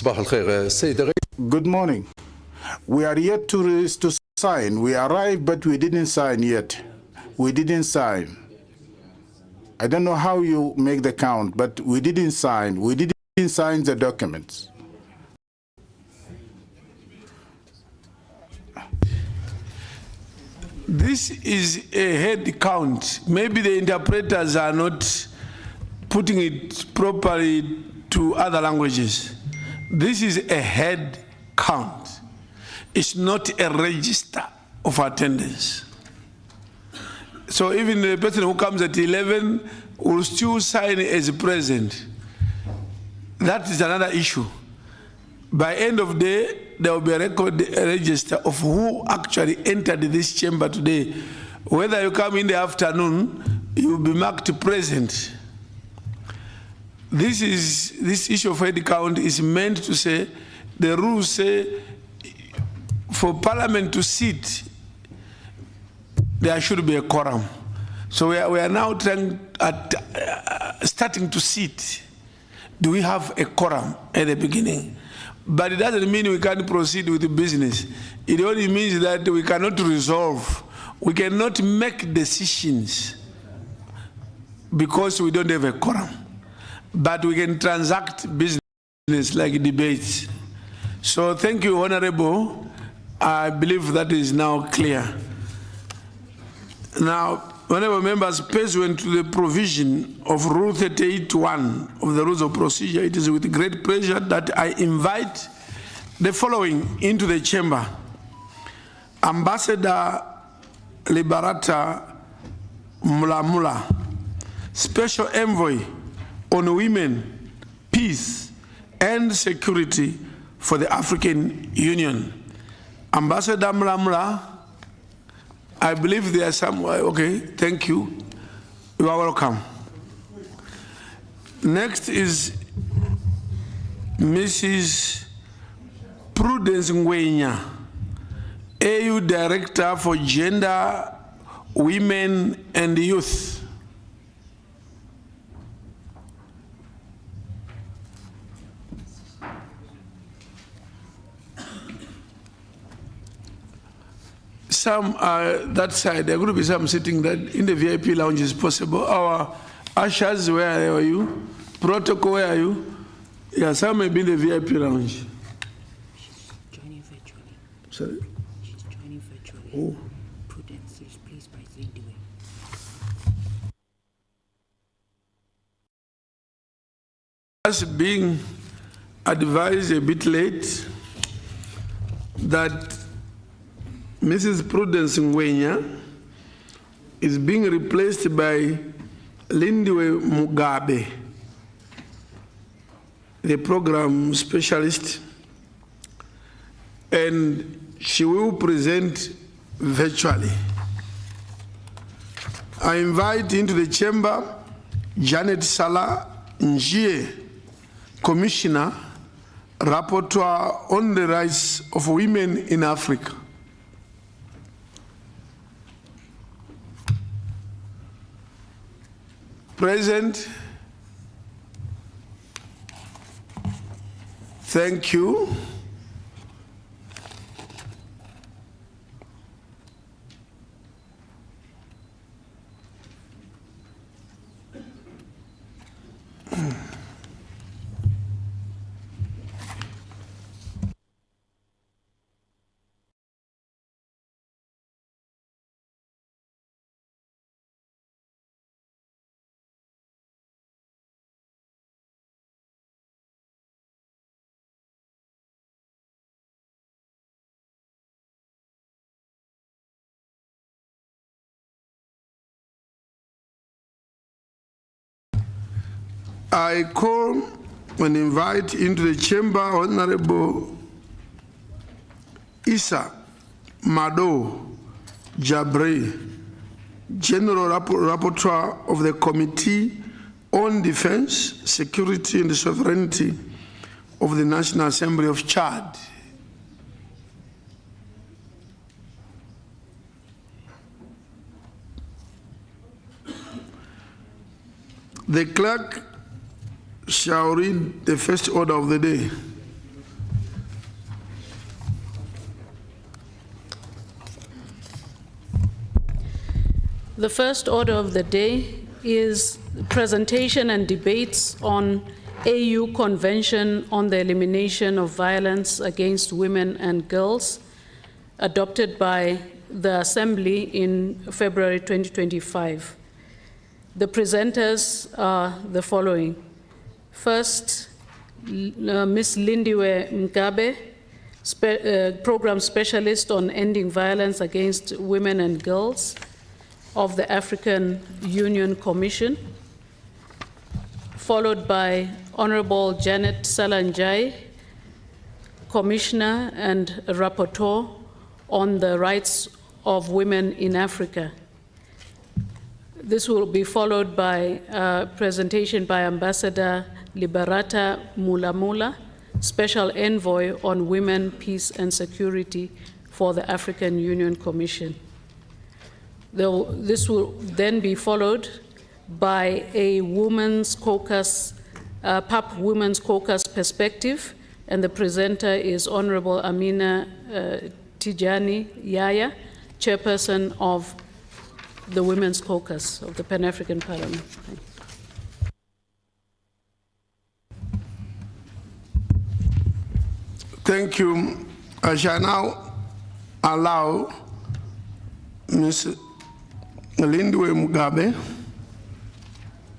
Good morning. We are yet to sign. We arrived, but we didn't sign yet. We didn't sign. I don't know how you make the count, but we didn't sign. We didn't sign the documents. This is a head count. Maybe the interpreters are not putting it properly to other languages. This is a head count. It's not a register of attendance. So even the person who comes at 11 will still sign as present. That is another issue. By end of day, there will be a register of who actually entered this chamber today. Whether you come in the afternoon, you will be marked present. This issue of head count is meant to say, the rules say, for Parliament to sit, there should be a quorum. So we are now starting to sit. Do we have a quorum at the beginning? But it doesn't mean we can't proceed with the business. It only means that we cannot resolve. We cannot make decisions because we don't have a quorum. But we can transact business like debates. So thank you, Honorable. I believe that is now clear. Now, honorable members, pursuant to the provision of Rule 38(1) of the Rules of Procedure, it is with great pleasure that I invite the following into the chamber. Ambassador Liberata Mulamula, Special Envoy on Women, Peace and Security for the African Union. Ambassador Mulamula, I believe there are some, okay, thank you. You are welcome. Next is Mrs. Prudence Ngwenya, AU Director for Gender, Women and Youth. Some are that side. There are going to be some sitting that in the VIP lounge is possible. Our ushers, where are you? Protocol, where are you? Yeah, some may be in the VIP lounge. She's joining virtually. Sorry? She's joining virtually. Oh. Prudence is pleased by leading the way. Us being advised a bit late that Mrs. Prudence Ngwenya is being replaced by Lindiwe Mugabe, the program specialist, and she will present virtually. I invite into the chamber Janet Salah Njie, Commissioner, Rapporteur on the Rights of Women in Africa. Present. Thank you. I call and invite into the chamber Honorable Issa Mado Jabre, General Rapporteur of the Committee on Defense, Security and Sovereignty of the National Assembly of Chad. The clerk shall read the first order of the day. The first order of the day is presentation and debates on AU Convention on the Elimination of Violence Against Women and Girls, adopted by the Assembly in February 2025. The presenters are the following. First, Ms. Lindiwe Mgabe, Program Specialist on Ending Violence Against Women and Girls of the African Union Commission, followed by Honorable Janet Salanjai, Commissioner and Rapporteur on the Rights of Women in Africa. This will be followed by a presentation by Ambassador Liberata Mulamula, Special Envoy on Women, Peace and Security for the African Union Commission. This will then be followed by a Women's Caucus, PAP Women's Caucus perspective, and the presenter is Honorable Amina Tijani Yaya, Chairperson of the Women's Caucus of the Pan-African Parliament. Thank you. I shall now allow Ms. Lindiwe Mugabe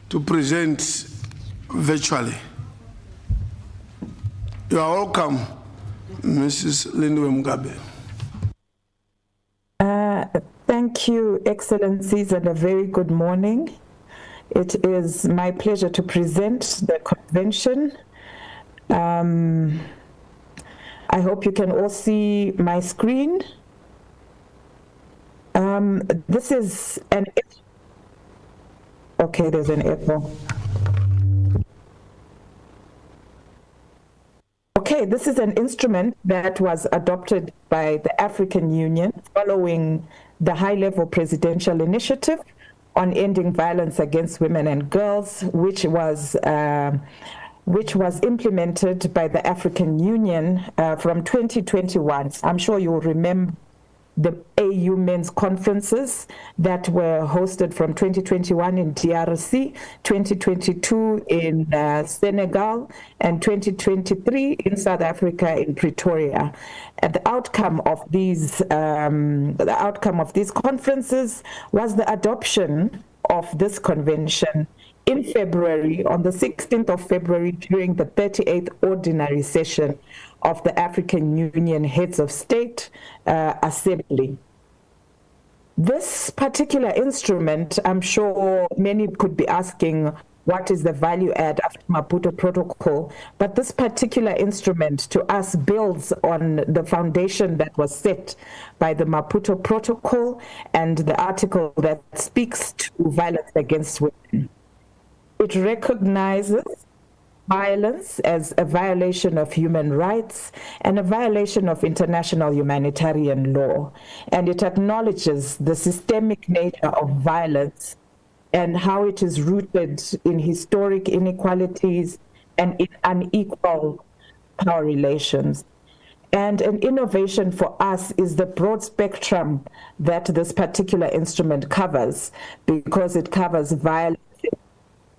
to present virtually. You are welcome, Mrs. Lindiwe Mugabe. Thank you, Excellencies, and a very good morning. It is my pleasure to present the convention. I hope you can all see my screen. This is an... Okay, there's an echo. Okay, this is an instrument that was adopted by the African Union following the high-level presidential initiative on ending violence against women and girls, which was implemented by the African Union from 2021. I'm sure you'll remember the AU men's conferences that were hosted from 2021 in DRC, 2022 in Senegal, and 2023 in South Africa in Pretoria. And the outcome of these conferences was the adoption of this convention in February, on the 16th of February, during the 38th ordinary session of the African Union Heads of State Assembly. This particular instrument, I'm sure many could be asking, what is the value add after Maputo Protocol? But this particular instrument to us builds on the foundation that was set by the Maputo Protocol and the article that speaks to violence against women. It recognizes violence as a violation of human rights and a violation of international humanitarian law. And it acknowledges the systemic nature of violence and how it is rooted in historic inequalities and in unequal power relations. And an innovation for us is the broad spectrum that this particular instrument covers, because it covers violence in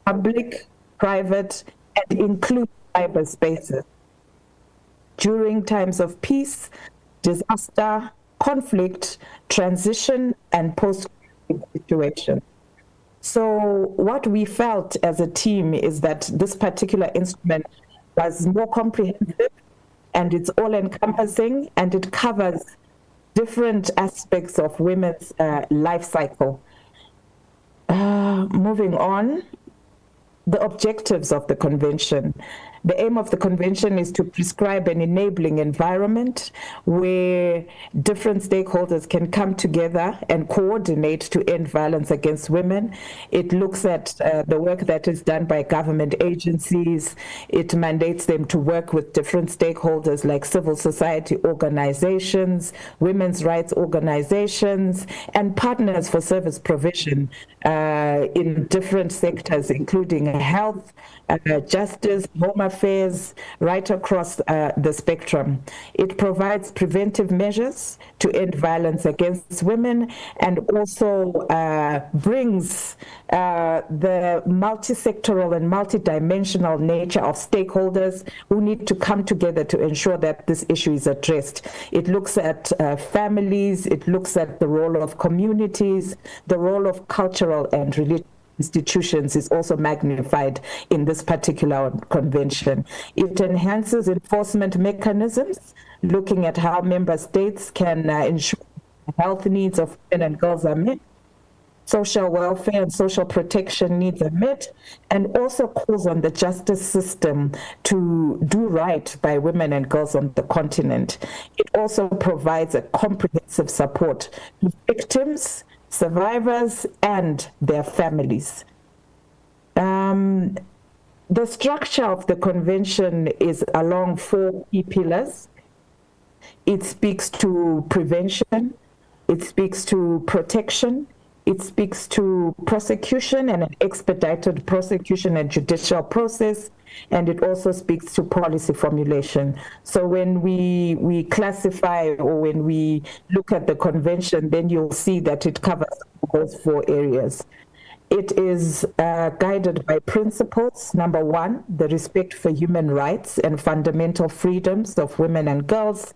public, private, and includes cyberspaces. During times of peace, disaster, conflict, transition, and post-conflict situations. So what we felt as a team is that this particular instrument was more comprehensive, and it's all-encompassing, and it covers different aspects of women's life cycle. Moving on, the objectives of the convention. The aim of the convention is to prescribe an enabling environment where different stakeholders can come together and coordinate to end violence against women. It looks at the work that is done by government agencies. It mandates them to work with different stakeholders like civil society organizations, women's rights organizations, and partners for service provision in different sectors, including health, justice, home affairs, right across the spectrum. It provides preventive measures to end violence against women, and also brings the multi-sectoral and multi-dimensional nature of stakeholders who need to come together to ensure that this issue is addressed. It looks at families, it looks at the role of communities, the role of cultural and religious institutions is also magnified in this particular convention. It enhances enforcement mechanisms, looking at how member states can ensure the health needs of women and girls are met, social welfare and social protection needs are met, and also calls on the justice system to do right by women and girls on the continent. It also provides a comprehensive support to victims, survivors, and their families. The structure of the convention is along 4 key pillars. It speaks to prevention, it speaks to protection, it speaks to prosecution and an expedited prosecution and judicial process, and it also speaks to policy formulation. So when we classify, or when we look at the convention, then you'll see that it covers those 4 areas. It is guided by principles. Number 1, the respect for human rights and fundamental freedoms of women and girls,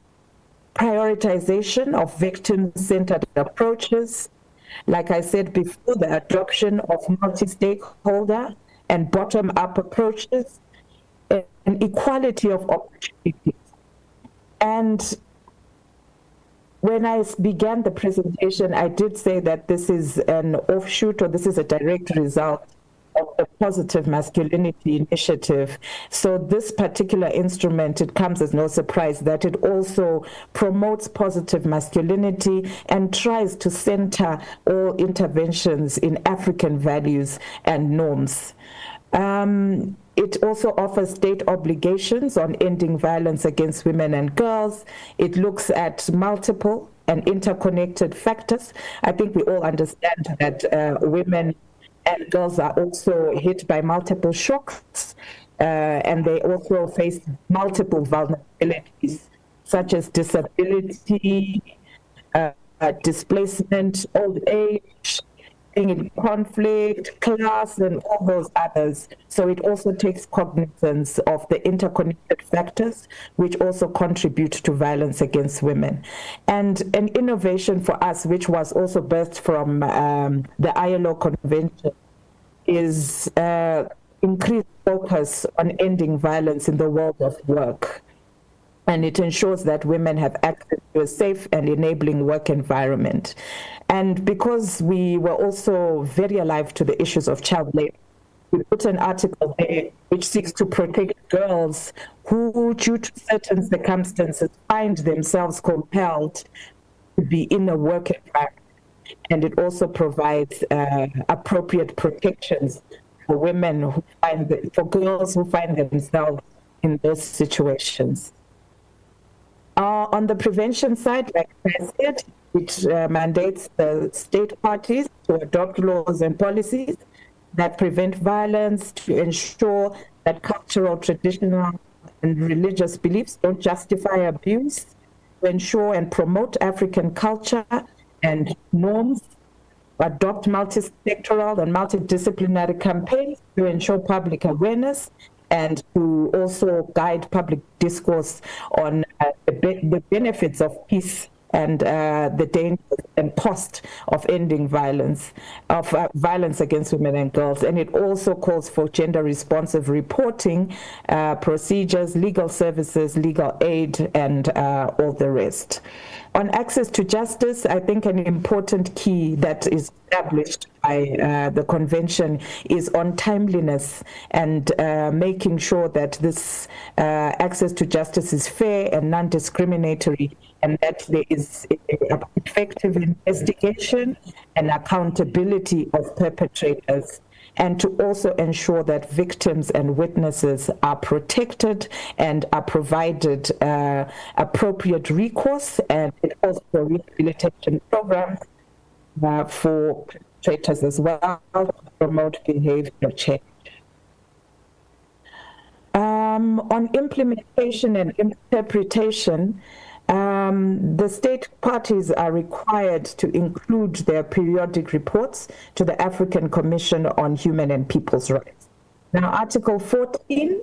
prioritization of victim-centered approaches, like I said before, the adoption of multi-stakeholder and bottom-up approaches, and equality of opportunities. And when I began the presentation, I did say that this is an offshoot, or this is a direct result of the Positive Masculinity Initiative. So this particular instrument, it comes as no surprise that it also promotes positive masculinity and tries to center all interventions in African values and norms. It also offers state obligations on ending violence against women and girls. It looks at multiple and interconnected factors. I think we all understand that women and girls are also hit by multiple shocks, and they also face multiple vulnerabilities, such as disability, displacement, old age, being in conflict, class, and all those others. So it also takes cognizance of the interconnected factors which also contribute to violence against women. And an innovation for us, which was also birthed from the ILO Convention, is increased focus on ending violence in the world of work. And it ensures that women have access to a safe and enabling work environment. And because we were also very alive to the issues of child labor, we put an article there which seeks to protect girls who, due to certain circumstances, find themselves compelled to be in a work environment. And it also provides appropriate protections for women who for girls who find themselves in those situations. On the prevention side, like I said, it mandates the state parties to adopt laws and policies that prevent violence, to ensure that cultural, traditional, and religious beliefs don't justify abuse, to ensure and promote African culture and norms, adopt multi-sectoral and multidisciplinary campaigns to ensure public awareness, and to also guide public discourse on the benefits of peace and the dangers and cost of ending violence, violence against women and girls. And it also calls for gender-responsive reporting, procedures, legal services, legal aid, and all the rest. On access to justice, I think an important key that is established by the convention is on timeliness and making sure that this access to justice is fair and non-discriminatory, and that there is effective investigation and accountability of perpetrators, and to also ensure that victims and witnesses are protected and are provided appropriate recourse, and it also rehabilitation programs for perpetrators as well to promote behavior change. On implementation and interpretation, the state parties are required to include their periodic reports to the African Commission on Human and People's Rights. Now, Article 14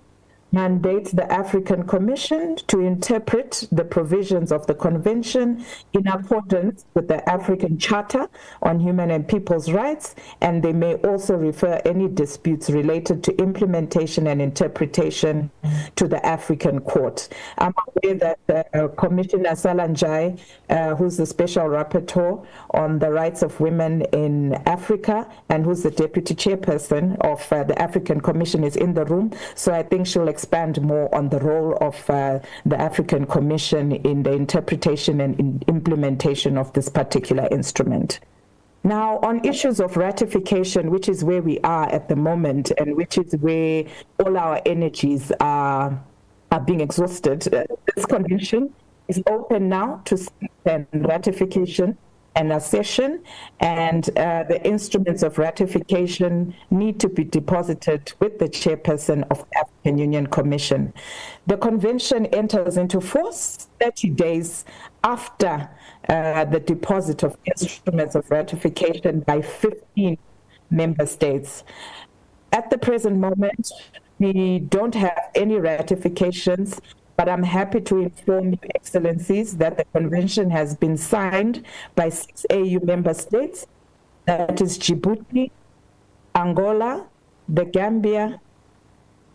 mandates the African Commission to interpret the provisions of the Convention in accordance with the African Charter on Human and People's Rights, and they may also refer any disputes related to implementation and interpretation to the African Court. I'm aware that Commissioner Salanjai, who's the Special Rapporteur on the Rights of Women in Africa and who's the Deputy Chairperson of the African Commission, is in the room, so I think she'll expand more on the role of the African Commission in the interpretation and implementation of this particular instrument. Now, on issues of ratification, which is where we are at the moment and which is where all our energies are being exhausted, this convention is open now to ratification and accession, and the instruments of ratification need to be deposited with the chairperson of the African Union Commission. The convention enters into force 30 days after the deposit of instruments of ratification by 15 member states. At the present moment, we don't have any ratifications, but I'm happy to inform Your Excellencies that the convention has been signed by 6 AU member states, that is Djibouti, Angola, the Gambia,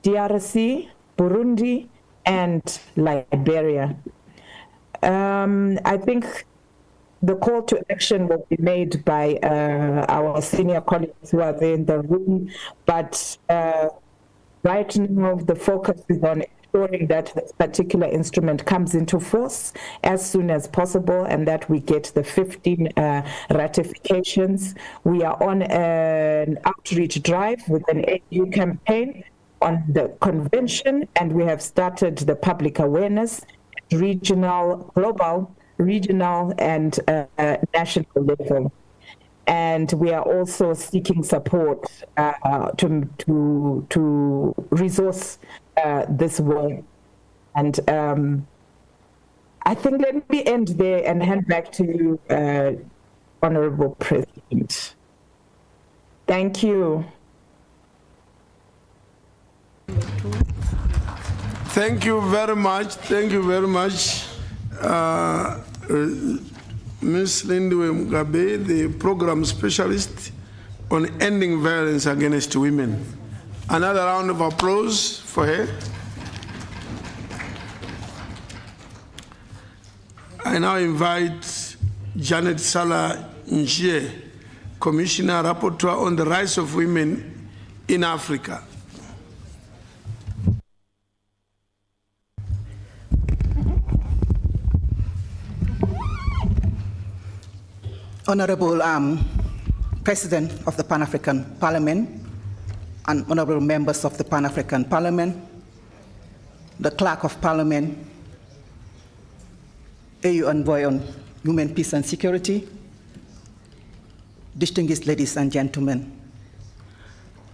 DRC, Burundi, and Liberia. I think the call to action will be made by our senior colleagues who are there in the room, but right now the focus is on ensuring that this particular instrument comes into force as soon as possible and that we get the 15 ratifications. We are on an outreach drive with an AU campaign on the convention, and we have started the public awareness at regional, global, regional, and national level. And we are also seeking support to resource this work. And I think let me end there and hand back to you, Honorable President. Thank you. Thank you very much. Thank you very much. Ms. Lindiwe Mugabe, the program specialist on ending violence against women. Another round of applause for her. I now invite Janet Sala Njie, Commissioner Rapporteur on the Rights of Women in Africa. Honorable President of the Pan-African Parliament and honorable members of the Pan-African Parliament, the Clerk of Parliament, AU Envoy on Human Peace and Security, distinguished ladies and gentlemen.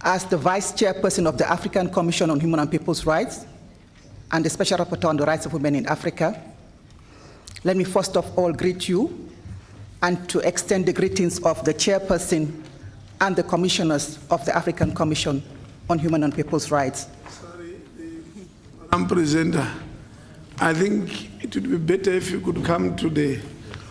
As the Vice Chairperson of the African Commission on Human and People's Rights and the Special Rapporteur on the Rights of Women in Africa, let me first of all greet you and to extend the greetings of the Chairperson and the Commissioners of the African Commission on Human and People's Rights. Sorry, Madam Presenter, I think it would be better if you could come to the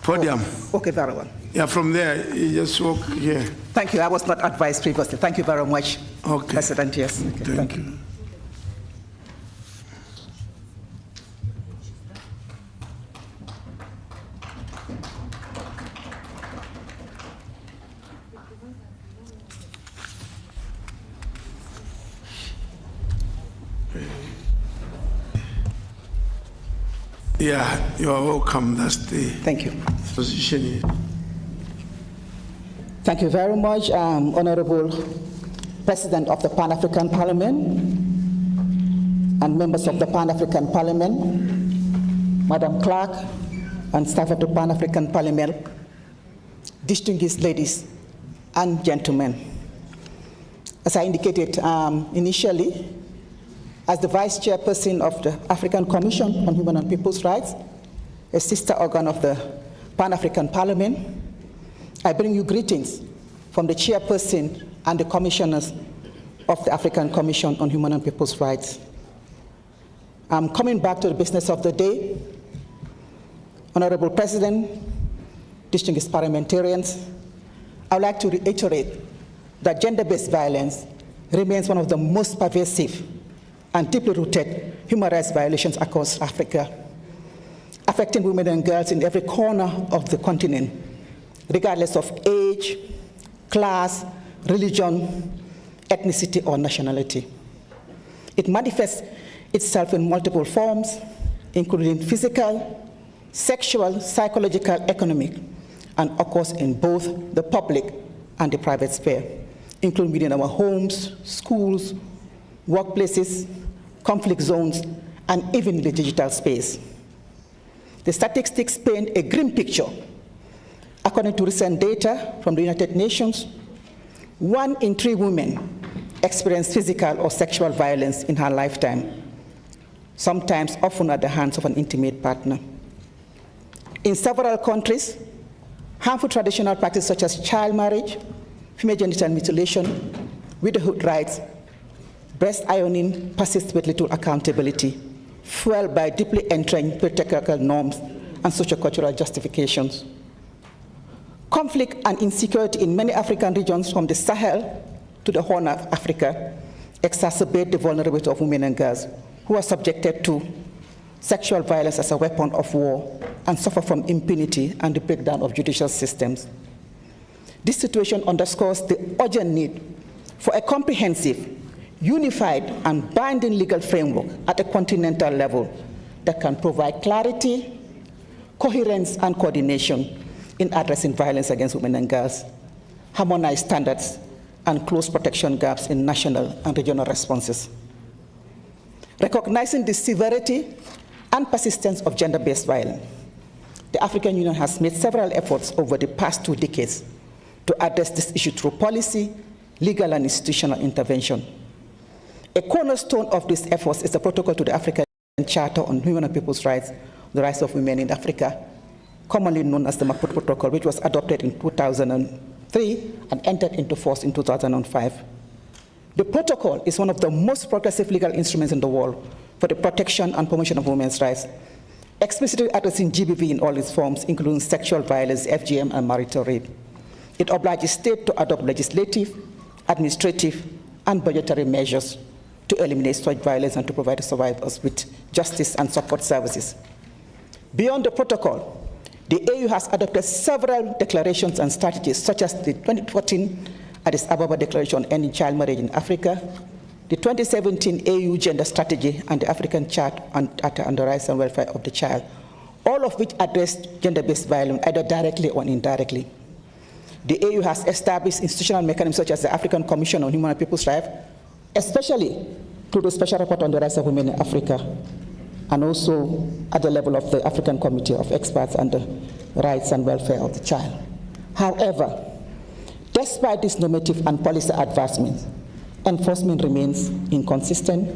podium. Oh, okay, very well. Yeah, from there, you just walk here. Thank you. I was not advised previously. Thank you very much, Okay. President. Yes. Okay, Thank you. Yeah, you are welcome. That's the Thank you. position here. Thank you very much, Honorable President of the Pan-African Parliament and members of the Pan-African Parliament, Madam Clerk and staff of the Pan-African Parliament, distinguished ladies and gentlemen. As I indicated initially, As the Vice Chairperson of the African Commission on Human and People's Rights, a sister organ of the Pan-African Parliament, I bring you greetings from the Chairperson and the Commissioners of the African Commission on Human and People's Rights. I'm coming back to the business of the day. Honorable President, distinguished parliamentarians, I would like to reiterate that gender-based violence remains one of the most pervasive and deeply rooted human rights violations across Africa, affecting women and girls in every corner of the continent, regardless of age, class, religion, ethnicity, or nationality. It manifests itself in multiple forms, including physical, sexual, psychological, economic, and occurs in both the public and the private sphere, including within our homes, schools, workplaces, conflict zones, and even in the digital space. The statistics paint a grim picture. According to recent data from the United Nations, 1 in 3 women experience physical or sexual violence in her lifetime, sometimes often at the hands of an intimate partner. In several countries, harmful traditional practices such as child marriage, female genital mutilation, widowhood rights, breast ironing persist with little accountability, fueled by deeply entrenched patriarchal norms and sociocultural justifications. Conflict and insecurity in many African regions from the Sahel to the Horn of Africa exacerbate the vulnerability of women and girls who are subjected to sexual violence as a weapon of war and suffer from impunity and the breakdown of judicial systems. This situation underscores the urgent need for a comprehensive, unified, and binding legal framework at a continental level that can provide clarity, coherence, and coordination in addressing violence against women and girls, harmonize standards, and close protection gaps in national and regional responses. Recognizing the severity and persistence of gender-based violence, the African Union has made several efforts over the past 2 decades to address this issue through policy, legal, and institutional intervention. A cornerstone of these efforts is the protocol to the African Charter on Human and People's Rights, the Rights of Women in Africa, commonly known as the Maputo Protocol, which was adopted in 2003 and entered into force in 2005. The protocol is one of the most progressive legal instruments in the world for the protection and promotion of women's rights, explicitly addressing GBV in all its forms, including sexual violence, FGM, and marital rape. It obliges states to adopt legislative, administrative, and budgetary measures to eliminate such violence and to provide survivors with justice and support services. Beyond the protocol, the AU has adopted several declarations and strategies, such as the 2014 Addis Ababa Declaration on Ending Child Marriage in Africa, the 2017 AU Gender Strategy, and the African Charter on the Rights and Welfare of the Child, all of which address gender-based violence either directly or indirectly. The AU has established institutional mechanisms such as the African Commission on Human and People's Rights, especially through the Special Report on the Rights of Women in Africa, and also at the level of the African Committee of Experts on the Rights and Welfare of the Child. However, despite these normative and policy advancements, enforcement remains inconsistent,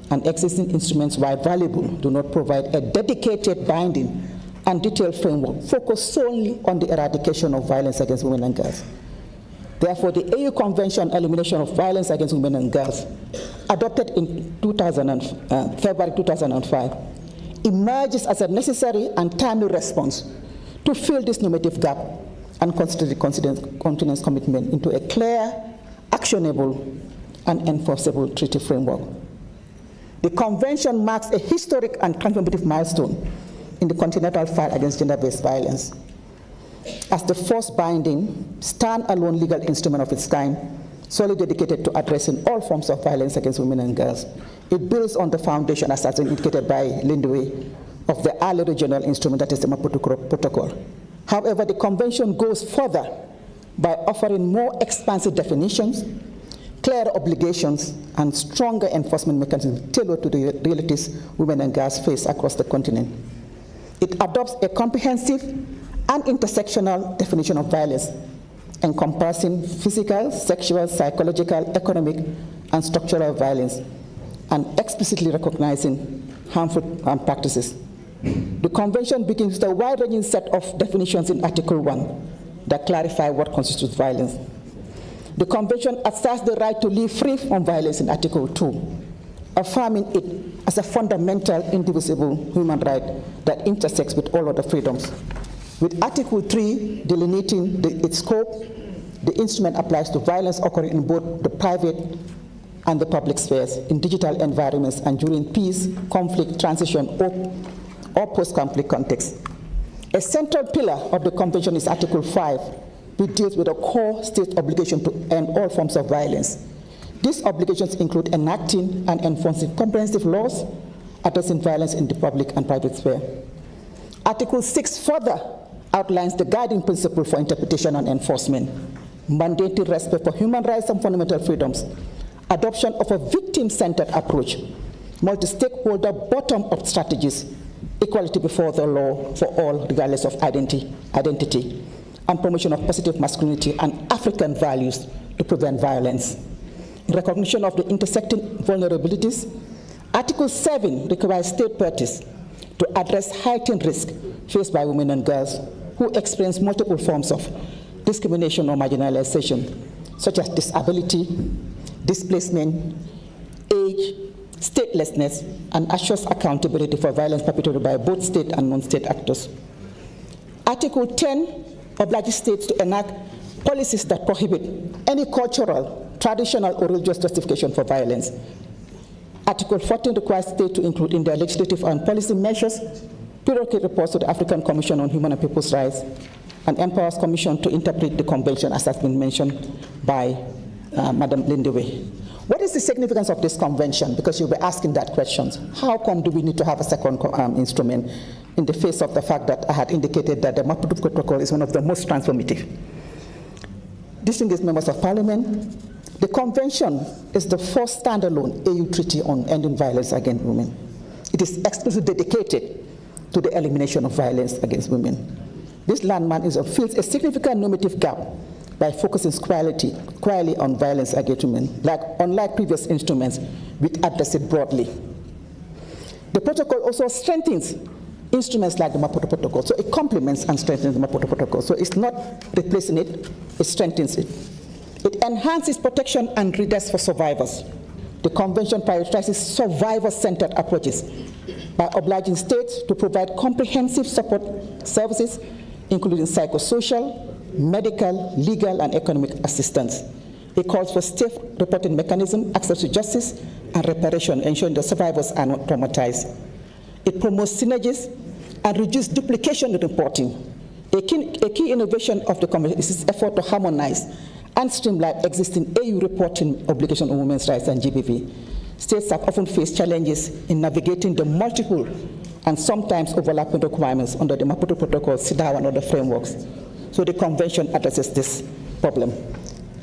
and existing instruments, while valuable, do not provide a dedicated, binding, and detailed framework focused solely on the eradication of violence against women and girls. Therefore, the AU Convention on Elimination of Violence Against Women and Girls, adopted in February 2005, emerges as a necessary and timely response to fill this normative gap and consider the continent's commitment into a clear, actionable, and enforceable treaty framework. The Convention marks a historic and transformative milestone in the continental fight against gender-based violence. As the first binding, stand-alone legal instrument of its kind, solely dedicated to addressing all forms of violence against women and girls, it builds on the foundation, as indicated by Lindway, of the early regional instrument, that is the Maputo Protocol. However, the Convention goes further by offering more expansive definitions, clearer obligations, and stronger enforcement mechanisms tailored to the realities women and girls face across the continent. It adopts a comprehensive and intersectional definition of violence, encompassing physical, sexual, psychological, economic, and structural violence, and explicitly recognizing harmful practices. The Convention begins with a wide-ranging set of definitions in Article 1 that clarify what constitutes violence. The Convention asserts the right to live free from violence in Article 2, affirming it as a fundamental, indivisible human right that intersects with all other freedoms. With Article 3 delineating its scope, the instrument applies to violence occurring in both the private and the public spheres, in digital environments, and during peace, conflict, transition, or post-conflict contexts. A central pillar of the Convention is Article 5, which deals with a core state obligation to end all forms of violence. These obligations include enacting and enforcing comprehensive laws addressing violence in the public and private sphere. Article 6 further outlines the guiding principle for interpretation and enforcement, mandating respect for human rights and fundamental freedoms, adoption of a victim-centered approach, multi-stakeholder bottom-up strategies, equality before the law for all regardless of identity, and promotion of positive masculinity and African values to prevent violence. In recognition of the intersecting vulnerabilities, Article 7 requires state parties to address heightened risk faced by women and girls who experience multiple forms of discrimination or marginalization, such as disability, displacement, age, statelessness, and assures accountability for violence perpetrated by both state and non-state actors. Article 10 obliges states to enact policies that prohibit any cultural, traditional, or religious justification for violence. Article 14 requires states to include in their legislative and policy measures periodic reports to the African Commission on Human and People's Rights, and empowers the Commission to interpret the Convention, as has been mentioned by Madam Lindewe. What is the significance of this convention? Because you'll be asking that question. How come do we need to have a second instrument in the face of the fact that I had indicated that the Maputo Protocol is one of the most transformative? Distinguished members of Parliament, the convention is the first standalone AU treaty on ending violence against women. It is explicitly dedicated to the elimination of violence against women. This landmark fills a significant normative gap by focusing squarely on violence against women, unlike previous instruments, which address it broadly. The protocol also strengthens instruments like the Maputo Protocol, so it complements and strengthens the Maputo Protocol. So it's not replacing it, it strengthens it. It enhances protection and redress for survivors. The Convention prioritizes survivor-centered approaches by obliging states to provide comprehensive support services, including psychosocial, medical, legal, and economic assistance. It calls for safe reporting mechanism, access to justice, and reparation, ensuring the survivors are not traumatized. It promotes synergies and reduces duplication in reporting. A key innovation of the Convention is its effort to harmonize and streamline existing AU reporting obligations on women's rights and GBV. States have often faced challenges in navigating the multiple and sometimes overlapping requirements under the Maputo Protocol, CEDAW, and other frameworks. So the Convention addresses this problem.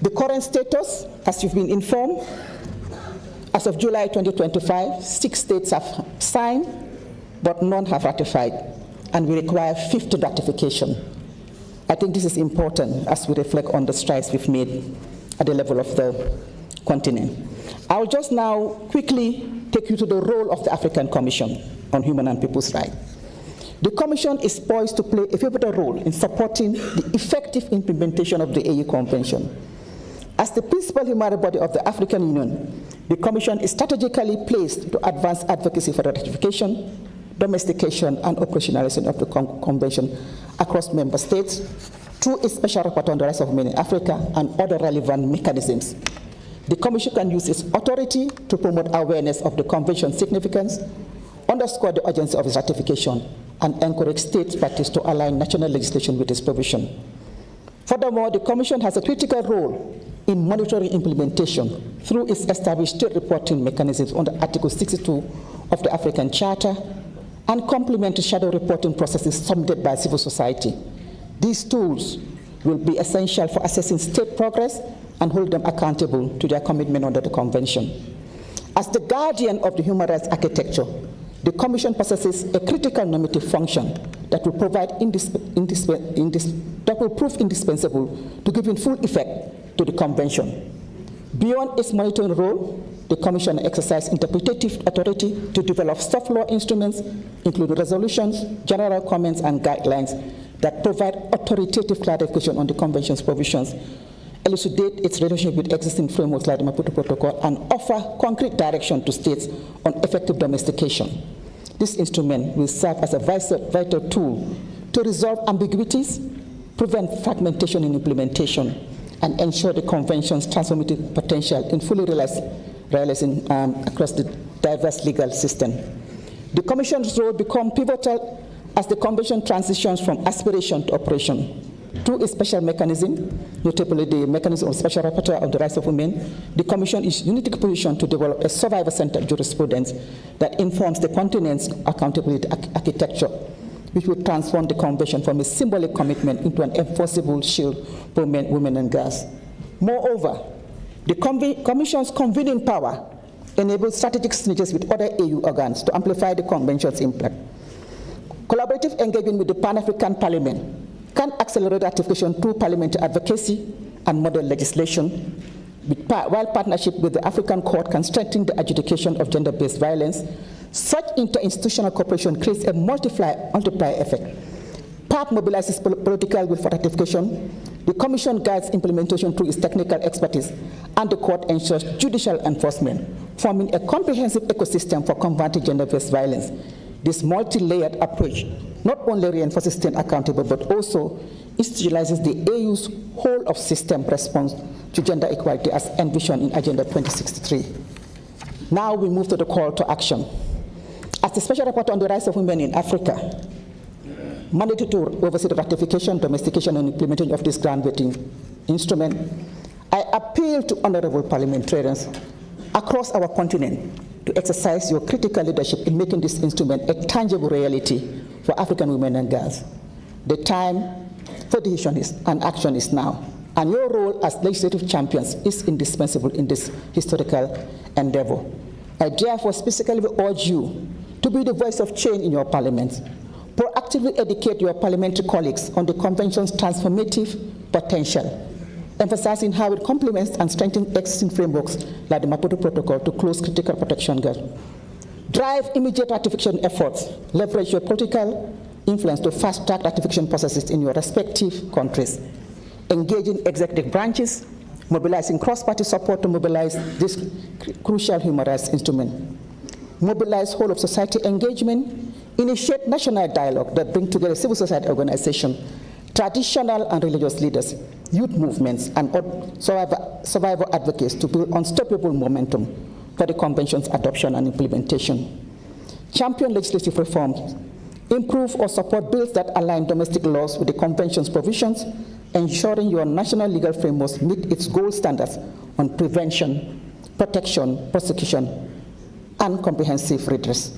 The current status, as you've been informed, as of July 2025, 6 states have signed, but none have ratified, and we require 50 ratification. I think this is important as we reflect on the strides we've made at the level of the continent. I'll just now quickly take you to the role of the African Commission on Human and People's Rights. The Commission is poised to play a pivotal role in supporting the effective implementation of the AU Convention. As the principal human rights body of the African Union, the Commission is strategically placed to advance advocacy for ratification, domestication, and operationalization of the Convention across member states through its special rapporteur on the rights of women in Africa and other relevant mechanisms. The Commission can use its authority to promote awareness of the Convention's significance, underscore the urgency of its ratification, and encourage state parties to align national legislation with its provision. Furthermore, the Commission has a critical role in monitoring implementation through its established state reporting mechanisms under Article 62 of the African Charter and complementary shadow reporting processes submitted by civil society. These tools will be essential for assessing state progress and hold them accountable to their commitment under the Convention. As the guardian of the human rights architecture, the Commission possesses a critical normative function that will prove indispensable to giving full effect to the Convention. Beyond its monitoring role, the Commission exercises interpretative authority to develop soft law instruments, including resolutions, general comments, and guidelines that provide authoritative clarification on the Convention's provisions, elucidate its relationship with existing frameworks like the Maputo Protocol, and offer concrete direction to states on effective domestication. This instrument will serve as a vital tool to resolve ambiguities, prevent fragmentation in implementation, and ensure the Convention's transformative potential in fully realizing across the diverse legal system. The Commission's role becomes pivotal as the Convention transitions from aspiration to operation. Through a special mechanism, notably the mechanism of Special Rapporteur of the Rights of Women, the Commission is uniquely positioned to develop a survivor-centered jurisprudence that informs the continent's accountability architecture, which will transform the Convention from a symbolic commitment into an enforceable shield for men, women, and girls. Moreover, the Commission's convening power enables strategic synergies with other AU organs to amplify the Convention's impact. Collaborative engagement with the Pan-African Parliament can accelerate ratification through parliamentary advocacy and model legislation, while partnership with the African Court can strengthen the adjudication of gender-based violence. Such interinstitutional cooperation creates a multiplier effect. PAP mobilizes political will for ratification, the Commission guides implementation through its technical expertise, and the Court ensures judicial enforcement, forming a comprehensive ecosystem for combating gender-based violence. This multi-layered approach not only reinforces state accountability, but also institutionalizes the AU's whole-of-system response to gender equality as envisioned in Agenda 2063. Now we move to the call to action. As the Special Rapporteur on the Rights of Women in Africa, mandated to oversee the ratification, domestication, and implementation of this groundbreaking instrument, I appeal to honorable parliamentarians across our continent to exercise your critical leadership in making this instrument a tangible reality for African women and girls. The time for decision and action is now, and your role as legislative champions is indispensable in this historical endeavor. I therefore specifically urge you to be the voice of change in your parliaments. Proactively educate your parliamentary colleagues on the Convention's transformative potential, emphasizing how it complements and strengthens existing frameworks like the Maputo Protocol to close critical protection gaps. Drive immediate ratification efforts. Leverage your political influence to fast-track ratification processes in your respective countries. Engage in executive branches, mobilizing cross-party support to mobilize this crucial human rights instrument. Mobilize whole-of-society engagement. Initiate national dialogue that bring together civil society organizations, traditional and religious leaders, youth movements, and survivor advocates to build unstoppable momentum for the Convention's adoption and implementation. Champion legislative reforms. Improve or support bills that align domestic laws with the Convention's provisions, ensuring your national legal frameworks meet its gold standards on prevention, protection, prosecution, and comprehensive redress.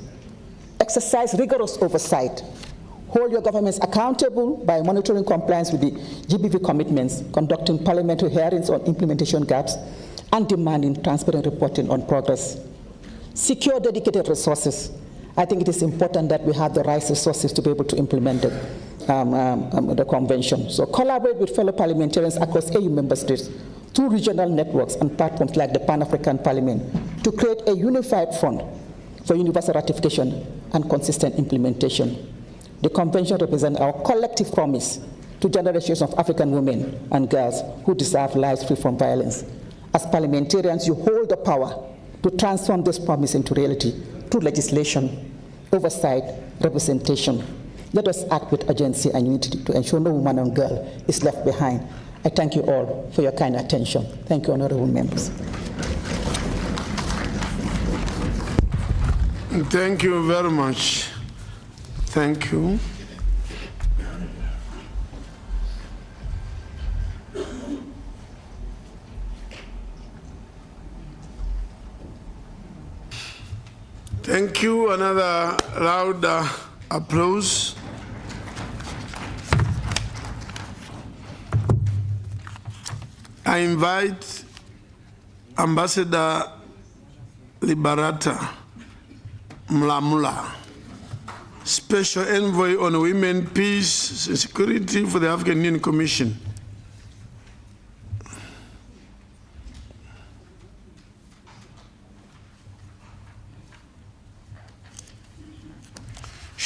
Exercise rigorous oversight. Hold your governments accountable by monitoring compliance with the GBV commitments, conducting parliamentary hearings on implementation gaps, and demanding transparent reporting on progress. Secure dedicated resources. I think it is important that we have the right resources to be able to implement the Convention. So collaborate with fellow parliamentarians across AU member states through regional networks and platforms like the Pan-African Parliament to create a unified front for universal ratification and consistent implementation. The Convention represents our collective promise to generations of African women and girls who deserve lives free from violence. As parliamentarians, you hold the power to transform this promise into reality through legislation, oversight, representation. Let us act with urgency and unity to ensure no woman or girl is left behind. I thank you all for your kind attention. Thank you, honorable members. Thank you very much. Thank you. Thank you. Another loud applause. I invite Ambassador Liberata Mlamula, Special Envoy on Women, Peace and Security for the African Union Commission.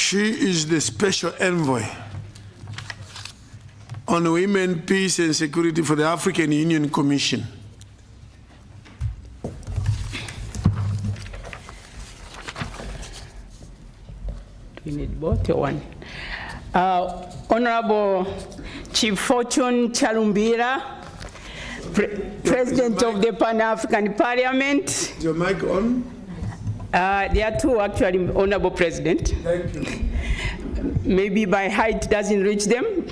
She is the special envoy on women, peace and security for the African Union Commission. We need both or one. Honorable Chief Fortune Chalumbira, President of the Pan-African Parliament. Is your mic on? There are two actually, Honorable President. Thank you. Maybe my height doesn't reach them.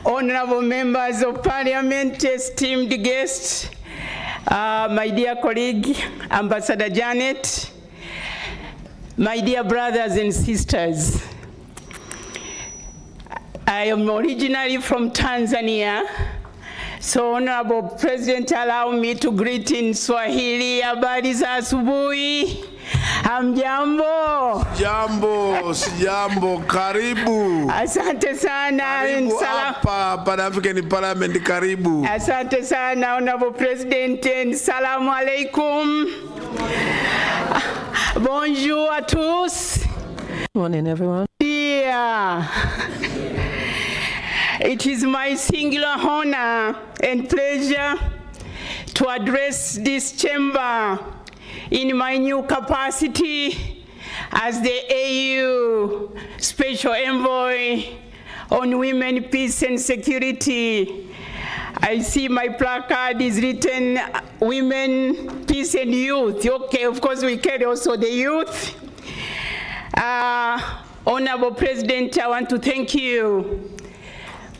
Honorable members of Parliament, esteemed guests, my dear colleague, Ambassador Janet, my dear brothers and sisters, I am originally from Tanzania, so Honorable President, allow me to greet in Swahili. Habari za asubuhi. Hamjambo. Jambo, sijambo, karibu. Asante sana. Karibu hapa Pan-African Parliament, karibu. Asante sana, Honorable President, and salamu alaikum. Bonjour à tous. Morning, everyone. Yeah. It is my singular honor and pleasure to address this chamber in my new capacity as the AU Special Envoy on Women, Peace and Security. I see my placard is written Women, Peace and Youth. Okay, of course we carry also the youth. Honorable President, I want to thank you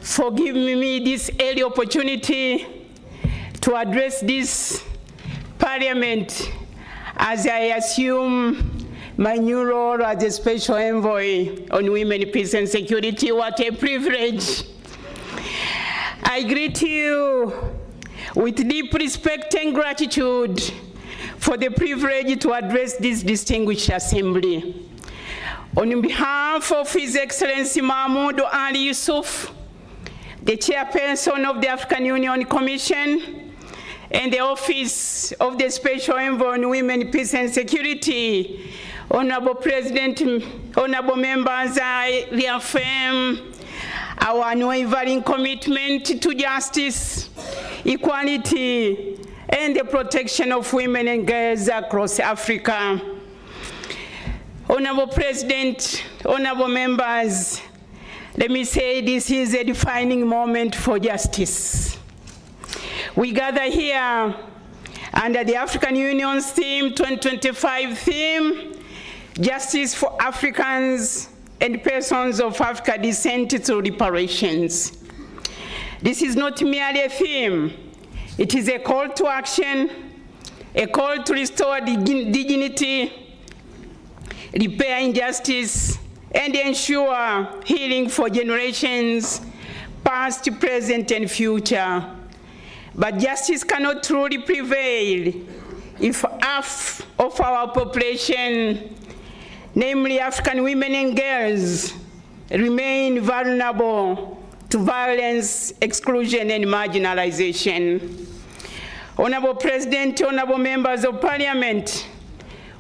for giving me this early opportunity to address this Parliament as I assume my new role as a Special Envoy on Women, Peace and Security. What a privilege. I greet you with deep respect and gratitude for the privilege to address this distinguished assembly. On behalf of His Excellency Mahmoud Ali Yusuf, the chairperson of the African Union Commission and the Office of the Special Envoy on Women, Peace and Security, Honorable President, honorable members, I reaffirm our unwavering commitment to justice, equality, and the protection of women and girls across Africa. Honorable President, honorable members, let me say this is a defining moment for justice. We gather here under the African Union's theme, 2025 theme, Justice for Africans and Persons of African Descent through Reparations. This is not merely a theme, it is a call to action, a call to restore dignity, repair injustice, and ensure healing for generations, past, present, and future. But justice cannot truly prevail if half of our population, namely African women and girls, remain vulnerable to violence, exclusion, and marginalization. Honorable President, honorable members of Parliament,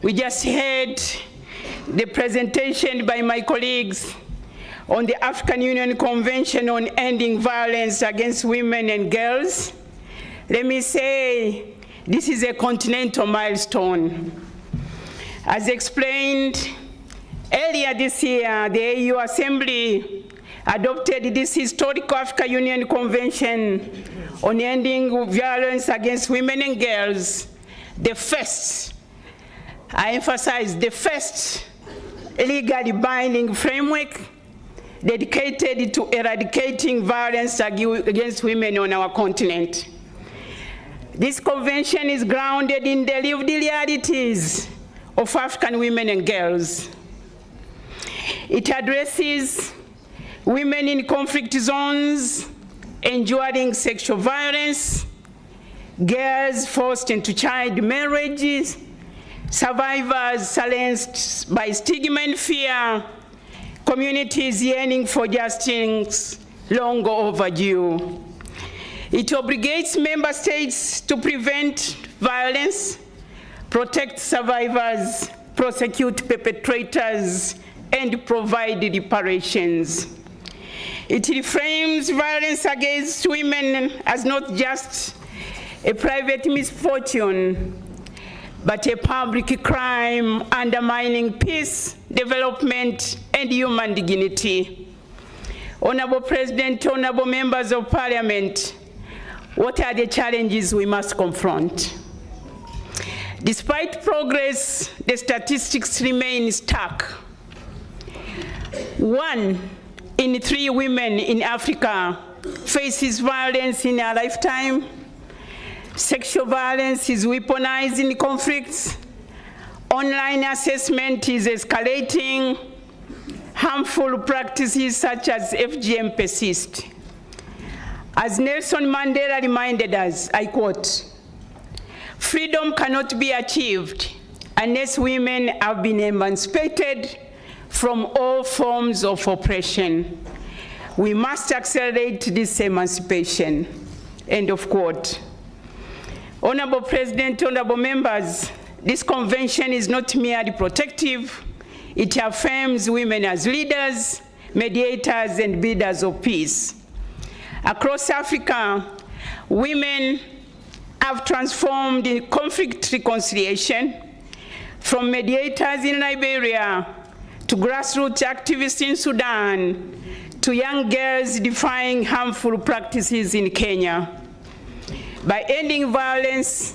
we just heard the presentation by my colleagues on the African Union Convention on Ending Violence Against Women and Girls. Let me say, this is a continental milestone. As explained earlier this year, the AU Assembly adopted this historic African Union Convention on Ending Violence Against Women and Girls, the first, I emphasize, the first legally binding framework dedicated to eradicating violence against women on our continent. This convention is grounded in the lived realities of African women and girls. It addresses women in conflict zones enduring sexual violence, girls forced into child marriages, survivors silenced by stigma and fear, communities yearning for justice long overdue. It obligates member states to prevent violence, protect survivors, prosecute perpetrators, and provide reparations. It reframes violence against women as not just a private misfortune, but a public crime undermining peace, development, and human dignity. Honorable President, honorable members of Parliament, what are the challenges we must confront? Despite progress, the statistics remain stark. 1 in 3 women in Africa faces violence in her lifetime. Sexual violence is weaponized in conflicts. Online assessment is escalating. Harmful practices such as FGM persist. As Nelson Mandela reminded us, I quote, "Freedom cannot be achieved unless women have been emancipated from all forms of oppression. We must accelerate this emancipation." End of quote. Honorable President, honorable members, this convention is not merely protective. It affirms women as leaders, mediators, and builders of peace. Across Africa, women have transformed in conflict reconciliation, from mediators in Liberia to grassroots activists in Sudan to young girls defying harmful practices in Kenya. By ending violence,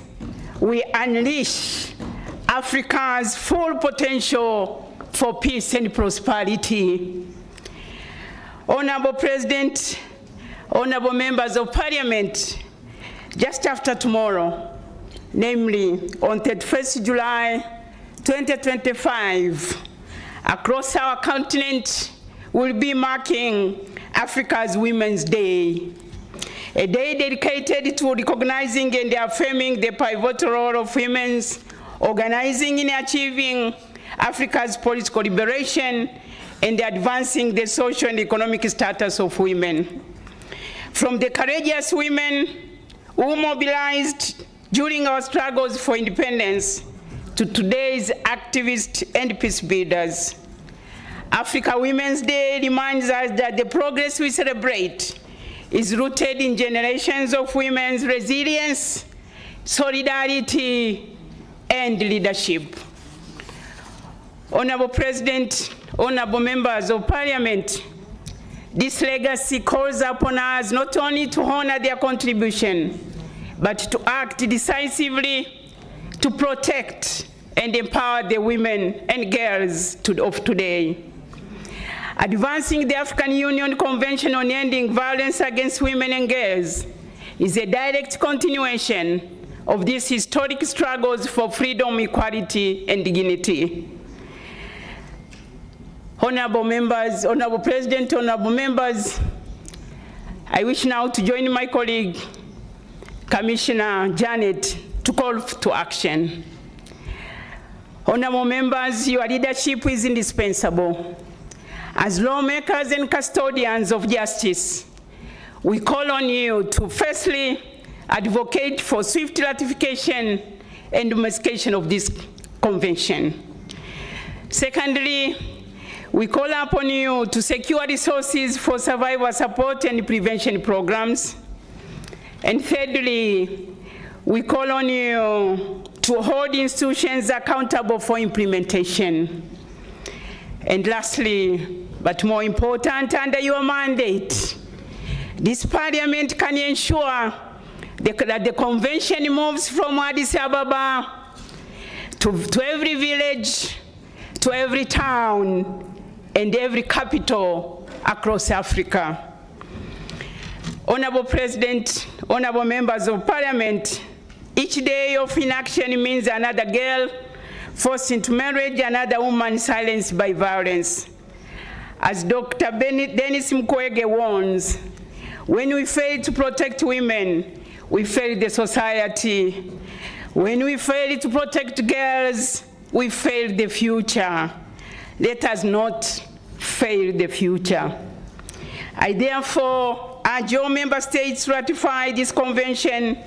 we unleash Africa's full potential for peace and prosperity. Honorable President, honorable members of Parliament, just after tomorrow, namely on 31st July 2025, across our continent, we'll be marking Africa's Women's Day, a day dedicated to recognizing and affirming the pivotal role of women's organizing in achieving Africa's political liberation and advancing the social and economic status of women. From the courageous women who mobilized during our struggles for independence to today's activists and peace builders, Africa Women's Day reminds us that the progress we celebrate is rooted in generations of women's resilience, solidarity, and leadership. Honorable President, honorable members of Parliament, this legacy calls upon us not only to honor their contribution, but to act decisively to protect and empower the women and girls of today. Advancing the African Union Convention on Ending Violence Against Women and Girls is a direct continuation of these historic struggles for freedom, equality, and dignity. Honorable members, honorable President, honorable members, I wish now to join my colleague, Commissioner Janet, to call to action. Honorable members, your leadership is indispensable. As lawmakers and custodians of justice, we call on you to firstly advocate for swift ratification and emancipation of this convention. Secondly, we call upon you to secure resources for survivor support and prevention programs. And thirdly, we call on you to hold institutions accountable for implementation. And lastly, but more important, under your mandate, this Parliament can ensure that the convention moves from Addis Ababa to every village, to every town, and every capital across Africa. Honorable President, honorable members of Parliament, each day of inaction means another girl forced into marriage, another woman silenced by violence. As Dr. Dennis Mukwege warns, when we fail to protect women, we fail the society. When we fail to protect girls, we fail the future. Let us not fail the future. I therefore urge all member states to ratify this convention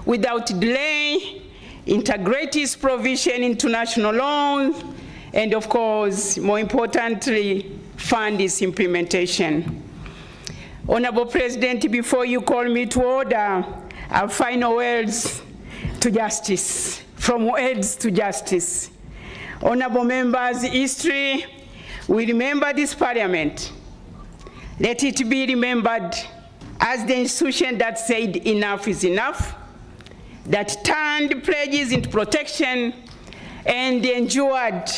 without delay, integrate its provision into national law, and of course, more importantly, fund its implementation. Honorable President, before you call me to order, our final words to justice, from words to justice. Honorable members, history will remember this parliament. Let it be remembered as the institution that said enough is enough, that turned pledges into protection and ensured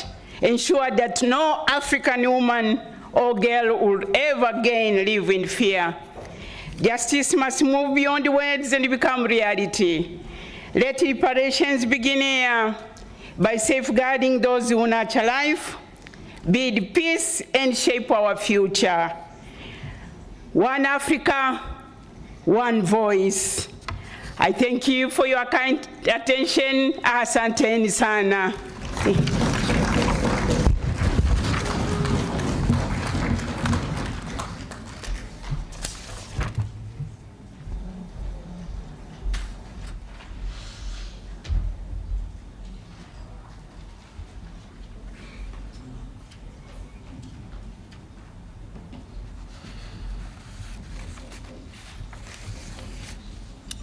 that no African woman or girl will ever again live in fear. Justice must move beyond words and become reality. Let reparations begin here by safeguarding those who nurture life, build peace, and shape our future. One Africa, one voice. I thank you for your kind attention. Asanteni sana.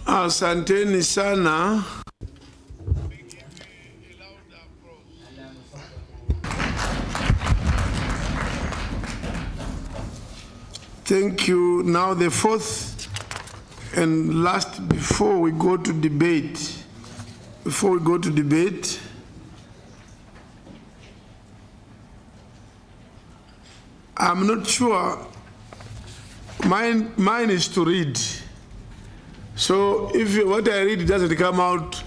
Asanteni sana. Thank you. Now the fourth and last before we go to debate. I'm not sure. Mine is to read. So if what I read doesn't come out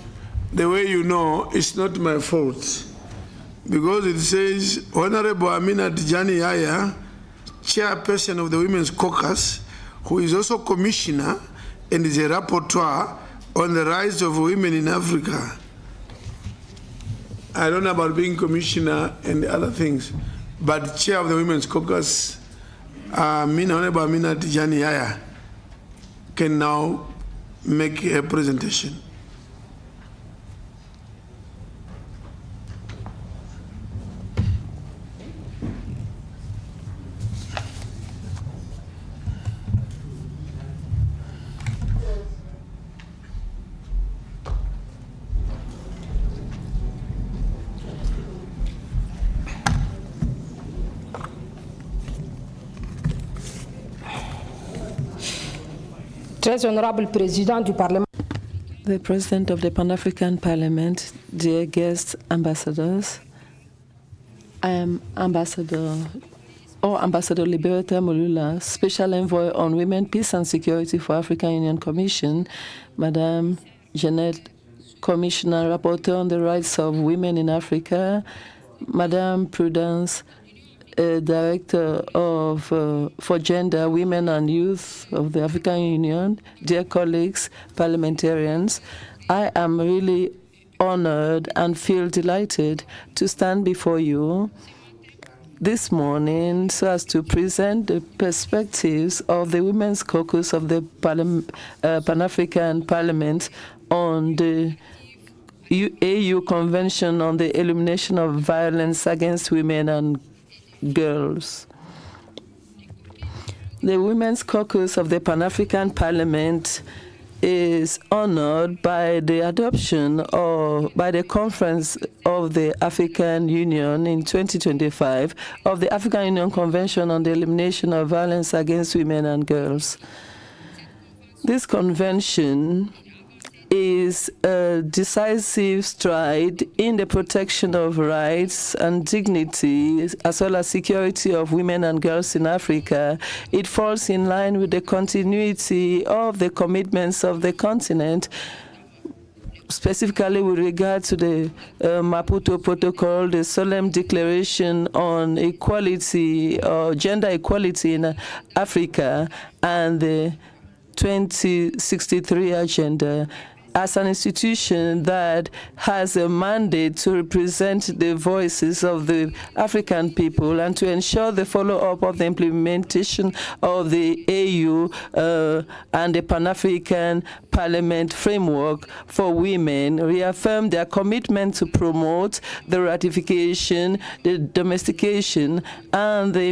the way you know, it's not my fault. Because it says, Honorable Amina Tijani Yaya, Chairperson of the Women's Caucus, who is also Commissioner and is a Rapporteur on the rights of women in Africa. I don't know about being Commissioner and other things, but Chair of the Women's Caucus, Honorable Amina Tijani Yaya, can now make a presentation. Très honorable Président du Parlement. The President of the Pan-African Parliament, dear guests, ambassadors, I am Ambassador Liberata Molula, Special Envoy on Women, Peace and Security for African Union Commission, Madame Jeanette, Commissioner Rapporteur on the Rights of Women in Africa, Madame Prudence, Director of for Gender, Women and Youth of the African Union, dear colleagues, parliamentarians, I am really honored and feel delighted to stand before you this morning so as to present the perspectives of the Women's Caucus of the Pan-African Parliament on the AU Convention on the Elimination of Violence Against Women and Girls. The Women's Caucus of the Pan-African Parliament is honored by the adoption by the Conference of the African Union in 2025 of the African Union Convention on the Elimination of Violence Against Women and Girls. This convention is a decisive stride in the protection of rights and dignity, as well as security of women and girls in Africa. It falls in line with the continuity of the commitments of the continent, specifically with regard to the Maputo Protocol, the Solemn Declaration on Equality or Gender Equality in Africa, and the 2063 Agenda. as an institution that has a mandate to represent the voices of the African people and to ensure the follow-up of the implementation of the AU and the Pan-African Parliament framework for women, reaffirm their commitment to promote the ratification, the domestication, and the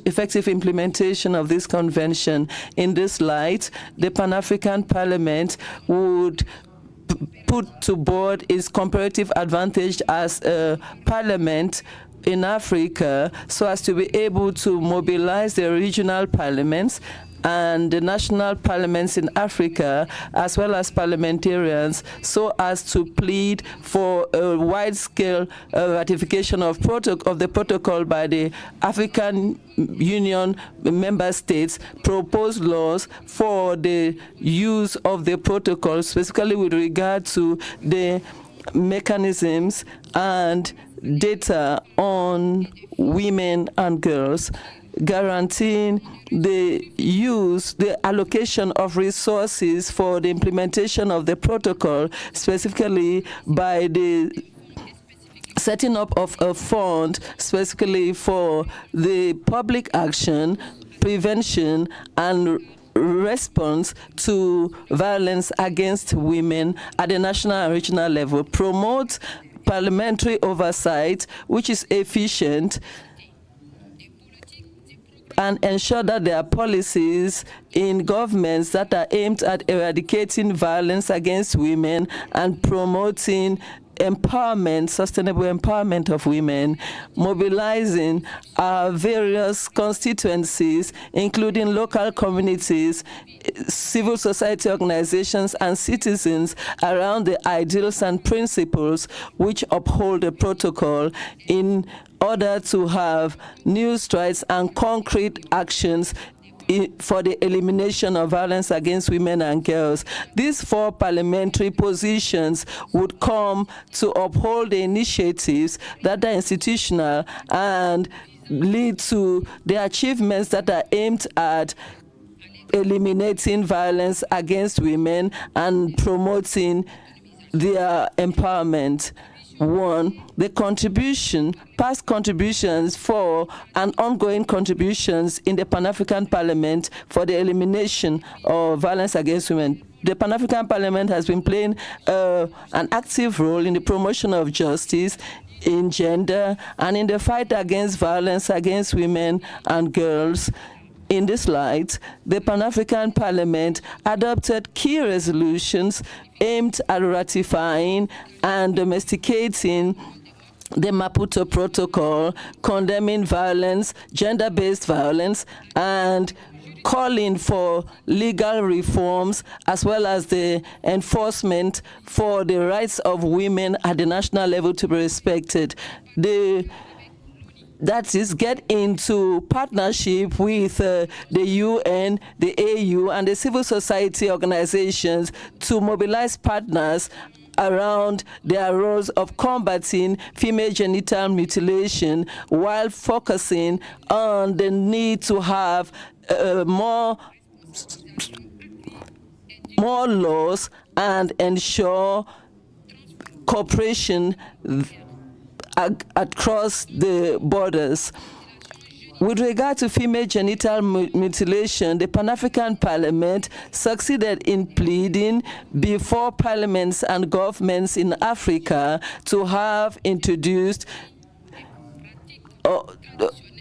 effective implementation of this convention. In this light, the Pan-African Parliament would put to board its comparative advantage as a parliament in Africa so as to be able to mobilize the regional parliaments and the national parliaments in Africa, as well as parliamentarians, so as to plead for a wide-scale ratification of the protocol by the African Union member states, propose laws for the use of the protocol, specifically with regard to the mechanisms and data on women and girls, guaranteeing the allocation of resources for the implementation of the protocol, specifically by the setting up of a fund specifically for the public action, prevention, and response to violence against women at the national and regional level, promote parliamentary oversight, which is efficient, and ensure that there are policies in governments that are aimed at eradicating violence against women and promoting empowerment, sustainable empowerment of women, mobilizing our various constituencies, including local communities, civil society organizations, and citizens around the ideals and principles which uphold the protocol in order to have new strides and concrete actions for the elimination of violence against women and girls. These four parliamentary positions would come to uphold the initiatives that are institutional and lead to the achievements that are aimed at eliminating violence against women and promoting their empowerment. One, the past contributions for and ongoing contributions in the Pan-African Parliament for the elimination of violence against women. The Pan-African Parliament has been playing an active role in the promotion of justice in gender and in the fight against violence against women and girls. In this light, the Pan-African Parliament adopted key resolutions aimed at ratifying and domesticating the Maputo Protocol, condemning violence, gender-based violence, and calling for legal reforms as well as the enforcement for the rights of women at the national level to be respected. That is, get into partnership with the UN, the AU, and the civil society organizations to mobilize partners around their roles of combating female genital mutilation while focusing on the need to have more laws and ensure cooperation across the borders. With regard to female genital mutilation, the Pan-African Parliament succeeded in pleading before parliaments and governments in Africa to have introduced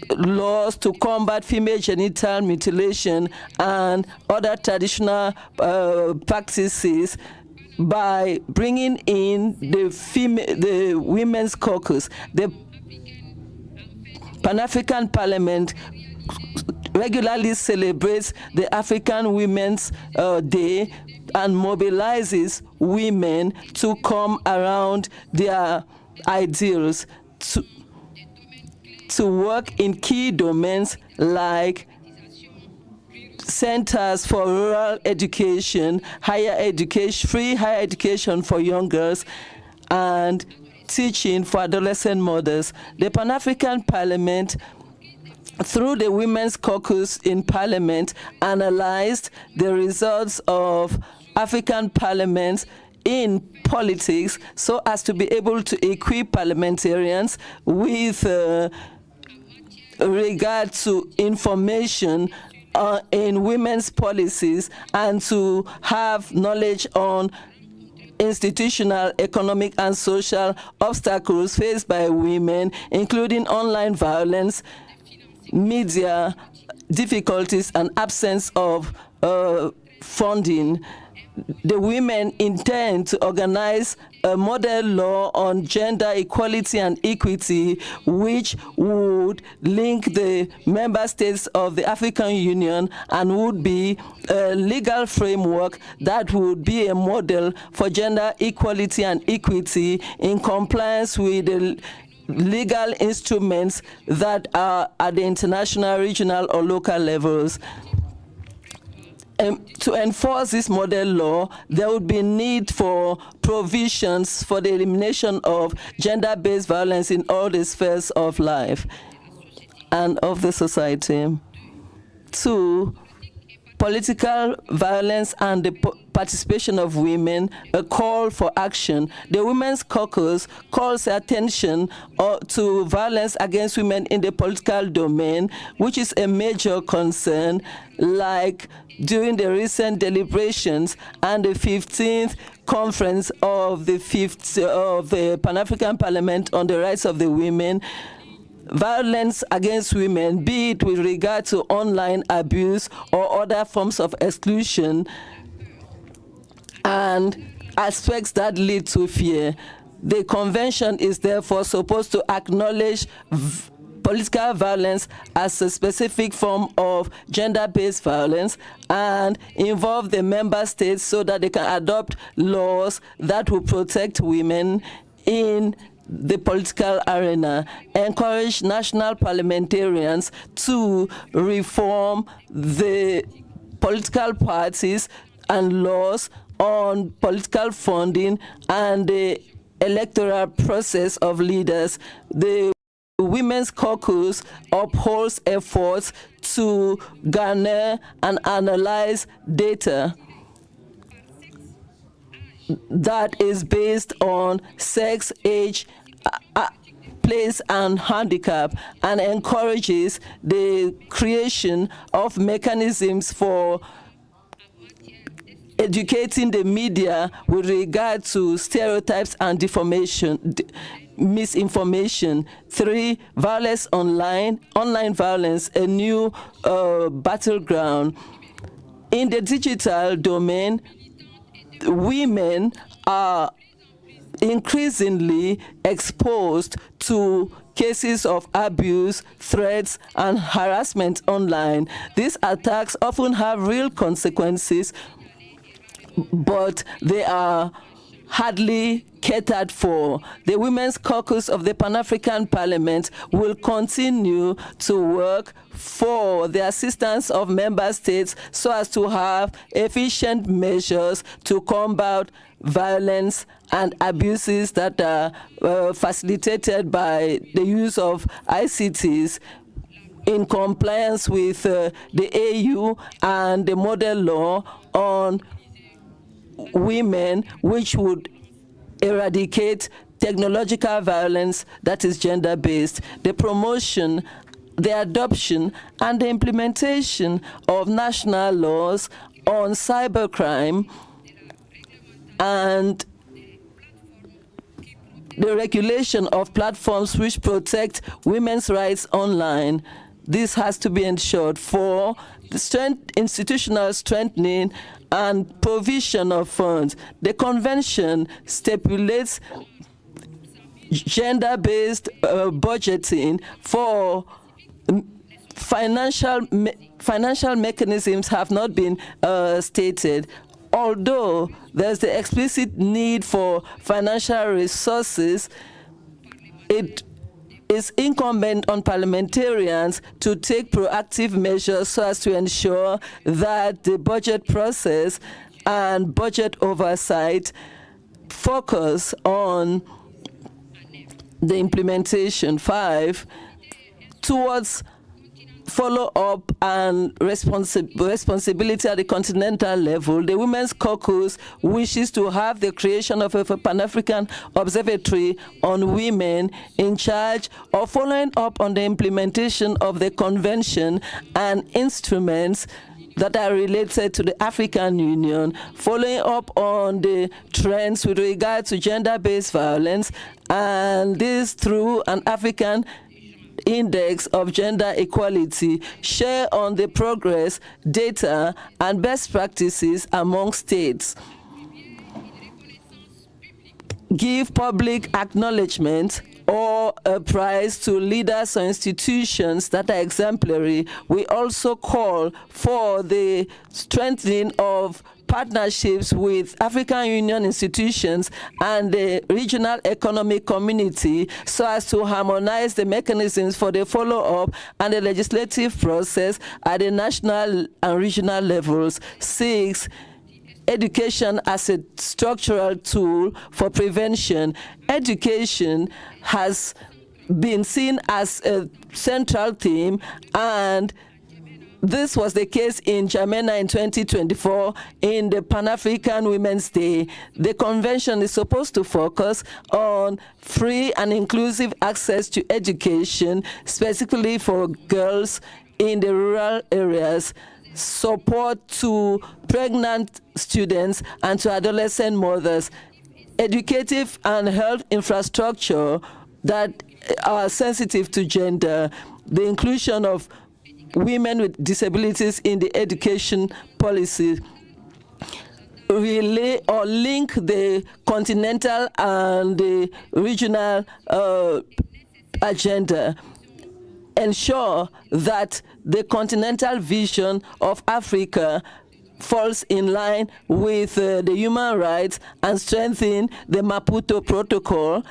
laws to combat female genital mutilation and other traditional practices by bringing in the Women's Caucus. The Pan-African Parliament regularly celebrates the African Women's Day and mobilizes women to come around their ideals, to work in key domains like centers for rural education, higher education, free higher education for young girls, and teaching for adolescent mothers. The Pan-African Parliament, through the Women's Caucus in Parliament, analyzed the results of African parliaments in politics so as to be able to equip parliamentarians with regard to information in women's policies and to have knowledge on institutional, economic, and social obstacles faced by women, including online violence, media difficulties, and absence of funding. The women intend to organize a model law on gender equality and equity, which would link the member states of the African Union and would be a legal framework that would be a model for gender equality and equity in compliance with the legal instruments that are at the international, regional, or local levels. To enforce this model law, there would be need for provisions for the elimination of gender-based violence in all the spheres of life and of the society. 2, political violence and the participation of women, a call for action. The Women's Caucus calls attention to violence against women in the political domain, which is a major concern, like during the recent deliberations and the 15th conference of the Pan-African Parliament on the Rights of the Women. Violence against women, be it with regard to online abuse or other forms of exclusion, and aspects that lead to fear. The convention is therefore supposed to acknowledge political violence as a specific form of gender-based violence and involve the member states so that they can adopt laws that will protect women in the political arena, encourage national parliamentarians to reform the political parties and laws on political funding and the electoral process of leaders. The Women's Caucus upholds efforts to garner and analyze data that is based on sex, age, place, and handicap, and encourages the creation of mechanisms for educating the media with regard to stereotypes and misinformation. 3, violence online violence, a new battleground. In the digital domain, women are increasingly exposed to cases of abuse, threats, and harassment online. These attacks often have real consequences, but they are hardly catered for. The Women's Caucus of the Pan-African Parliament will continue to work for the assistance of member states so as to have efficient measures to combat violence and abuses that are facilitated by the use of ICTs in compliance with the AU and the model law on women, which would eradicate technological violence that is gender-based, the promotion, the adoption, and the implementation of national laws on cybercrime, and the regulation of platforms which protect women's rights online. This has to be ensured for the institutional strengthening and provision of funds. The convention stipulates gender-based budgeting for financial mechanisms have not been stated. Although there's the explicit need for financial resources, it is incumbent on parliamentarians to take proactive measures so as to ensure that the budget process and budget oversight focus on the implementation. 5, towards follow-up and responsibility at the continental level, the Women's Caucus wishes to have the creation of a Pan-African Observatory on Women in charge of following up on the implementation of the convention and instruments that are related to the African Union, following up on the trends with regard to gender-based violence, and this through an African Index of Gender Equality, share on the progress, data, and best practices among states, give public acknowledgement or a prize to leaders or institutions that are exemplary. We also call for the strengthening of partnerships with African Union institutions and the regional economic community so as to harmonize the mechanisms for the follow-up and the legislative process at the national and regional levels. 6, education as a structural tool for prevention. Education has been seen as a central theme, and this was the case in Jamena in 2024 in the Pan-African Women's Day. The convention is supposed to focus on free and inclusive access to education, specifically for girls in the rural areas, support to pregnant students and to adolescent mothers, educative and health infrastructure that are sensitive to gender, the inclusion of women with disabilities in the education policy, relay or link the continental and the regional agenda, ensure that the continental vision of Africa falls in line with the human rights, and strengthen the Maputo Protocol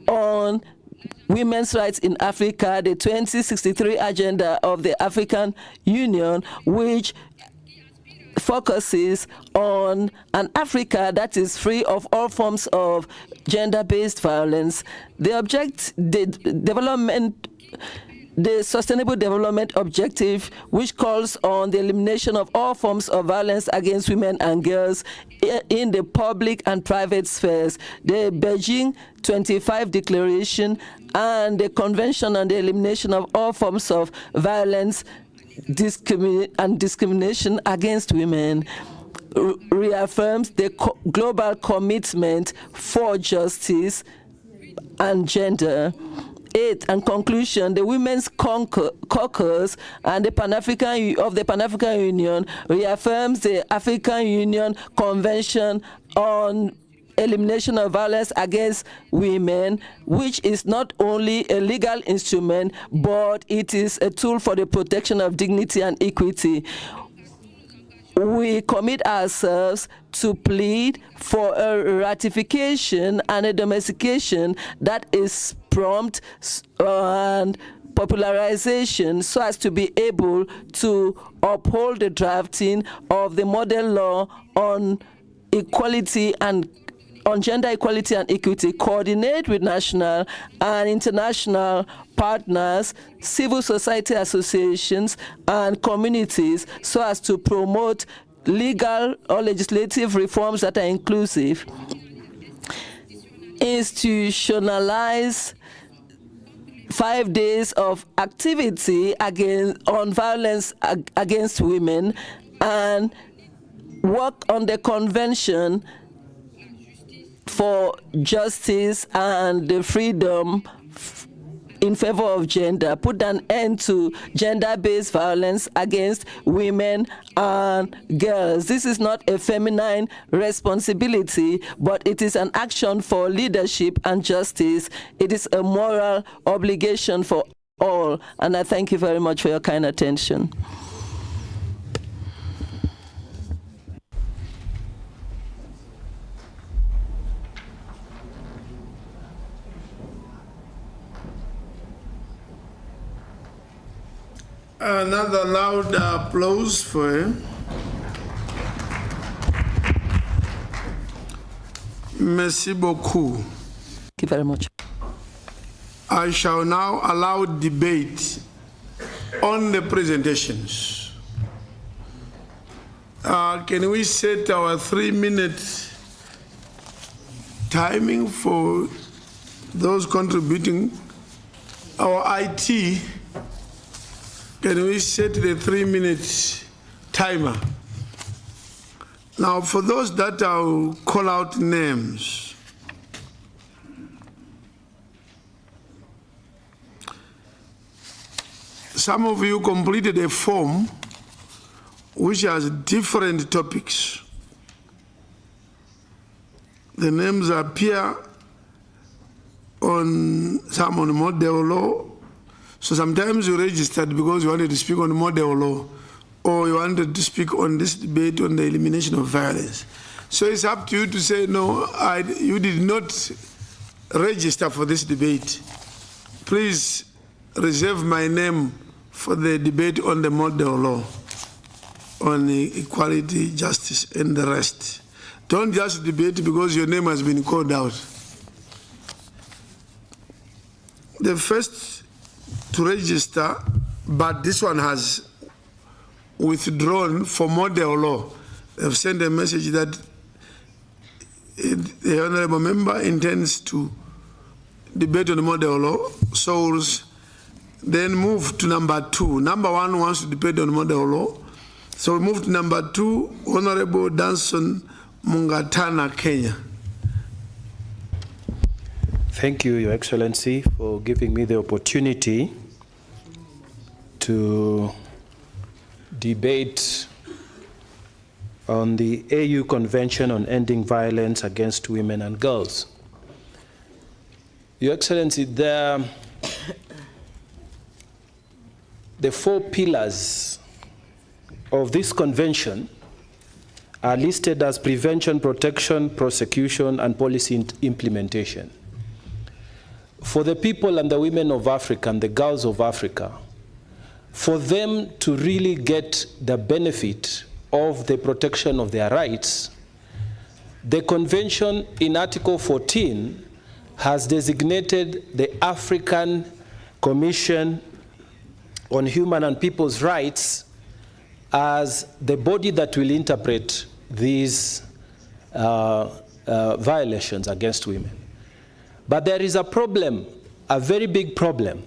on women's rights in Africa, the 2063 agenda of the African Union, which focuses on an Africa that is free of all forms of gender-based violence. The Sustainable Development Objective, which calls on the elimination of all forms of violence against women and girls in the public and private spheres, the Beijing 25 Declaration, and the Convention on the Elimination of All Forms of Violence and Discrimination Against Women, reaffirms the global commitment for justice and gender. 8, and conclusion, the Women's Caucus and the Pan-African Union reaffirms the African Union Convention on Elimination of Violence Against Women, which is not only a legal instrument, but it is a tool for the protection of dignity and equity. We commit ourselves to plead for a ratification and a domestication that is prompt and popularization, so as to be able to uphold the drafting of the model law on equality and on gender equality and equity, coordinate with national and international partners, civil society associations, and communities so as to promote legal or legislative reforms that are inclusive, institutionalize 5 days of activity on violence against women, and work on the convention for justice and the freedom in favor of gender, put an end to gender-based violence against women and girls. This is not a feminine responsibility, but it is an action for leadership and justice. It is a moral obligation for all, and I thank you very much for your kind attention. Another loud applause for him. Merci beaucoup. Thank you very much. I shall now allow debate on the presentations. Can we set our 3-minute timing for those contributing? Our IT, can we set the 3-minute timer? Now, for those that I'll call out names. Some of you completed a form which has different topics. The names appear on some on model law. So sometimes you registered because you wanted to speak on model law, or you wanted to speak on this debate on the elimination of violence. So it's up to you to say, no, you did not register for this debate. Please reserve my name for the debate on the model law, on equality, justice, and the rest. Don't just debate because your name has been called out. The first to register, but this one has withdrawn for model law. They've sent a message that the honorable member intends to debate on the model law, so then move to number 2. Number 1 wants to debate on model law, so we move to number 2, Honorable Danson Mungatana, Kenya. Thank you, Your Excellency, for giving me the opportunity to debate on the AU Convention on Ending Violence Against Women and Girls. Your Excellency, the 4 pillars of this convention are listed as prevention, protection, prosecution, and policy implementation. For the people and the women of Africa and the girls of Africa, for them to really get the benefit of the protection of their rights, the convention in Article 14 has designated the African Commission on Human and People's Rights as the body that will interpret these violations against women. But there is a problem, a very big problem.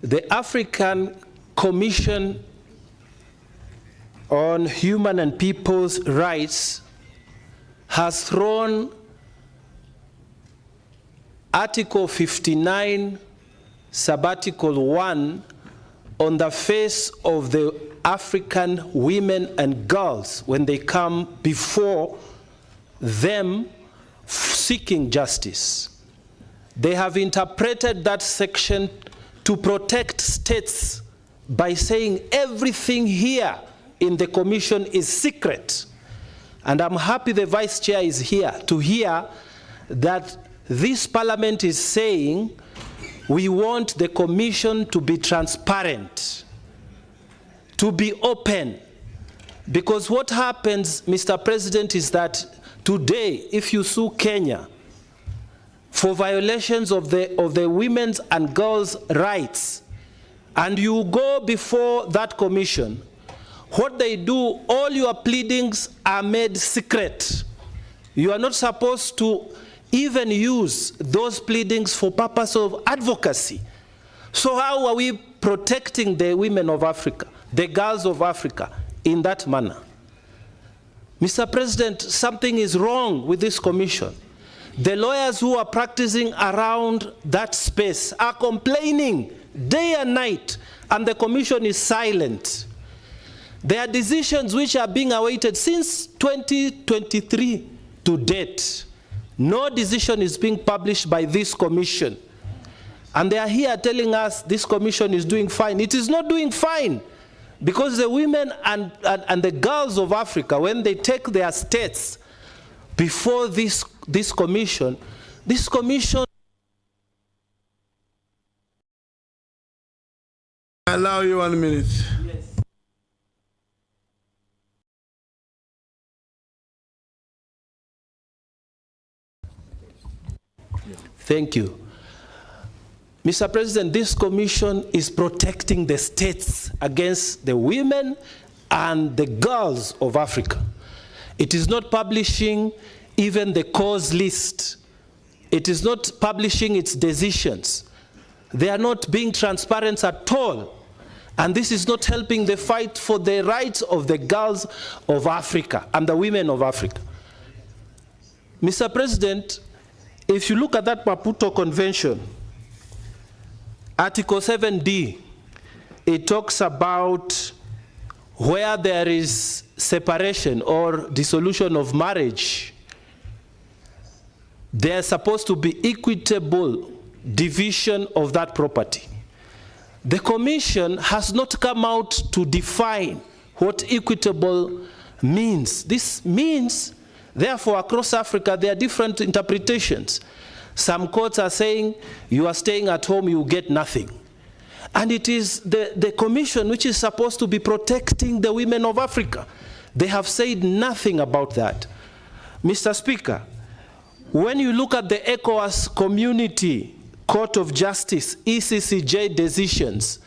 The African Commission on Human and People's Rights has thrown Article 59, Subarticle 1 on the face of the African women and girls when they come before them seeking justice. They have interpreted that section to protect states by saying everything here in the commission is secret. And I'm happy the Vice Chair is here to hear that this Parliament is saying we want the commission to be transparent, to be open. Because what happens, Mr. President, is that today, if you sue Kenya for violations of the women's and girls' rights, and you go before that commission, what they do, all your pleadings are made secret. You are not supposed to even use those pleadings for purpose of advocacy. So how are we protecting the women of Africa, the girls of Africa, in that manner? Mr. President, something is wrong with this commission. The lawyers who are practicing around that space are complaining day and night, and the commission is silent. There are decisions which are being awaited since 2023 to date. No decision is being published by this commission. And they are here telling us this commission is doing fine. It is not doing fine. Because the women and the girls of Africa, when they take their states before this commission. I allow you 1 minute. Yes. Thank you. Mr. President, this commission is protecting the states against the women and the girls of Africa. It is not publishing even the cause list. It is not publishing its decisions. They are not being transparent at all. And this is not helping the fight for the rights of the girls of Africa and the women of Africa. Mr. President, if you look at that Maputo Convention, Article 7D, it talks about where there is separation or dissolution of marriage, there's supposed to be equitable division of that property. The Commission has not come out to define what equitable means. This means, therefore, across Africa, there are different interpretations. Some courts are saying, you are staying at home, you get nothing. And it is the Commission which is supposed to be protecting the women of Africa. They have said nothing about that. Mr. Speaker, when you look at the ECOWAS Community Court of Justice, ECCJ decisions,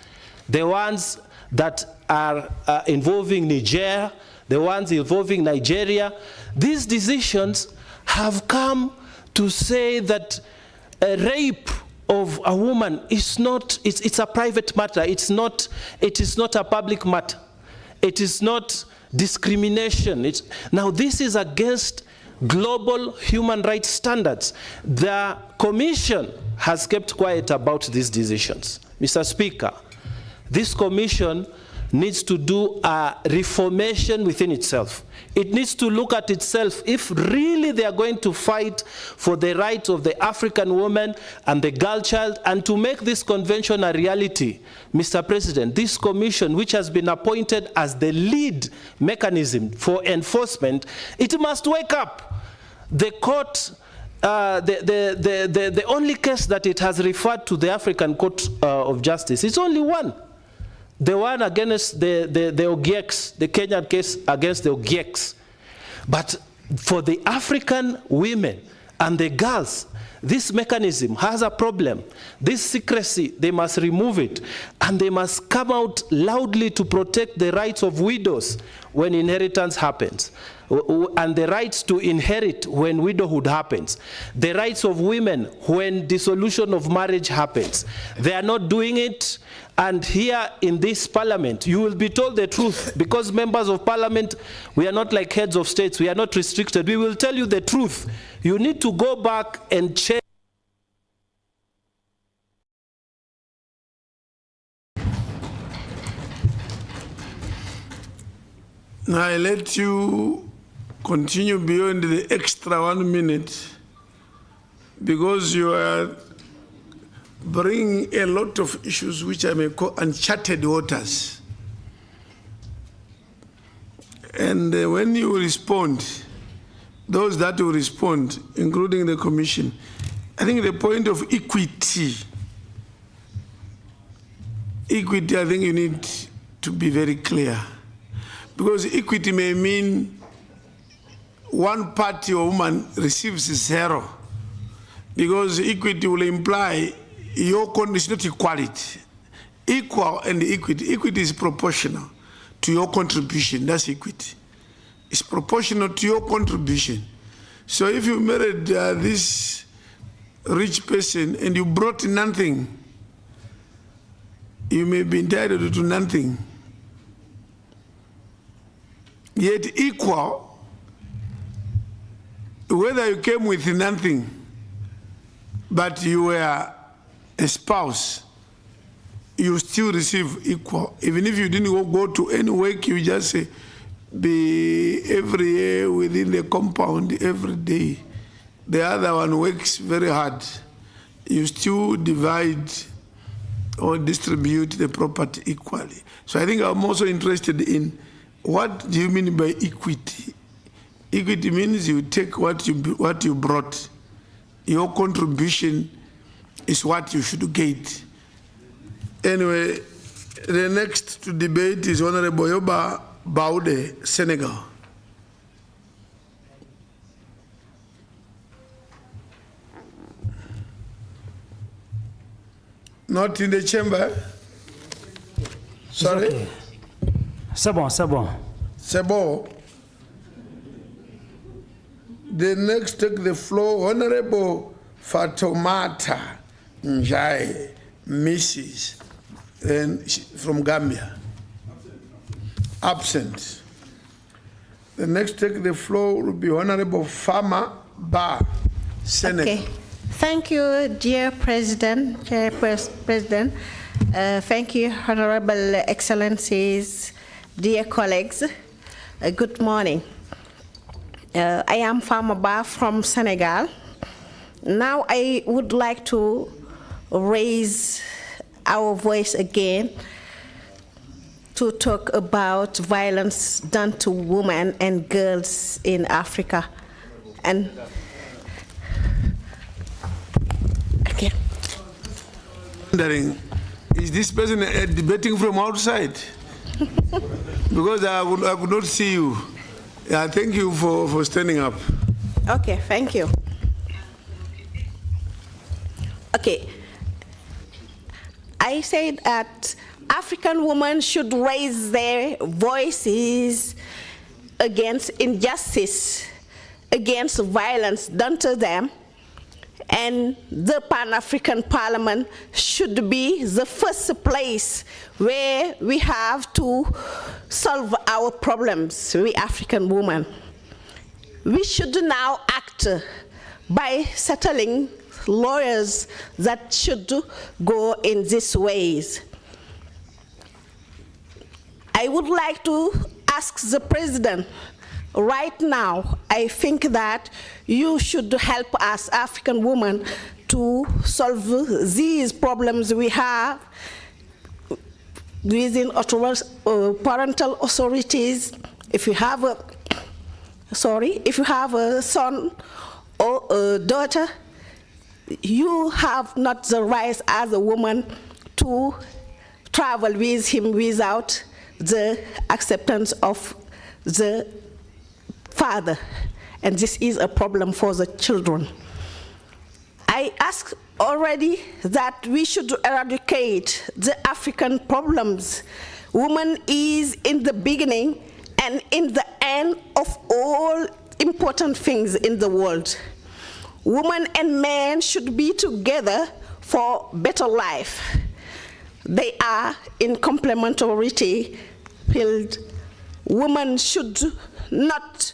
the ones that are involving Niger, the ones involving Nigeria, these decisions have come to say that a rape of a woman is not, it's a private matter. It is not a public matter. It is not discrimination. Now this is against global human rights standards. The Commission has kept quiet about these decisions. Mr. Speaker, this Commission needs to do a reformation within itself. It needs to look at itself if really they are going to fight for the rights of the African woman and the girl child, and to make this convention a reality. Mr. President, this commission, which has been appointed as the lead mechanism for enforcement, it must wake up. The court, the only case that it has referred to the African Court of Justice is only one. The one against the Ogieks, the Kenyan case against the Ogieks. But for the African women and the girls, this mechanism has a problem. This secrecy, they must remove it. And they must come out loudly to protect the rights of widows when inheritance happens, and the rights to inherit when widowhood happens, the rights of women when dissolution of marriage happens. They are not doing it. And here in this parliament, you will be told the truth, because members of parliament, we are not like heads of states, we are not restricted. We will tell you the truth. You need to go back and check. Now I let you continue beyond the extra 1 minute, because you are bringing a lot of issues which I may call uncharted waters. And when you respond, those that will respond, including the Commission, I think the point of equity, I think you need to be very clear. Because equity may mean one party or woman receives 0. Because equity will imply your condition is not equality. Equal and equity. Equity is proportional to your contribution. That's equity. It's proportional to your contribution. So if you married this rich person and you brought nothing, you may be entitled to nothing. Yet equal, whether you came with nothing, but you were a spouse, you still receive equal. Even if you didn't go to any work, you just say, be every year within the compound every day. The other one works very hard. You still divide or distribute the property equally. So I think I'm also interested in, what do you mean by equity? Equity means you take what you brought. Your contribution is what you should get. Anyway, the next to debate is Honorable Yoba Baude, Senegal. Not in the chamber. Sorry? Okay. C'est bon, c'est bon. C'est bon. The next take the floor, Honorable Fatoumata Njai, Mrs. and from Gambia. Absent. The next take the floor will be Honorable Fama Ba, Senegal. Okay. Thank you, dear President, Chairperson. Thank you, Honorable Excellencies, dear colleagues. Good morning. I am Fama Ba from Senegal. Now I would like to raise our voice again to talk about violence done to women and girls in Africa. And okay. Wondering, is this person debating from outside? Because I could not see you. Yeah, thank you for standing up. Okay, thank you. Okay. I said that African women should raise their voices against injustice, against violence done to them, and the Pan-African Parliament should be the first place where we have to solve our problems, we African women. We should now act by settling lawyers that should go in these ways. I would like to ask the President, right now, I think that you should help us, African women, to solve these problems we have within parental authorities. If you have a, if you have a son or a daughter, you have not the right as a woman to travel with him without the acceptance of the father, and this is a problem for the children. I asked already that we should eradicate the African problems. Woman is in the beginning and in the end of all important things in the world. Women and men should be together for better life. They are in complementarity field. Women should not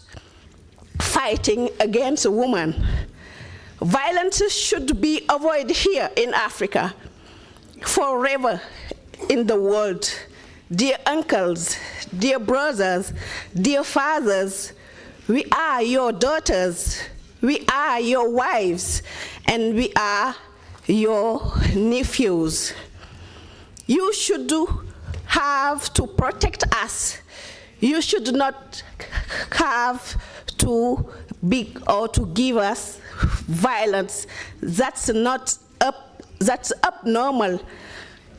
fighting against a woman. Violence should be avoided here in Africa, forever in the world. Dear uncles, dear brothers, dear fathers, we are your daughters, we are your wives, and we are your nephews. You should have to protect us. You should not have to be or to give us violence. That's not that's abnormal.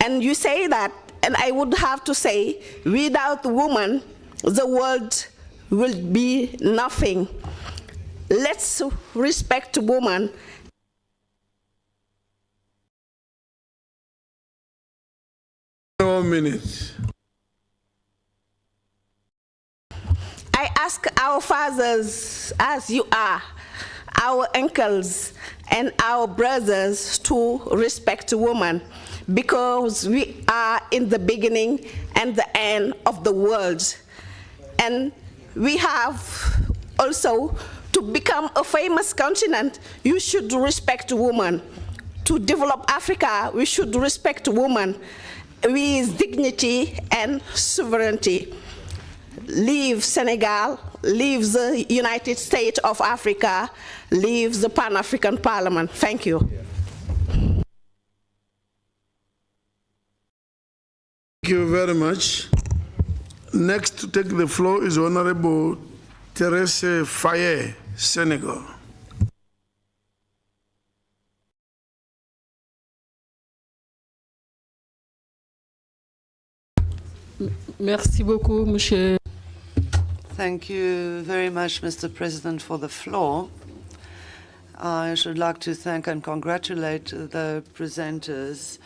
And you say that, and I would have to say, without women, the world will be nothing. Let's respect women. No minutes. I ask our fathers, as you are, our uncles and our brothers, to respect women, because we are in the beginning and the end of the world. And we have also to become a famous continent. You should respect women. To develop Africa, we should respect women with dignity and sovereignty. Leave Senegal, leave the United States of Africa, leave the Pan-African Parliament. Thank you. Thank you very much. Next to take the floor is Honorable Thérèse Faye, Senegal. Merci beaucoup, Monsieur. Thank you very much, Mr. President, for the floor. I should like to thank and congratulate the presenters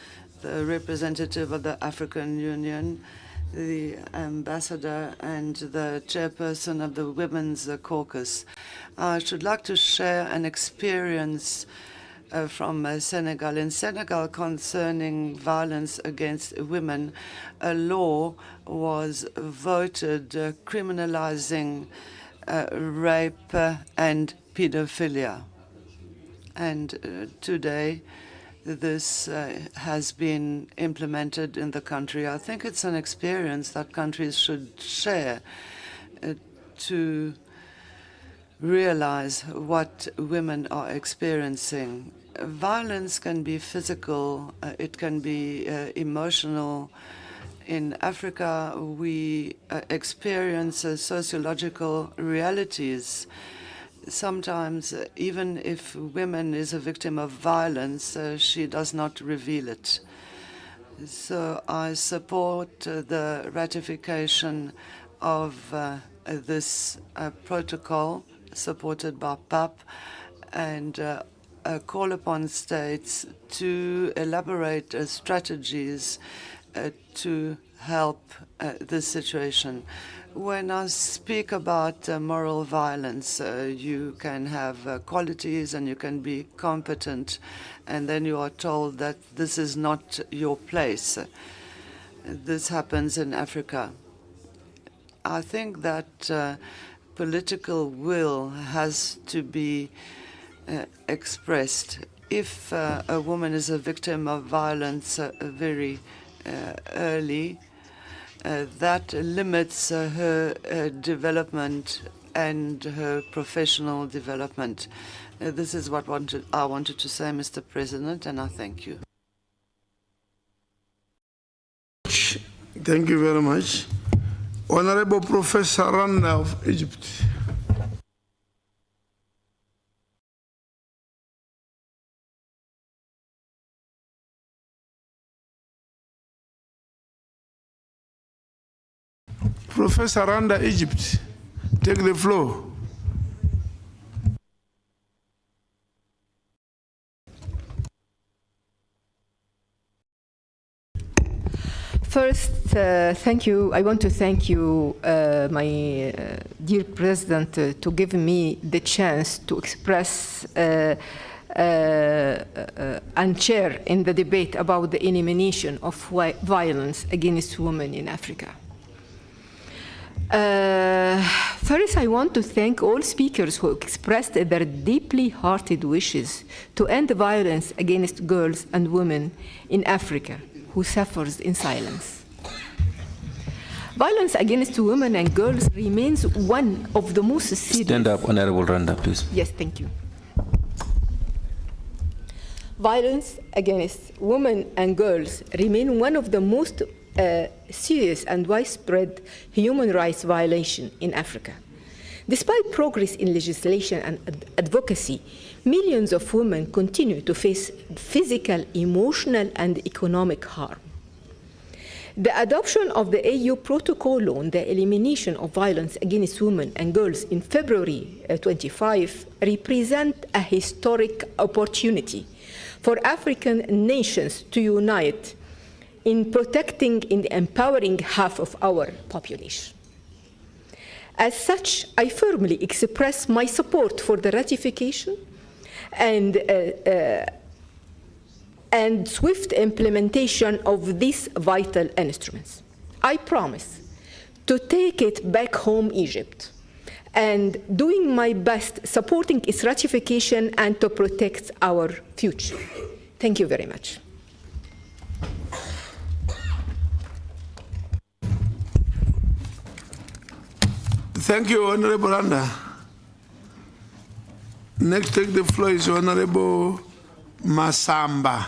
the representative of the African Union, the ambassador, and the chairperson of the Women's Caucus. I should like to share an experience from Senegal. In Senegal, concerning violence against women, a law was voted criminalizing rape and pedophilia. And today, this has been implemented in the country. I think it's an experience that countries should share to realize what women are experiencing. Violence can be physical, it can be emotional. In Africa, we experience sociological realities. Sometimes, even if women is a victim of violence, she does not reveal it. So I support the ratification of this protocol supported by PAP, and call upon states to elaborate strategies to help this situation. When I speak about moral violence, you can have qualities and you can be competent, and then you are told that this is not your place. This happens in Africa. I think that political will has to be expressed. If a woman is a victim of violence very early, that limits her development and her professional development. This is what I wanted to say, Mr. President, and I thank you. Thank you very much. Honorable Professor Randa of Egypt. Professor Randa, Egypt, take the floor. First, thank you. I want to thank you, my dear President, to give me the chance to express and share in the debate about the elimination of violence against women in Africa. First, I want to thank all speakers who expressed their deeply hearted wishes to end violence against girls and women in Africa who suffers in silence. Violence against women and girls remains one of the most serious... Stand up, Honorable Randa, please. Yes, thank you. Violence against women and girls remain one of the most serious and widespread human rights violation in Africa. Despite progress in legislation and advocacy, millions of women continue to face physical, emotional, and economic harm. The adoption of the AU protocol on the elimination of violence against women and girls in February 25 represents a historic opportunity for African nations to unite in protecting and empowering half of our population. As such, I firmly express my support for the ratification and swift implementation of these vital instruments. I promise to take it back home, Egypt, and doing my best supporting its ratification and to protect our future. Thank you very much. Thank you, Honorable Randa. Next, take the floor is Honorable Masamba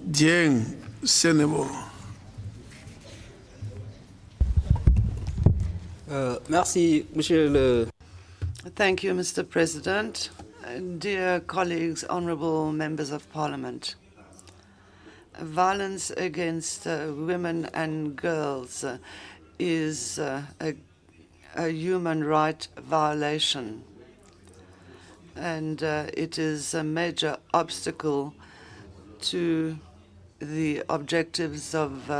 Dieng, Senegal. Merci, Monsieur le... Thank you, Mr. President. Dear colleagues, honorable members of parliament. Violence against women and girls is a human right violation, and it is a major obstacle to the objectives of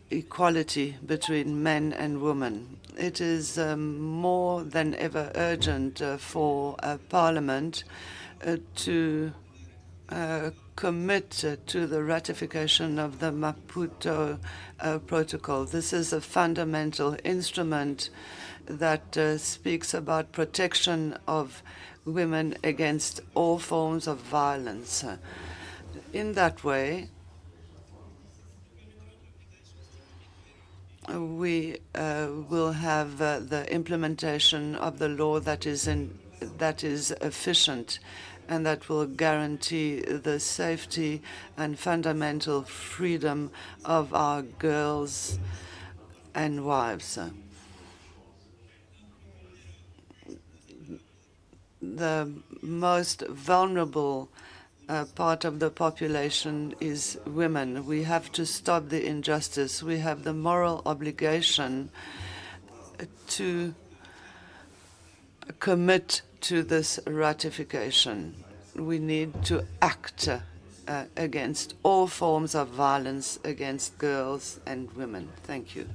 equality between men and women. It is more than ever urgent for Parliament to commit to the ratification of the Maputo Protocol. This is a fundamental instrument that speaks about protection of women against all forms of violence. In that way, we will have the implementation of the law that is efficient and that will guarantee the safety and fundamental freedom of our girls and wives. The most vulnerable part of the population is women. We have to stop the injustice. We have the moral obligation to commit to this ratification. We need to act against all forms of violence against girls and women. Thank you.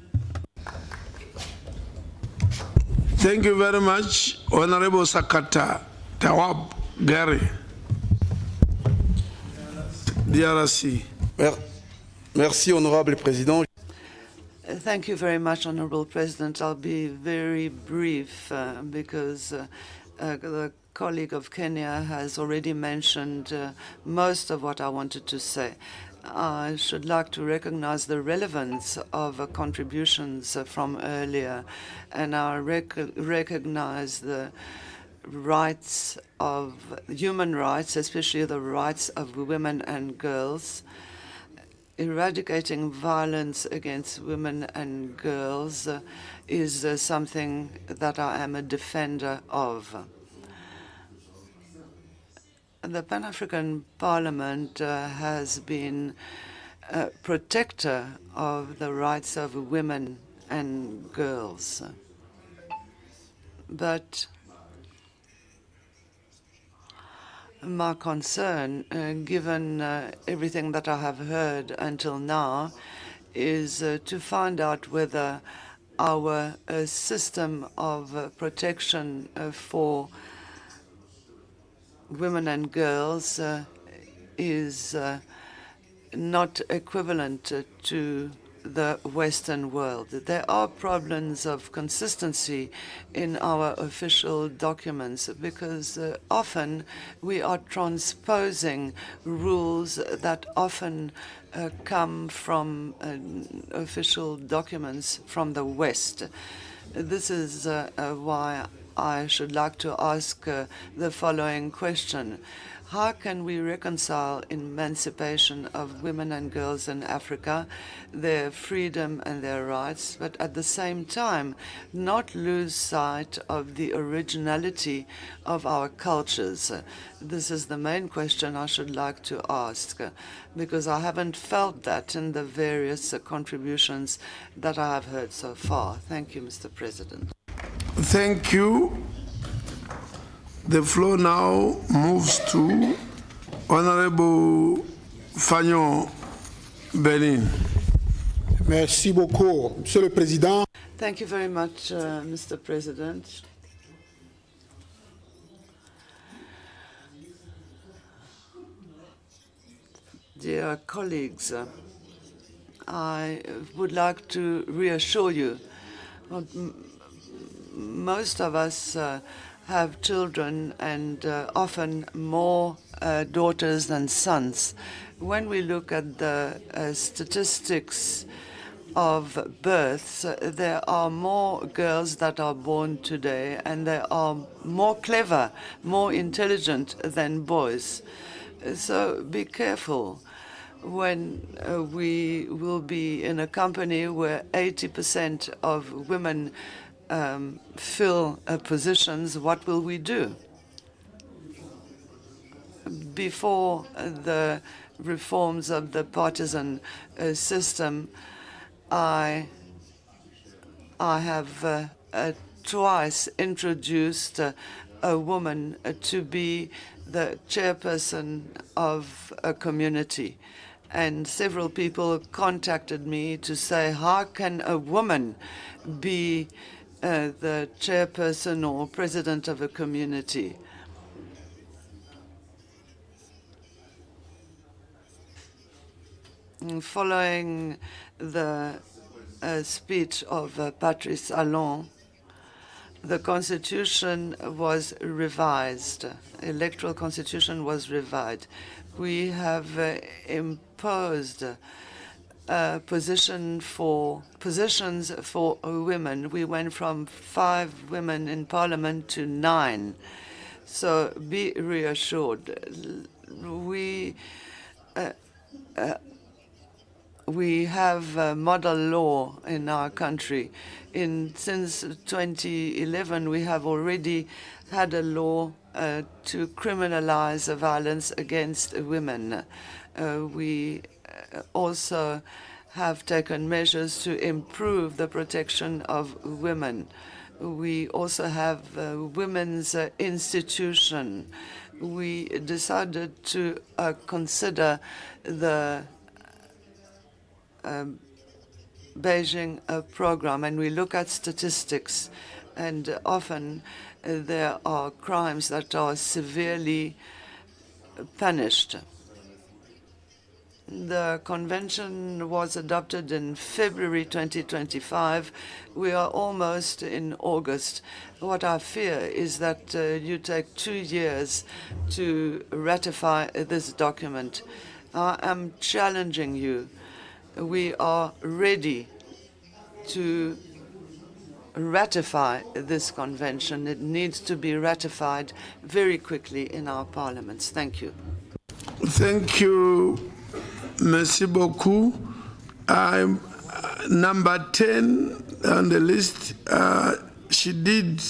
Thank you very much, Honorable Sakata Tawab Gary. DRC. Merci, Honorable Président. Thank you very much, Honorable President. I'll be very brief because the colleague of Kenya has already mentioned most of what I wanted to say. I should like to recognize the relevance of contributions from earlier, and I recognize the rights of human rights, especially the rights of women and girls. Eradicating violence against women and girls is something that I am a defender of. The Pan-African Parliament has been a protector of the rights of women and girls. But my concern, given everything that I have heard until now, is to find out whether our system of protection for women and girls is not equivalent to the Western world. There are problems of consistency in our official documents because often we are transposing rules that often come from official documents from the West. This is why I should like to ask the following question. How can we reconcile emancipation of women and girls in Africa, their freedom and their rights, but at the same time not lose sight of the originality of our cultures? This is the main question I should like to ask, because I haven't felt that in the various contributions that I have heard so far. Thank you, Mr. President. Thank you. The floor now moves to Honorable Fagnon Benin. Merci beaucoup, Monsieur le Président. Thank you very much, Mr. President. Dear colleagues, I would like to reassure you, most of us have children and often more daughters than sons. When we look at the statistics of births, there are more girls that are born today, and they are more clever, more intelligent than boys. So be careful when we will be in a company where 80% of women fill positions. What will we do? Before the reforms of the partisan system, I have twice introduced a woman to be the chairperson of a community. And several people contacted me to say, how can a woman be the chairperson or president of a community? Following the speech of Patrice Talon, the constitution was revised. Electoral constitution was revised. We have imposed positions for women. We went from 5 women in parliament to 9. So be reassured. We have a model law in our country. Since 2011, we have already had a law to criminalize violence against women. We also have taken measures to improve the protection of women. We also have a women's institution. We decided to consider the Beijing program, and we look at statistics, and often there are crimes that are severely punished. The convention was adopted in February 2025. We are almost in August. What I fear is that you take 2 years to ratify this document. I am challenging you. We are ready to ratify this convention. It needs to be ratified very quickly in our parliaments. Thank you. Thank you. Merci beaucoup. Number 10 on the list, she did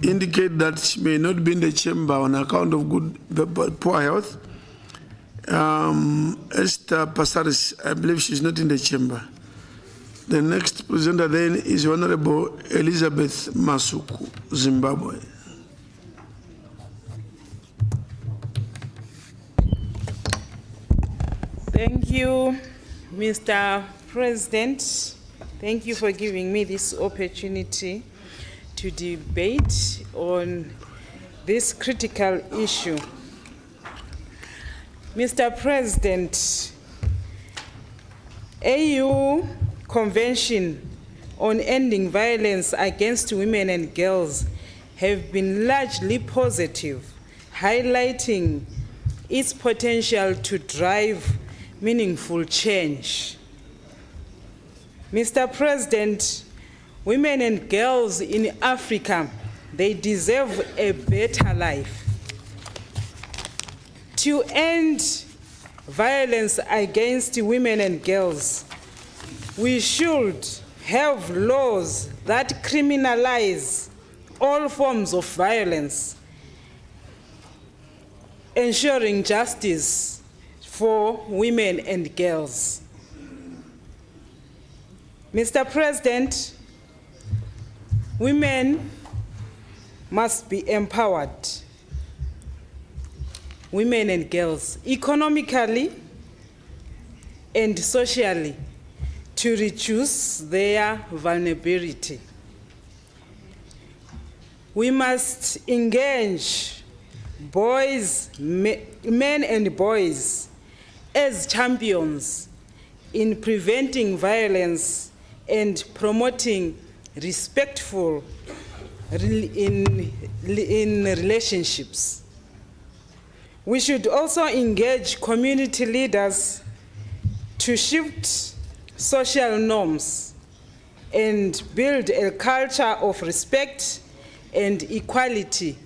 indicate that she may not be in the chamber on account of poor health. Esther Passaris, I believe she's not in the chamber. The next presenter then is Honorable Elizabeth Masuku, Zimbabwe. Thank you, Mr. President. Thank you for giving me this opportunity to debate on this critical issue. Mr. President, AU Convention on Ending Violence Against Women and Girls have been largely positive, highlighting its potential to drive meaningful change. Mr. President, women and girls in Africa, they deserve a better life. To end violence against women and girls, we should have laws that criminalize all forms of violence, ensuring justice for women and girls. Mr. President, women must be empowered, women and girls, economically and socially, to reduce their vulnerability. We must engage men and boys as champions in preventing violence and promoting respectful in relationships. We should also engage community leaders to shift social norms and build a culture of respect and equality,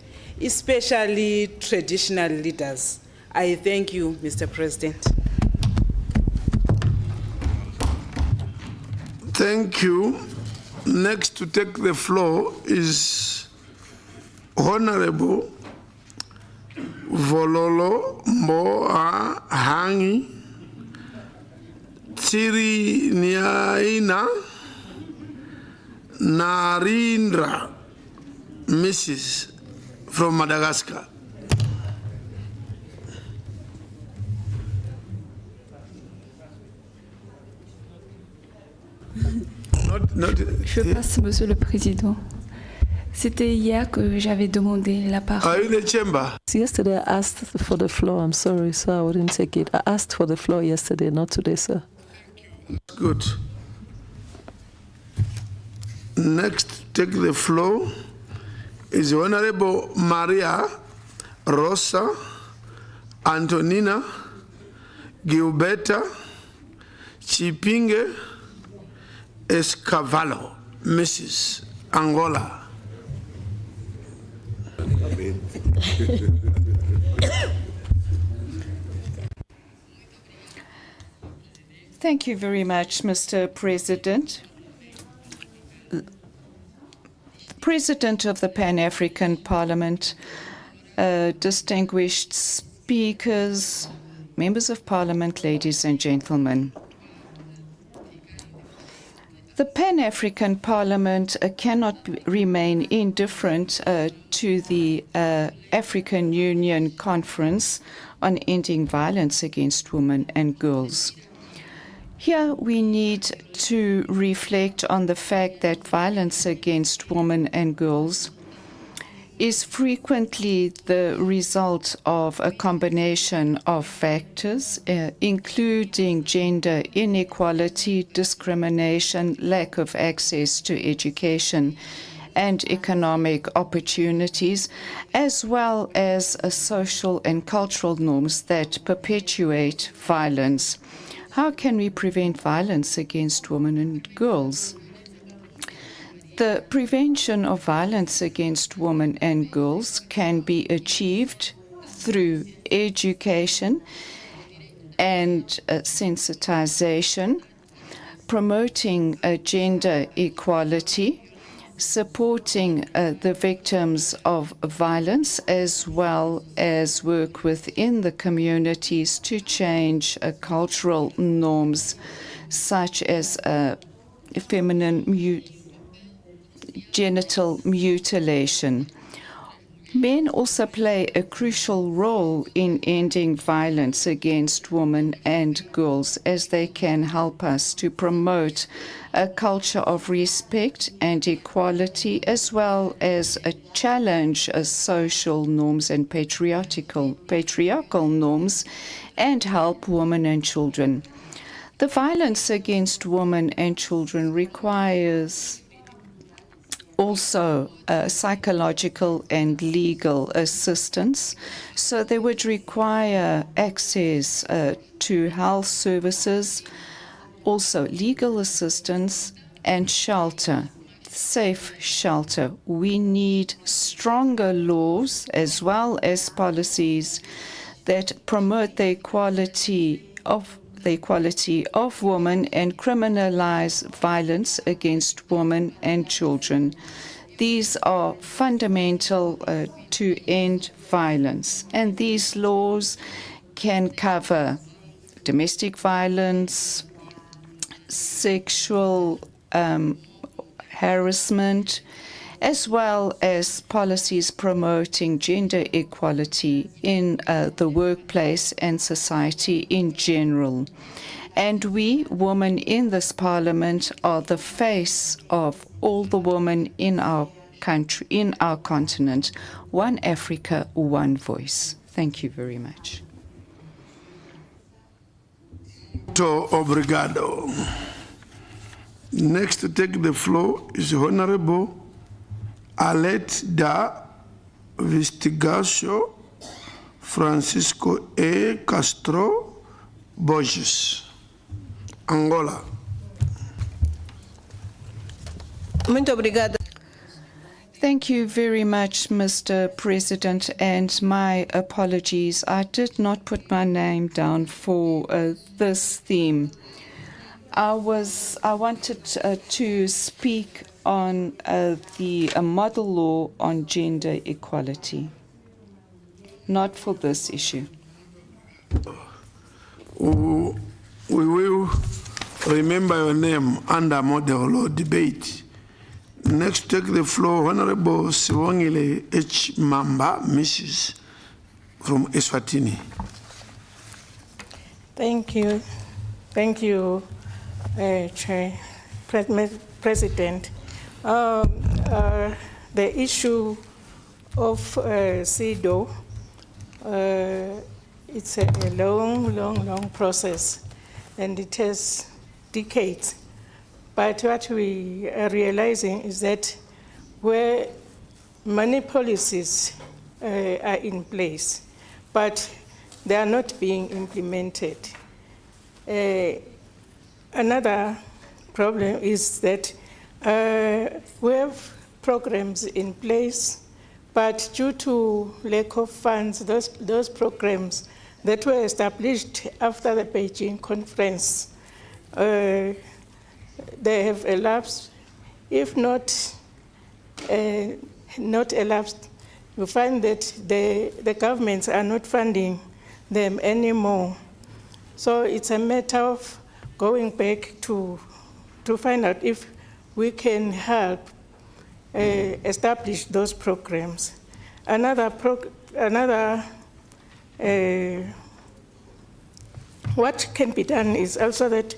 especially traditional leaders. I thank you, Mr. President. Thank you. Next to take the floor is Honorable Vololo Moa Hangi Tsiri Nyaina Narindra, Mrs. from Madagascar. Je passe, Monsieur le Président. C'était hier que j'avais demandé la parole. Are you in the chamber? Yesterday I asked for the floor. I'm sorry, sir, I wouldn't take it. I asked for the floor yesterday, not today, sir. Good. Next, take the floor is Honorable Maria Rosa Antonina Gilberta Chipinge Escavallo, Mrs. Angola. Thank you very much, Mr. President. The President of the Pan-African Parliament, distinguished speakers, members of Parliament, ladies and gentlemen. The Pan-African Parliament cannot remain indifferent to the African Union Conference on Ending Violence Against Women and Girls. Here we need to reflect on the fact that violence against women and girls is frequently the result of a combination of factors, including gender inequality, discrimination, lack of access to education and economic opportunities, as well as social and cultural norms that perpetuate violence. How can we prevent violence against women and girls? The prevention of violence against women and girls can be achieved through education and sensitization, promoting gender equality, supporting the victims of violence, as well as work within the communities to change cultural norms such as feminine genital mutilation. Men also play a crucial role in ending violence against women and girls, as they can help us to promote a culture of respect and equality, as well as challenge social norms and patriarchal norms, and help women and children. The violence against women and children requires also psychological and legal assistance. So they would require access to health services, also legal assistance and shelter, safe shelter. We need stronger laws as well as policies that promote the equality of women and criminalize violence against women and children. These are fundamental to end violence, and these laws can cover domestic violence, sexual harassment, as well as policies promoting gender equality in the workplace and society in general. And we, women in this parliament, are the face of all the women in our country, in our continent. One Africa, one voice. Thank you very much. Obrigado. Next to take the floor is Honorable Alet da Vistigacio Francisco E. Castro Borges, Angola. Muito obrigada. Thank you very much, Mr. President, and my apologies. I did not put my name down for this theme. I wanted to speak on the model law on gender equality, not for this issue. We will remember your name under model law debate. Next, take the floor, Honorable Siwongile H. Mamba, Mrs. from Eswatini. Thank you. Thank you, Chair. President. The issue of CEDAW, it's a long process, and it has decades. But what we are realizing is that where many policies are in place, but they are not being implemented. Another problem is that we have programs in place, but due to lack of funds, those programs that were established after the Beijing conference, they have elapsed. If not elapsed, you find that the governments are not funding them anymore. So it's a matter of going back to find out if we can help establish those programs. What can be done is also that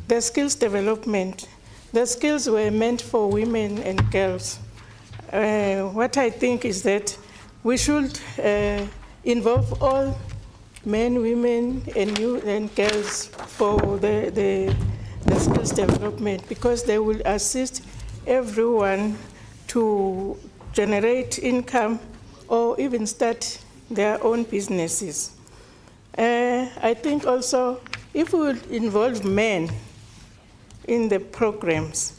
the skills development, the skills were meant for women and girls. What I think is that we should involve all men, women, and girls for the skills development, because they will assist everyone to generate income or even start their own businesses. I think also if we would involve men in the programs,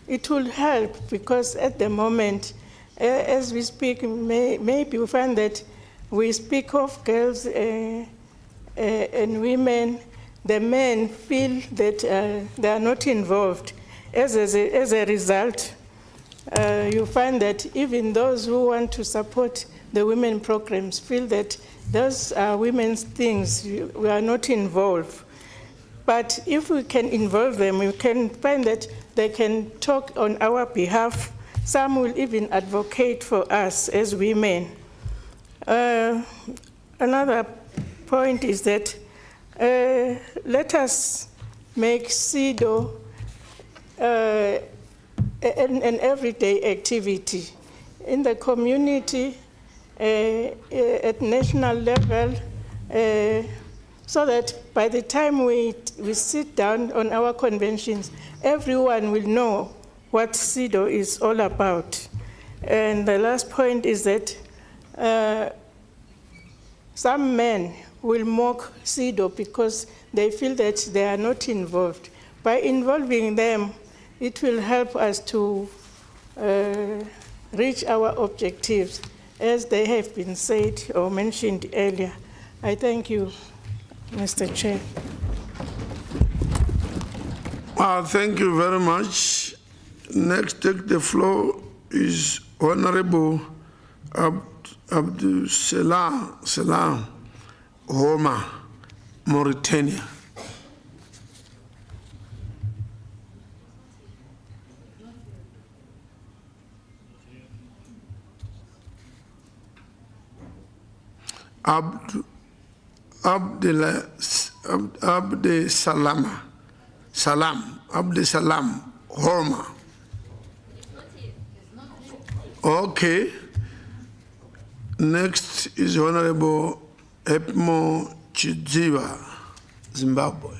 it will help, because at the moment, as we speak, maybe we find that we speak of girls and women, the men feel that they are not involved. As a result, you find that even those who want to support the women programs feel that those are women's things, we are not involved. But if we can involve them, we can find that they can talk on our behalf. Some will even advocate for us as women. Another point is that let us make CEDAW an everyday activity in the community, at national level, so that by the time we sit down on our conventions, everyone will know what CEDAW is all about. And the last point is that some men will mock CEDAW because they feel that they are not involved. By involving them, it will help us to reach our objectives, as they have been said or mentioned earlier. I thank you, Mr. Chair. Thank you very much. Next, take the floor is Honorable Abdul Salam Homa, Mauritania. Abdesalam Horma. Okay. Next is Honorable Epmo Chidziva, Zimbabwe.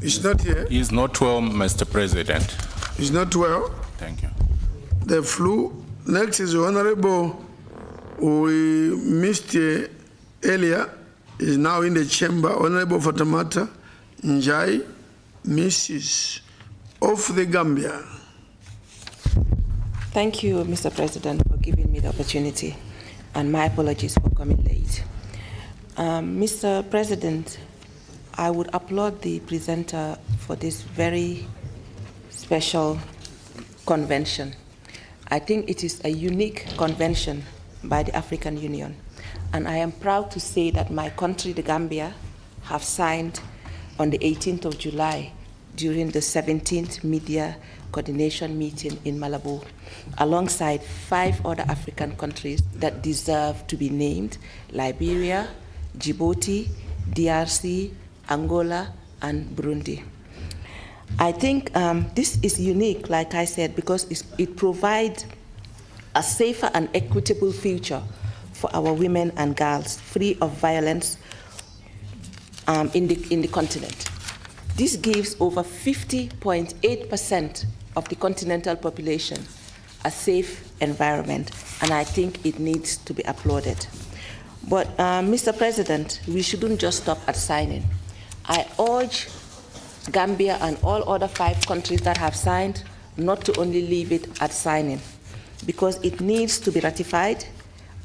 He's not here. He's not well, Mr. President. He's not well. Thank you. The flu. Next is Honorable, we missed earlier, is now in the chamber, Honorable Fatamata Njai, Mrs. of the Gambia. Thank you, Mr. President, for giving me the opportunity, and my apologies for coming late. Mr. President, I would applaud the presenter for this very special convention. I think it is a unique convention by the African Union, and I am proud to say that my country, the Gambia, have signed on the 18th of July during the 17th Media Coordination Meeting in Malabo, alongside 5 other African countries that deserve to be named: Liberia, Djibouti, DRC, Angola, and Burundi. I think this is unique, like I said, because it provides a safer and equitable future for our women and girls, free of violence in the continent. This gives over 50.8% of the continental population a safe environment, and I think it needs to be applauded. But Mr. President, we shouldn't just stop at signing. I urge Gambia and all other 5 countries that have signed not to only leave it at signing, because it needs to be ratified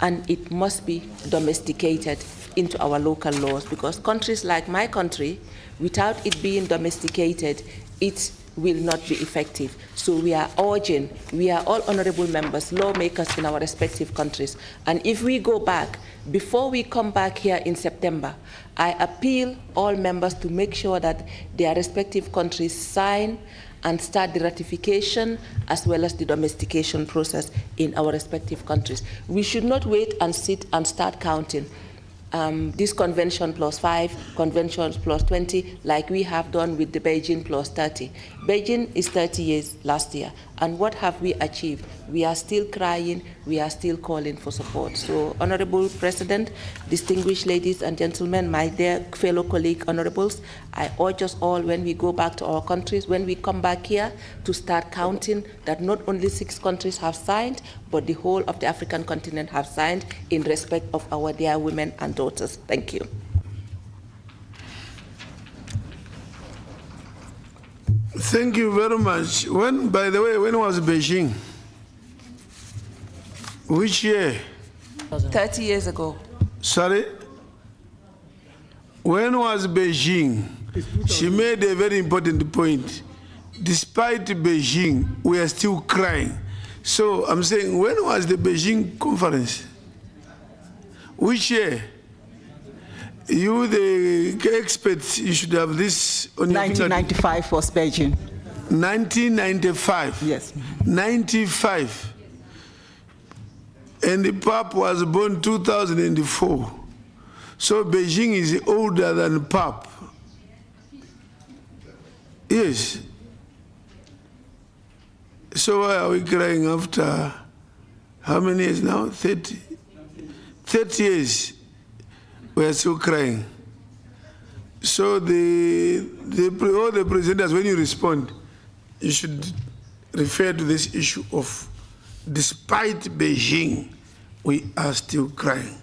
and it must be domesticated into our local laws, because countries like my country, without it being domesticated, it will not be effective. So we are urging, we are all honorable members, lawmakers in our respective countries, and if we go back, before we come back here in September, I appeal all members to make sure that their respective countries sign and start the ratification as well as the domestication process in our respective countries. We should not wait and sit and start counting this convention plus 5, conventions plus 20, like we have done with the Beijing plus 30. Beijing is 30 years last year, and what have we achieved? We are still crying, we are still calling for support. So, Honorable President, distinguished ladies and gentlemen, my dear fellow colleague honorables, I urge us all, when we go back to our countries, when we come back here, to start counting that not only 6 countries have signed, but the whole of the African continent have signed in respect of our dear women and daughters. Thank you. Thank you very much. By the way, when was Beijing? Which year? 30 years ago. Sorry? When was Beijing? She made a very important point. Despite Beijing, we are still crying. So I'm saying, when was the Beijing conference? Which year? You, the experts, you should have this on 1995 was Beijing. 1995? Yes. 95. And the PAP was born 2004. So Beijing is older than PAP. Yes. So why are we crying after how many years now? 30. 30 years. We are still crying. So all the presenters, when you respond, you should refer to this issue of, despite Beijing, we are still crying.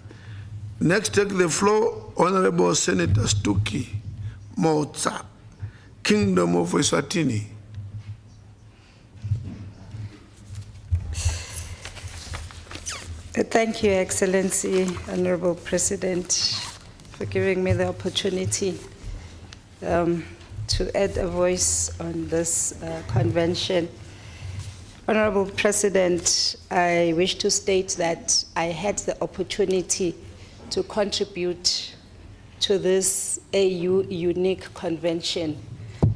Next, take the floor, Honorable Senator Stuki Motsa, Kingdom of Eswatini. Thank you, Excellency, Honorable President, for giving me the opportunity to add a voice on this convention. Honorable President, I wish to state that I had the opportunity to contribute to this AU unique convention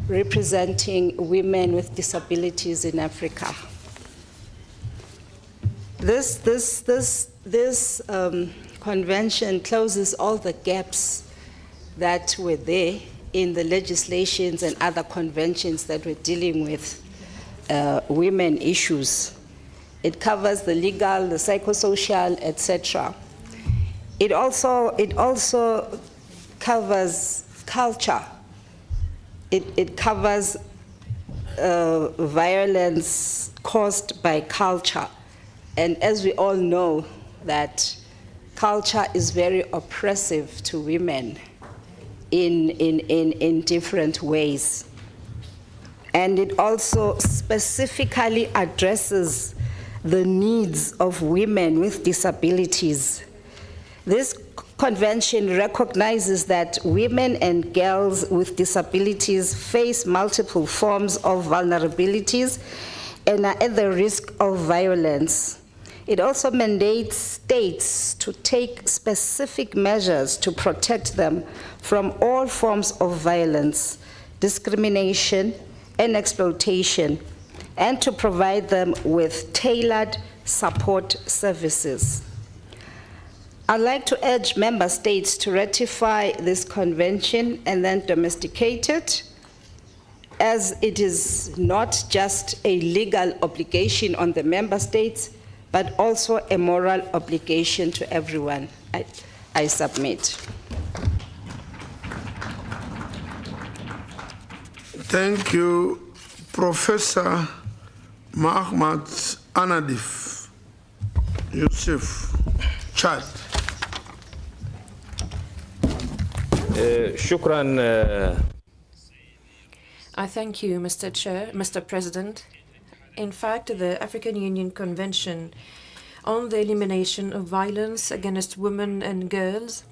representing women with disabilities in Africa. This convention closes all the gaps that were there in the legislations and other conventions that were dealing with women issues. It covers the legal, the psychosocial, etc. It also covers culture. It covers violence caused by culture. And as we all know, that culture is very oppressive to women in different ways. And it also specifically addresses the needs of women with disabilities. This convention recognizes that women and girls with disabilities face multiple forms of vulnerabilities and are at the risk of violence. It also mandates states to take specific measures to protect them from all forms of violence, discrimination, and exploitation, and to provide them with tailored support services. I'd like to urge member states to ratify this convention and then domesticate it, as it is not just a legal obligation on the member states, but also a moral obligation to everyone. I submit. Thank you, Professor Mahmoud Anadif Yusuf, Chad. شكرا. I thank you, Mr. President. In fact, the African Union Convention on the Elimination of Violence Against Women and Girls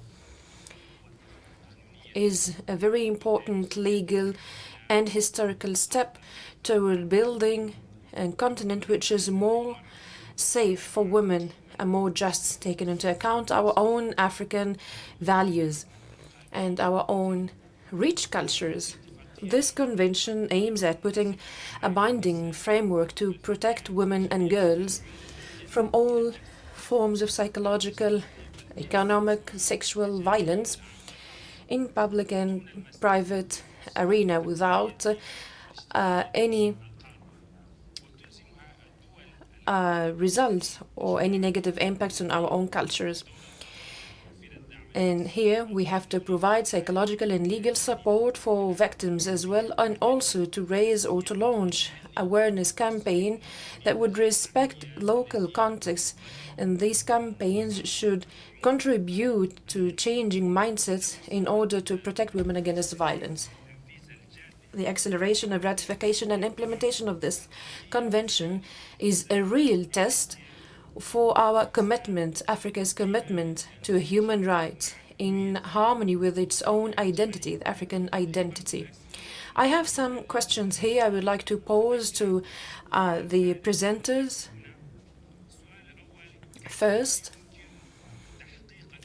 is a very important legal and historical step toward building a continent which is more safe for women and more just, taking into account our own African values and our own rich cultures. This convention aims at putting a binding framework to protect women and girls from all forms of psychological, economic, sexual violence in public and private arena without any results or any negative impacts on our own cultures. And here we have to provide psychological and legal support for victims as well, and also to raise or to launch awareness campaign that would respect local context. And these campaigns should contribute to changing mindsets in order to protect women against violence. The acceleration of ratification and implementation of this convention is a real test for our commitment, Africa's commitment to human rights in harmony with its own identity, the African identity. I have some questions here I would like to pose to the presenters. First,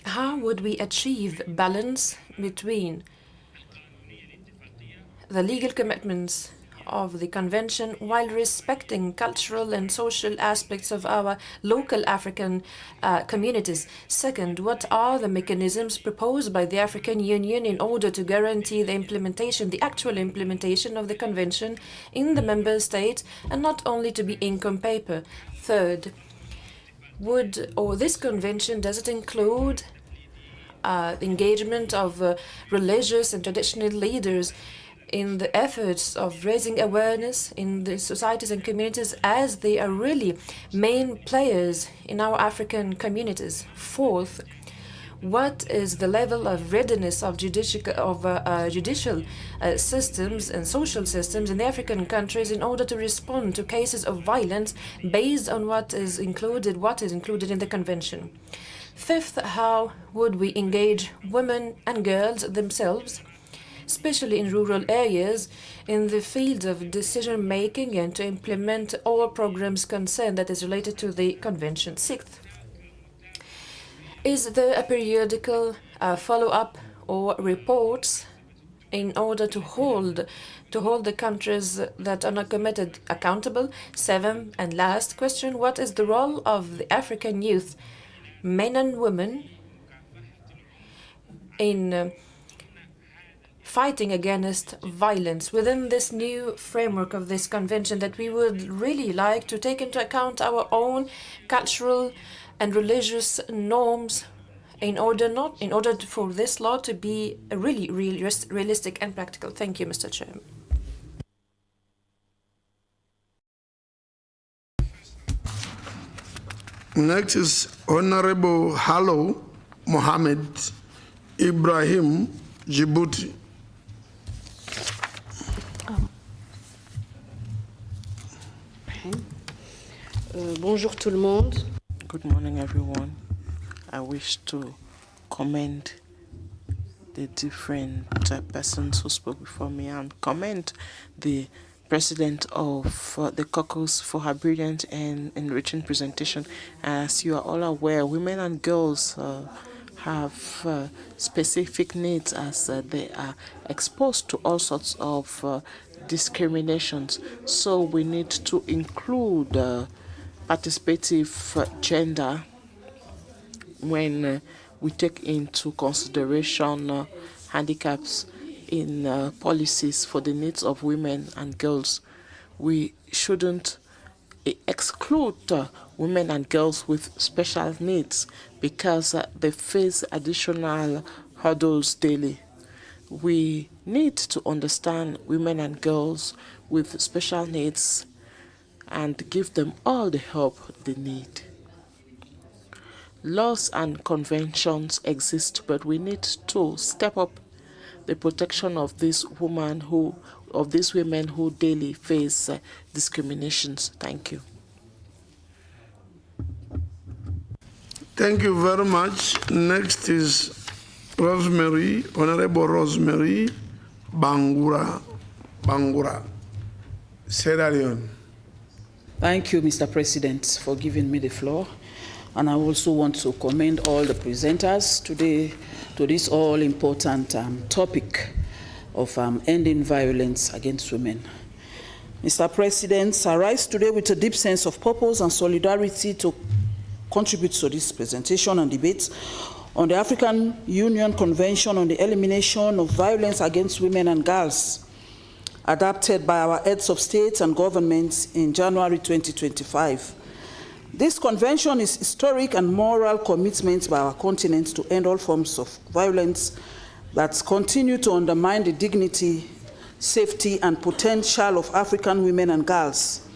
how would we achieve balance between the legal commitments of the convention while respecting cultural and social aspects of our local African communities? Second, what are the mechanisms proposed by the African Union in order to guarantee the implementation, the actual implementation of the convention in the member states, and not only to be ink on paper? Third, this convention, does it include the engagement of religious and traditional leaders in the efforts of raising awareness in the societies and communities, as they are really main players in our African communities? Fourth, what is the level of readiness of judicial systems and social systems in the African countries in order to respond to cases of violence based on what is included in the convention? Fifth, how would we engage women and girls themselves, especially in rural areas, in the field of decision-making and to implement all programs concerned that is related to the convention? Sixth, is there a periodical follow-up or reports in order to hold the countries that are not committed accountable? Seventh and last question, what is the role of the African youth, men and women, in fighting against violence within this new framework of this convention that we would really like to take into account our own cultural and religious norms in order for this law to be really realistic and practical? Thank you, Mr. Chairman. Next is Honorable Hallo Mohammed Ibrahim, Djibouti. Bonjour tout le monde. Good morning, everyone. I wish to commend the different persons who spoke before me and commend the President of the caucus for her brilliant and enriching presentation. As you are all aware, women and girls have specific needs as they are exposed to all sorts of discriminations. So we need to include participative gender when we take into consideration handicaps in policies for the needs of women and girls. We shouldn't exclude women and girls with special needs because they face additional hurdles daily. We need to understand women and girls with special needs and give them all the help they need. Laws and conventions exist, but we need to step up the protection of these women who daily face discriminations. Thank you. Thank you very much. Next is Rosemary, Honorable Rosemary Bangura, Sierra Leone. Thank you, Mr. President, for giving me the floor. And I also want to commend all the presenters today to this all-important topic of ending violence against women. Mr. President, I rise today with a deep sense of purpose and solidarity to contribute to this presentation and debate on the African Union Convention on the Elimination of Violence Against Women and Girls, adopted by our heads of states and governments in January 2025. This convention is historic and moral commitment by our continent to end all forms of violence that continue to undermine the dignity, safety, and potential of African women and girls.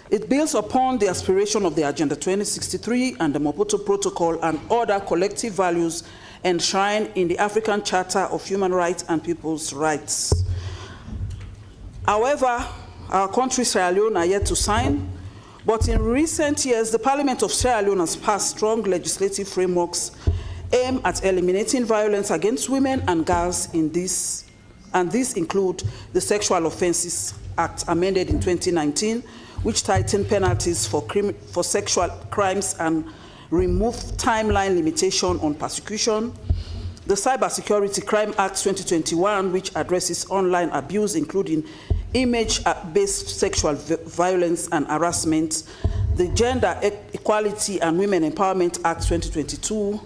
It builds upon the aspiration of the Agenda 2063 and the Maputo Protocol and other collective values enshrined in the African Charter of Human Rights and People's Rights. However, our country, Sierra Leone, are yet to sign, but in recent years, the Parliament of Sierra Leone has passed strong legislative frameworks aimed at eliminating violence against women and girls in this, and these include the Sexual Offences Act amended in 2019, which tightened penalties for sexual crimes and removed timeline limitation on persecution, the Cybersecurity Crime Act 2021, which addresses online abuse, including image-based sexual violence and harassment, the Gender Equality and Women Empowerment Act 2022,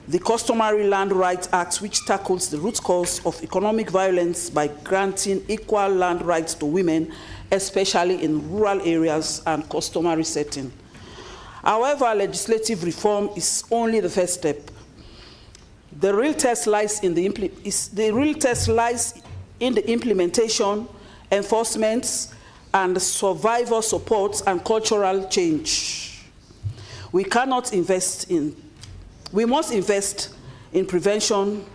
the Customary Land Rights Act, which tackles the root cause of economic violence by granting equal land rights to women, especially in rural areas and customary setting. However, legislative reform is only the first step. The real test lies in the implementation, enforcement, and survivor support and cultural change. We must invest in prevention,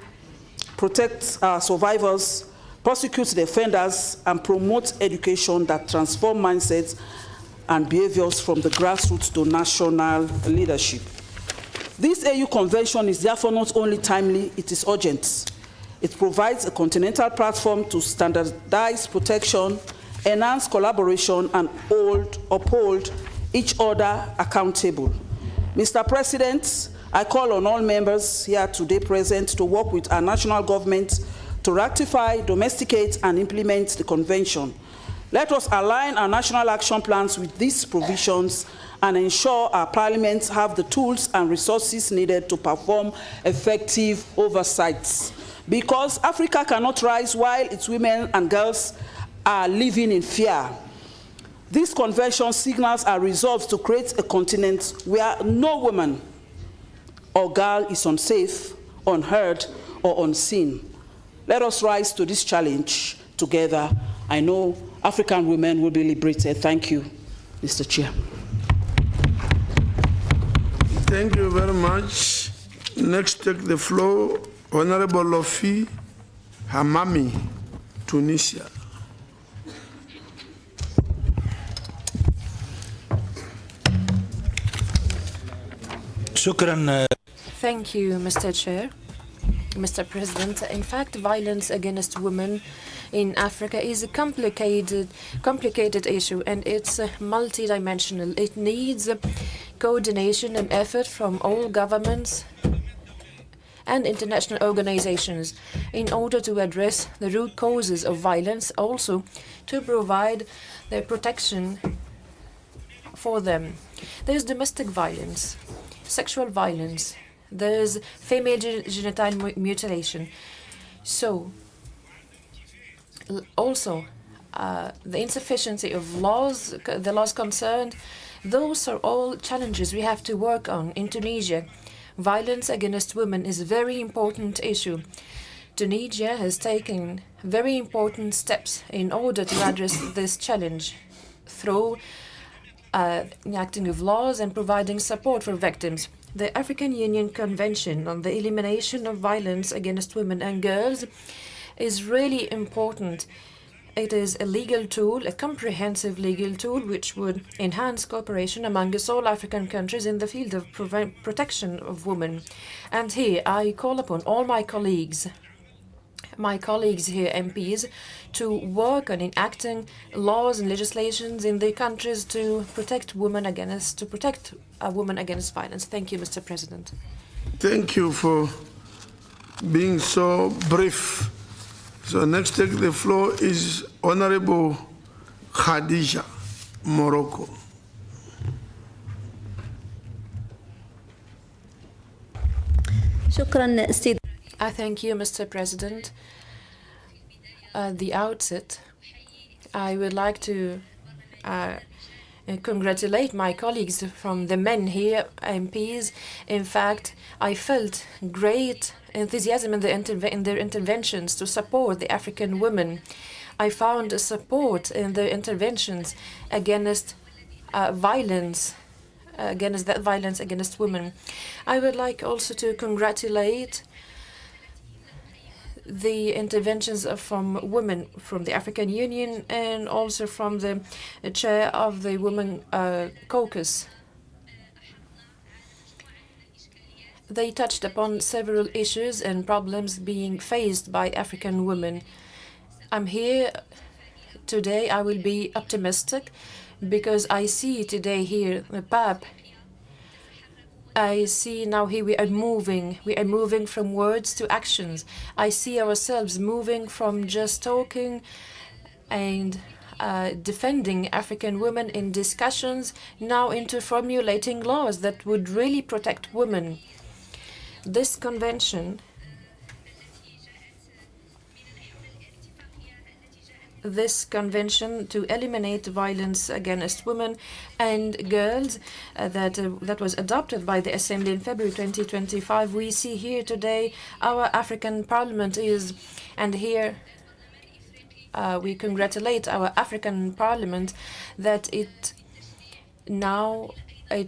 protect our survivors, prosecute the offenders, and promote education that transform mindsets and behaviors from the grassroots to national leadership. This AU convention is therefore not only timely, it is urgent. It provides a continental platform to standardize protection, enhance collaboration, and uphold each other accountable. Mr. President, I call on all members here today present to work with our national government to ratify, domesticate, and implement the convention. Let us align our national action plans with these provisions and ensure our parliaments have the tools and resources needed to perform effective oversights. Because Africa cannot rise while its women and girls are living in fear. This convention signals our resolve to create a continent where no woman or girl is unsafe, unheard, or unseen. Let us rise to this challenge together. I know African women will be liberated. Thank you, Mr. Chair. Thank you very much. Next, take the floor, Honorable Lofi Hamami, Tunisia. Thank you, Mr. Chair. Mr. President, in fact, violence against women in Africa is a complicated issue, and it's multidimensional. It needs coordination and effort from all governments and international organizations in order to address the root causes of violence, also to provide the protection for them. There's domestic violence, sexual violence, There's female genital mutilation. So, also, the insufficiency of laws, the laws concerned, those are all challenges we have to work on in Tunisia. Violence against women is a very important issue. Tunisia has taken very important steps in order to address this challenge through enacting of laws and providing support for victims. The African Union Convention on the Elimination of Violence against Women and Girls is really important. It is a legal tool, a comprehensive legal tool, which would enhance cooperation among us all African countries in the field of protection of women. And here I call upon all my colleagues here, MPs, to work on enacting laws and legislations in the countries to protect women against violence. Thank you, Mr. President. Thank you for being so brief. So next take the floor is Honorable Khadija, Morocco. I thank you, Mr. President. At the outset, I would like to congratulate my colleagues from the men here, MPs. In fact, I felt great enthusiasm in their interventions to support the African women. I found support in their interventions against violence against women. I would like also to congratulate the interventions from women from the African Union and also from the chair of the Women Caucus. They touched upon several issues and problems being faced by African women. I'm here today. I will be optimistic because I see today here the PAP. I see now here we are moving from words to actions. I see ourselves moving from just talking and defending African women in discussions now into formulating laws that would really protect women. This convention to eliminate violence against women and girls that was adopted by the Assembly in February 2025. We see here today our African Parliament is, and here we congratulate our African Parliament that it's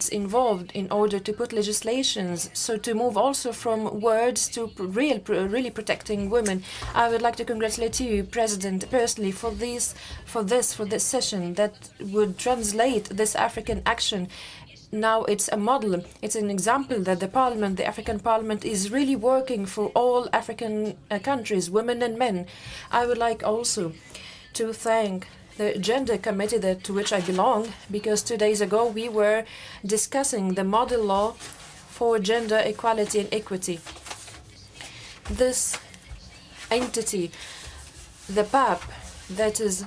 involved in order to put legislations, so to move also from words to really protecting women. I would like to congratulate you, President, personally for this session that would translate this African action. Now it's a model, it's an example that the African Parliament is really working for all African countries, women and men. I would like also to thank the Gender Committee to which I belong, because 2 days ago we were discussing the model law for gender equality and equity. This entity, the PAP, that is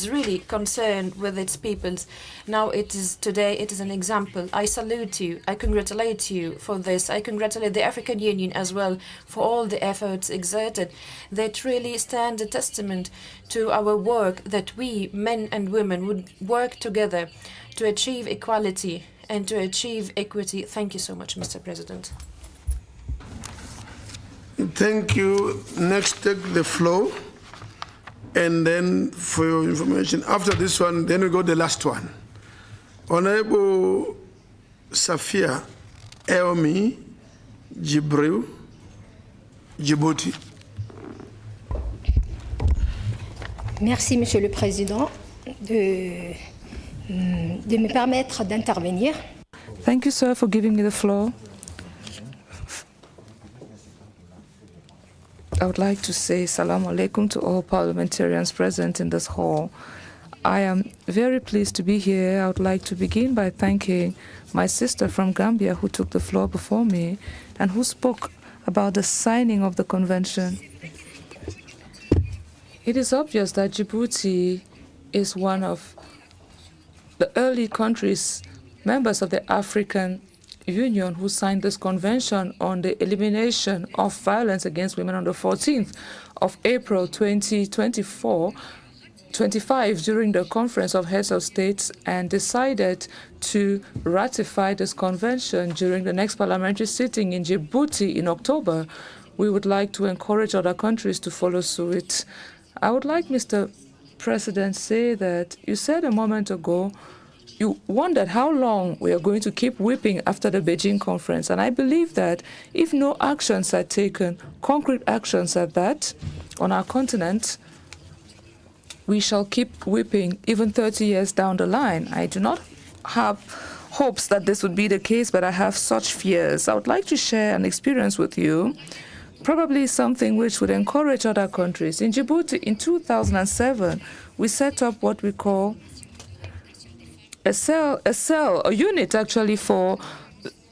really concerned with its peoples. Now today it is an example. I salute you. I congratulate you for this. I congratulate the African Union as well for all the efforts exerted that really stand a testament to our work, that we, men and women, would work together to achieve equality and to achieve equity. Thank you so much, Mr. President. Thank you. Next, take the floor. And then, for your information, after this one, then we go to the last one. Honorable Safia Elmi Jibril, Djibouti. Merci, Monsieur le Président, de me permettre d'intervenir. Thank you, sir, for giving me the floor. I would like to say Salaam Alaikum to all parliamentarians present in this hall. I am very pleased to be here. I would like to begin by thanking my sister from Gambia who took the floor before me and who spoke about the signing of the convention. It is obvious that Djibouti is one of the early countries, members of the African Union who signed this convention on the elimination of violence against women on the 14th of April 2025 during the Conference of Heads of States and decided to ratify this convention during the next parliamentary sitting in Djibouti in October. We would like to encourage other countries to follow suit. I would like, Mr. President, say that you said a moment ago you wondered how long we are going to keep weeping after the Beijing conference. And I believe that if no actions are taken, concrete actions at that, on our continent, we shall keep weeping even 30 years down the line. I do not have hopes that this would be the case, but I have such fears. I would like to share an experience with you, probably something which would encourage other countries. In Djibouti, in 2007, we set up what we call a unit actually for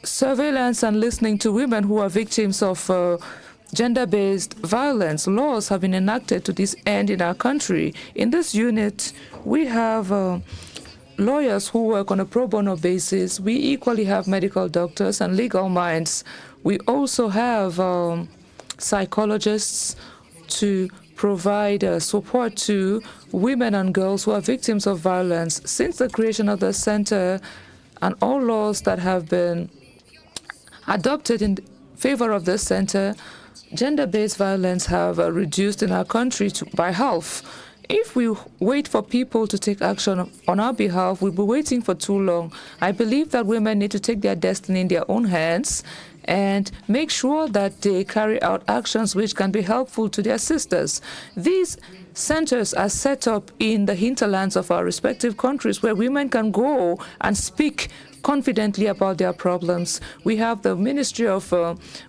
surveillance and listening to women who are victims of gender-based violence. Laws have been enacted to this end in our country. In this unit, we have lawyers who work on a pro bono basis. We equally have medical doctors and legal minds. We also have psychologists to provide support to women and girls who are victims of violence. Since the creation of the center and all laws that have been adopted in favor of the center, gender-based violence have reduced in our country by half. If we wait for people to take action on our behalf, we'll be waiting for too long. I believe that women need to take their destiny in their own hands and make sure that they carry out actions which can be helpful to their sisters. These centers are set up in the hinterlands of our respective countries where women can go and speak confidently about their problems. We have the Ministry of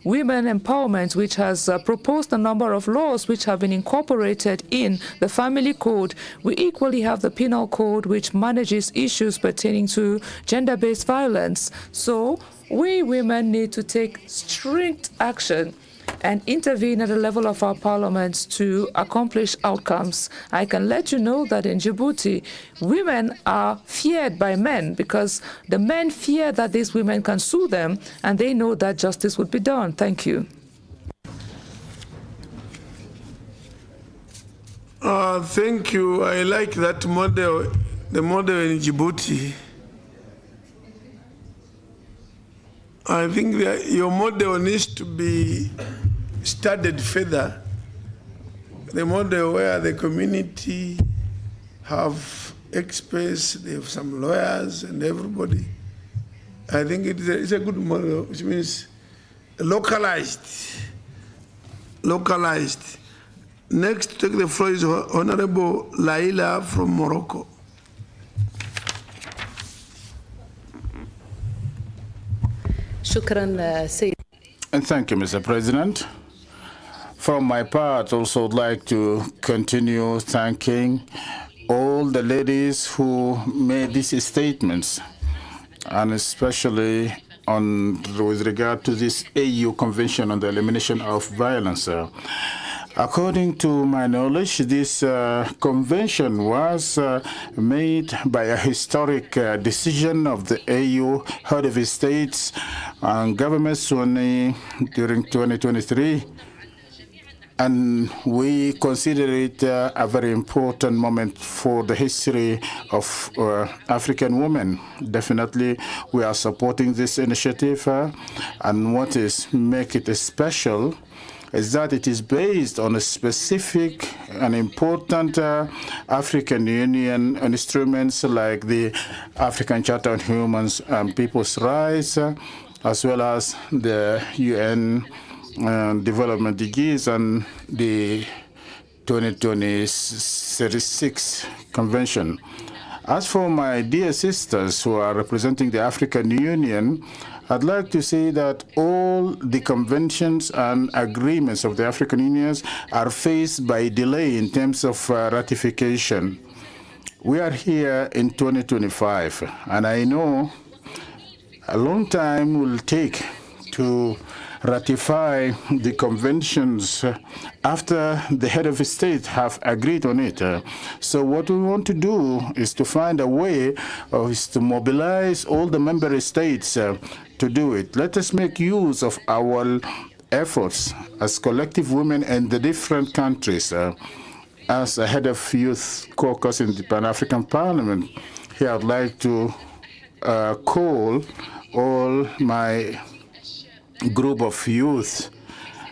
Women Empowerment, which has proposed a number of laws which have been incorporated in the Family Code. We equally have the Penal Code, which manages issues pertaining to gender-based violence. So we women need to take strict action and intervene at the level of our parliaments to accomplish outcomes. I can let you know that in Djibouti, women are feared by men because the men fear that these women can sue them, and they know that justice would be done. Thank you. Thank you. I like that model, the model in Djibouti. I think that your model needs to be studied further. The model where the community have experts, they have some lawyers and everybody. I think it's a good model, which means localized. Localized. Next to take the floor is Honorable Laila from Morocco. And thank you, Mr. President. From my part, also would like to continue thanking all the ladies who made these statements, and especially with regard to this AU Convention on the Elimination of Violence. According to my knowledge, this convention was made by a historic decision of the AU Head of States and governments during 2023. And we consider it a very important moment for the history of African women. Definitely, we are supporting this initiative. And what is make it special is that it is based on a specific and important African Union instruments like the African Charter on Human and People's Rights, as well as the UN Development Degrees and the 2036 Convention. As for my dear sisters who are representing the African Union, I'd like to say that all the conventions and agreements of the African Union are faced by delay in terms of ratification. We are here in 2025, and I know a long time will take to ratify the conventions after the head of state have agreed on it. So what we want to do is to find a way is to mobilize all the member states to do it. Let us make use of our efforts as collective women in the different countries. As a head of Youth Caucus in the Pan-African Parliament, here I'd like to call all my group of youth,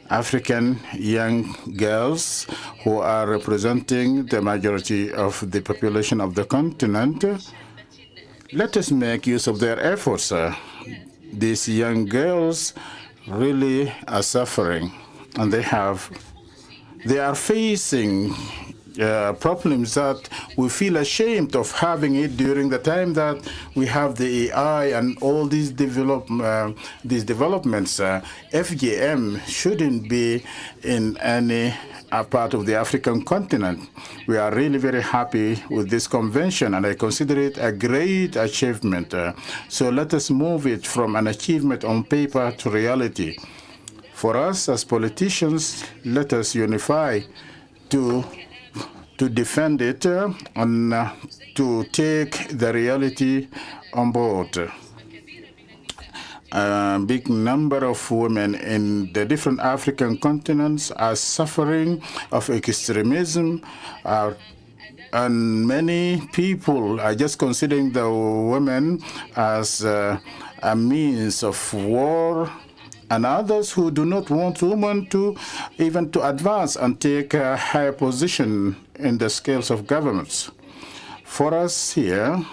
African young girls who are representing the majority of the population of the continent. Let us make use of their efforts. These young girls really are suffering, and they are facing problems that we feel ashamed of having it during the time that we have the AI and all these developments. FGM shouldn't be in any part of the African continent. We are really very happy with this convention, and I consider it a great achievement. So let us move it from an achievement on paper to reality. For us as politicians, let us unify to defend it and to take the reality on board. A big number of women in the different African continents are suffering of extremism, and many people are just considering the women as a means of war, and others who do not want women to even to advance and take a higher position in the scales of governments. For us here,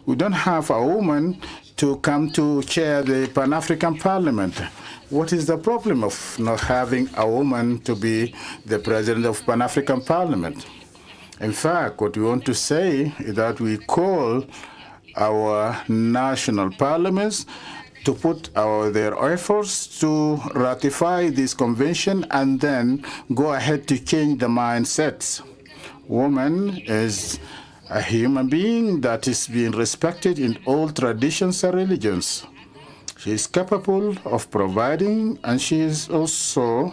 we don't have a woman to come to chair the Pan-African Parliament. What is the problem of not having a woman to be the president of Pan-African Parliament? In fact, what we want to say is that we call our national parliaments to put their efforts to ratify this convention and then go ahead to change the mindsets. Woman is a human being that is being respected in all traditions and religions. She is capable of providing, and she is also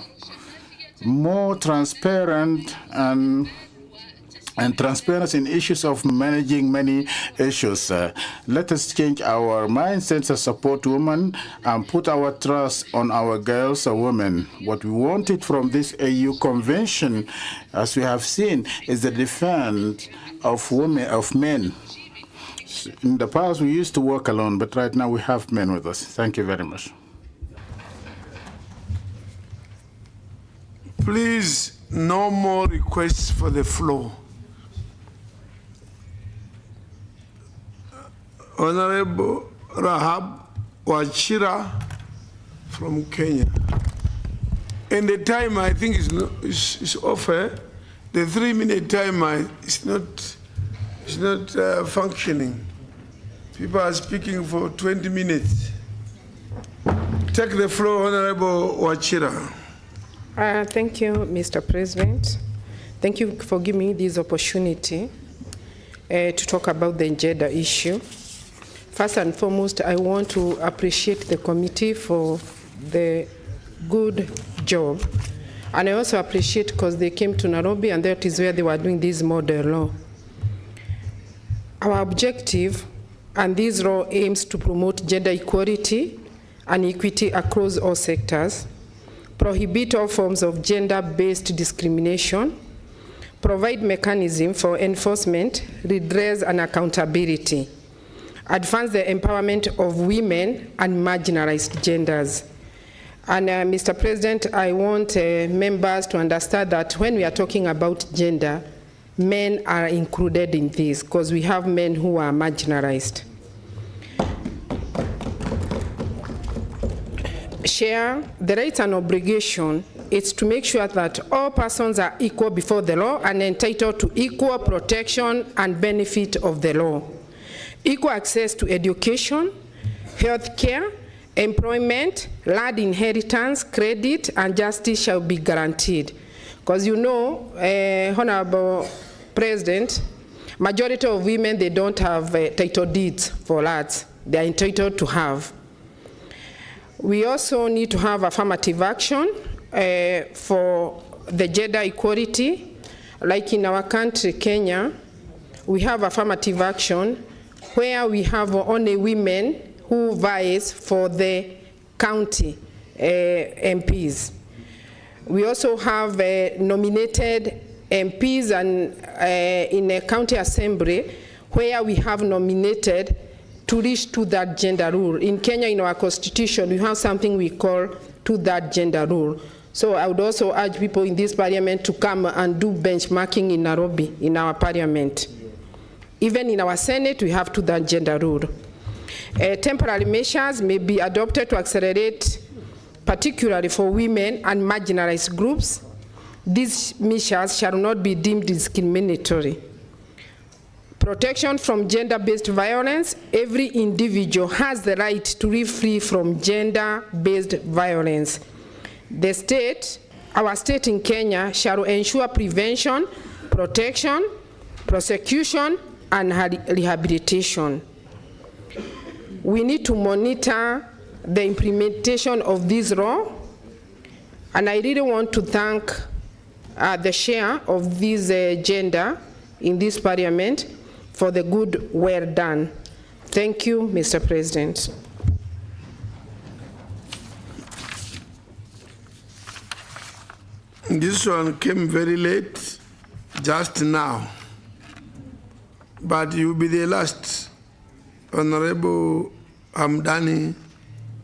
more transparent and transparency in issues of managing many issues. Let us change our mindsets to support women and put our trust on our girls and women. What we wanted from this AU convention, as we have seen, is the defense of women, of men. In the past, we used to work alone, but right now we have men with us. Thank you very much. Please, no more requests for the floor. Honorable Rahab Wachira from Kenya. And the time I think is over. The 3-minute timer is not functioning. People are speaking for 20 minutes. Take the floor, Honorable Wachira. Thank you, Mr. President. Thank you for giving me this opportunity to talk about the gender issue. First and foremost, I want to appreciate the committee for the good job. And I also appreciate because they came to Nairobi, and that is where they were doing this model law. Our objective, and this law aims to promote gender equality and equity across all sectors, prohibit all forms of gender-based discrimination, provide mechanism for enforcement, redress, and accountability, advance the empowerment of women and marginalized genders. And Mr. President, I want members to understand that when we are talking about gender, men are included in this because we have men who are marginalized. Share the rights and obligation is to make sure that all persons are equal before the law and entitled to equal protection and benefit of the law. Equal access to education, health care, employment, land inheritance, credit, and justice shall be guaranteed. Because you know, Honorable President, majority of women, they don't have title deeds for lands. They are entitled to have. We also need to have affirmative action for the gender equality. Like in our country, Kenya, we have affirmative action where we have only women who vies for the county MPs. We also have nominated MPs and in a county assembly where we have nominated to reach to that gender rule. In Kenya, in our constitution, we have something we call to that gender rule. So I would also urge people in this parliament to come and do benchmarking in Nairobi, in our parliament. Even in our Senate, we have to that gender rule. Temporary measures may be adopted to accelerate, particularly for women and marginalized groups. These measures shall not be deemed discriminatory. Protection from gender-based violence. Every individual has the right to live free from gender-based violence. The state, our state in Kenya, shall ensure prevention, protection, prosecution, and rehabilitation. We need to monitor the implementation of this law, and I really want to thank the chair of this gender in this parliament for the good work done. Thank you, Mr. President. This one came very late, just now. But you'll be the last. Honorable Hamdani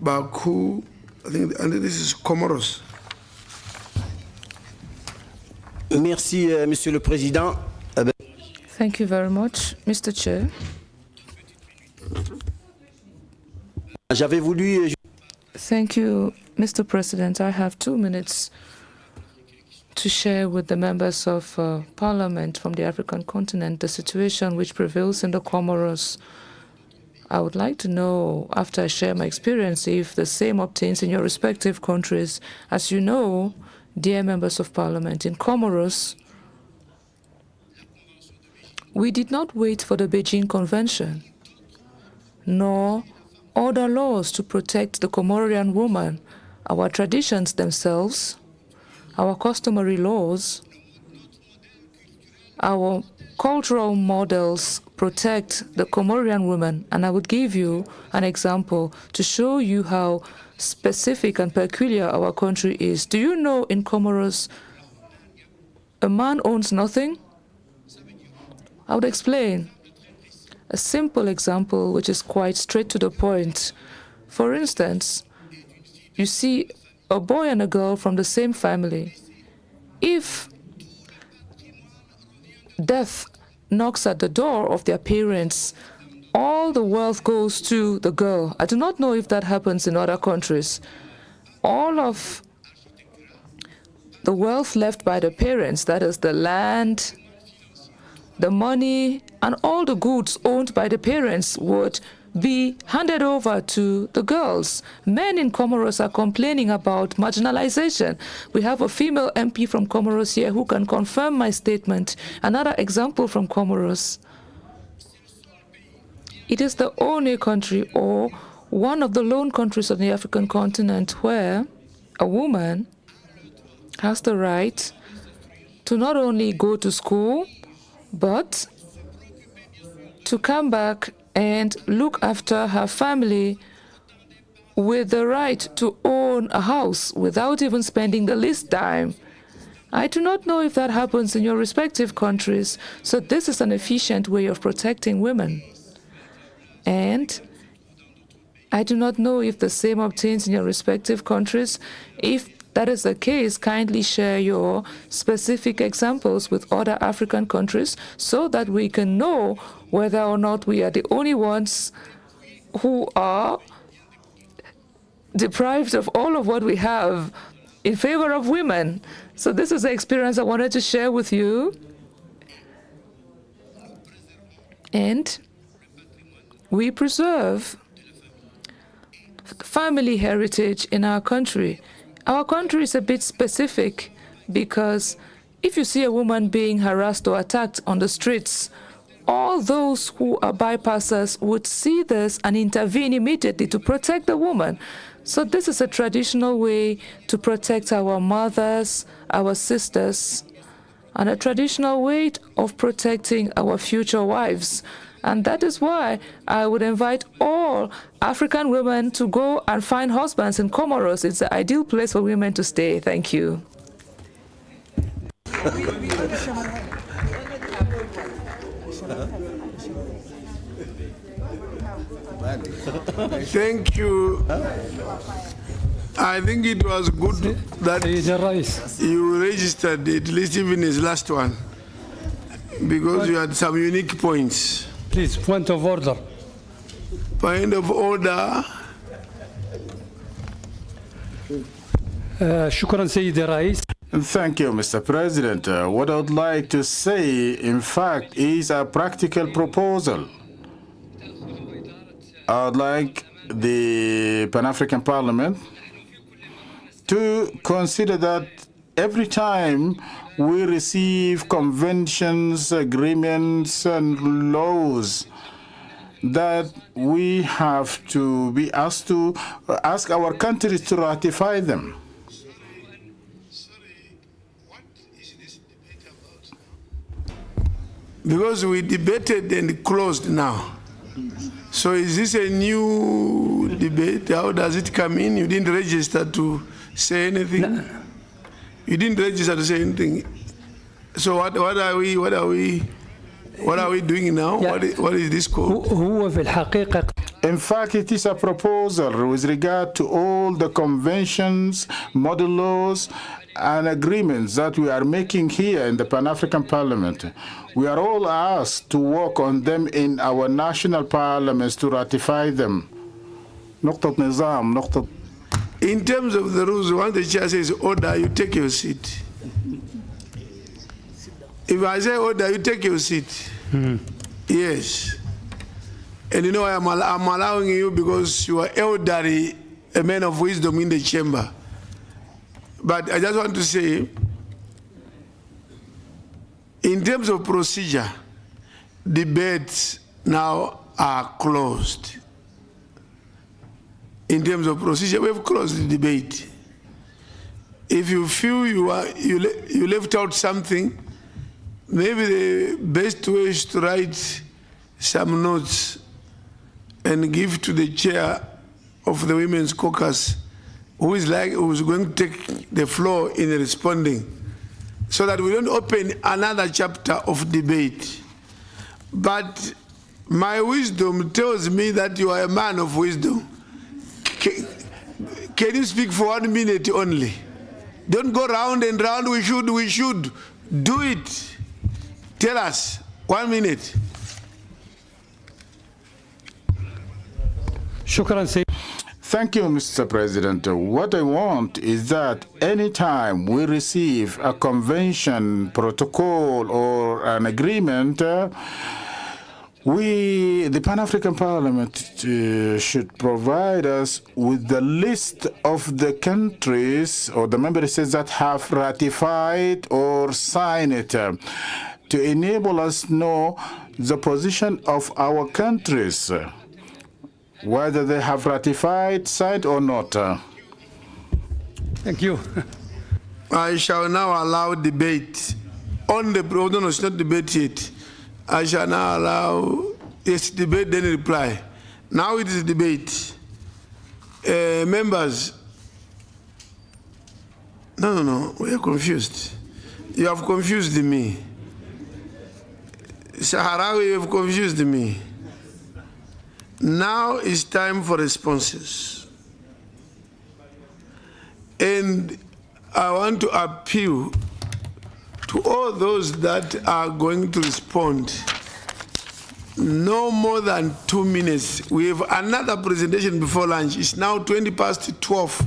Baku, I think this is Comoros. Merci, Monsieur le Président. Thank you very much, Mr. Chair. J'avais voulu... Thank you, Mr. President. I have 2 minutes to share with the members of Parliament from the African continent the situation which prevails in the Comoros. I would like to know, after I share my experience, if the same obtains in your respective countries. As you know, dear members of Parliament, in Comoros, we did not wait for the Beijing Convention, nor other laws to protect the Comorian woman. Our traditions themselves, our customary laws, our cultural models protect the Comorian woman. And I would give you an example to show you how specific and peculiar our country is. Do you know in Comoros, a man owns nothing? I would explain. A simple example which is quite straight to the point. For instance, you see a boy and a girl from the same family. If death knocks at the door of their parents, all the wealth goes to the girl. I do not know if that happens in other countries. All of the wealth left by the parents, that is the land, the money, and all the goods owned by the parents would be handed over to the girls. Men in Comoros are complaining about marginalization. We have a female MP from Comoros here who can confirm my statement. Another example from Comoros. It is the only country, or one of the lone countries on the African continent, where a woman has the right to not only go to school, but to come back and look after her family with the right to own a house without even spending the least dime. I do not know if that happens in your respective countries, so this is an efficient way of protecting women. And I do not know if the same obtains in your respective countries. If that is the case, kindly share your specific examples with other African countries so that we can know whether or not we are the only ones who are deprived of all of what we have in favor of women. So this is the experience I wanted to share with you. And we preserve family heritage in our country. Our country is a bit specific because if you see a woman being harassed or attacked on the streets, all those who are bypassers would see this and intervene immediately to protect the woman. So this is a traditional way to protect our mothers, our sisters, and a traditional way of protecting our future wives. And that is why I would invite all African women to go and find husbands in Comoros. It's the ideal place for women to stay. Thank you. Thank you. I think it was good that you registered at least even his last one, because you had some unique points. Please, point of order. Point of order. شكرا سيدي الرئيس. Thank you, Mr. President. What I would like to say, in fact, is a practical proposal. I would like the Pan-African Parliament to consider that every time we receive conventions, agreements, and laws, that we have to be asked to ask our countries to ratify them. Because we debated and closed now. So is this a new debate? How does it come in? You didn't register to say anything? No. You didn't register to say anything. So what are we doing now? Yeah. What is this called? In fact, it is a proposal with regard to all the conventions, model laws, and agreements that we are making here in the Pan-African Parliament. We are all asked to work on them in our national parliaments to ratify them. In terms of the rules, once the chair says order, you take your seat. If I say order, you take your seat. Yes. And you know, I'm allowing you because you are elderly, a man of wisdom in the chamber. But I just want to say, in terms of procedure, debates now are closed. In terms of procedure, we have closed the debate. If you feel you left out something, maybe the best way is to write some notes and give to the chair of the Women's Caucus, who's going to take the floor in responding, so that we don't open another chapter of debate. But my wisdom tells me that you are a man of wisdom. Can you speak for 1 minute only? Don't go round and round. We should do it. Tell us, 1 minute. Thank you, Mr. President. What I want is that anytime we receive a convention, protocol, or an agreement, the Pan-African Parliament should provide us with the list of the countries or the member states that have ratified or signed it to enable us to know the position of our countries, whether they have ratified, signed, or not. Thank you. I shall now allow debate on the, no, it's not debate yet. I shall now allow, yes, debate, then reply. Now it is debate. Members, no, we are confused. You have confused me. Saharawi, you have confused me. Now it's time for responses. And I want to appeal to all those that are going to respond. No more than 2 minutes. We have another presentation before lunch. It's now 12:20.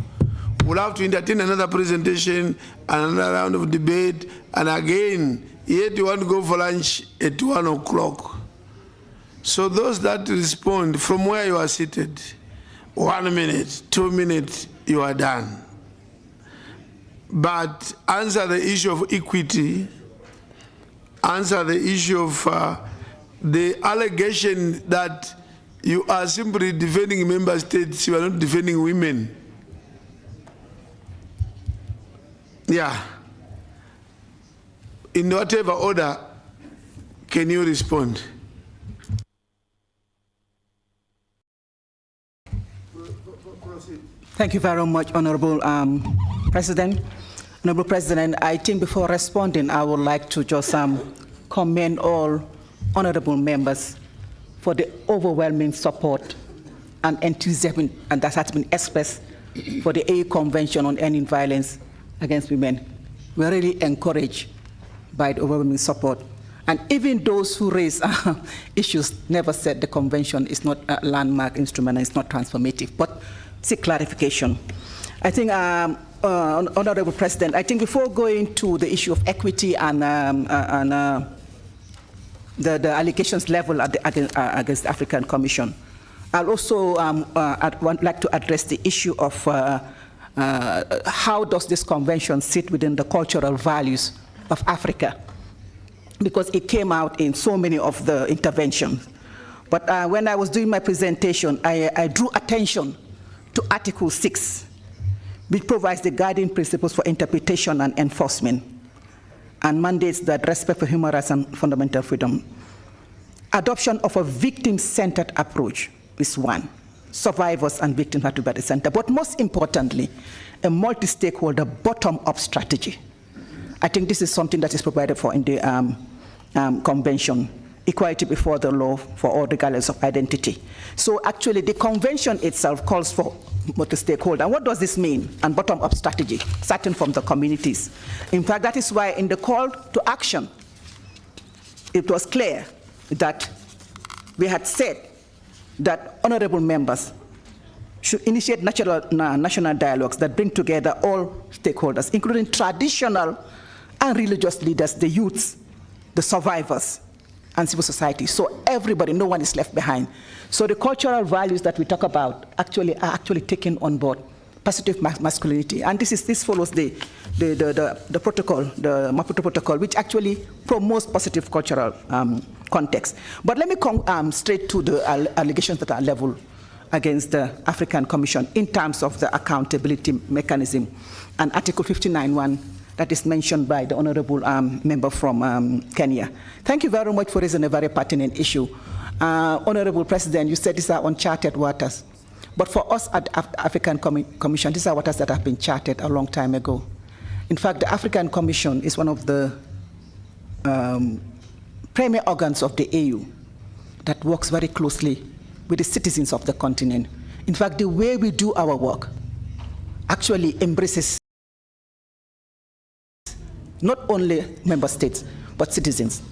We'll have to entertain another presentation, another round of debate, and again, yet you want to go for lunch at 1 o'clock. So those that respond from where you are seated, 1 minute, 2 minutes, you are done. But answer the issue of equity, answer the issue of the allegation that you are simply defending member states, you are not defending women. Yeah. In whatever order, can you respond? Thank you very much, Honorable President. Honorable President, I think before responding, I would like to just commend all honorable members for the overwhelming support and enthusiasm and that has been expressed for the AU Convention on Ending Violence Against Women. We're really encouraged by the overwhelming support. And even those who raise issues never said the convention is not a landmark instrument and it's not transformative, but seek clarification. I think, Honorable President, I think before going to the issue of equity and the allegations level against the African Commission, I'll also like to address the issue of how does this convention sit within the cultural values of Africa, because it came out in so many of the interventions. But when I was doing my presentation, I drew attention to Article 6, which provides the guiding principles for interpretation and enforcement, and mandates that respect for human rights and fundamental freedom. Adoption of a victim-centered approach is one. Survivors and victims have to be at the center. But most importantly, a multi-stakeholder bottom-up strategy. I think this is something that is provided for in the convention. Equality before the law for all regardless of identity. So actually the convention itself calls for multi-stakeholder. And what does this mean? And bottom-up strategy, starting from the communities. In fact, that is why in the call to action, it was clear that we had said that honorable members should initiate national dialogues that bring together all stakeholders, including traditional and religious leaders, the youths, the survivors, and civil society. So everybody, no one is left behind. So the cultural values that we talk about are actually taken on board. Positive masculinity, and this follows the protocol, the Maputo Protocol, which actually promotes positive cultural context. But let me come straight to the allegations that are leveled against the African Commission in terms of the accountability mechanism and Article 59(1) that is mentioned by the honorable member from Kenya. Thank you very much for raising a very pertinent issue. Honorable President, you said these are uncharted waters. But for us at the African Commission, these are waters that have been charted a long time ago. In fact, the African Commission is one of the premier organs of the AU that works very closely with the citizens of the continent. In fact, the way we do our work actually embraces not only member states, but citizens.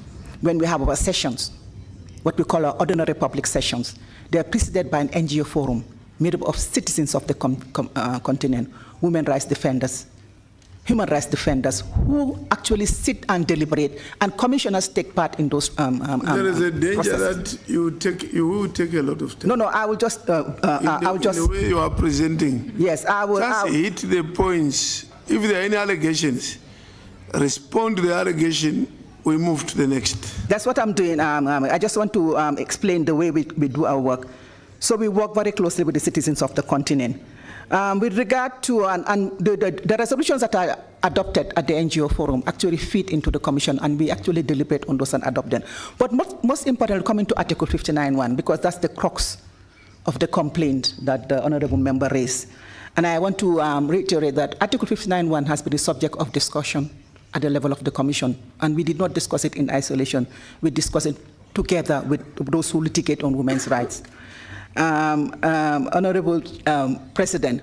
When we have our sessions, what we call our ordinary public sessions, they are preceded by an NGO forum made up of citizens of the continent, women rights defenders, human rights defenders, who actually sit and deliberate, and commissioners take part in those There is a danger processes. That you will take a lot of time. No, I will just... in the way you are presenting. Yes, I will... Just hit the points. If there are any allegations, respond to the allegation, we move to the next. That's what I'm doing. I just want to explain the way we do our work. So we work very closely with the citizens of the continent. With regard to, the resolutions that are adopted at the NGO forum actually feed into the commission, and we actually deliberate on those and adopt them. But most importantly, coming to Article 59(1), because that's the crux of the complaint that the honorable member raised. And I want to reiterate that Article 59(1) has been the subject of discussion at the level of the commission, and we did not discuss it in isolation. We discussed it together with those who litigate on women's rights. Honorable President,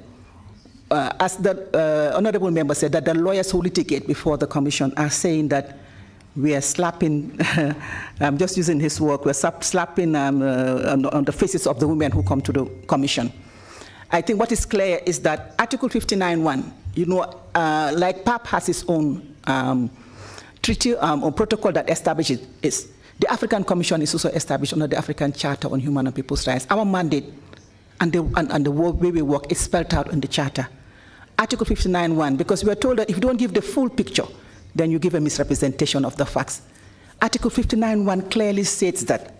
as the honorable member said, that the lawyers who litigate before the commission are saying that we are slapping, I'm just using his word, we're slapping on the faces of the women who come to the commission. I think what is clear is that Article 59(1), you know, like PAP has its own treaty or protocol that establishes it. The African Commission is also established under the African Charter on Human and People's Rights. Our mandate and the way we work is spelled out in the Charter. Article 59(1), because we are told that if you don't give the full picture, then you give a misrepresentation of the facts. Article 59(1) clearly states that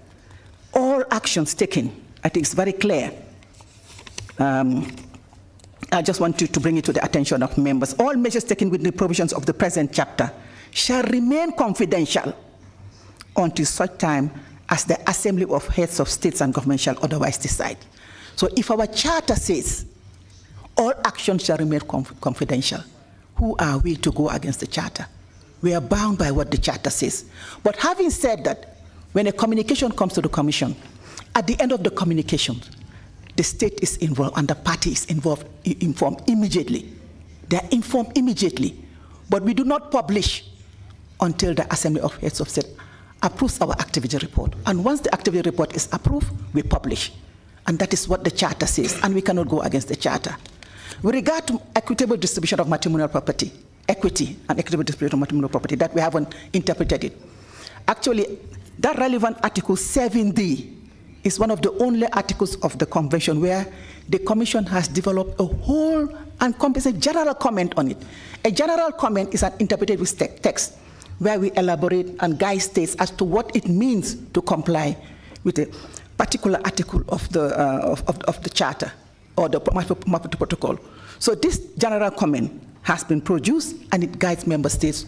all actions taken, I think it's very clear. I just want to bring it to the attention of members. All measures taken within the provisions of the present chapter shall remain confidential until such time as the Assembly of Heads of States and Government shall otherwise decide. So if our charter says All actions shall remain confidential. Who are we to go against the Charter? We are bound by what the Charter says. But having said that, when a communication comes to the Commission, at the end of the communication, the state is involved and the party is informed immediately. They are informed immediately. But we do not publish until the Assembly of Heads of State approves our activity report. And once the activity report is approved, we publish. And that is what the Charter says, and we cannot go against the Charter. With regard to equitable distribution of matrimonial property, equity and equitable distribution of matrimonial property, that we haven't interpreted it. Actually, that relevant Article 7D is one of the only articles of the Convention where the Commission has developed a whole and comprehensive general comment on it. A general comment is an interpretive text where we elaborate and guide states as to what it means to comply with a particular article of the Charter or the Maputo Protocol. So this general comment has been produced, and it guides member states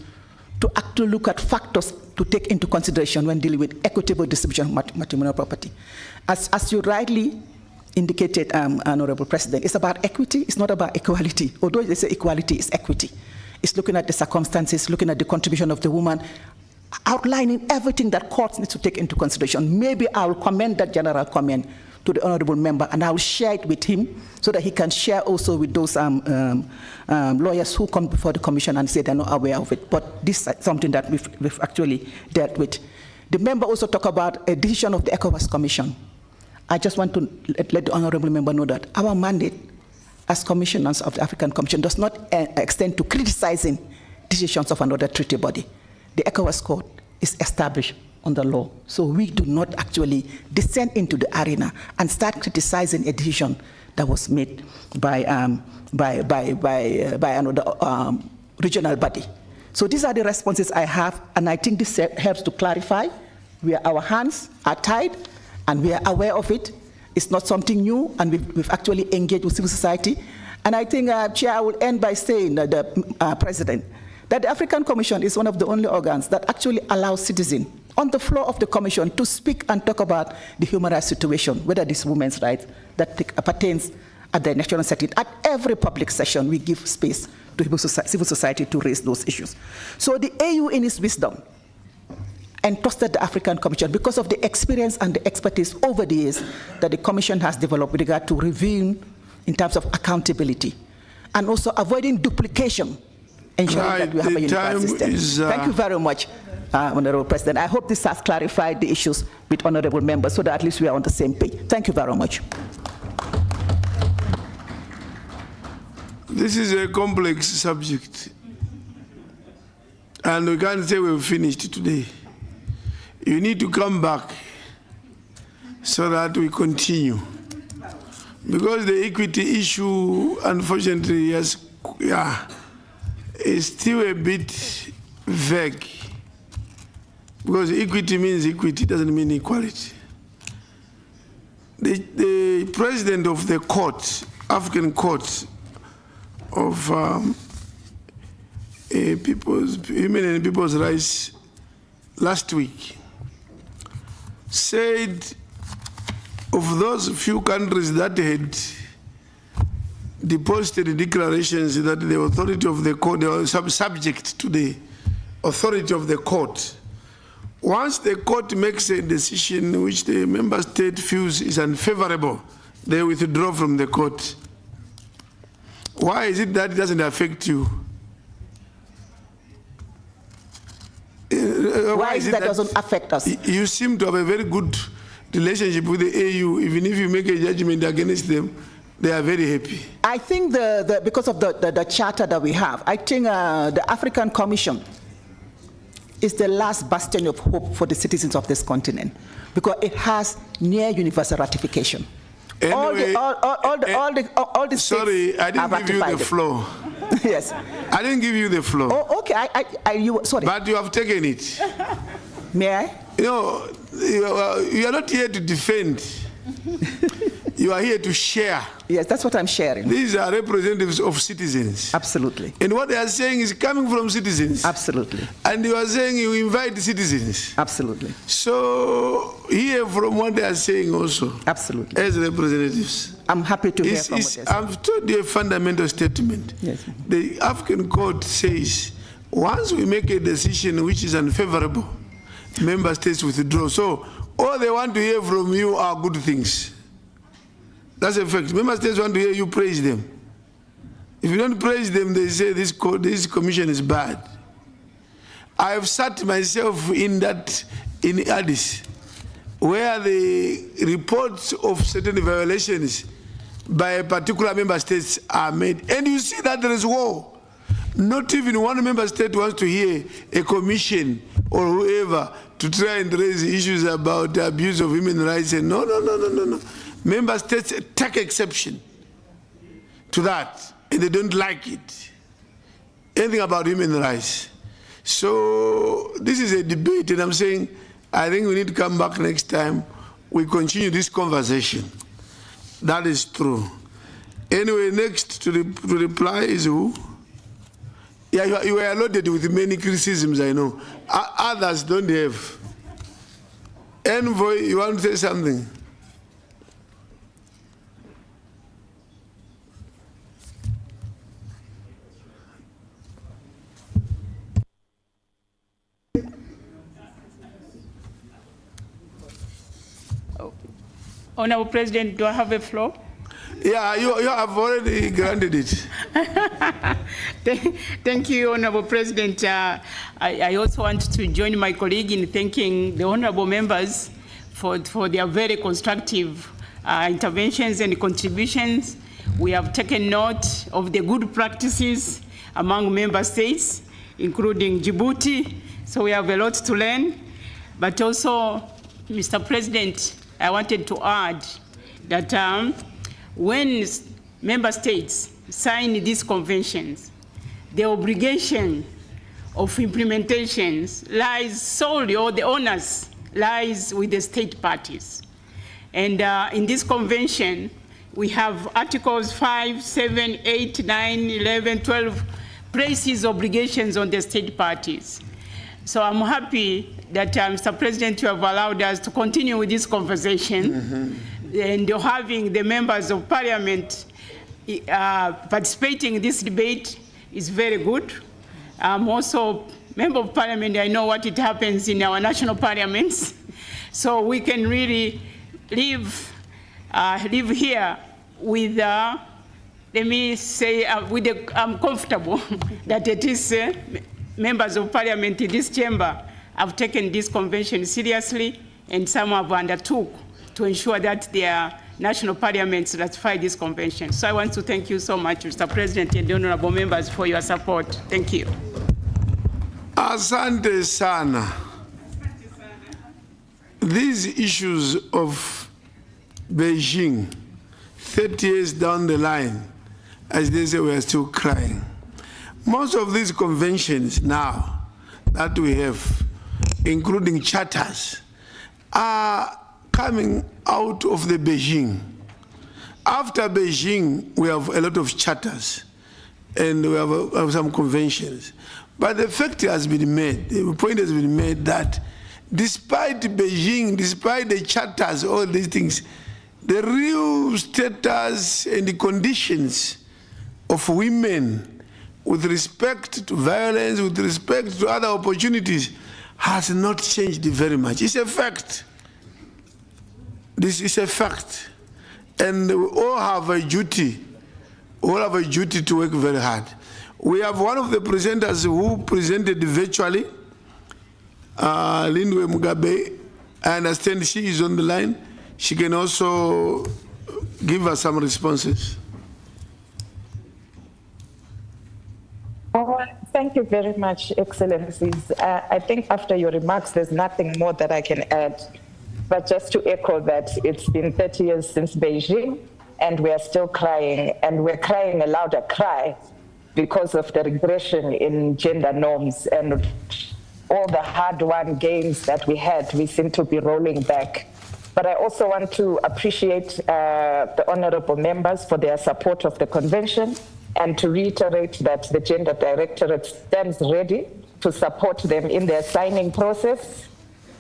to actually look at factors to take into consideration when dealing with equitable distribution of matrimonial property. As you rightly indicated, Honorable President, it's about equity, it's not about equality. Although they say equality is equity. It's looking at the circumstances, looking at the contribution of the woman, outlining everything that courts need to take into consideration. Maybe I will commend that general comment to the honorable member, and I will share it with him so that he can share also with those lawyers who come before the Commission and say they're not aware of it. But this is something that we've actually dealt with. The member also talked about a decision of the ECOWAS Commission. I just want to let the honorable member know that our mandate as commissioners of the African Commission does not extend to criticizing decisions of another treaty body. The ECOWAS Court is established under law, so we do not actually descend into the arena and start criticizing a decision that was made by another regional body. So these are the responses I have, and I think this helps to clarify. Our hands are tied, and we are aware of it. It's not something new, and we've actually engaged with civil society. And I think, Chair, I will end by saying that the President, that the African Commission is one of the only organs that actually allows citizens on the floor of the Commission to speak and talk about the human rights situation, whether it's women's rights that pertains at the national setting. At every public session, we give space to civil society to raise those issues. So the AU, in its wisdom, entrusted the African Commission because of the experience and the expertise over the years that the Commission has developed with regard to reviewing in terms of accountability and also avoiding duplication, ensuring that we have a unified system. Thank you very much, Honorable President. I hope this has clarified the issues with honorable members so that at least we are on the same page. Thank you very much. This is a complex subject, and we can't say we've finished today. You need to come back so that we continue. Because the equity issue, unfortunately, is still a bit vague. Because equity means equity, doesn't mean equality. The president of the court, African Court of Women and People's Rights last week said of those few countries that had deposited declarations that the authority of the court, they were subject to the authority of the court. Once the court makes a decision which the member state feels is unfavorable, they withdraw from the court. Why is it that it doesn't affect you? Why is it that doesn't affect us? You seem to have a very good relationship with the AU. Even if you make a judgment against them, they are very happy. I think because of the charter that we have, I think the African Commission is the last bastion of hope for the citizens of this continent because it has near universal ratification. Anyway, all the sorry, I didn't give you the floor. Yes. I didn't give you the floor. Oh, okay. Sorry. But you have taken it. May I? You know, you are not here to defend. You are here to share. Yes, that's what I'm sharing. These are representatives of citizens. Absolutely. And what they are saying is coming from citizens. Absolutely. And you are saying you invite citizens. Absolutely. So hear from what they are saying also. Absolutely. As representatives. I'm happy to hear from what they're saying. I've told you a fundamental statement. Yes. The African Court says once we make a decision which is unfavorable, member states withdraw. So all they want to hear from you are good things. That's a fact. Member states want to hear you praise them. If you don't praise them, they say this commission is bad. I have sat myself in Addis, where the reports of certain violations by a particular member states are made. And you see that there is war. Not even one member state wants to hear a commission or whoever to try and raise issues about the abuse of human rights. And no. Member states take exception to that, and they don't like it. Anything about human rights. So this is a debate, and I'm saying I think we need to come back next time. We continue this conversation. That is true. Anyway, next to reply is who? Yeah, you were loaded with many criticisms, I know. Others don't have. Envoy, you want to say something? Honorable President, do I have a floor? Yeah, you have already granted it. Thank you, Honorable President. I also want to join my colleague in thanking the honorable members for their very constructive interventions and contributions. We have taken note of the good practices among member states, including Djibouti, so we have a lot to learn. But also, Mr. President, I wanted to add that when member states sign these conventions, the obligation of implementation lies solely, or the onus lies with the state parties. And in this convention, we have Articles 5, 7, 8, 9, 11, 12, places obligations on the state parties. So I'm happy that, Mr. President, you have allowed us to continue with this conversation, and having the members of parliament participating in this debate is very good. I'm also member of parliament. I know what it happens in our national parliaments. So we can really live here with, let me say, I'm comfortable that it is members of parliament in this chamber have taken this convention seriously, and some have undertook to ensure that their national parliaments ratify this convention. So I want to thank you so much, Mr. President, and the honorable members for your support. Thank you. Asante sana. These issues of Beijing, 30 years down the line, as they say, we are still crying. Most of these conventions now that we have, including charters, are coming out of the Beijing. After Beijing, we have a lot of charters, and we have some conventions. But the fact has been made, the point has been made that despite Beijing, despite the charters, all these things, the real status and the conditions of women with respect to violence, with respect to other opportunities, has not changed very much. It's a fact. This is a fact. And we all have a duty, to work very hard. We have one of the presenters who presented virtually, Lindwe Mugabe. I understand she is on the line. She can also give us some responses. Thank you very much, Excellencies. I think after your remarks, there's nothing more that I can add. But just to echo that, it's been 30 years since Beijing, and we are still crying, and we're crying a louder cry because of the regression in gender norms and all the hard-won gains that we had, we seem to be rolling back. But I also want to appreciate the honorable members for their support of the convention and to reiterate that the Gender Directorate stands ready to support them in their signing process,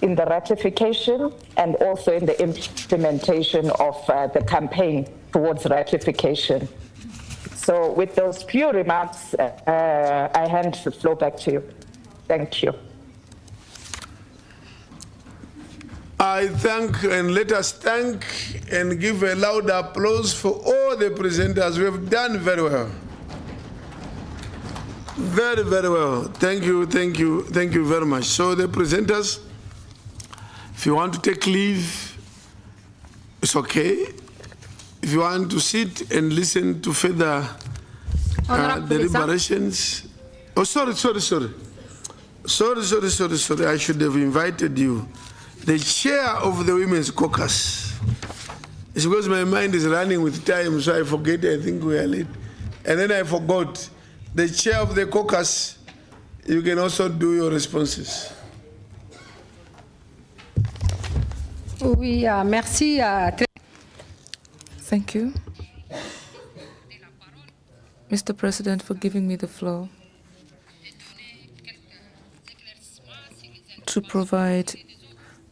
in the ratification, and also in the implementation of the campaign towards ratification. So with those few remarks, I hand the floor back to you. Thank you. I thank, and let us thank and give a loud applause for all the presenters who have done very well. Very, very well. Thank you, thank you, thank you very much. So the presenters, if you want to take leave, it's okay. If you want to sit and listen to further deliberations. Oh, sorry. I should have invited you. The chair of the Women's Caucus. It's because my mind is running with time, so I forget, I think we are late. And then I forgot. The chair of the caucus, you can also do your responses. Oui, merci. Thank you, Mr. President, for giving me the floor to provide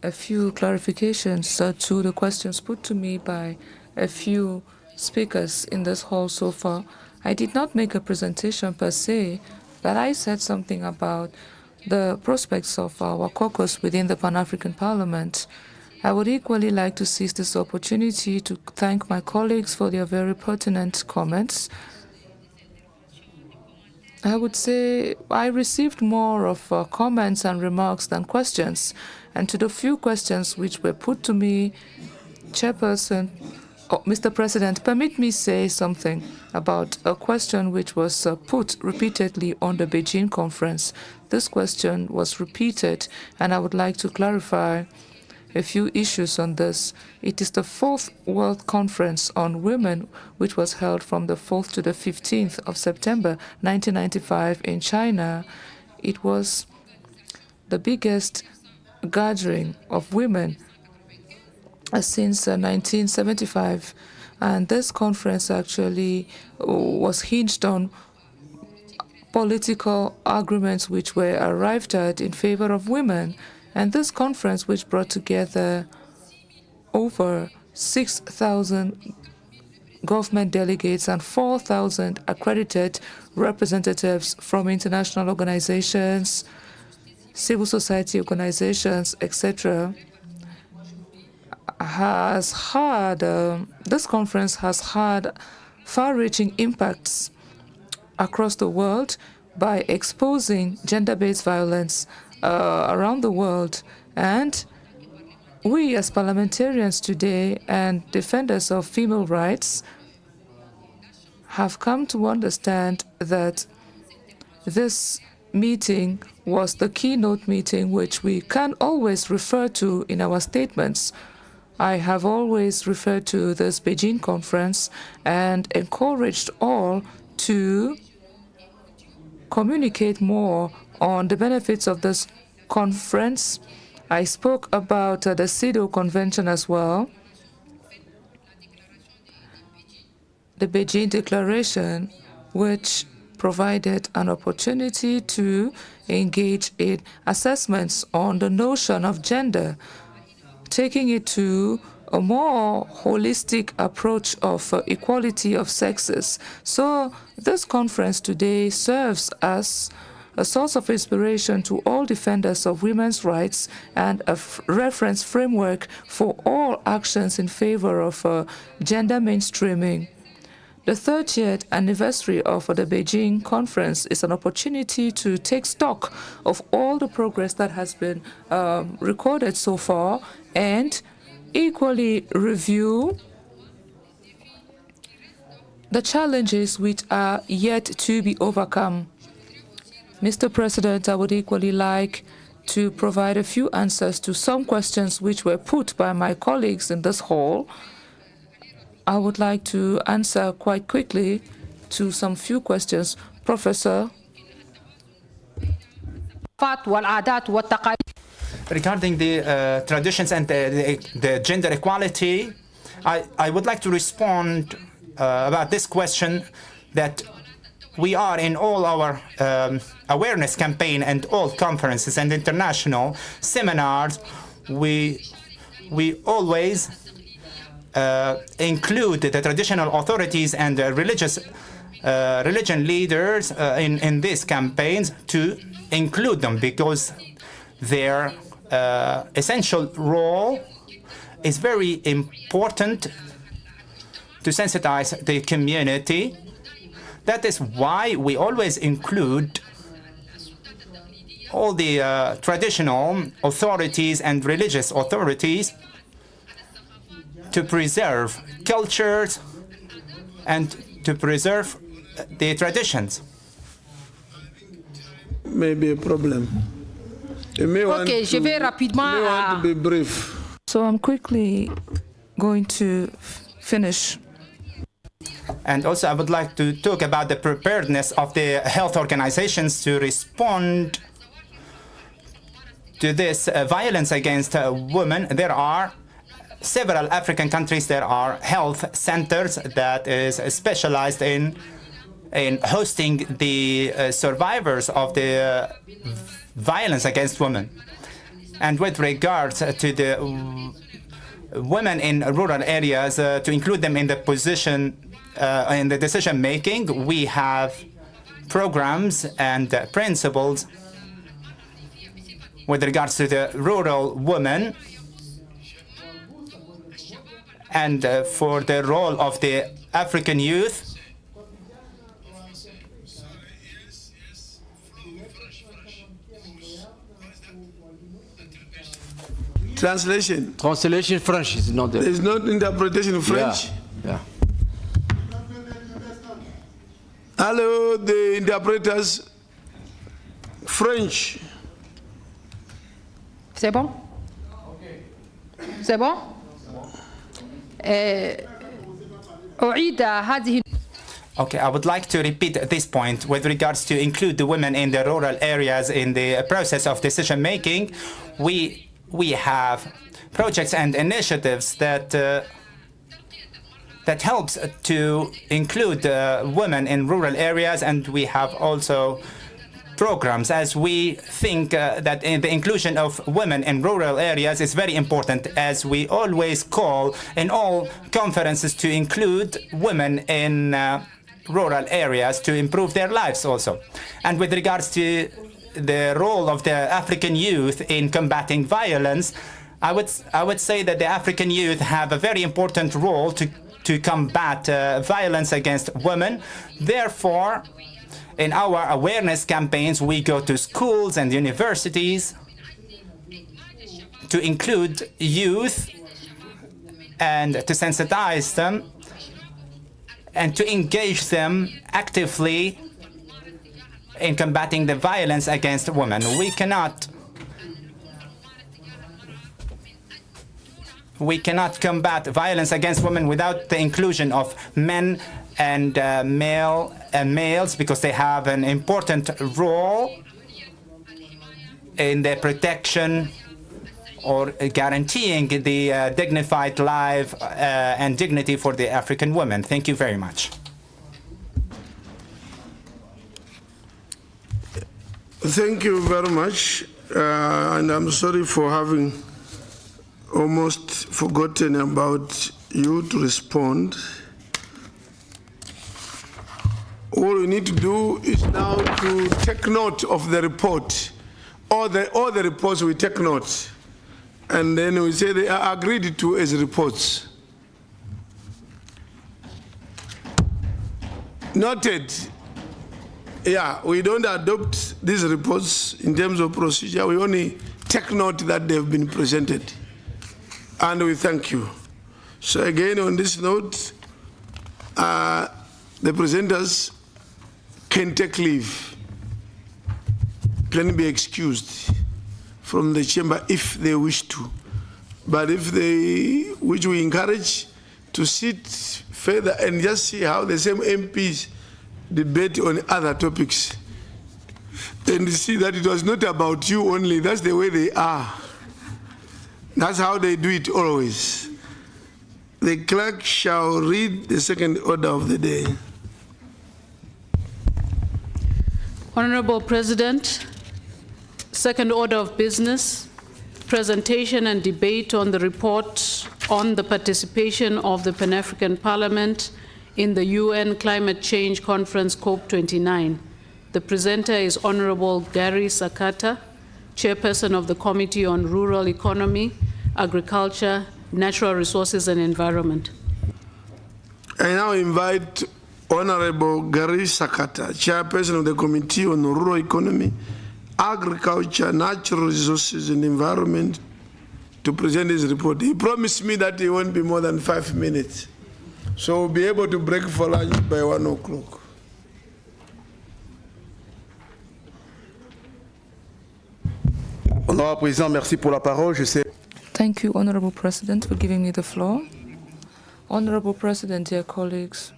a few clarifications to the questions put to me by a few speakers in this hall so far. I did not make a presentation per se, but I said something about the prospects of our caucus within the Pan-African Parliament. I would equally like to seize this opportunity to thank my colleagues for their very pertinent comments. I would say I received more of comments and remarks than questions. And to the few questions which were put to me, Chairperson, Mr. President, permit me say something about a question which was put repeatedly on the Beijing conference. This question was repeated, and I would like to clarify a few issues on this. It is the 4th World Conference on Women, which was held from the 4th to the 15th of September 1995 in China. It was the biggest gathering of women since 1975, and this conference actually was hinged on political agreements which were arrived at in favor of women. And this conference, which brought together over 6,000 government delegates and 4,000 accredited representatives from international organizations, civil society organizations, etc., has had, this conference has had far-reaching impacts across the world by exposing gender-based violence around the world. And we as parliamentarians today and defenders of female rights have come to understand that this meeting was the keynote meeting which we can always refer to in our statements. I have always referred to this Beijing conference and encouraged all to communicate more on the benefits of this conference. I spoke about the CEDAW Convention as well. The Beijing Declaration, which provided an opportunity to engage in assessments on the notion of gender, taking it to a more holistic approach of equality of sexes. So this conference today serves as a source of inspiration to all defenders of women's rights and a reference framework for all actions in favor of gender mainstreaming. The 30th anniversary of the Beijing conference is an opportunity to take stock of all the progress that has been recorded so far and equally review the challenges which are yet to be overcome. Mr. President, I would equally like to provide a few answers to some questions which were put by my colleagues in this hall. I would like to answer quite quickly to some few questions. Professor. regarding the traditions and the gender equality, I would like to respond about this question that we are in all our awareness campaign and all conferences and international seminars, we always include the traditional authorities and religion leaders in these campaigns, to include them because their essential role is very important to sensitize the community. That is why we always include all the traditional authorities and religious authorities to preserve cultures and to preserve the traditions. Maybe a problem. Okay, je vais rapidement. To be brief. So I'm quickly going to finish. And also I would like to talk about the preparedness of the health organizations to respond to this violence against women. There are several African countries, there are health centers that is specialized in hosting the survivors of the violence against women. And with regards to the women in rural areas, to include them in the position in the decision making, we have programs and principles with regards to the rural women and for the role of the African youth. Translation. Translation French is not there. There's not interpretation in French. Yeah. Hello, the interpreters. French. C'est bon? C'est bon? أعيد هذه. Okay, I would like to repeat this point with regards to include the women in the rural areas in the process of decision making. We have projects and initiatives that helps to include women in rural areas, and we have also programs, as we think that the inclusion of women in rural areas is very important, as we always call in all conferences to include women in rural areas to improve their lives also. And with regards to the role of the African youth in combating violence, I would say that the African youth have a very important role to combat violence against women. Therefore, in our awareness campaigns, we go to schools and universities to include youth and to sensitize them and to engage them actively in combating the violence against women. We cannot combat violence against women without the inclusion of men and males, because they have an important role in the protection or guaranteeing the dignified life and dignity for the African women. Thank you very much. Thank you very much, and I'm sorry for having almost forgotten about you to respond. All we need to do is now to take note of the report. All the reports we take note, and then we say they are agreed to as reports. Noted. Yeah, we don't adopt these reports in terms of procedure. We only take note that they've been presented. And we thank you. So again, on this note, the presenters can take leave, can be excused from the chamber if they wish to. But if they, which we encourage, to sit further and just see how the same MPs debate on other topics, and see that it was not about you only. That's the way they are. That's how they do it always. The clerk shall read the second order of the day. Honorable President, second order of business, presentation and debate on the report on the participation of the Pan-African Parliament in the UN Climate Change Conference COP29. The presenter is Honorable Gary Sakata, Chairperson of the Committee on Rural Economy, Agriculture, Natural Resources and Environment. I now invite Honorable Gary Sakata, Chairperson of the Committee on Rural Economy, Agriculture, Natural Resources and Environment, to present his report. He promised me that it won't be more than 5 minutes, so we'll be able to break for lunch by 1 o'clock. Honorable Président, merci pour la parole. Je sais. Thank you, Honorable President, for giving me the floor. Honorable President, dear colleagues,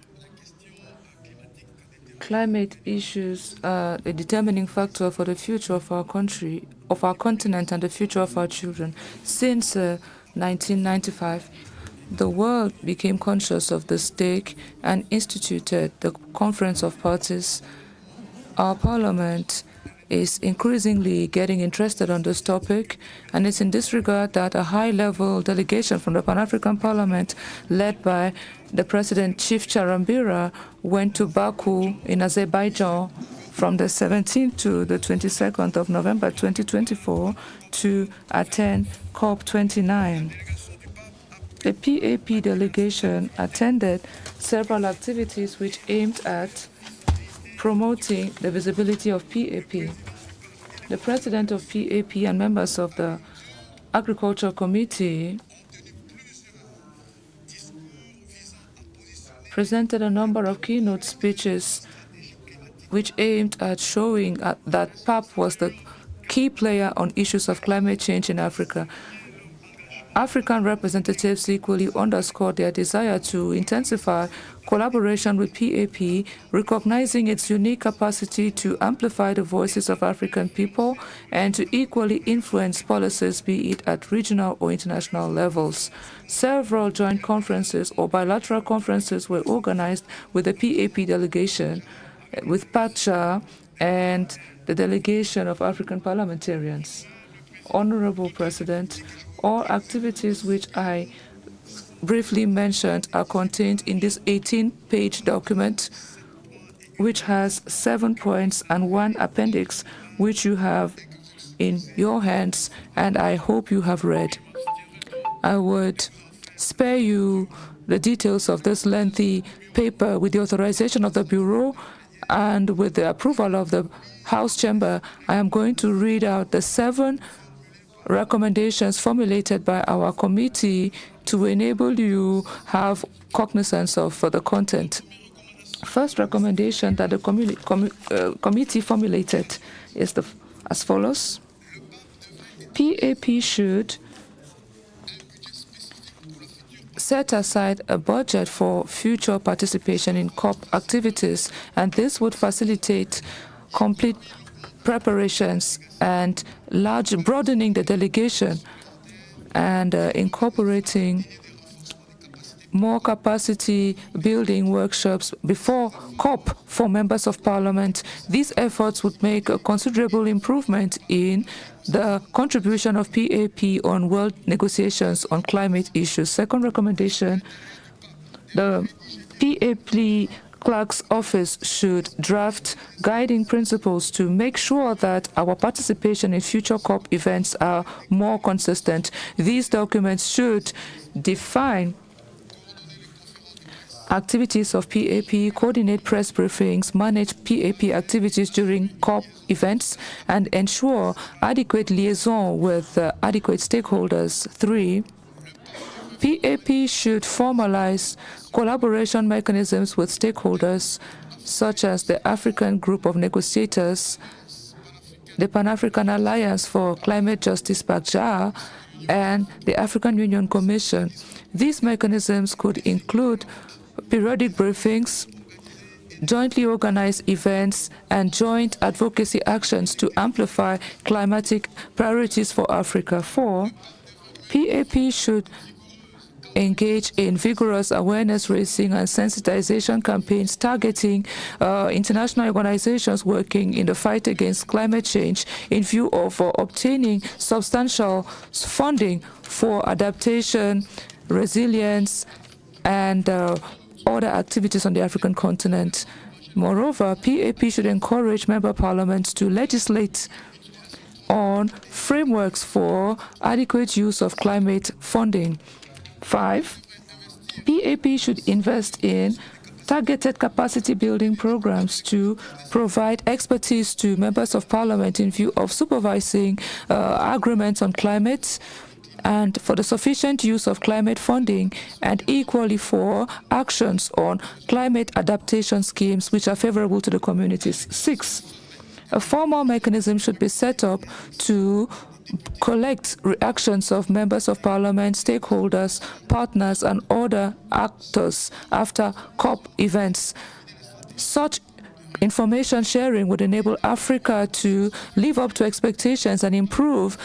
climate issues are a determining factor for the future of our country, of our continent, and the future of our children. Since 1995, the world became conscious of the stake and instituted the Conference of Parties. Our Parliament is increasingly getting interested on this topic, and it's in this regard that a high-level delegation from the Pan-African Parliament, led by the President Chief Charambira, went to Baku in Azerbaijan from the 17th to the 22nd of November 2024 to attend COP29. The PAP delegation attended several activities which aimed at promoting the visibility of PAP. The president of PAP and members of the Agriculture Committee presented a number of keynote speeches which aimed at showing that PAP was the key player on issues of climate change in Africa. African representatives equally underscored their desire to intensify collaboration with PAP, recognizing its unique capacity to amplify the voices of African people and to equally influence policies, be it at regional or international levels. Several joint conferences or bilateral conferences were organized with the PAP delegation, with PACHA and the delegation of African parliamentarians. Honorable President, all activities which I briefly mentioned are contained in this 18-page document, which has 7 points and 1 appendix, which you have in your hands, and I hope you have read. I would spare you the details of this lengthy paper. With the authorization of the Bureau and with the approval of the House Chamber, I am going to read out the 7 recommendations formulated by our committee to enable you have cognizance of the content. First recommendation that the committee formulated is as follows. PAP should set aside a budget for future participation in COP activities, and this would facilitate complete preparations and broadening the delegation and incorporating more capacity building workshops before COP for members of parliament. These efforts would make a considerable improvement in the contribution of PAP on world negotiations on climate issues. Second recommendation, the PAP Clerk's office should draft guiding principles to make sure that our participation in future COP events are more consistent. These documents should define activities of PAP, coordinate press briefings, manage PAP activities during COP events, and ensure adequate liaison with adequate stakeholders. 3, PAP should formalize collaboration mechanisms with stakeholders, such as the African Group of Negotiators, the Pan-African Alliance for Climate Justice, PACJA, and the African Union Commission. These mechanisms could include periodic briefings, jointly organized events, and joint advocacy actions to amplify climatic priorities for Africa. 4, PAP should engage in vigorous awareness raising and sensitization campaigns targeting international organizations working in the fight against climate change in view of obtaining substantial funding for adaptation, resilience, and other activities on the African continent. Moreover, PAP should encourage member parliaments to legislate on frameworks for adequate use of climate funding. 5, PAP should invest in targeted capacity building programs to provide expertise to members of parliament in view of supervising agreements on climate and for the sufficient use of climate funding, and equally for actions on climate adaptation schemes which are favorable to the communities. 6, a formal mechanism should be set up to collect reactions of members of parliament, stakeholders, partners, and other actors after COP events. Such information sharing would enable Africa to live up to expectations and improve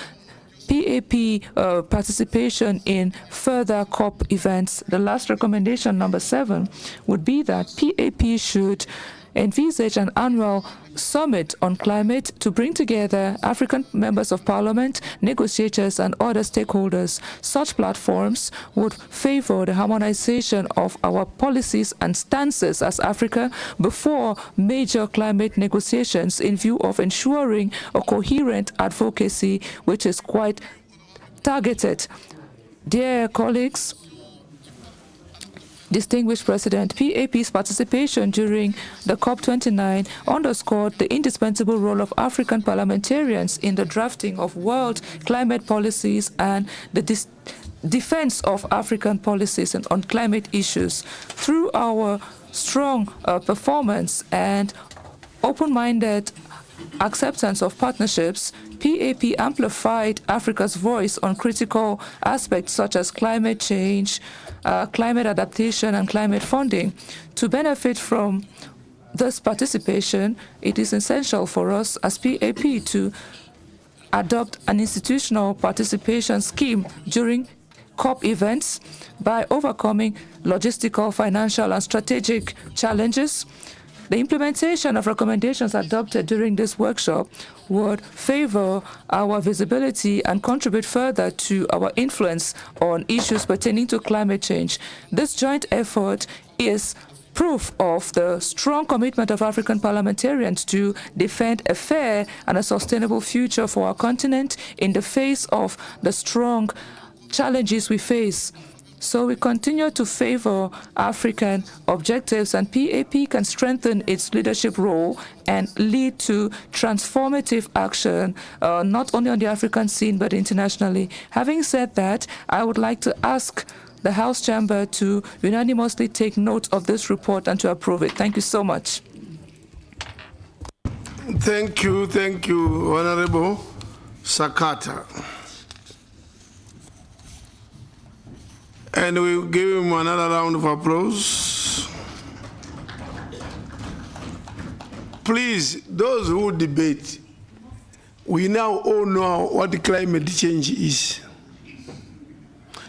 PAP participation in further COP events. The last recommendation, number 7, would be that PAP should envisage an annual summit on climate to bring together African members of parliament, negotiators, and other stakeholders. Such platforms would favor the harmonization of our policies and stances as Africa before major climate negotiations in view of ensuring a coherent advocacy which is quite targeted. Dear colleagues, distinguished President, PAP's participation during the COP29 underscored the indispensable role of African parliamentarians in the drafting of world climate policies and the defense of African policies and on climate issues. Through our strong performance and open-minded acceptance of partnerships, PAP amplified Africa's voice on critical aspects such as climate change, climate adaptation, and climate funding. To benefit from this participation, it is essential for us as PAP to adopt an institutional participation scheme during COP events by overcoming logistical, financial, and strategic challenges. The implementation of recommendations adopted during this workshop would favor our visibility and contribute further to our influence on issues pertaining to climate change. This joint effort is proof of the strong commitment of African parliamentarians to defend a fair and a sustainable future for our continent in the face of the strong challenges we face. So we continue to favor African objectives, and PAP can strengthen its leadership role and lead to transformative action, not only on the African scene, but internationally. Having said that, I would like to ask the House Chamber to unanimously take note of this report and to approve it. Thank you so much. Thank you, Honorable Sakata. And we'll give him another round of applause. Please, those who debate, we now all know what climate change is.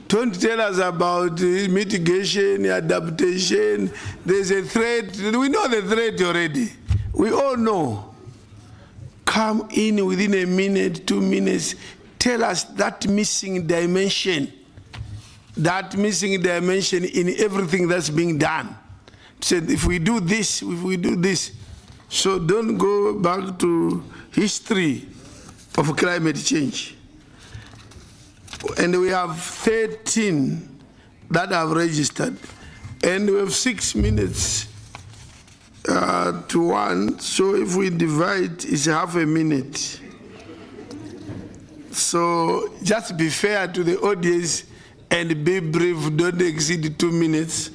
Don't tell us about mitigation, adaptation. There's a threat. We know the threat already. We all know. Come in within a minute, 2 minutes, tell us that missing dimension. That missing dimension in everything that's being done. Said if we do this, if we do this. So don't go back to history of climate change. And we have 13 that have registered. And we have 6 minutes to 1. So if we divide, it's half a minute. So just be fair to the audience and be brief, don't exceed 2 minutes.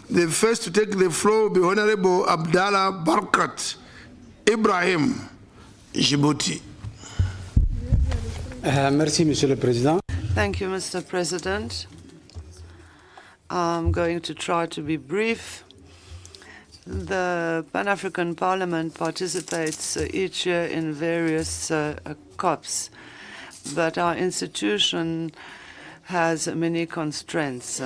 The first to take the floor will be Honorable Abdallah Barkat Ibrahim, Djibouti. Merci, Monsieur le Président. Thank you, Mr. President. I'm going to try to be brief. The Pan-African Parliament participates each year in various COPs, but our institution has many constraints.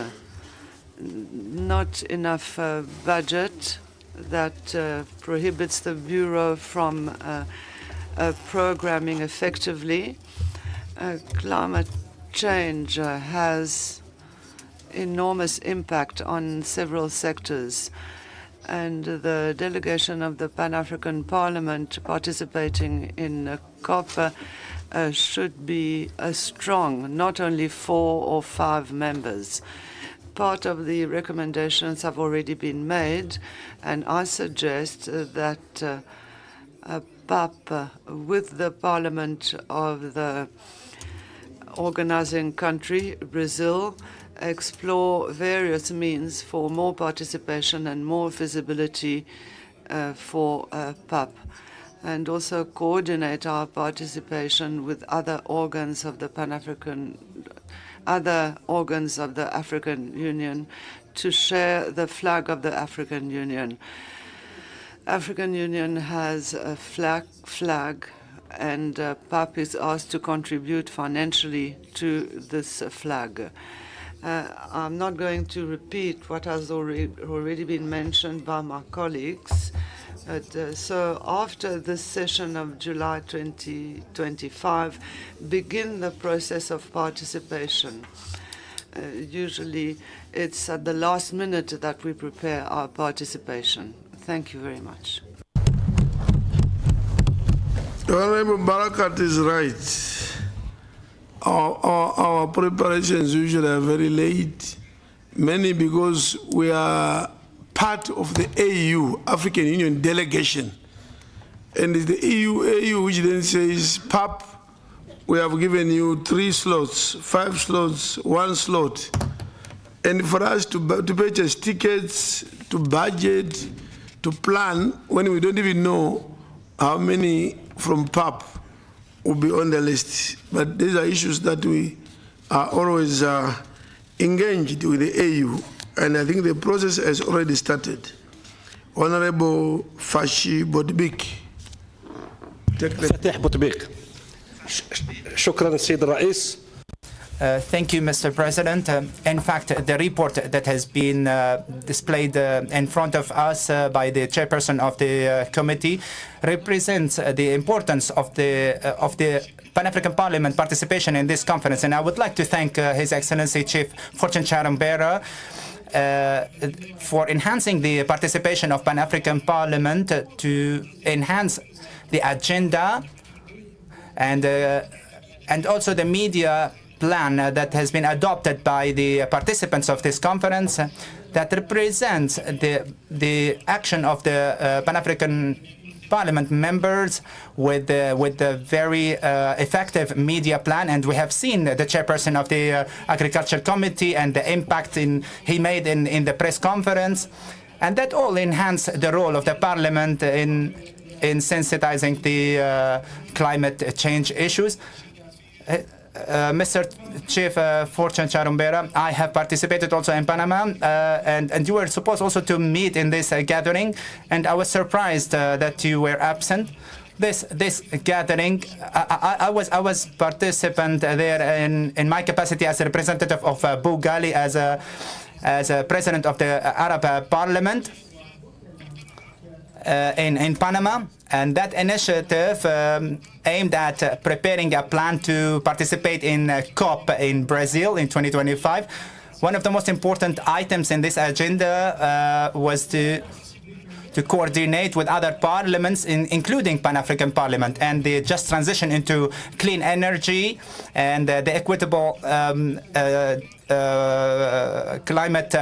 Not enough budget that prohibits the Bureau from programming effectively. Climate change has enormous impact on several sectors, and the delegation of the Pan-African Parliament participating in COP should be strong, not only 4 or 5 members. Part of the recommendations have already been made, and I suggest that PAP, with the Parliament of the organizing country, Brazil, explore various means for more participation and more visibility for PAP, and also coordinate our participation with other organs of the African Union to share the flag of the African Union. African Union has a flag, and PAP is asked to contribute financially to this flag. I'm not going to repeat what has already been mentioned by my colleagues. So after this session of July 2025, begin the process of participation. Usually it's at the last minute that we prepare our participation. Thank you very much. Honorable Barakat is right. Our preparations usually are very late, mainly because we are part of the AU, African Union delegation. And it's the AU which then says, PAP, we have given you 3 slots, 5 slots, 1 slot. And for us to purchase tickets, to budget, to plan, when we don't even know how many from PAP will be on the list. But these are issues that we are always engaged with the AU, and I think the process has already started. Honorable Fashi Bodbik. فتح بوتبيق. شكرا السيد الرئيس. Thank you, Mr. President. In fact, the report that has been displayed in front of us by the chairperson of the committee represents the importance of the Pan-African Parliament participation in this conference. And I would like to thank His Excellency Chief Fortune Charumbera for enhancing the participation of Pan-African Parliament to enhance the agenda and also the media plan that has been adopted by the participants of this conference that represents the action of the Pan-African Parliament members with the very effective media plan. And we have seen the chairperson of the Agriculture Committee and the impact he made in the press conference. And that all enhanced the role of the Parliament in sensitizing the climate change issues. Mr. Chief Fortune Charumbera, I have participated also in Panama, and you were supposed also to meet in this gathering, and I was surprised that you were absent. This gathering, I was participant there in my capacity as a representative of Bugali, as a president of the Arab Parliament in Panama. And that initiative aimed at preparing a plan to participate in COP in Brazil in 2025. One of the most important items in this agenda was to coordinate with other parliaments, including Pan-African Parliament, and the just transition into clean energy and the equitable climate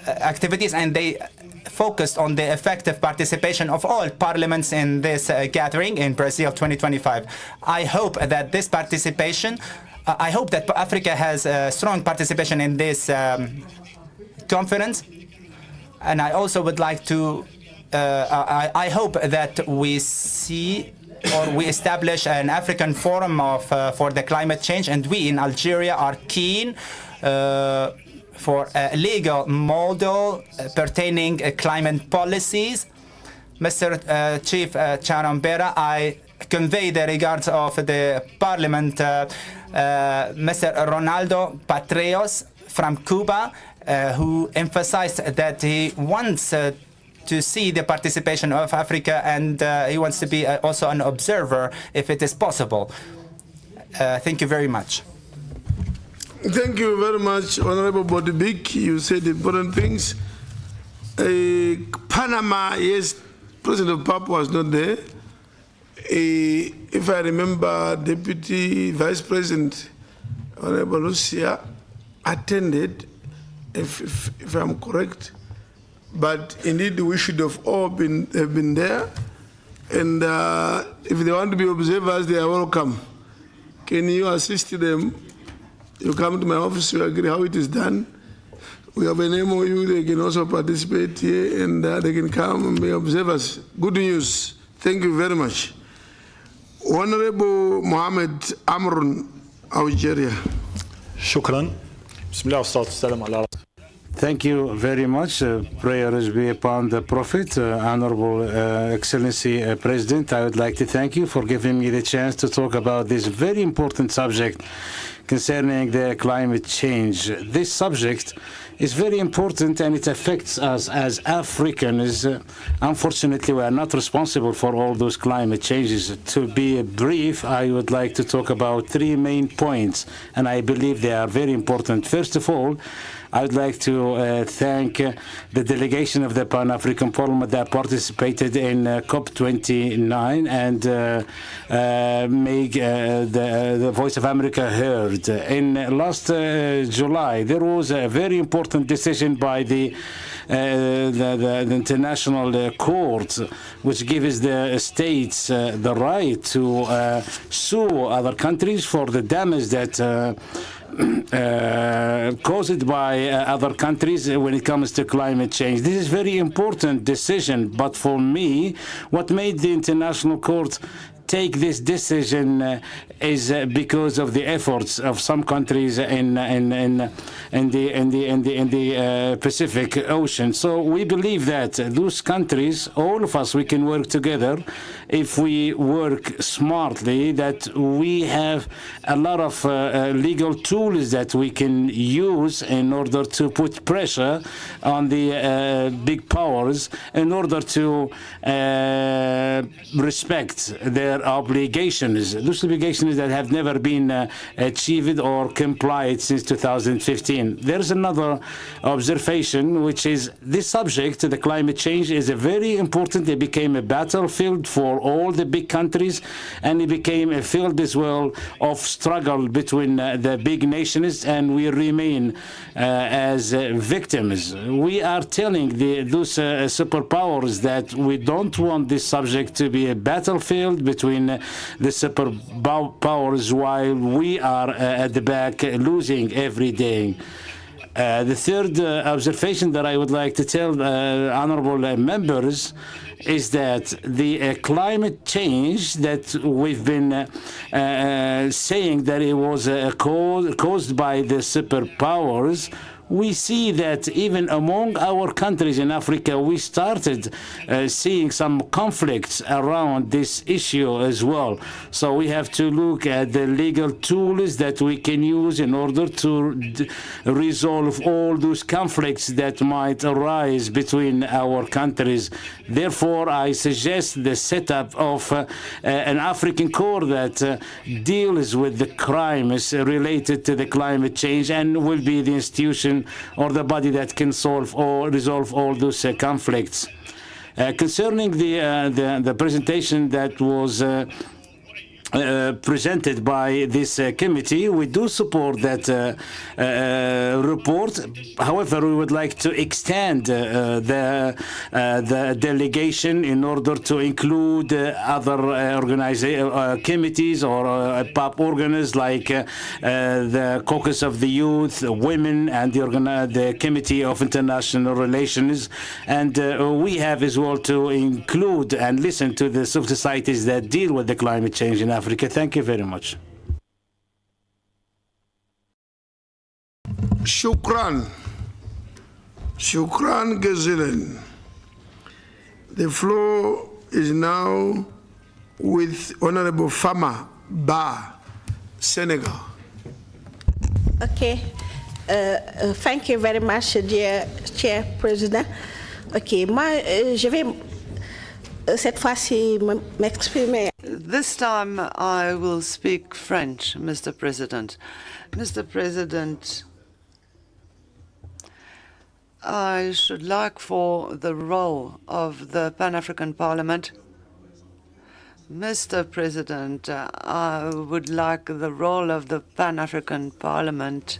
activities. And they focused on the effective participation of all parliaments in this gathering in Brazil 2025. I hope that this participation, I hope that Africa has a strong participation in this conference. And I also would like to, I hope that we see or we establish an African forum for the climate change, and we in Algeria are keen for a legal model pertaining climate policies. Mr. Chief Charumbera, I convey the regards of the Parliament, Mr. Ronaldo Patreos from Cuba, who emphasized that he wants to see the participation of Africa, and he wants to be also an observer if it is possible. Thank you very much. Thank you very much, Honorable Bodibik. You said important things. Panama, yes, President of PAP was not there. If I remember, Deputy Vice President Honorable Lucia attended, if I'm correct. But indeed, we should have all have been there. And if they want to be observers, they are welcome. Can you assist them? You come to my office, you agree how it is done. We have an MOU, they can also participate here, and they can come and be observers. Good news. Thank you very much. Honorable Mohammed Amrun, Algeria. Shukran. Bismillah wa salam ala. Thank you very much. Prayers be upon the Prophet. Honorable Excellency President, I would like to thank you for giving me the chance to talk about this very important subject concerning the climate change. This subject is very important and it affects us as Africans. Unfortunately, we are not responsible for all those climate changes. To be brief, I would like to talk about three main points, and I believe they are very important. First of all, I would like to thank the delegation of the Pan-African Parliament that participated in COP29 and make the voice of America heard. In last July, there was a very important decision by the International Court, which gives the states the right to sue other countries for the damage that caused by other countries when it comes to climate change. This is a very important decision, but for me, what made the International Court take this decision is because of the efforts of some countries in the Pacific Ocean. So we believe that those countries, all of us, we can work together if we work smartly, that we have a lot of legal tools that we can use in order to put pressure on the big powers in order to respect their obligations. Those obligations that have never been achieved or complied since 2015. There's another observation, which is this subject, the climate change, is a very important. It became a battlefield for all the big countries, and it became a field as well of struggle between the big nations, and we remain as victims. We are telling those superpowers that we don't want this subject to be a battlefield between the superpowers while we are at the back losing every day. The third observation that I would like to tell honorable members is that the climate change that we've been saying that it was caused by the superpowers, we see that even among our countries in Africa, we started seeing some conflicts around this issue as well. So we have to look at the legal tools that we can use in order to resolve all those conflicts that might arise between our countries. Therefore, I suggest the setup of an African court that deals with the crimes related to the climate change and will be the institution or the body that can solve or resolve all those conflicts. Concerning the presentation that was presented by this committee, we do support that report. However, we would like to extend the delegation in order to include other committees or PAP organs like the Caucus of the Youth, Women, and the Committee of International Relations. And we have as well to include and listen to the civil societies that deal with the climate change in Africa. Thank you very much. Shukran. Shukran Gezilen. The floor is now with Honorable Fama Ba, Senegal. Okay. Thank you very much, dear Chair President. Okay, je vais cette fois-ci m'exprimer. This time I will speak French, Mr. President. Mr. President, I should like for the role of the Pan-African Parliament. Mr. President, I would like the role of the Pan-African Parliament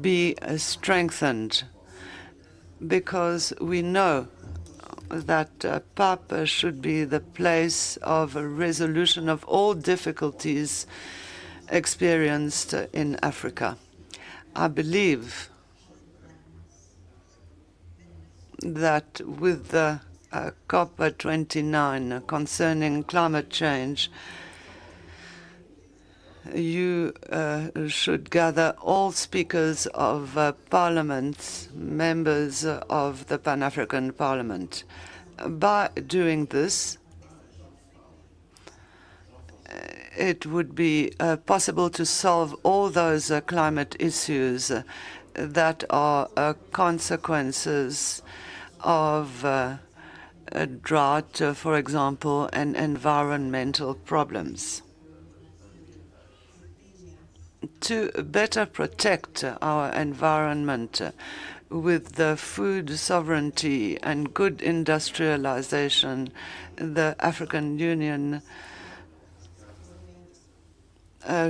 be strengthened, because we know that PAP should be the place of a resolution of all difficulties experienced in Africa. I believe that with the COP29 concerning climate change, you should gather all speakers of parliaments, members of the Pan-African Parliament. By doing this, it would be possible to solve all those climate issues that are consequences of a drought, for example, and environmental problems. To better protect our environment with the food sovereignty and good industrialization, the African Union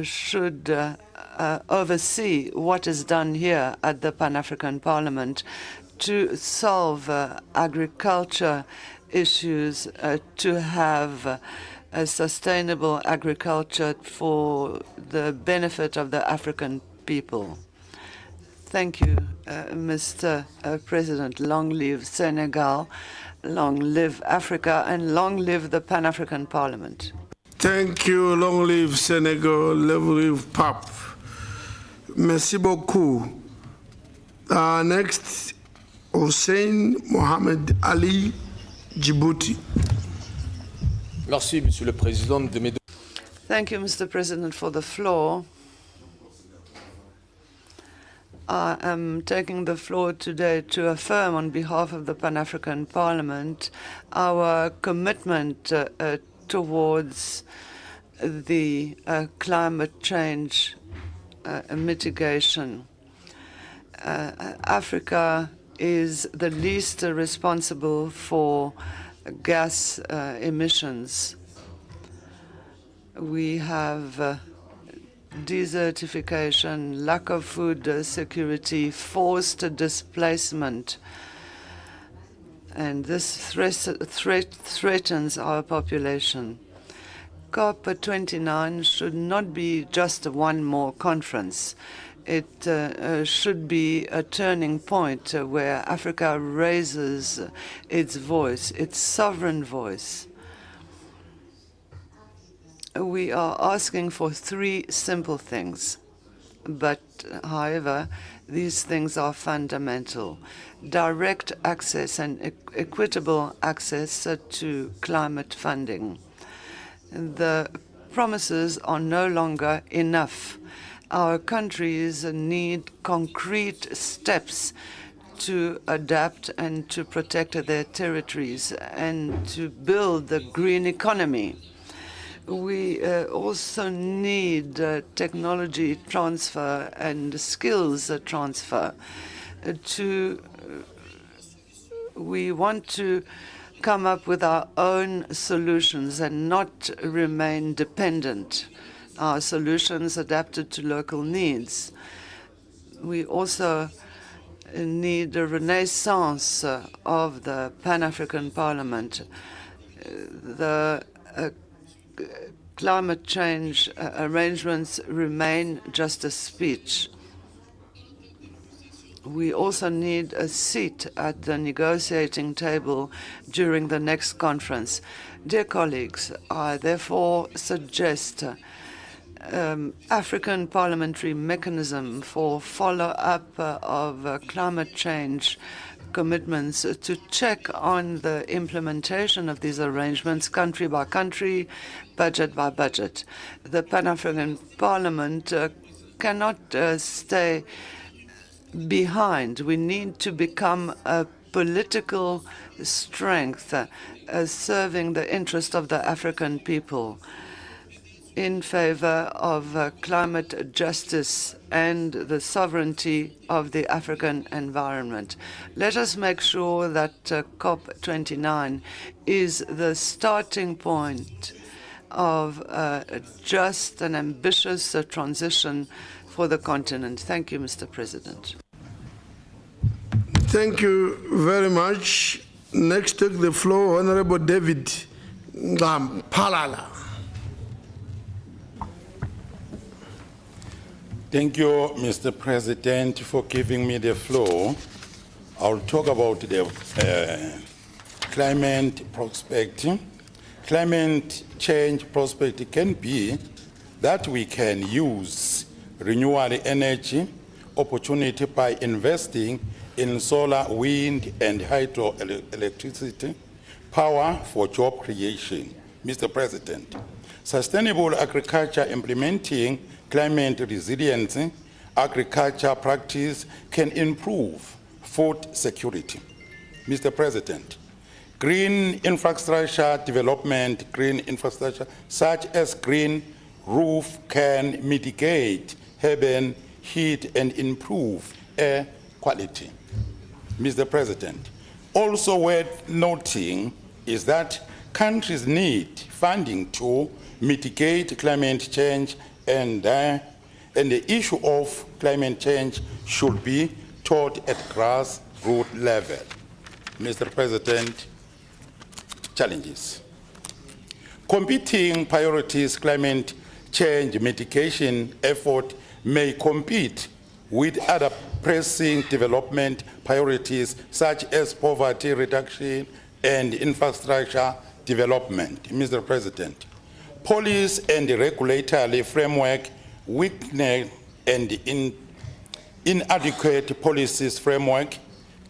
should oversee what is done here at the Pan-African Parliament to solve agriculture issues, to have a sustainable agriculture for the benefit of the African people. Thank you, Mr. President. Long live Senegal, long live Africa, and long live the Pan-African Parliament. Thank you. Long live Senegal, long live PAP. Merci beaucoup. Next, Hussein Mohamed Ali, Djibouti. Merci, Monsieur le Président. Thank you, Mr. President, for the floor. I am taking the floor today to affirm on behalf of the Pan-African Parliament our commitment towards the climate change mitigation. Africa is the least responsible for gas emissions. We have desertification, lack of food security, forced displacement, and this threatens our population. COP29 should not be just one more conference. It should be a turning point where Africa raises its voice, its sovereign voice. We are asking for three simple things, but however, these things are fundamental. Direct access and equitable access to climate funding. The promises are no longer enough. Our countries need concrete steps to adapt and to protect their territories and to build the green economy. We also need technology transfer and skills transfer. We want to come up with our own solutions and not remain dependent. Our solutions adapted to local needs. We also need a renaissance of the Pan-African Parliament. The climate change arrangements remain just a speech. We also need a seat at the negotiating table during the next conference. Dear colleagues, I therefore suggest African parliamentary mechanism for follow-up of climate change commitments to check on the implementation of these arrangements country by country, budget by budget. The Pan-African Parliament cannot stay behind. We need to become a political strength serving the interest of the African people in favor of climate justice and the sovereignty of the African environment. Let us make sure that COP29 is the starting point of a just and ambitious transition for the continent. Thank you, Mr. President. Thank you very much. Next, take the floor, Honorable David Palala. Thank you, Mr. President, for giving me the floor. I'll talk about the climate prospect. Climate change prospect can be that we can use renewable energy opportunity by investing in solar, wind, and hydroelectricity power for job creation. Mr. President, sustainable agriculture implementing climate resilience agriculture practice can improve food security. Mr. President, green infrastructure development, green infrastructure such as green roof can mitigate urban heat and improve air quality. Mr. President, also worth noting is that countries need funding to mitigate climate change, and the issue of climate change should be taught at grassroots level. Mr. President, challenges. Competing priorities, climate change mitigation effort may compete with other pressing development priorities such as poverty reduction and infrastructure development. Mr. President, police and regulatory framework weakness and inadequate policies framework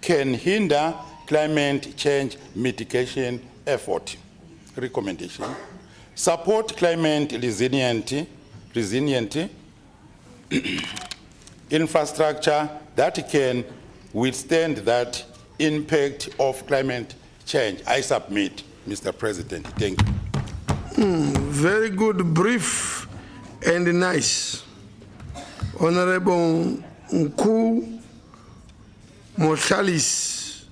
can hinder climate change mitigation effort. Recommendation: support climate resilient infrastructure that can withstand that impact of climate change. I submit, Mr. President. Thank you. Very good, brief, and nice. Honorable Nku Moshalis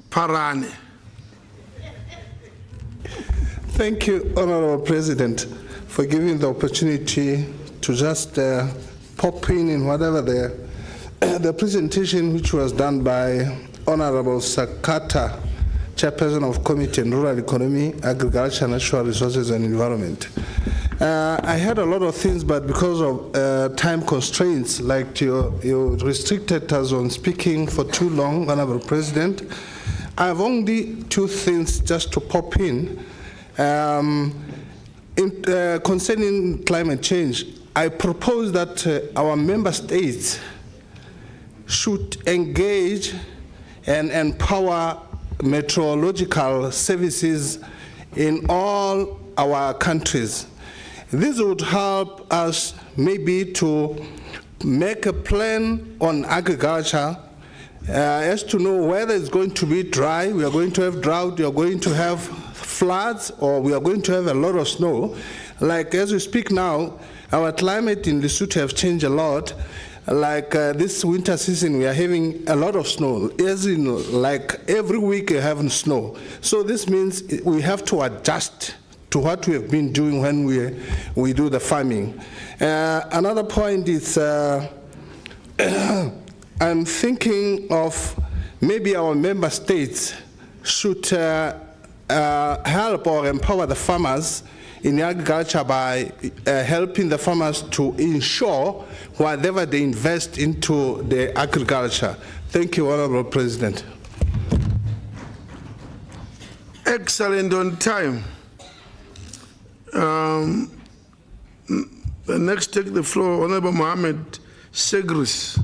Parane. Thank you, Honorable President, for giving the opportunity to just pop in whatever the presentation which was done by Honorable Sakata, Chairperson of Committee on Rural Economy, Agriculture, Natural Resources and Environment. I heard a lot of things, but because of time constraints, like you restricted us on speaking for too long, Honorable President, I have only two things just to pop in. Concerning climate change, I propose that our member states should engage and empower meteorological services in all our countries. This would help us maybe to make a plan on agriculture as to know whether it's going to be dry, we are going to have drought, we are going to have floods, or we are going to have a lot of snow. Like as we speak now, our climate in Lesotho have changed a lot. Like this winter season, we are having a lot of snow. As in, like every week we're having snow. So this means we have to adjust to what we have been doing when we do the farming. Another point is I'm thinking of maybe our member states should help or empower the farmers in agriculture by helping the farmers to ensure whatever they invest into the agriculture. Thank you, Honorable President. Excellent on time. The next take the floor, Honorable Mohammed Segris.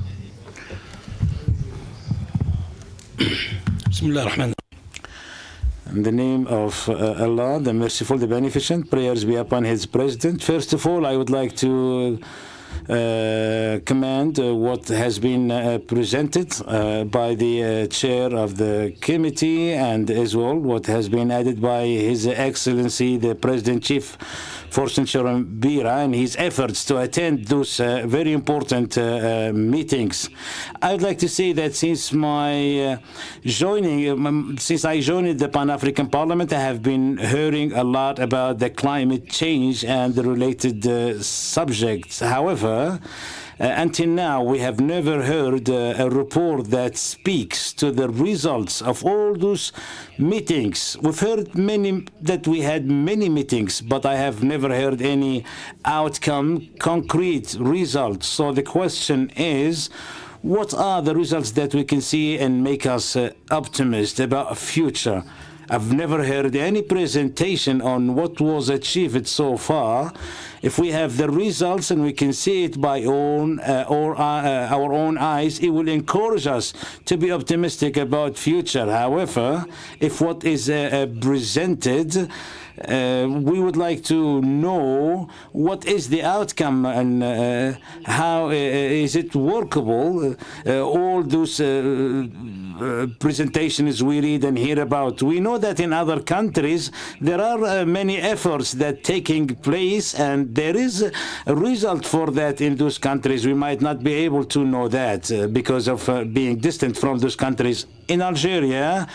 In the name of Allah, the Merciful, the Beneficent, prayers be upon His President. First of all, I would like to commend what has been presented by the chair of the committee, and as well what has been added by His Excellency the President-Chief Fortune Sharon Bira and his efforts to attend those very important meetings. I would like to say that since I joined the Pan-African Parliament, I have been hearing a lot about the climate change and the related subjects. However, until now, we have never heard a report that speaks to the results of all those meetings. We've heard that we had many meetings, but I have never heard any outcome, concrete results. So the question is, what are the results that we can see and make us optimistic about a future? I've never heard any presentation on what was achieved so far. If we have the results and we can see it by our own eyes, it will encourage us to be optimistic about future. However, if what is presented, we would like to know what is the outcome and how is it workable. All those presentations we read and hear about. We know that in other countries there are many efforts that taking place, and there is a result for that in those countries. We might not be able to know that because of being distant from those countries. In Algeria,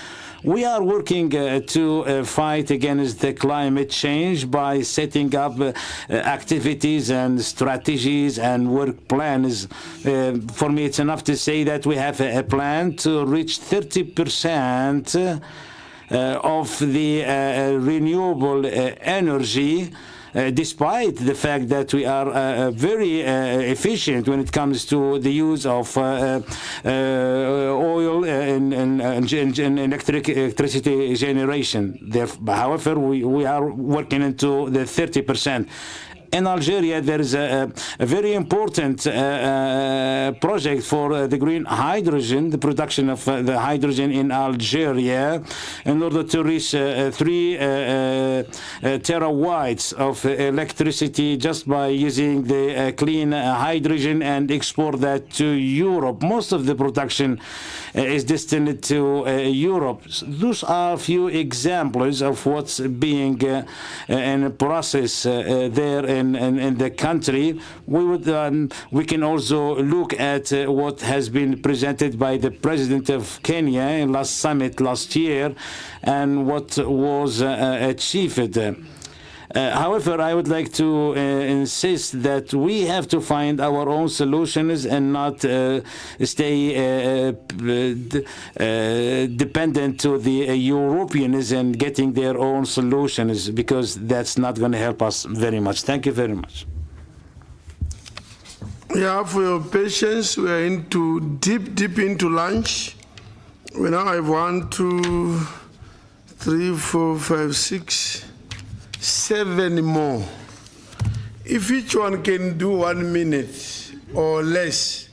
we are working to fight against the climate change by setting up activities and strategies and work plans. For me, it's enough to say that we have a plan to reach 30% of the renewable energy, despite the fact that we are very efficient when it comes to the use of oil and electricity generation. However, we are working into the 30%. In Algeria, there is a very important project for the green hydrogen, the production of the hydrogen in Algeria, in order to reach 3 terawatts of electricity just by using the clean hydrogen and export that to Europe. Most of the production is destined to Europe. Those are a few examples of what's being in process there in the country. We can also look at what has been presented by the President of Kenya in last summit last year and what was achieved. However, I would like to insist that we have to find our own solutions and not stay dependent to the Europeans and getting their own solutions, because that's not going to help us very much. Thank you very much. Yeah, for your patience, we are into deep into lunch. We now have 1, 2, 3, 4, 5, 6, 7 more. If each one can do 1 minute or less,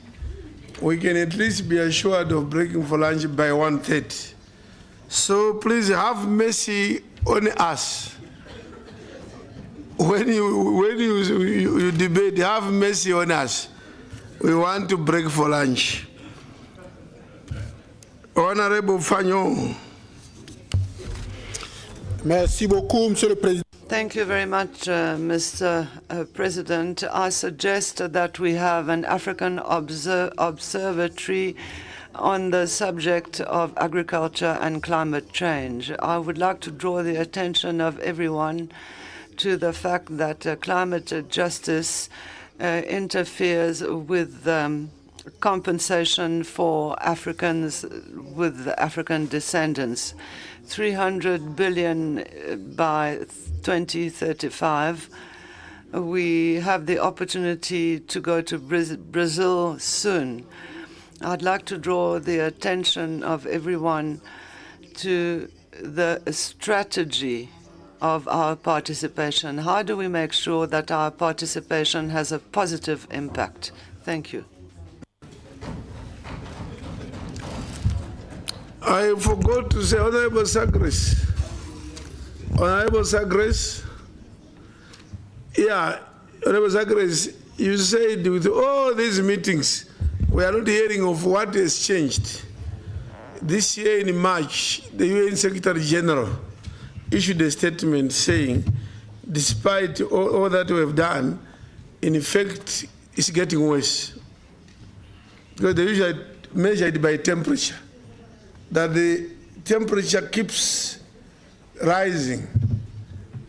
we can at least be assured of breaking for lunch by 1:30. So please have mercy on us. When you debate, have mercy on us. We want to break for lunch. Honorable Fagnon. Merci beaucoup, Monsieur le Président. Thank you very much, Mr. President. I suggest that we have an African observatory on the subject of agriculture and climate change. I would like to draw the attention of everyone to the fact that climate justice interferes with compensation for Africans with African descendants. 300 billion by 2035. We have the opportunity to go to Brazil soon. I'd like to draw the attention of everyone to the strategy of our participation. How do we make sure that our participation has a positive impact? Thank you. I forgot to say, Honorable Sagres. Honorable Sagres. Yeah, Honorable Sagres, you said with all these meetings, we are not hearing of what has changed. This year in March, the UN Secretary General issued a statement saying, despite all that we have done, in effect, it's getting worse. Because they usually measure it by temperature, that the temperature keeps rising.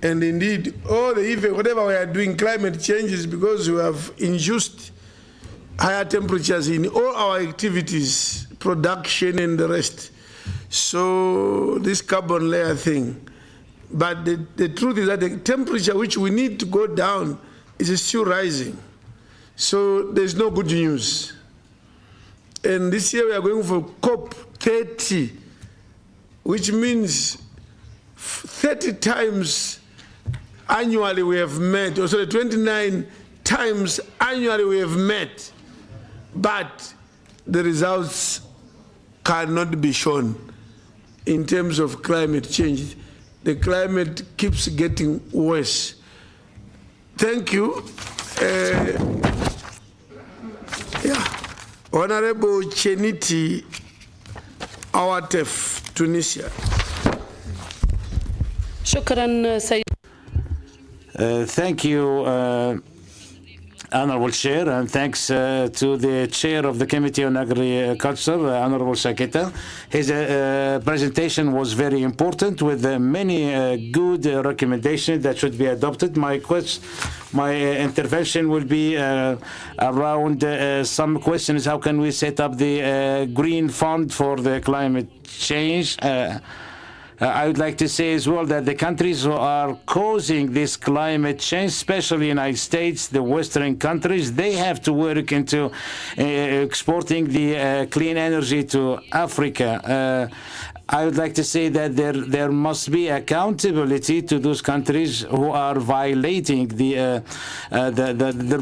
And indeed, whatever we are doing, climate change is because we have induced higher temperatures in all our activities, production and the rest. So this carbon layer thing. But the truth is that the temperature which we need to go down is still rising. So there's no good news. And this year we are going for COP30, which means 30 times annually we have met, or sorry, 29 times annually we have met, but the results cannot be shown in terms of climate change. The climate keeps getting worse. Thank you. Honorable Cheniti Awatef, Tunisia. Thank you, Honorable Chair, and thanks to the Chair of the Committee on Agriculture, Honorable Saketa. His presentation was very important with many good recommendations that should be adopted. My intervention will be around some questions. How can we set up the Green Fund for the climate change? I would like to say as well that the countries who are causing this climate change, especially the United States, the Western countries, they have to work into exporting the clean energy to Africa. I would like to say that there must be accountability to those countries who are violating the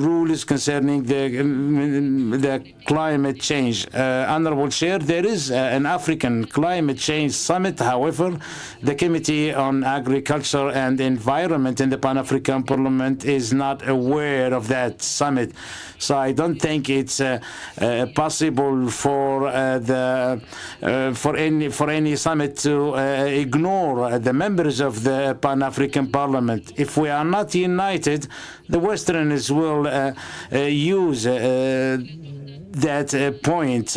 rules concerning the climate change. Honorable Chair, there is an African Climate Change Summit. However, the Committee on Agriculture and Environment in the Pan-African Parliament is not aware of that summit. So I don't think it's possible for any summit to ignore the members of the Pan-African Parliament. If we are not united, the Westerners will use that point.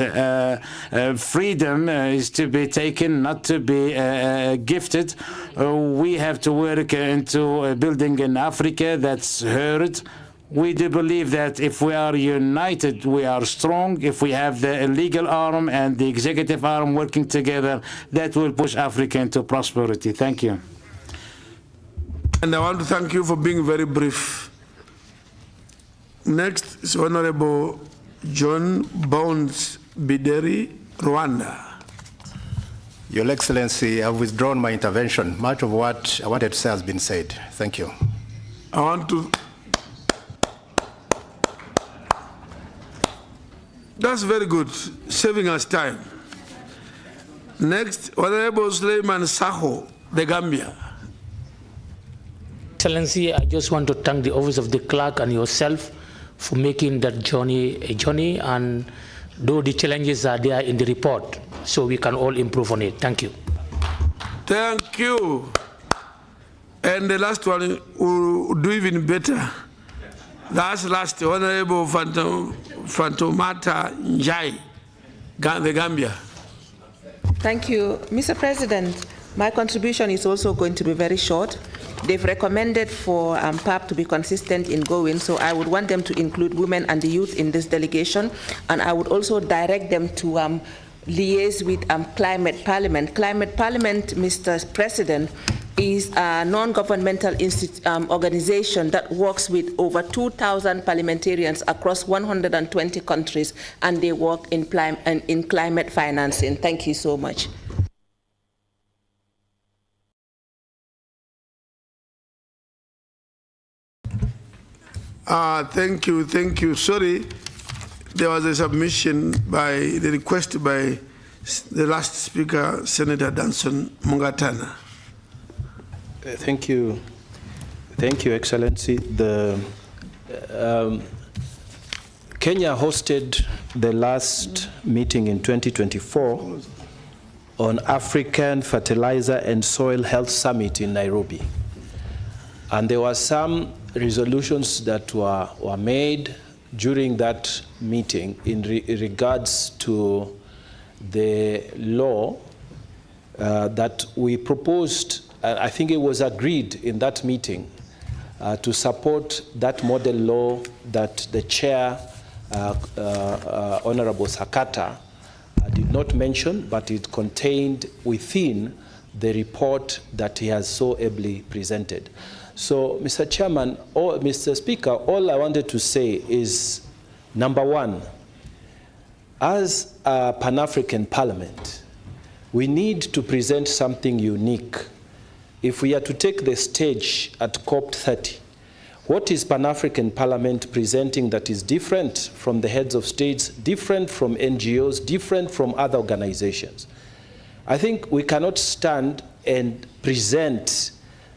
Freedom is to be taken, not to be gifted. We have to work into building an Africa that's heard. We do believe that if we are united, we are strong. If we have the legal arm and the executive arm working together, that will push Africa into prosperity. Thank you. And I want to thank you for being very brief. Next is Honorable John Bones Bideri, Rwanda. Your Excellency, I have withdrawn my intervention. Much of what I wanted to say has been said. Thank you. I want to... That's very good, saving us time. Next, Honorable Suleiman Saho, the Gambia. Excellency, I just want to thank the Office of the Clerk and yourself for making that journey a journey, and though the challenges are there in the report, so we can all improve on it. Thank you. Thank you. And the last one will do even better. Last, Honorable Fantomata Njai, the Gambia. Thank you. Mr. President, my contribution is also going to be very short. They've recommended for PAP to be consistent in going, so I would want them to include women and the youth in this delegation, and I would also direct them to liaise with Climate Parliament. Climate Parliament, Mr. President, is a non-governmental organization that works with over 2,000 parliamentarians across 120 countries, and they work in climate financing. Thank you so much. Thank you. Sorry, there was a submission by the request by The last speaker, Senator Danson Mungatana. Thank you. Thank you, Excellency. Kenya hosted the last meeting in 2024 on African Fertilizer and Soil Health Summit in Nairobi. And there were some resolutions that were made during that meeting in regards to the law that we proposed. I think it was agreed in that meeting to support that model law that the chair, Honorable Sakata, did not mention, but it contained within the report that he has so ably presented. So, Mr. Chairman, Mr. Speaker, all I wanted to say is, number one, as a Pan-African Parliament, we need to present something unique. If we are to take the stage at COP30, what is Pan-African Parliament presenting that is different from the heads of states, different from NGOs, different from other organizations? I think we cannot stand and present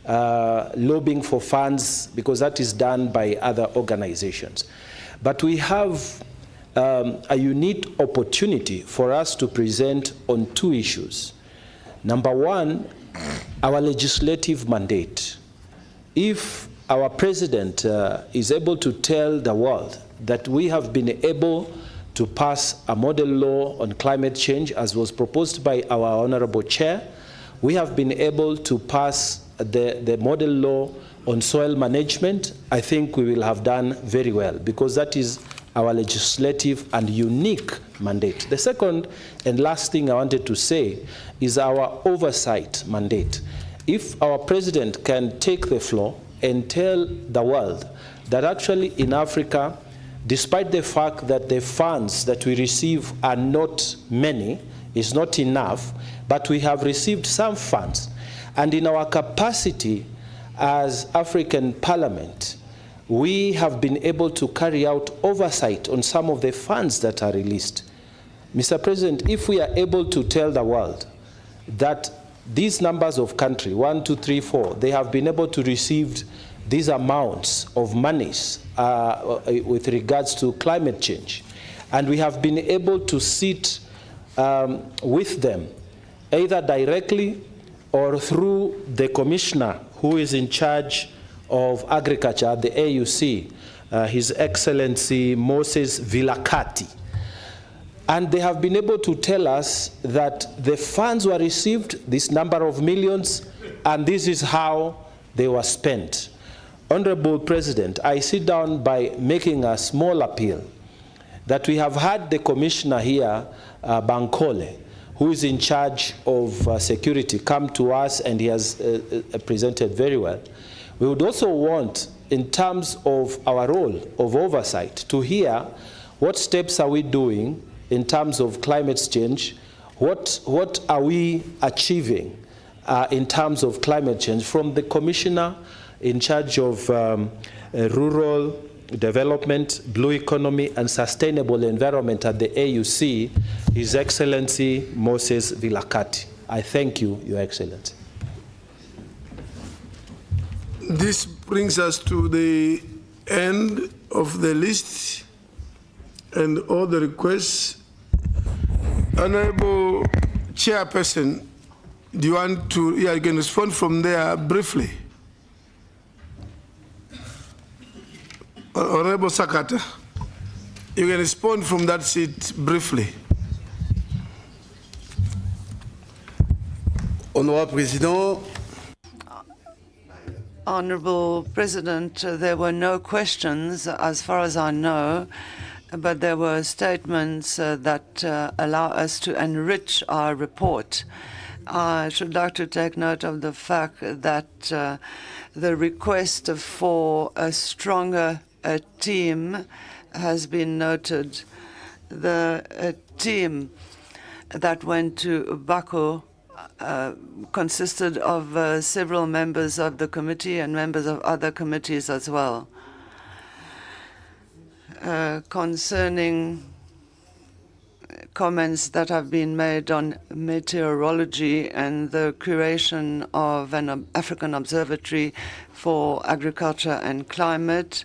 lobbying for funds, because that is done by other organizations. But we have a unique opportunity for us to present on two issues. Number one, our legislative mandate. If our president is able to tell the world that we have been able to pass a model law on climate change, as was proposed by our honorable chair, we have been able to pass the model law on soil management, I think we will have done very well, because that is our legislative and unique mandate. The second and last thing I wanted to say is our oversight mandate. If our president can take the floor and tell the world that actually in Africa, despite the fact that the funds that we receive are not many, is not enough, but we have received some funds. And in our capacity as African Parliament, we have been able to carry out oversight on some of the funds that are released. Mr. President, if we are able to tell the world that these numbers of country, 1, 2, 3, 4, they have been able to receive these amounts of monies with regards to climate change, and we have been able to sit with them, either directly or through the commissioner who is in charge of agriculture at the AUC, His Excellency Moses Vilakati. And they have been able to tell us that the funds were received, this number of millions, and this is how they were spent. Honorable President, I sit down by making a small appeal that we have had the commissioner here, Bankole, who is in charge of security, come to us, and he has presented very well. We would also want, in terms of our role of oversight, to hear what steps are we doing in terms of climate change, what are we achieving in terms of climate change from the commissioner in charge of rural development, blue economy, and sustainable environment at the AUC, His Excellency Moses Vilakati. I thank you, Your Excellency. This brings us to the end of the list and all the requests. Honorable Chairperson, do you want to, you can respond from there briefly. Honorable Sakata, you can respond from that seat briefly. Honorable President. Honorable President, there were no questions as far as I know, but there were statements that allow us to enrich our report. I should like to take note of the fact that the request for a stronger team has been noted. The team that went to Baku consisted of several members of the committee and members of other committees as well. Concerning comments that have been made on meteorology and the creation of an African Observatory for Agriculture and Climate,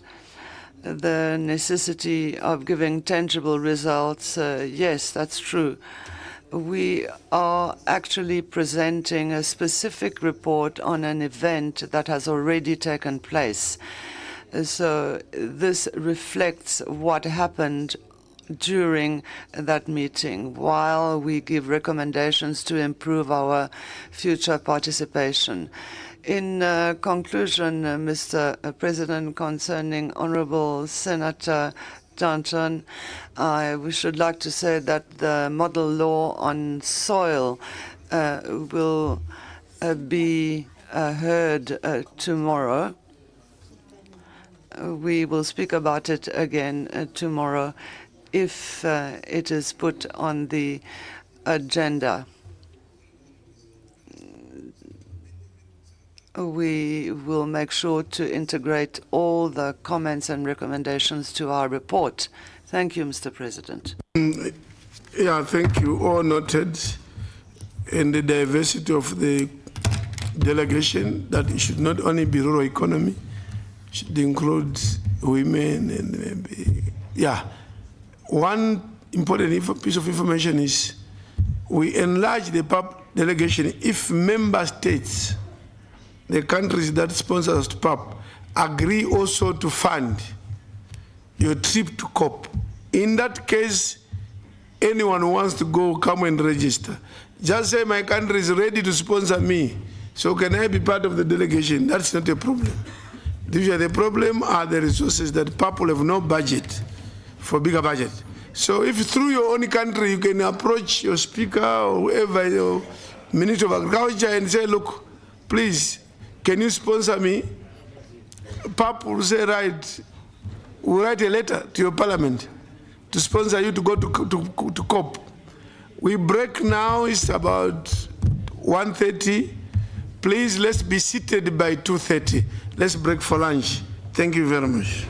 the necessity of giving tangible results. Yes, that's true. We are actually presenting a specific report on an event that has already taken place. So this reflects what happened during that meeting, while we give recommendations to improve our future participation. In conclusion, Mr. President, concerning Honorable Senator Danton, we should like to say that the model law on soil will be heard tomorrow. We will speak about it again tomorrow if it is put on the agenda. We will make sure to integrate all the comments and recommendations to our report. Thank you, Mr. President. Yeah, thank you. All noted in the diversity of the delegation that it should not only be rural economy, it should include women and maybe, yeah. One important piece of information is we enlarge the PAP delegation if member states, the countries that sponsor us to PAP, agree also to fund your trip to COP. In that case, anyone who wants to go, come and register. Just say my country is ready to sponsor me, so can I be part of the delegation? That's not a problem. The problem are the resources that PAP will have no budget for bigger budget. So if through your own country you can approach your speaker or whoever, your Minister of Agriculture, and say, look, please, can you sponsor me? PAP will say, right, we'll write a letter to your parliament to sponsor you to go to COP. We break now, it's about 1:30. Please, let's be seated by 2:30. Let's break for lunch. Thank you very much.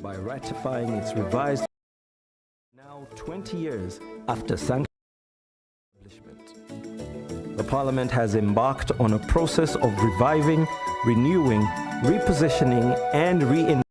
by ratifying its revised now 20 years after sanctions establishment. The Parliament has embarked on a process of reviving, renewing, repositioning and reinventing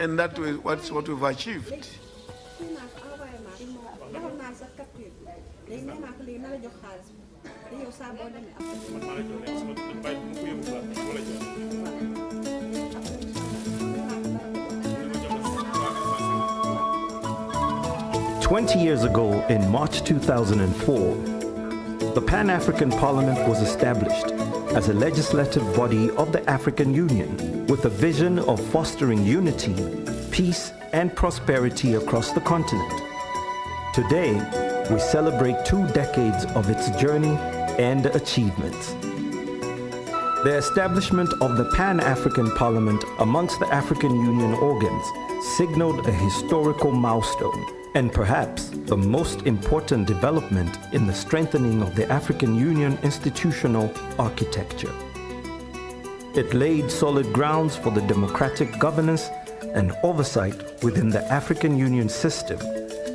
And that was what we've achieved. 20 years ago, in March 2004, the Pan-African Parliament was established as a legislative body of the African Union with a vision of fostering unity, peace, and prosperity across the continent. Today, we celebrate 2 decades of its journey and achievements. The establishment of the Pan-African Parliament amongst the African Union organs signaled a historical milestone and perhaps the most important development in the strengthening of the African Union institutional architecture. It laid solid grounds for the democratic governance and oversight within the African Union system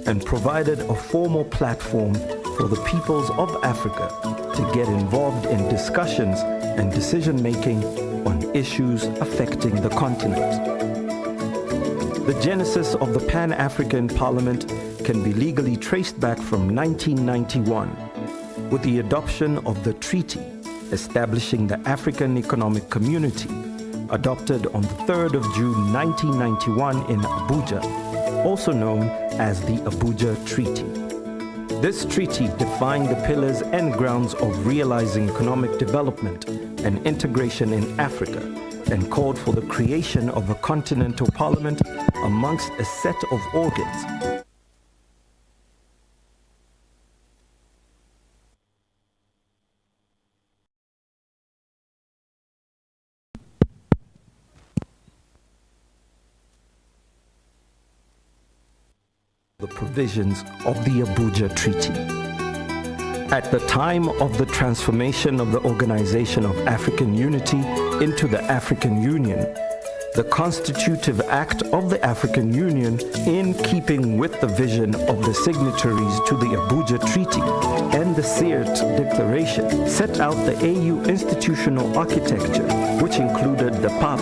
and provided a formal platform for the peoples of Africa to get involved in discussions and decision-making on issues affecting the continent. The genesis of the Pan-African Parliament can be legally traced back from 1991 with the adoption of the treaty establishing the African Economic Community, adopted on the 3rd of June 1991 in Abuja, also known as the Abuja Treaty. This treaty defined the pillars and grounds of realizing economic development and integration in Africa and called for the creation of a continental parliament amongst a set of organs. The provisions of the Abuja Treaty. At the time of the transformation of the Organization of African Unity into the African Union, the Constitutive Act of the African Union, in keeping with the vision of the signatories to the Abuja Treaty and the Sirte Declaration, set out the AU institutional architecture, which included the PAP.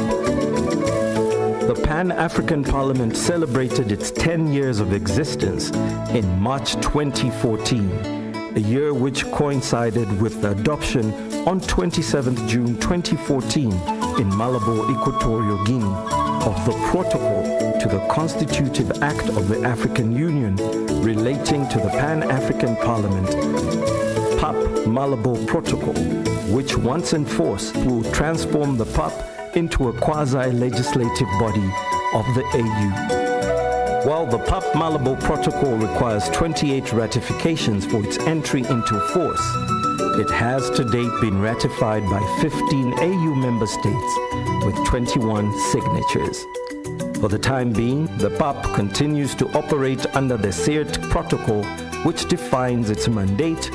The Pan-African Parliament celebrated its 10 years of existence in March 2014, a year which coincided with the adoption on 27th June 2014 in Malabo, Equatorial Guinea, of the protocol to the Constitutive Act of the African Union relating to the Pan-African Parliament, PAP Malabo Protocol, which once in force will transform the PAP into a quasi-legislative body of the AU. While the PAP Malabo Protocol requires 28 ratifications for its entry into force, it has to date been ratified by 15 AU member states with 21 signatures. For the time being, the PAP continues to operate under the Sirte Protocol, which defines its mandate.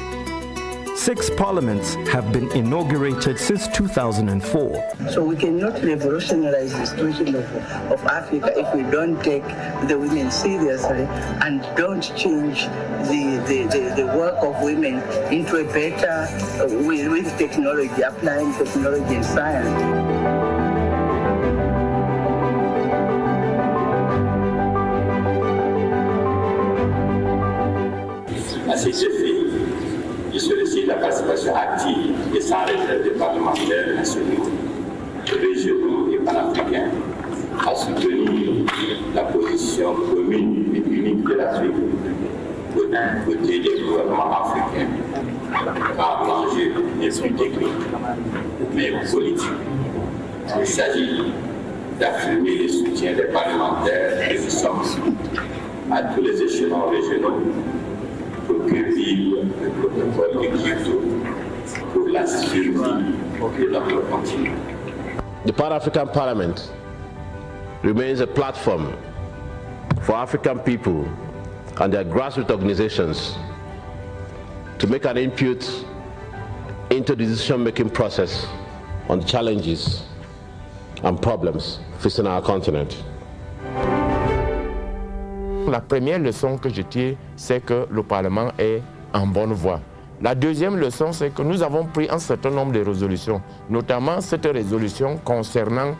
6 parliaments have been inaugurated since 2004. So we cannot revolutionize the situation of Africa if we don't take the women seriously and don't change the work of women into a better, with technology, applying technology and science. À ces effets, je sollicite la participation active et sans réserve des parlementaires nationaux, régionaux et panafricains à soutenir la position commune et unique de l'Afrique côté des gouvernements africains par l'enjeu n'est plus technique mais politique. Il s'agit d'affirmer le soutien des parlementaires que nous sommes à tous les échelons régionaux pour que vive le protocole de Kyoto pour la survie de notre continent. The Pan-African Parliament remains a platform for African people and their grassroots organizations to make an input into the decision-making process on the challenges and problems facing our continent. La première leçon que je tire, c'est que le Parlement est en bonne voie. La deuxième leçon, c'est que nous avons pris un certain nombre de résolutions, notamment cette résolution concernant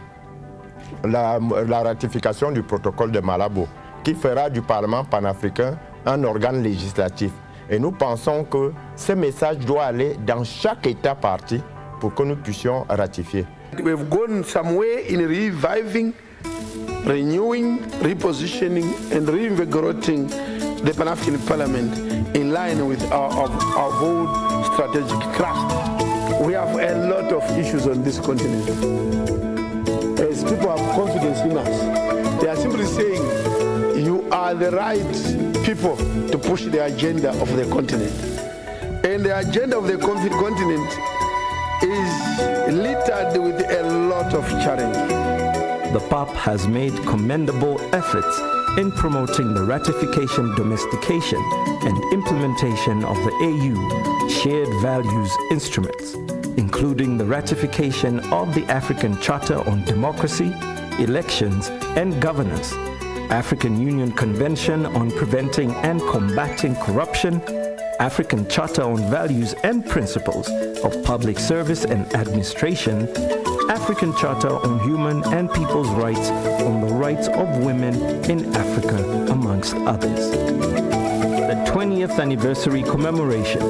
la ratification du protocole de Malabo, qui fera du Parlement panafricain un organe législatif. Et nous pensons que ce message doit aller dans chaque État partie pour que nous puissions ratifier. We've gone some way in reviving, renewing, repositioning, and reinvigorating the Pan-African Parliament in line with our bold strategic thrust. We have a lot of issues on this continent. As people have confidence in us, they are simply saying, you are the right people to push the agenda of the continent. And the agenda of the continent is littered with a lot of challenge. The PAP has made commendable efforts in promoting the ratification, domestication, and implementation of the AU Shared Values Instruments, including the ratification of the African Charter on Democracy, Elections, and Governance, African Union Convention on Preventing and Combating Corruption, African Charter on Values and Principles of Public Service and Administration, African Charter on Human and People's Rights on the Rights of Women in Africa, amongst others. The 20th anniversary commemoration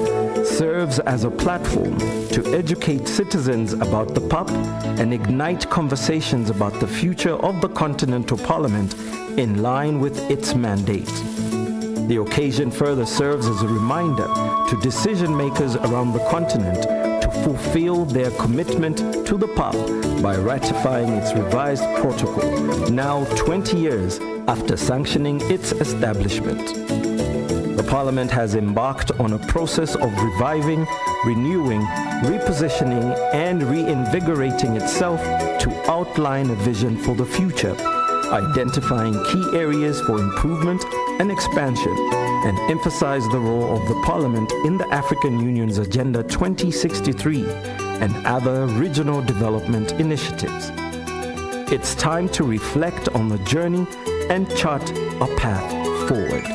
serves as a platform to educate citizens about the PAP and ignite conversations about the future of the Continental Parliament in line with its mandate. The occasion further serves as a reminder to decision makers around the continent to fulfill their commitment to the PAP by ratifying its revised protocol, now 20 years after sanctioning its establishment. The Parliament has embarked on a process of reviving, renewing, repositioning, and reinvigorating itself to outline a vision for the future, identifying key areas for improvement and expansion, and emphasize the role of the Parliament in the African Union's Agenda 2063 and other regional development initiatives. It's time to reflect on the journey and chart a path forward.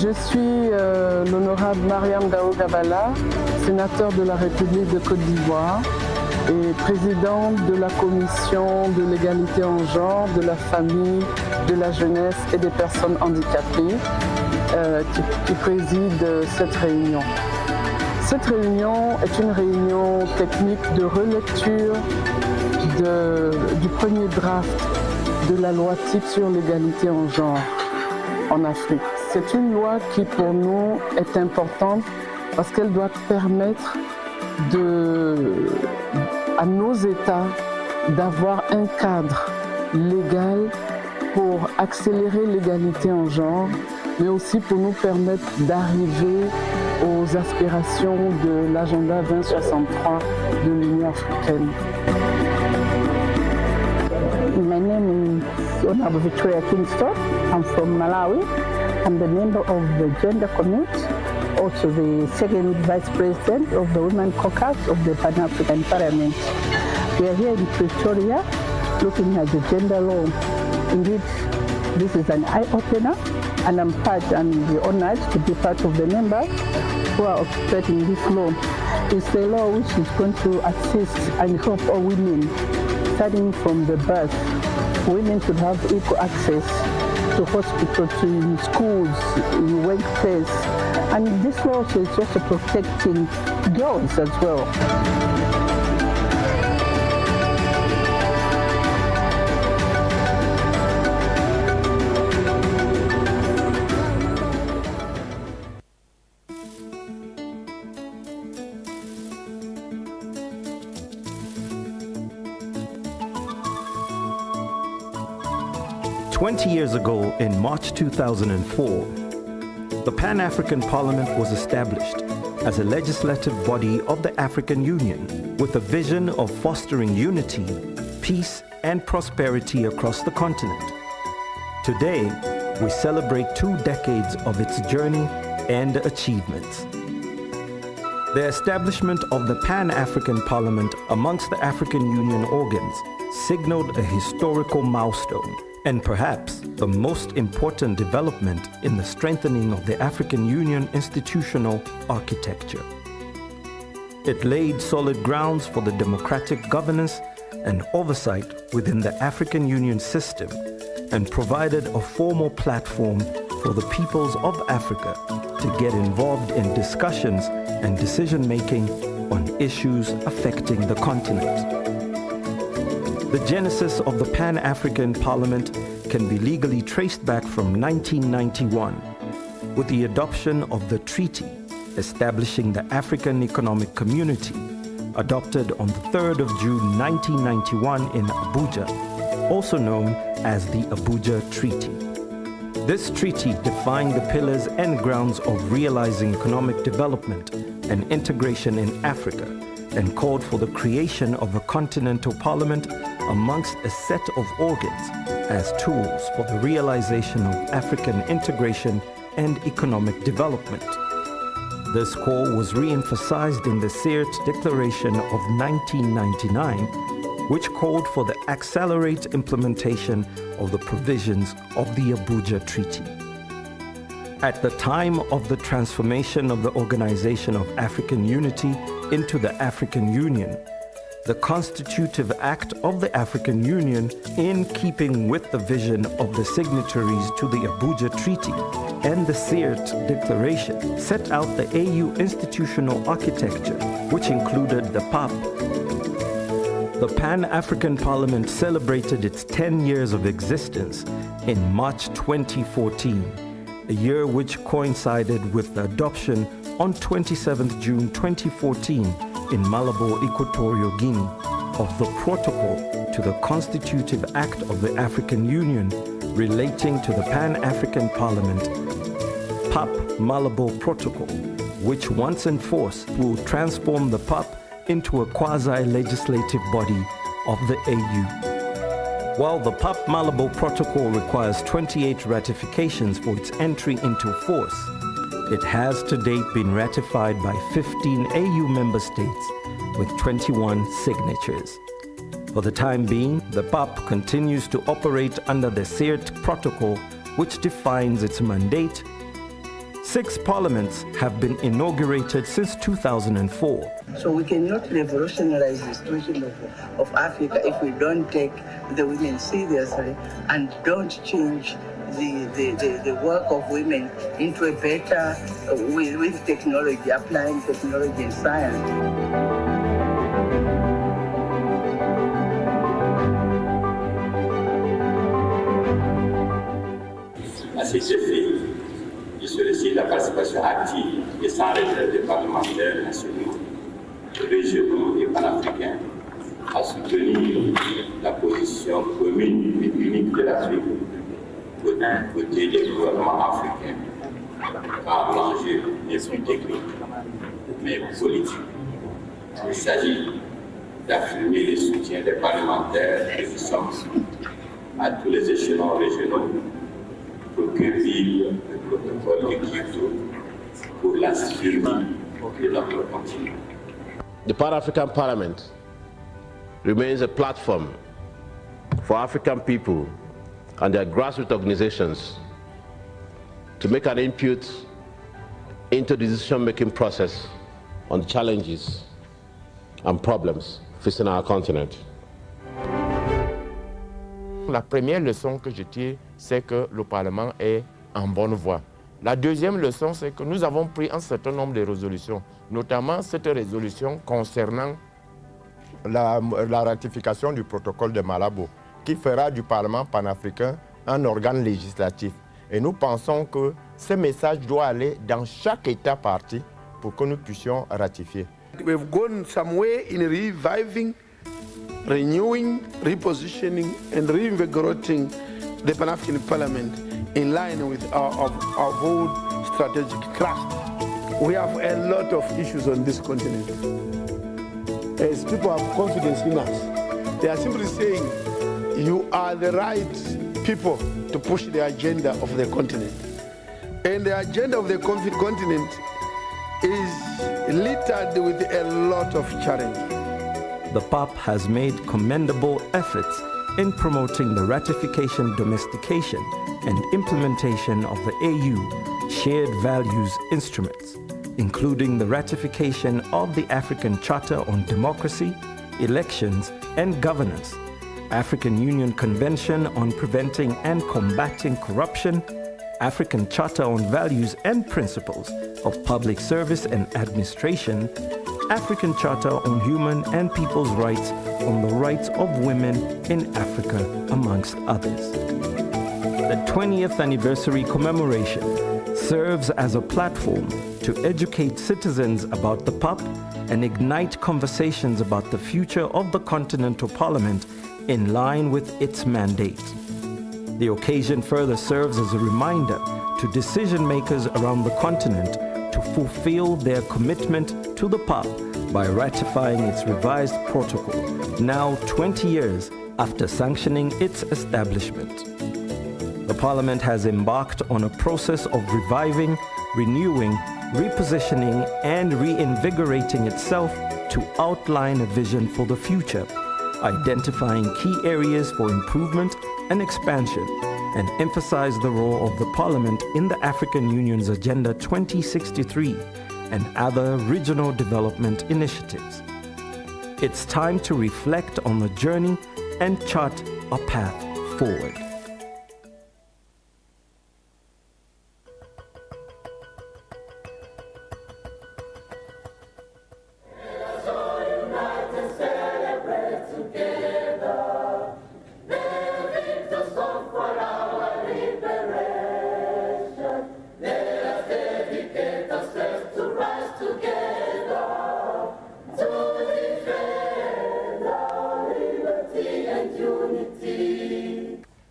Je suis l'honorable Mariam Daou Gabala, sénateur de la République de Côte d'Ivoire et présidente de la Commission de l'égalité en genre, de la famille, de la jeunesse et des personnes handicapées qui préside cette réunion. Cette réunion est une réunion technique de relecture du premier draft de la loi type sur l'égalité en genre en Afrique. C'est une loi qui pour nous est importante parce qu'elle doit permettre à nos États d'avoir un cadre légal pour accélérer l'égalité en genre, mais aussi pour nous permettre d'arriver aux aspirations de l'agenda 2063 de l'Union africaine. My name is Honorable Victoria Kingston. I'm from Malawi. I'm the member of the Gender Committee, also the second Vice President of the Women Caucus of the Pan-African Parliament. We are here in Pretoria looking at the gender law. Indeed, this is an eye-opener, and I'm honored to be part of the members who are operating this law. It's a law which is going to assist and help all women, starting from the birth. Women should have equal access to hospitals, to schools, in workplace. And this law is also protecting girls as well. 20 years ago, in March 2004, the Pan-African Parliament was established as a legislative body of the African Union with a vision of fostering unity, peace, and prosperity across the continent. Today, we celebrate 2 decades of its journey and achievements. The establishment of the Pan-African Parliament amongst the African Union organs signaled a historical milestone and perhaps the most important development in the strengthening of the African Union institutional architecture. It laid solid grounds for the democratic governance and oversight within the African Union system and provided a formal platform for the peoples of Africa to get involved in discussions and decision-making on issues affecting the continent. The genesis of the Pan-African Parliament can be legally traced back from 1991 with the adoption of the treaty establishing the African Economic Community, adopted on the 3rd of June 1991 in Abuja, also known as the Abuja Treaty. This treaty defined the pillars and grounds of realizing economic development and integration in Africa and called for the creation of a continental parliament amongst a set of organs as tools for the realization of African integration and economic development. This call was re-emphasized in the Sirte Declaration of 1999, which called for the accelerated implementation of the provisions of the Abuja Treaty. At the time of the transformation of the Organization of African Unity into the African Union, the Constitutive Act of the African Union, in keeping with the vision of the signatories to the Abuja Treaty and the Sirte Declaration, set out the AU institutional architecture, which included the PAP. The Pan-African Parliament celebrated its 10 years of existence in March 2014, a year which coincided with the adoption on 27th June 2014 in Malabo, Equatorial Guinea, of the Protocol to the Constitutive Act of the African Union relating to the Pan-African Parliament, PAP Malabo Protocol, which once enforced will transform the PAP into a quasi-legislative body of the AU. While the PAP Malabo Protocol requires 28 ratifications for its entry into force, it has to date been ratified by 15 AU member states with 21 signatures. For the time being, the PAP continues to operate under the Sirte Protocol, which defines its mandate, 6 parliaments have been inaugurated since 2004. So we cannot revolutionize the situation of Africa if we don't take the women seriously and don't change the work of women into a better, with technology, applying technology and science. À cet effet, je sollicite la participation active et sans réserve des parlementaires nationaux, régionaux et panafricains à soutenir la position commune et unique de l'Afrique côté des gouvernements africains, car l'enjeu n'est plus technique, mais politique. Il s'agit d'affirmer le soutien des parlementaires que nous sommes à tous les échelons régionaux pour que vive le protocole de Kyoto pour la survie de notre continent. The Pan-African Parliament remains a platform for African people and their grassroots organizations to make an input into the decision-making process on the challenges and problems facing our continent. La première leçon que je tire, c'est que le Parlement est en bonne voie. La deuxième leçon, c'est que nous avons pris un certain nombre de résolutions, notamment cette résolution concernant la ratification du protocole de Malabo, qui fera du Parlement panafricain un organe législatif. Et nous pensons que ce message doit aller dans chaque État partie pour que nous puissions ratifier. We've gone some way in reviving, renewing, repositioning, and reinvigorating the Pan-African Parliament in line with our old strategic thrust. We have a lot of issues on this continent. As people have confidence in us, they are simply saying, you are the right people to push the agenda of the continent. And the agenda of the continent is littered with a lot of challenges. The PAP has made commendable efforts in promoting the ratification, domestication, and implementation of the AU Shared Values Instruments, including the ratification of the African Charter on Democracy, Elections, and Governance, African Union Convention on Preventing and Combating Corruption, African Charter on Values and Principles of Public Service and Administration, African Charter on Human and People's Rights on the Rights of Women in Africa, amongst others. The 20th anniversary commemoration serves as a platform to educate citizens about the PAP and ignite conversations about the future of the Continental Parliament in line with its mandate. The occasion further serves as a reminder to decision makers around the continent to fulfill their commitment to the PAP by ratifying its revised protocol, now 20 years after sanctioning its establishment. The Parliament has embarked on a process of reviving, renewing, repositioning, and reinvigorating itself to outline a vision for the future, identifying key areas for improvement and expansion, and emphasize the role of the Parliament in the African Union's Agenda 2063 and other regional development initiatives. It's time to reflect on the journey and chart a path forward.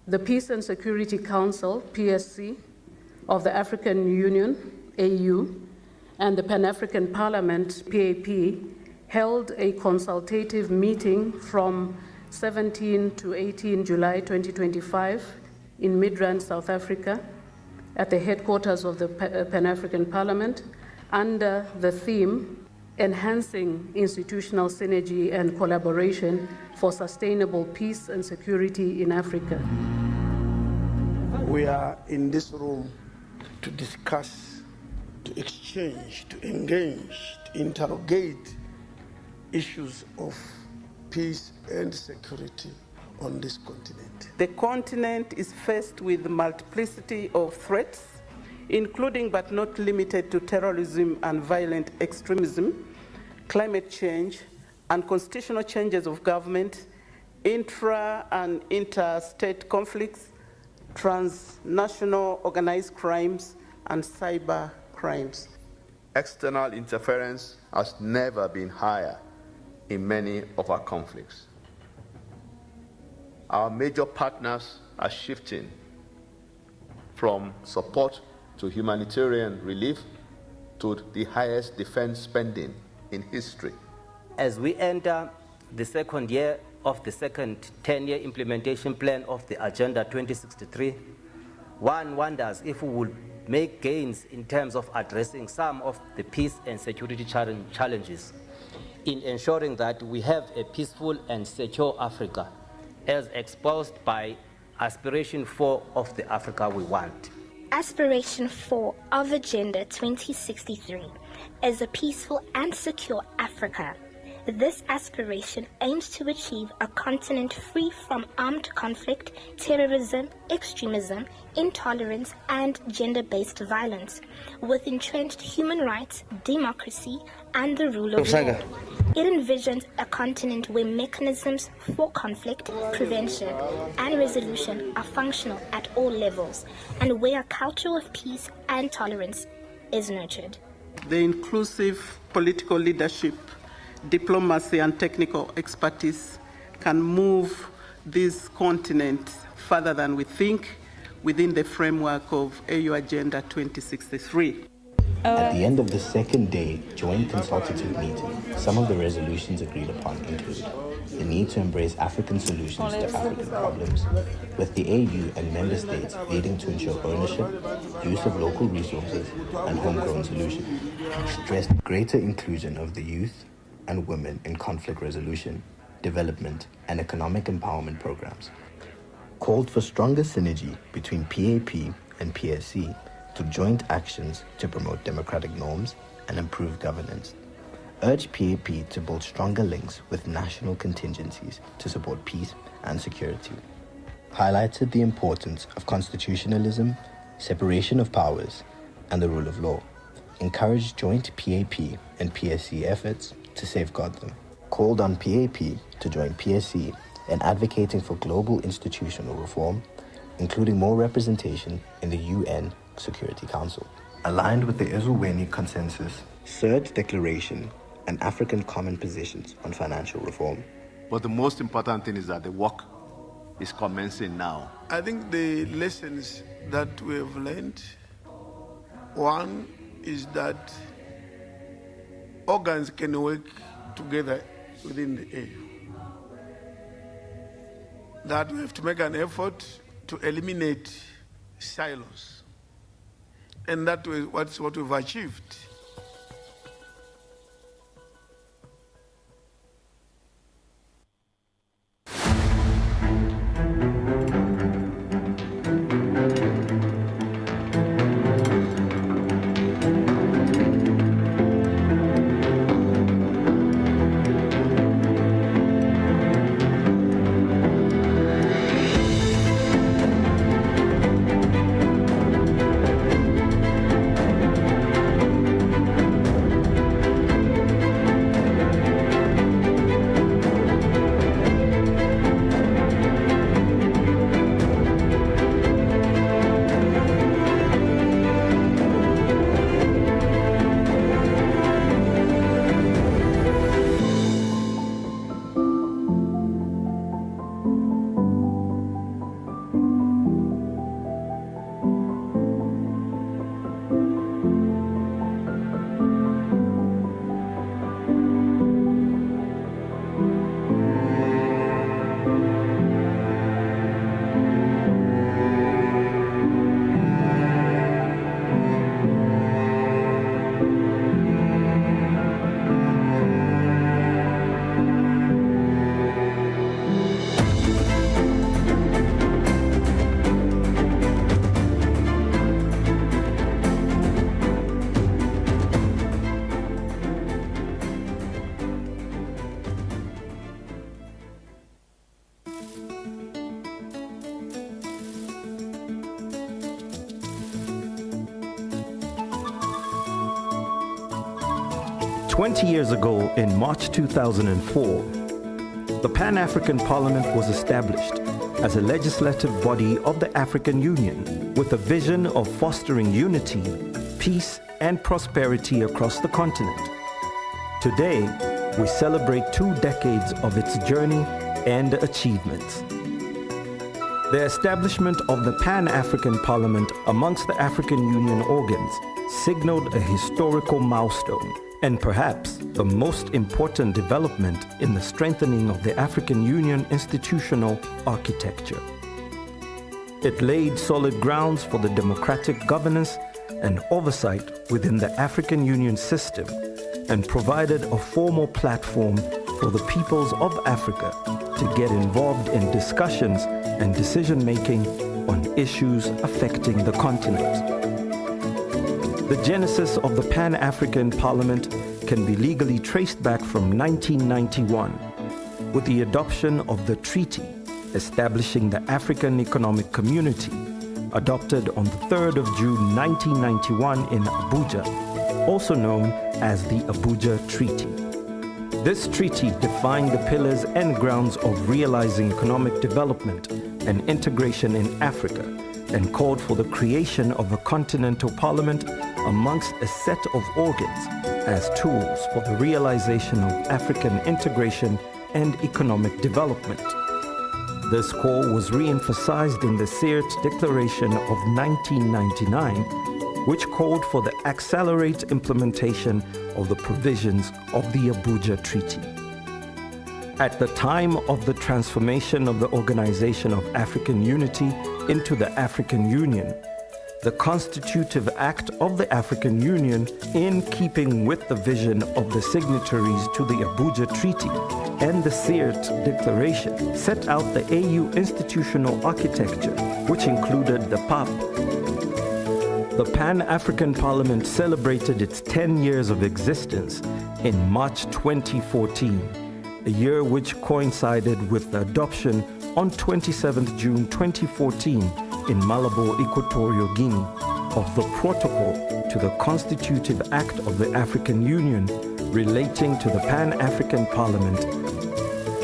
The Peace and Security Council, PSC, of the African Union, AU, and the Pan-African Parliament, PAP, held a consultative meeting from 17 to 18 July 2025 in Midrand, South Africa, at the headquarters of the Pan-African Parliament, under the theme, Enhancing Institutional Synergy and Collaboration for Sustainable Peace and Security in Africa. We are in this room to discuss to exchange, to engage, to interrogate issues of peace and security on this continent. The continent is faced with multiplicity of threats, including but not limited to terrorism and violent extremism, climate change, and constitutional changes of government, intra and interstate conflicts, transnational organized crimes, and cyber crimes. External interference has never been higher in many of our conflicts. Our major partners are shifting from support to humanitarian relief to the highest defense spending in history. As we enter the second year of the second 10-year implementation plan of the Agenda 2063, one wonders if we would make gains in terms of addressing some of the peace and security challenges in ensuring that we have a peaceful and secure Africa as exposed by Aspiration 4 of the Africa we want. Aspiration 4 of Agenda 2063 is a peaceful and secure Africa. This aspiration aims to achieve a continent free from armed conflict, terrorism, extremism, intolerance, and gender-based violence, with entrenched human rights, democracy, and the rule of law. It envisions a continent where mechanisms for conflict, prevention, and resolution are functional at all levels, and where a culture of peace and tolerance is nurtured. The inclusive political leadership, diplomacy, and technical expertise can move this continent further than we think within the framework of AU Agenda 2063. At the end of the second day joint consultative meeting, some of the resolutions agreed upon include the need to embrace African solutions to African problems, with the AU and member states leading to ensure ownership, use of local resources, and homegrown solutions. Stressed greater inclusion of the youth and women in conflict resolution, development, and economic empowerment programs. Called for stronger synergy between PAP and PSC to joint actions to promote democratic norms and improve governance. Urged PAP to build stronger links with national contingencies to support peace and security. Highlighted the importance of constitutionalism, separation of powers, and the rule of law. Encouraged joint PAP and PSC efforts to safeguard them. Called on PAP to join PSC in advocating for global institutional reform, including more representation in the UN Security Council. Aligned with the Ezulweni Consensus, Surge Declaration, and African Common Positions on Financial Reform. But the most important thing is that the work is commencing now. I think the lessons that we have learned, one is that organs can work together within the AU. That we have to make an effort to eliminate silos. And that's what we've achieved. 20 years ago, in March 2004, the Pan-African Parliament was established as a legislative body of the African Union with a vision of fostering unity, peace, and prosperity across the continent. Today, we celebrate 2 decades of its journey and achievements. The establishment of the Pan-African Parliament amongst the African Union organs signaled a historical milestone, and perhaps the most important development in the strengthening of the African Union institutional architecture. It laid solid grounds for the democratic governance and oversight within the African Union system and provided a formal platform for the peoples of Africa to get involved in discussions and decision-making on issues affecting the continent. The genesis of the Pan-African Parliament can be legally traced back from 1991 with the adoption of the treaty establishing the African Economic Community, adopted on the 3rd of June 1991 in Abuja, also known as the Abuja Treaty. This treaty defined the pillars and grounds of realizing economic development and integration in Africa and called for the creation of a continental parliament amongst a set of organs as tools for the realization of African integration and economic development. This call was re-emphasized in the Sirte Declaration of 1999, which called for the accelerated implementation of the provisions of the Abuja Treaty. At the time of the transformation of the Organization of African Unity into the African Union, the Constitutive Act of the African Union, in keeping with the vision of the signatories to the Abuja Treaty and the Sirte Declaration, set out the AU institutional architecture, which included the PAP. The Pan-African Parliament celebrated its 10 years of existence in March 2014, a year which coincided with the adoption on 27 June 2014 in Malabo, Equatorial Guinea, of the Protocol to the Constitutive Act of the African Union relating to the Pan-African Parliament,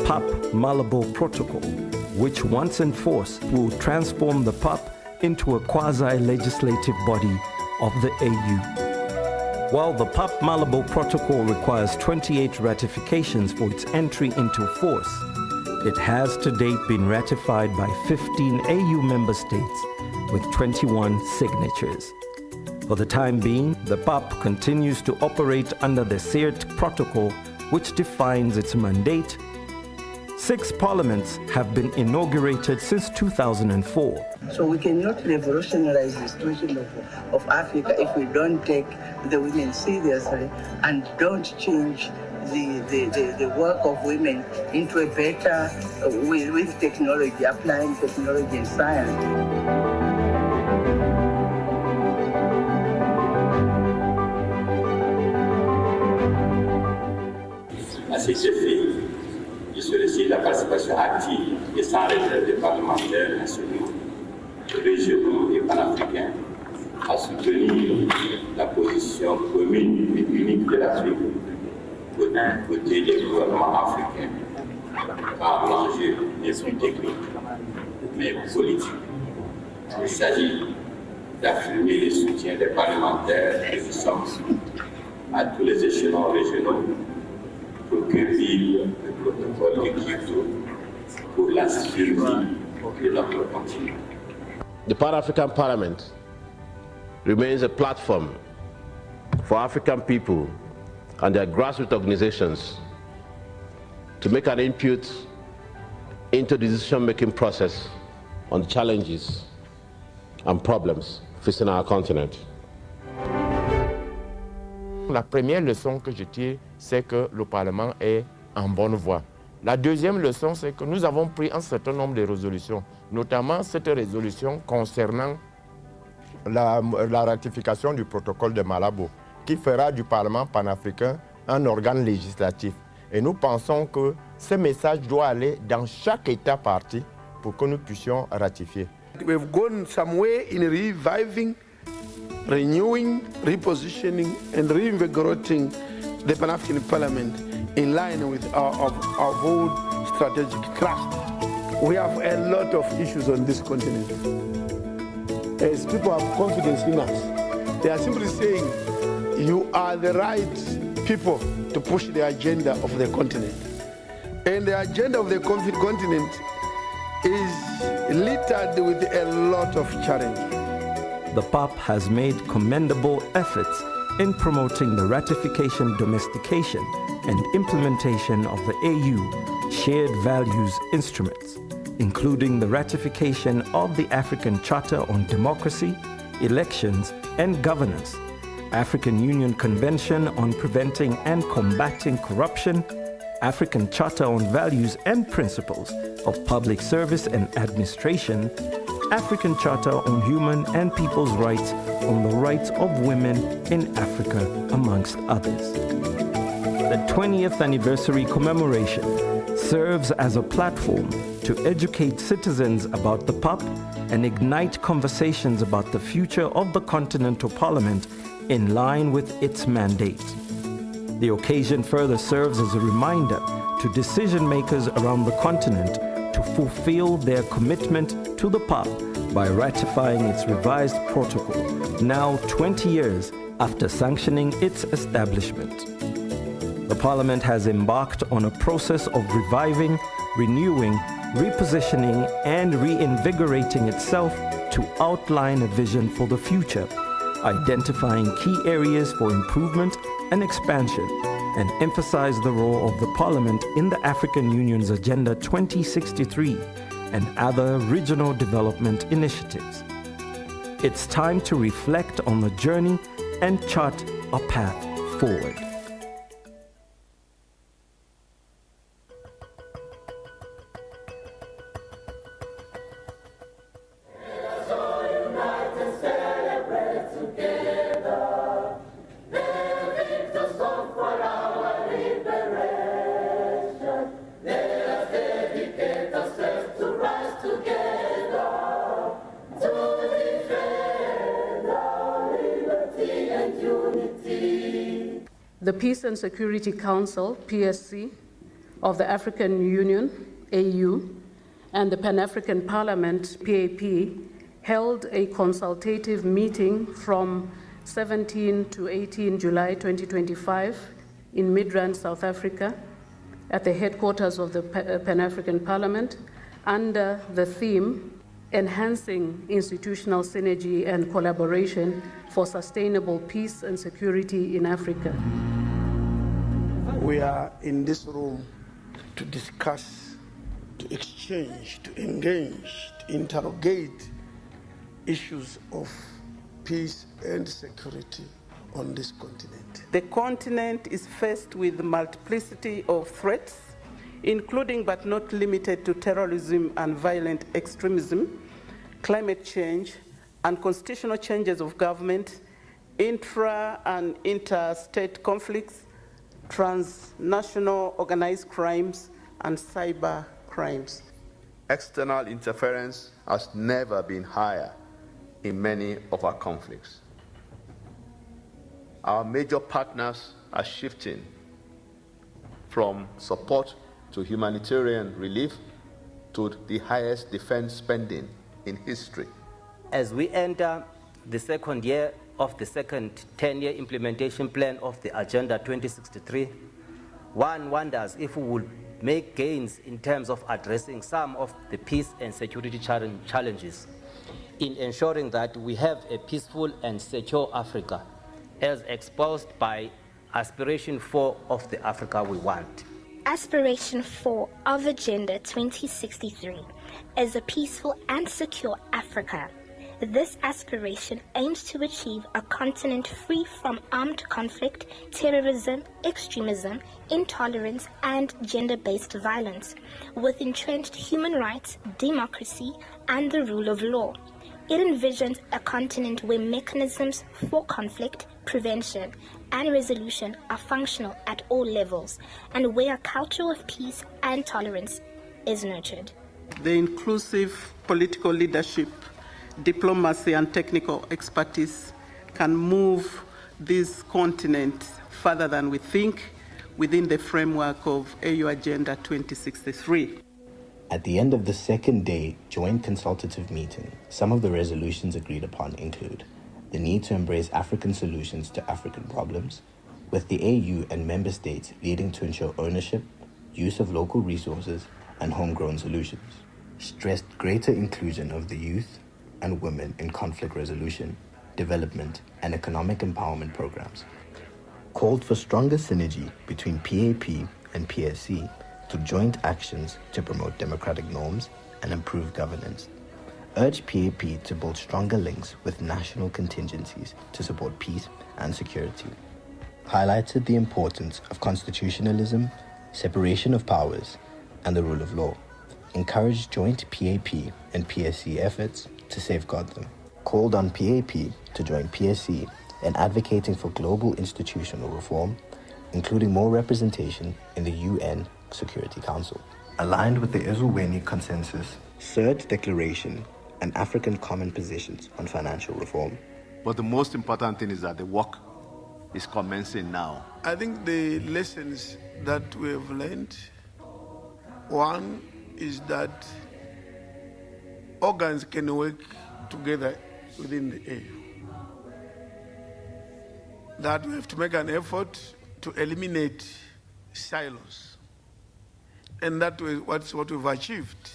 PAP Malabo Protocol, which once in force will transform the PAP into a quasi-legislative body of the AU. While the PAP Malabo Protocol requires 28 ratifications for its entry into force, it has to date been ratified by 15 AU member states with 21 signatures. For the time being, the PAP continues to operate under the Sirte Protocol, which defines its mandate. 6 parliaments have been inaugurated since 2004. So we cannot revolutionize the situation of Africa if we don't take the women seriously and don't change the work of women into a better, with technology, applying technology and science. À cet effet, je sollicite la participation active et sans réserve des parlementaires nationaux, régionaux et panafricains à soutenir la position commune et unique de l'Afrique côté des gouvernements africains, car l'enjeu n'est plus technique, mais politique. Il s'agit d'affirmer le soutien des parlementaires et des sommes à tous les échelons régionaux pour que vive le protocole de Kyoto pour la survie de notre continent. The Pan-African Parliament remains a platform for African people and their grassroots organizations to make an input into the decision-making process on the challenges and problems facing our continent. La première leçon que je tire, c'est que le Parlement est en bonne voie. La deuxième leçon, c'est que nous avons pris un certain nombre de résolutions, notamment cette résolution concernant la ratification du protocole de Malabo, qui fera du Parlement panafricain un organe législatif. Et nous pensons que ce message doit aller dans chaque État partie pour que nous puissions ratifier. We've gone some way in reviving, renewing, repositioning, and reinvigorating the Pan-African Parliament in line with our old strategic thrust. We have a lot of issues on this continent. As people have confidence in us, they are simply saying, you are the right people to push the agenda of the continent. And the agenda of the continent is littered with a lot of challenges. The PAP has made commendable efforts in promoting the ratification, domestication, and implementation of the AU Shared Values Instruments, including the ratification of the African Charter on Democracy, Elections, and Governance, African Union Convention on Preventing and Combating Corruption, African Charter on Values and Principles of Public Service and Administration, African Charter on Human and People's Rights on the Rights of Women in Africa, amongst others. The 20th anniversary commemoration serves as a platform to educate citizens about the PAP and ignite conversations about the future of the Continental Parliament in line with its mandate. The occasion further serves as a reminder to decision makers around the continent to fulfill their commitment to the PAP by ratifying its revised protocol, now 20 years after sanctioning its establishment. The Parliament has embarked on a process of reviving, renewing, repositioning, and reinvigorating itself to outline a vision for the future, identifying key areas for improvement and expansion, and emphasize the role of the Parliament in the African Union's Agenda 2063 and other regional development initiatives. It's time to reflect on the journey and chart a path forward. The Peace and Security Council, PSC, of the African Union, AU, and the Pan-African Parliament, PAP, held a consultative meeting from 17 to 18 July 2025 in Midrand, South Africa, at the headquarters of the Pan-African Parliament, under the theme, Enhancing Institutional Synergy and Collaboration for Sustainable Peace and Security in Africa. We are in this room to discuss, to exchange, to engage, to interrogate issues of peace and security on this continent. The continent is faced with multiplicity of threats, including but not limited to terrorism and violent extremism, climate change, and constitutional changes of government, intra- and interstate conflicts, transnational organized crimes, and cyber crimes. External interference has never been higher in many of our conflicts. Our major partners are shifting from support to humanitarian relief to the highest defense spending in history. As we enter the second year of the second 10-year implementation plan of the Agenda 2063, one wonders if we will make gains in terms of addressing some of the peace and security challenges in ensuring that we have a peaceful and secure Africa, as exposed by Aspiration 4 of the Africa we want. Aspiration 4 of Agenda 2063 is a peaceful and secure Africa. This aspiration aims to achieve a continent free from armed conflict, terrorism, extremism, intolerance, and gender-based violence, with entrenched human rights, democracy, and the rule of law. It envisions a continent where mechanisms for conflict, prevention, and resolution are functional at all levels, and where a culture of peace and tolerance is nurtured. The inclusive political leadership, diplomacy, and technical expertise can move this continent further than we think within the framework of AU Agenda 2063. At the end of the second day joint consultative meeting, some of the resolutions agreed upon include the need to embrace African solutions to African problems, with the AU and member states leading to ensure ownership, use of local resources, and homegrown solutions. Stressed greater inclusion of the youth and women in conflict resolution, development, and economic empowerment programs. Called for stronger synergy between PAP and PSC through joint actions to promote democratic norms and improve governance. Urged PAP to build stronger links with national contingencies to support peace and security. Highlighted the importance of constitutionalism, separation of powers, and the rule of law. Encouraged joint PAP and PSC efforts to safeguard them. Called on PAP to join PSC in advocating for global institutional reform, including more representation in the UN Security Council. Aligned with the Ezulweni Consensus, Third Declaration, and African Common Positions on Financial Reform. But the most important thing is that the work is commencing now. I think the lessons that we have learned, one is that organs can work together within the AU. That we have to make an effort to eliminate silos. And that's what we've achieved.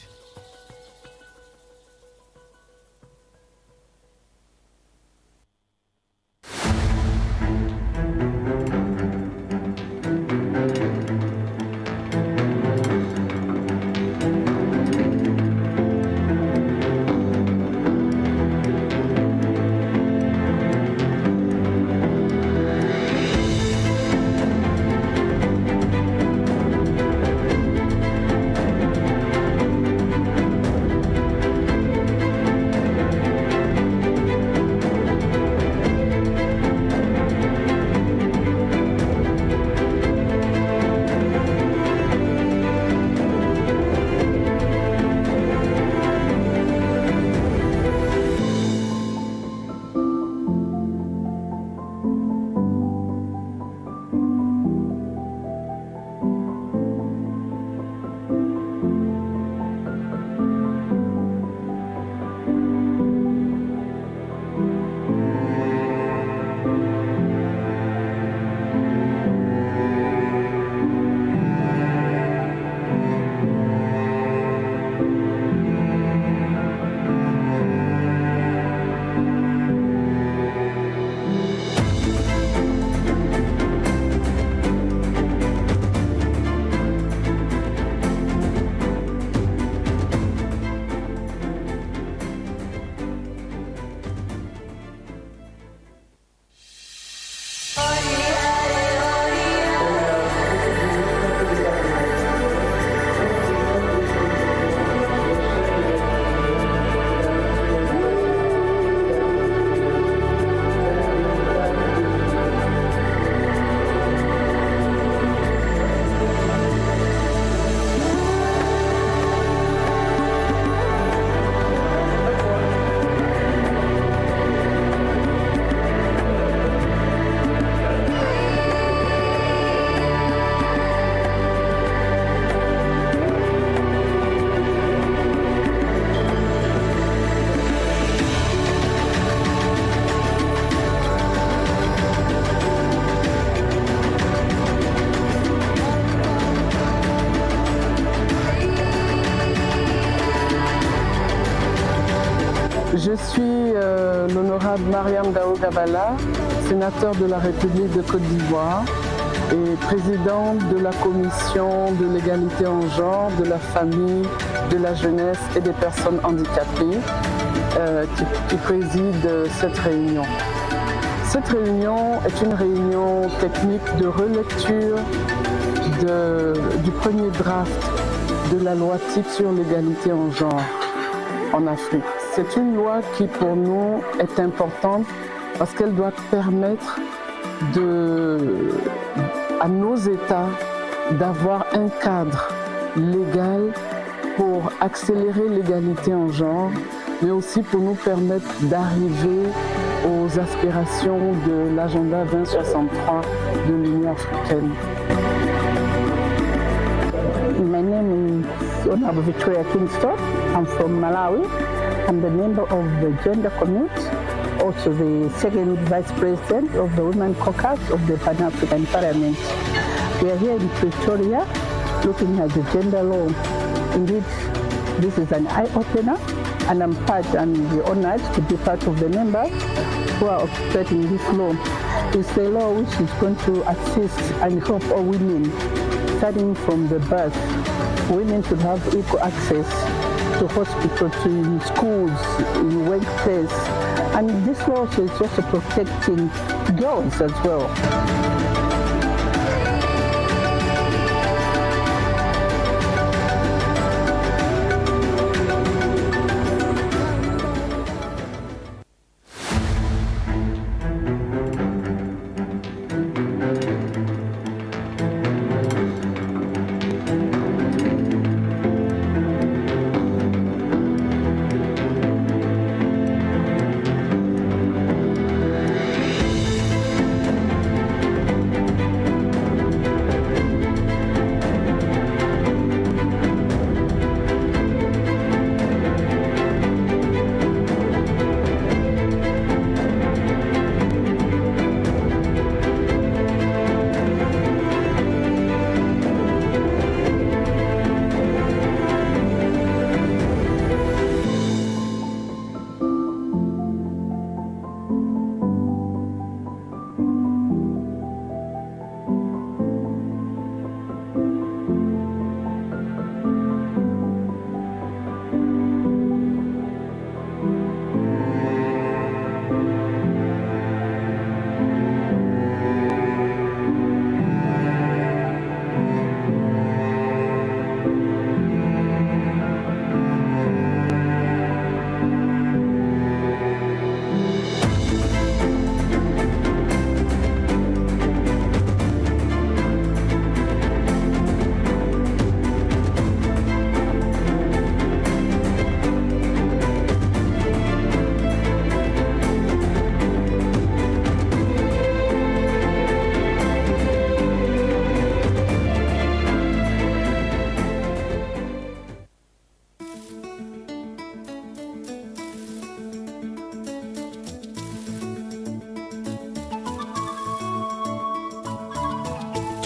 Je suis l'honorable Mariam Daougabala, sénateur de la République de Côte d'Ivoire et présidente de la Commission de l'égalité en genre, de la famille, de la jeunesse et des personnes handicapées qui préside cette réunion. Cette réunion est une réunion technique de relecture du premier draft de la loi type sur l'égalité en genre en Afrique. C'est une loi qui pour nous est importante parce qu'elle doit permettre à nos États d'avoir un cadre légal pour accélérer l'égalité en genre, mais aussi pour nous permettre d'arriver aux aspirations de l'agenda 2063 de l'Union africaine. My name is Honorable Victoria Kingston. I'm from Malawi. I'm the member of the Gender Committee, also the second Vice President of the Women Caucus of the Pan-African Parliament. We are here in Pretoria looking at the gender law. Indeed, this is an eye-opener, and I'm honored to be part of the members who are operating this law. It's a law which is going to assist and help all women, starting from the birth. Women should have equal access to hospital, to schools, in workplace. And this law also is also protecting girls as well.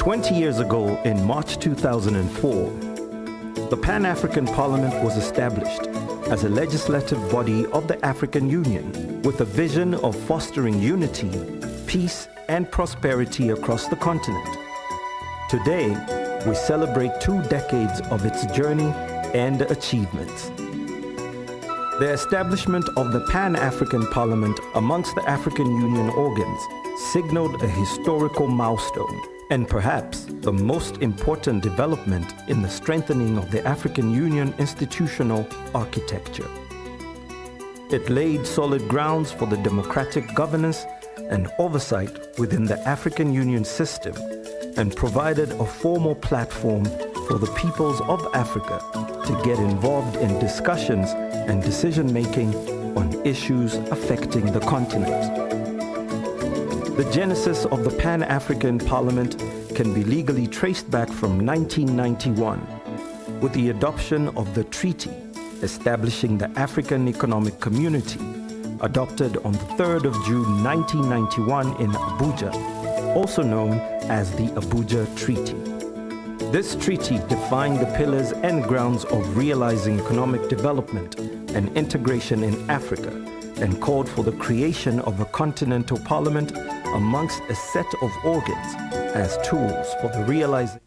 20 years ago, in March 2004, the Pan-African Parliament was established as a legislative body of the African Union with a vision of fostering unity, peace, and prosperity across the continent. Today, we celebrate 2 decades of its journey and achievements. The establishment of the Pan-African Parliament amongst the African Union organs signaled a historical milestone and perhaps the most important development in the strengthening of the African Union institutional architecture. It laid solid grounds for the democratic governance and oversight within the African Union system and provided a formal platform for the peoples of Africa to get involved in discussions and decision-making on issues affecting the continent. The genesis of the Pan-African Parliament can be legally traced back from 1991 with the adoption of the treaty establishing the African Economic Community, adopted on the 3rd of June 1991 in Abuja, also known as the Abuja Treaty. This treaty defined the pillars and grounds of realizing economic development and integration in Africa and called for the creation of a continental parliament amongst a set of organs as tools for the realization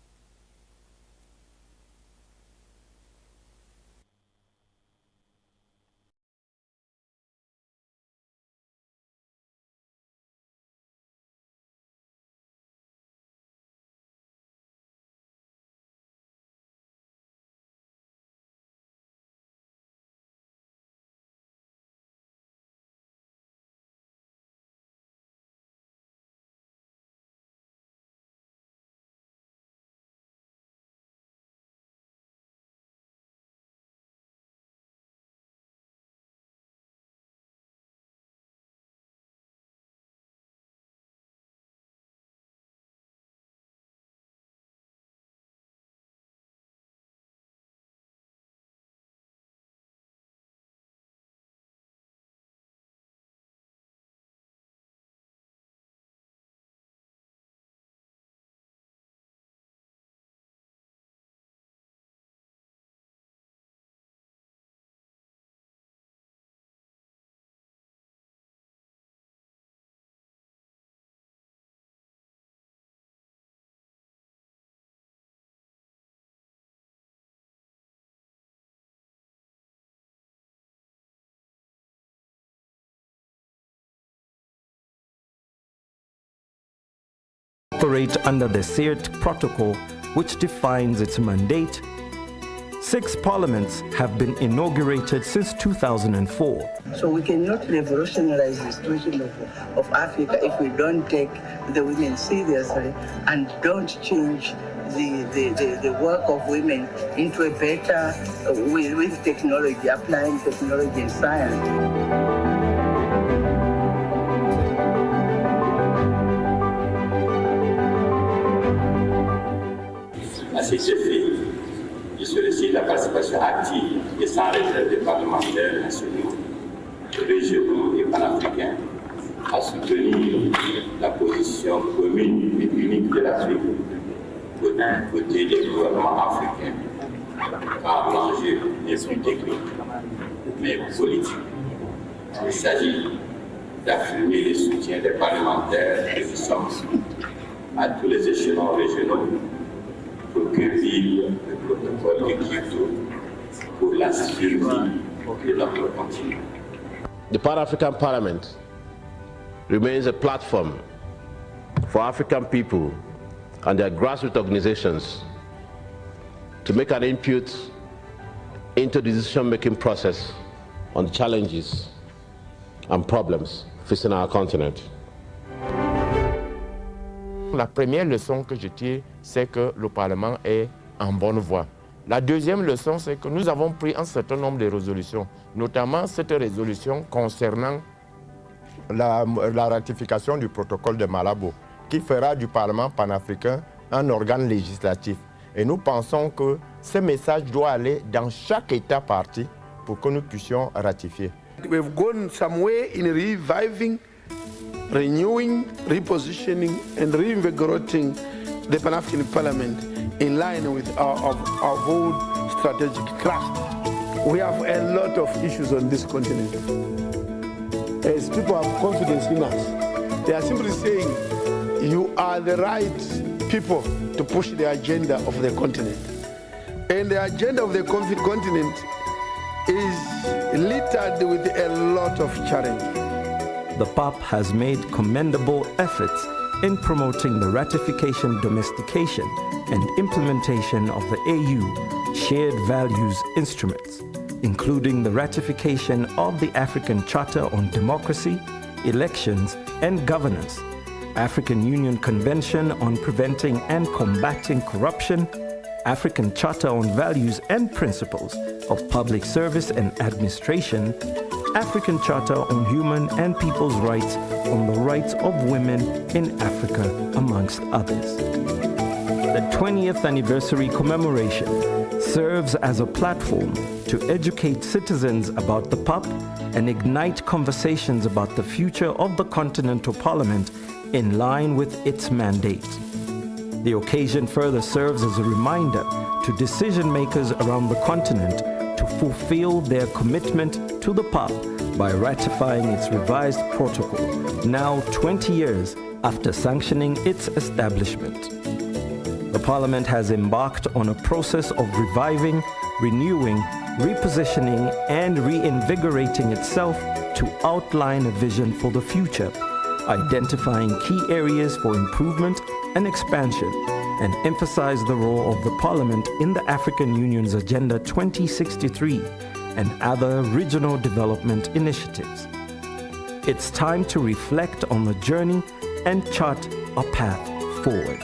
operate under the SEERT protocol, which defines its mandate. 6 parliaments have been inaugurated since 2004. So we cannot revolutionize the situation of Africa if we don't take the women seriously and don't change the work of women into a better, with technology, applying technology and science. À cet effet, je sollicite la participation active et sans réserve des parlementaires nationaux, régionaux et panafricains à soutenir la position commune et unique de l'Afrique côté des gouvernements africains, car l'enjeu n'est plus technique, mais politique. Il s'agit d'affirmer le soutien des parlementaires que nous sommes à tous les échelons régionaux pour que vive le protocole de Kyoto pour la survie de notre continent. The Pan-African Parliament remains a platform for African people and their grassroots organizations to make an input into the decision-making process on the challenges and problems facing our continent. La première leçon que je tire, c'est que le Parlement est en bonne voie. La deuxième leçon, c'est que nous avons pris un certain nombre de résolutions, notamment cette résolution concernant la ratification du protocole de Malabo, qui fera du Parlement panafricain un organe législatif. Et nous pensons que ce message doit aller dans chaque État partie pour que nous puissions ratifier. We've gone some way in reviving, renewing, repositioning, and reinvigorating the Pan-African Parliament in line with our bold strategic thrust. We have a lot of issues on this continent. As people have confidence in us, they are simply saying, you are the right people to push the agenda of the continent. And the agenda of the continent is littered with a lot of challenges. The PAP has made commendable efforts in promoting the ratification, domestication, and implementation of the AU Shared Values Instruments, including the ratification of the African Charter on Democracy, Elections, and Governance, African Union Convention on Preventing and Combating Corruption, African Charter on Values and Principles of Public Service and Administration, African Charter on Human and People's Rights on the Rights of Women in Africa, amongst others. The 20th anniversary commemoration serves as a platform to educate citizens about the PAP and ignite conversations about the future of the Continental Parliament in line with its mandate. The occasion further serves as a reminder to decision makers around the continent to fulfill their commitment to the PAP by ratifying its revised protocol, now 20 years after sanctioning its establishment. The Parliament has embarked on a process of reviving, renewing, repositioning, and reinvigorating itself to outline a vision for the future, identifying key areas for improvement and expansion, and emphasize the role of the Parliament in the African Union's Agenda 2063 and other regional development initiatives. It's time to reflect on the journey and chart a path forward.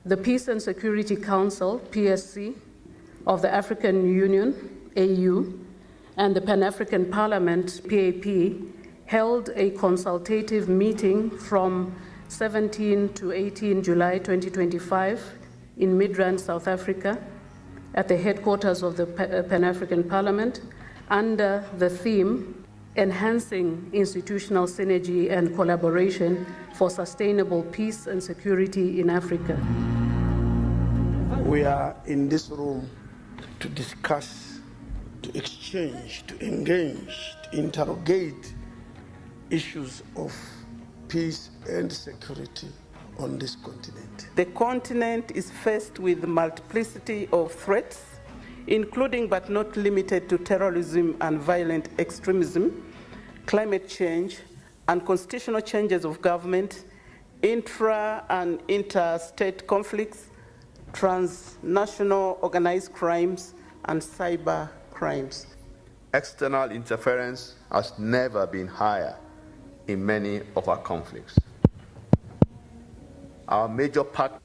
The Peace and Security Council, PSC, of the African Union, AU, and the Pan-African Parliament, PAP, held a consultative meeting from 17 to 18 July 2025 in Midrand, South Africa, at the headquarters of the Pan-African Parliament, under the theme, Enhancing Institutional Synergy and Collaboration for Sustainable Peace and Security in Africa. We are in this room to discuss, to exchange, to engage, to interrogate issues of peace and security on this continent. The continent is faced with multiplicity of threats, including but not limited to terrorism and violent extremism, climate change, unconstitutional changes of government, intra and interstate conflicts, transnational organized crimes, and cyber crimes. External interference has never been higher in many of our conflicts. Our major partner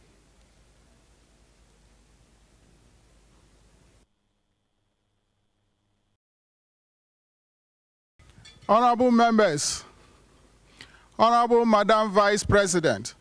Honorable members, Honorable Madam Vice President,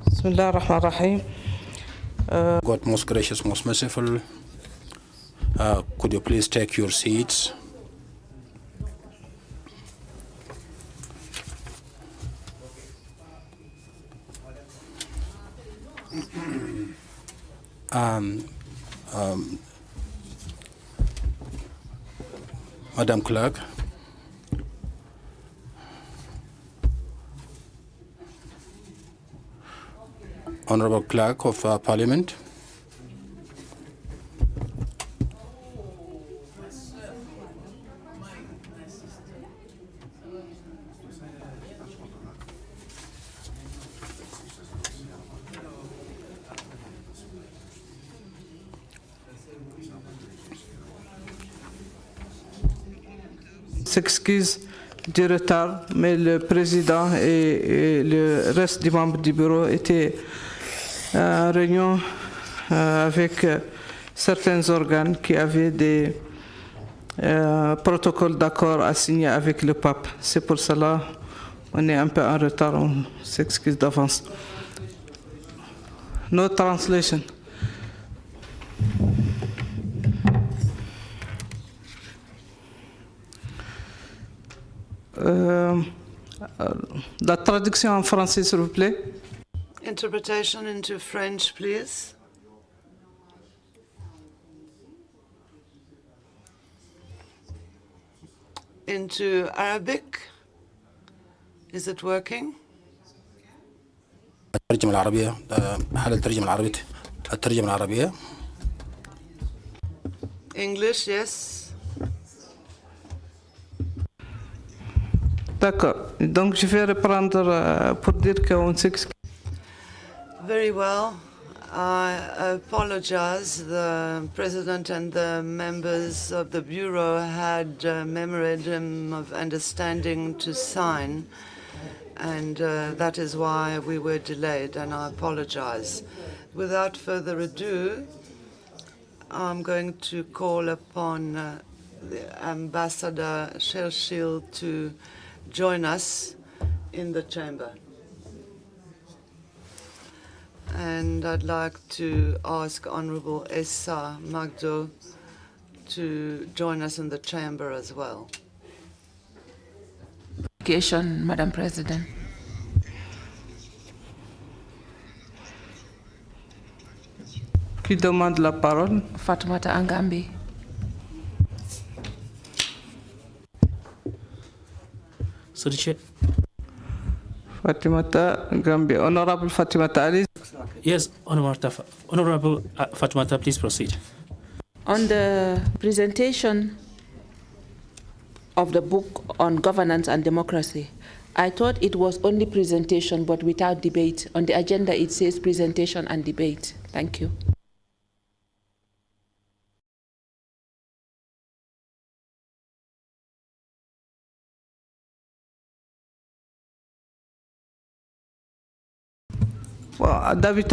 Bismillah ar-Rahman ar-Rahim. God, most gracious, most merciful, could you please take your seats? Madam Clerk, Honorable Clerk of Parliament, S'excuse du retard, mais le président et le reste des membres du bureau étaient en réunion avec certains organes qui avaient des protocoles d'accord à signer avec le pape. C'est pour cela qu'on est un peu en retard, on s'excuse d'avance. No translation. La traduction en français, s'il vous plaît. Interpretation into French, please. Into Arabic. Is it working? الترجمة العربية هل الترجمة العربية English, yes. D'accord. Donc je vais reprendre pour dire qu'on s'excuse. Very well. I apologize. The President and the members of the Bureau had a memorandum of understanding to sign, and that is why we were delayed, and I apologize. Without further ado, I'm going to call upon the Ambassador Churchill to join us in the chamber. And And I'd like to ask Honorable Essa Magdo to join us in the chamber as well. Madam President. Qui demande la parole? Fatoumata Angambi. So the chair. Fatimata Angambi. Honorable Fatimata Ali. Yes, Honorable Fatoumata, please proceed. On the presentation of the book on governance and democracy, I thought it was only presentation but without debate. On the agenda it says presentation and debate. Thank you. Well, David,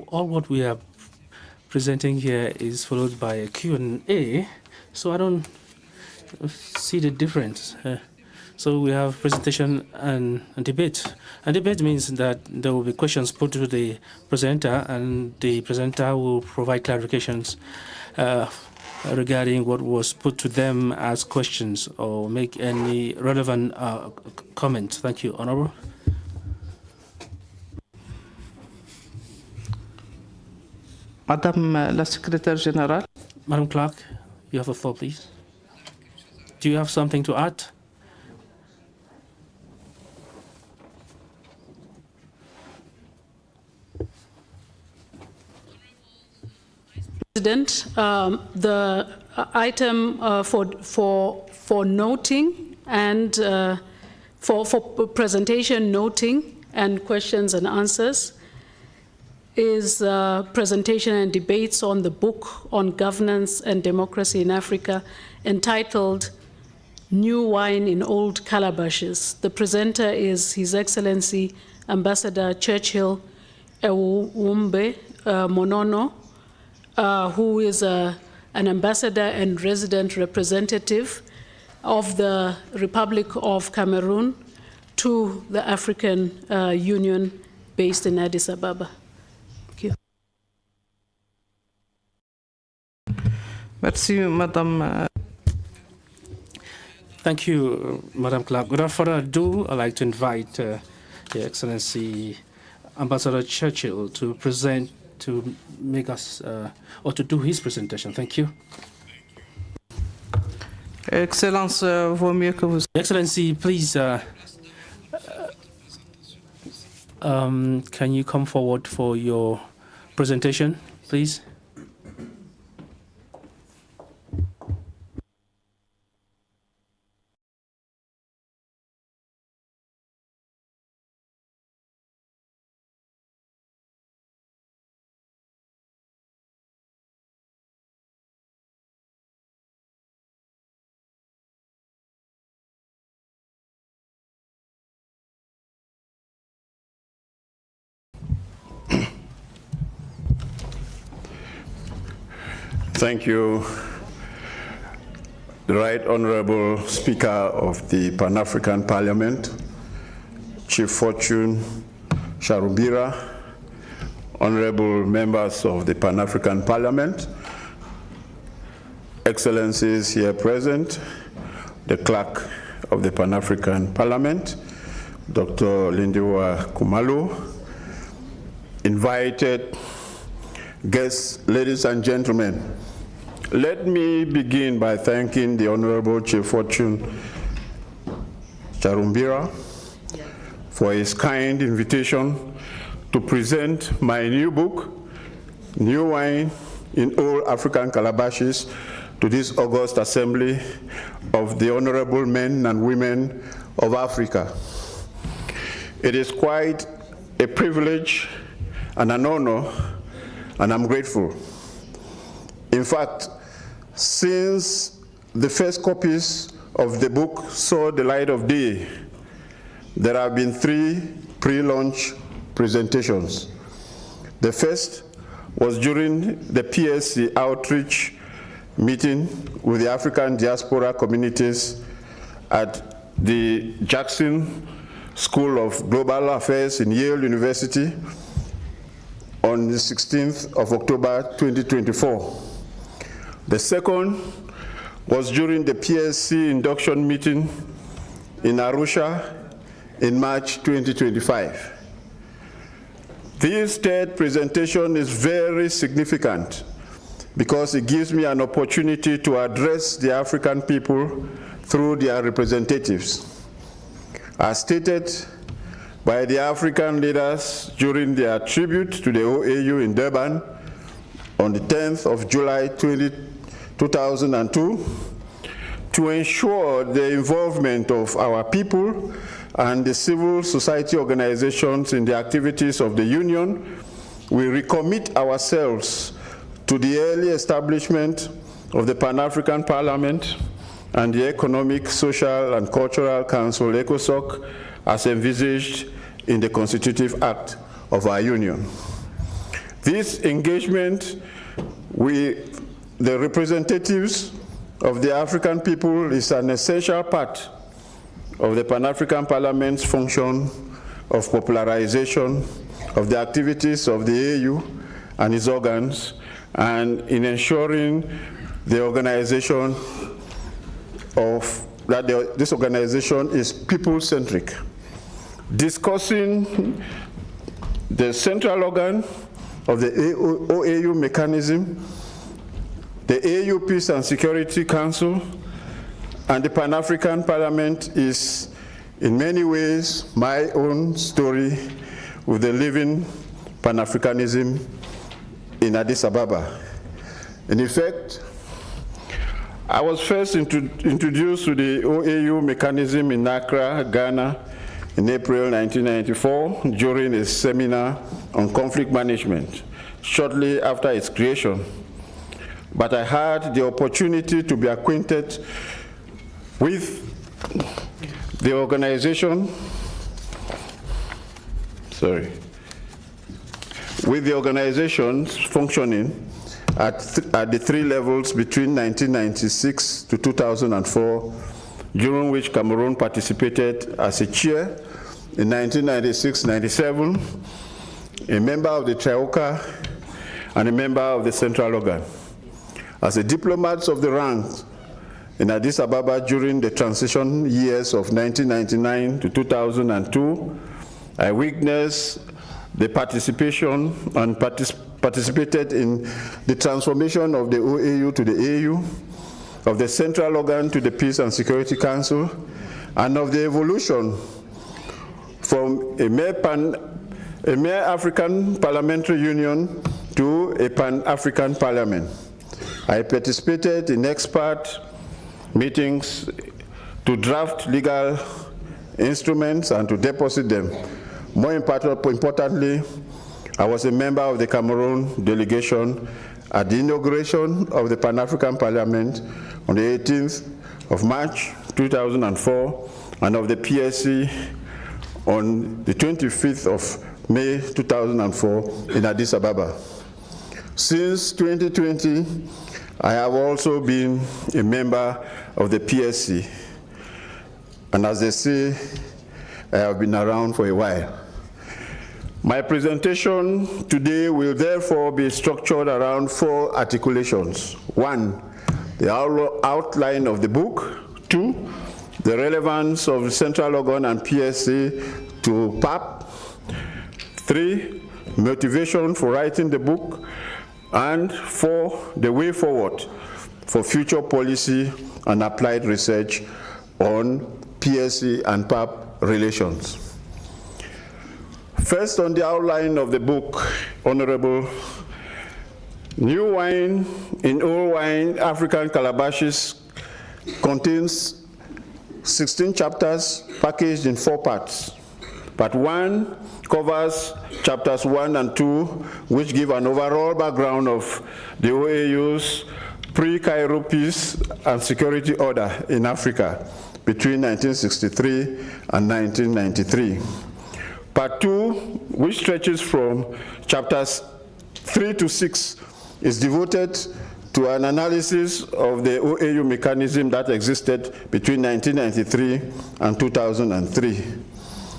all what we are presenting here is followed by a Q&A, so I don't see the difference. So we have presentation and debate. And debate means that there will be questions put to the presenter, and the presenter will provide clarifications regarding what was put to them as questions or make any relevant comments. Thank you, Honorable. Madame la Secrétaire Générale. Madam Clerk, you have the floor, please. Do you have something to add? President, the item for noting and for presentation noting and questions and answers is presentation and debates on the book on governance and democracy in Africa entitled New Wine in Old Calabashes. The presenter is His Excellency Ambassador Churchill Ewumbe Monono, who is an ambassador and resident representative of the Republic of Cameroon to the African Union based in Addis Ababa. Merci, Madame. Thank you, Madam Clerk. Without further ado, I'd like to invite Your Excellency Ambassador Churchill to present, to make us, or to do his presentation. Thank you. Excellence, vaut mieux que vous. Excellency, please, can you come forward for your presentation, please? Thank you, the Right Honorable Speaker of the Pan-African Parliament, Chief Fortune Sharumbira, honorable members of the Pan-African Parliament, Excellencies here present, the Clerk of the Pan-African Parliament, Dr. Lindiwa Kumalu, invited guests, ladies and gentlemen. Let me begin by thanking the Honorable Chief Fortune Charumbira for his kind invitation to present my new book, New Wine in Old African Calabashes, to this august assembly of the honorable men and women of Africa. It is quite a privilege and an honor, and I'm grateful. In fact, since the first copies of the book saw the light of day, there have been 3 pre-launch presentations. The first was during the PSC outreach meeting with the African diaspora communities at the Jackson School of Global Affairs in Yale University on the 16th of October 2024. The second was during the PSC induction meeting in Arusha in March 2025. This third presentation is very significant because it gives me an opportunity to address the African people through their representatives. As stated by the African leaders during their tribute to the OAU in Durban on the 10th of July 2002, to ensure the involvement of our people and the civil society organizations in the activities of the Union, we recommit ourselves to the early establishment of the Pan-African Parliament and the Economic, Social and Cultural Council, ECOSOC, as envisaged in the Constitutive Act of our Union. This engagement with the representatives of the African people is an essential part of the Pan-African Parliament's function of popularization of the activities of the AU and its organs, and in ensuring the organization this organization is people-centric. Discussing the central organ of the OAU mechanism, the AU Peace and Security Council, and the Pan-African Parliament is in many ways my own story with the living Pan-Africanism in Addis Ababa. In effect, I was first introduced to the OAU mechanism in Accra, Ghana, in April 1994 during a seminar on conflict management, shortly after its creation. But I had the opportunity to be acquainted with the organization, with the organization's functioning at the three levels between 1996 to 2004, during which Cameroon participated as a chair in 1996-97, a member of the Trioca, and a member of the Central Organ. As a diplomat of the rank in Addis Ababa during the transition years of 1999 to 2002, I witnessed the participation and participated in the transformation of the OAU to the AU, of the Central Organ to the Peace and Security Council, and of the evolution from a mere African Parliamentary Union to a Pan-African Parliament. I participated in expert meetings to draft legal instruments and to deposit them. More importantly, I was a member of the Cameroon delegation at the inauguration of the Pan-African Parliament on the 18th of March 2004 and of the PSC on the 25th of May 2004 in Addis Ababa. Since 2020, I have also been a member of the PSC, and as they say, I have been around for a while. My presentation today will therefore be structured around four articulations. One, the outline of the book. Two, the relevance of the Central Organ and PSC to PAP. Three, motivation for writing the book. And four, the way forward for future policy and applied research on PSC and PAP relations. First, on the outline of the book, Honorable, New Wine in Old Wine, African Calabashes contains 16 chapters packaged in 4 parts. Part 1 covers chapters 1 and 2, which give an overall background of the OAU's pre-Cairo peace and security order in Africa between 1963 and 1993. Part 2, which stretches from chapters 3 to 6, is devoted to an analysis of the OAU mechanism that existed between 1993 and 2003.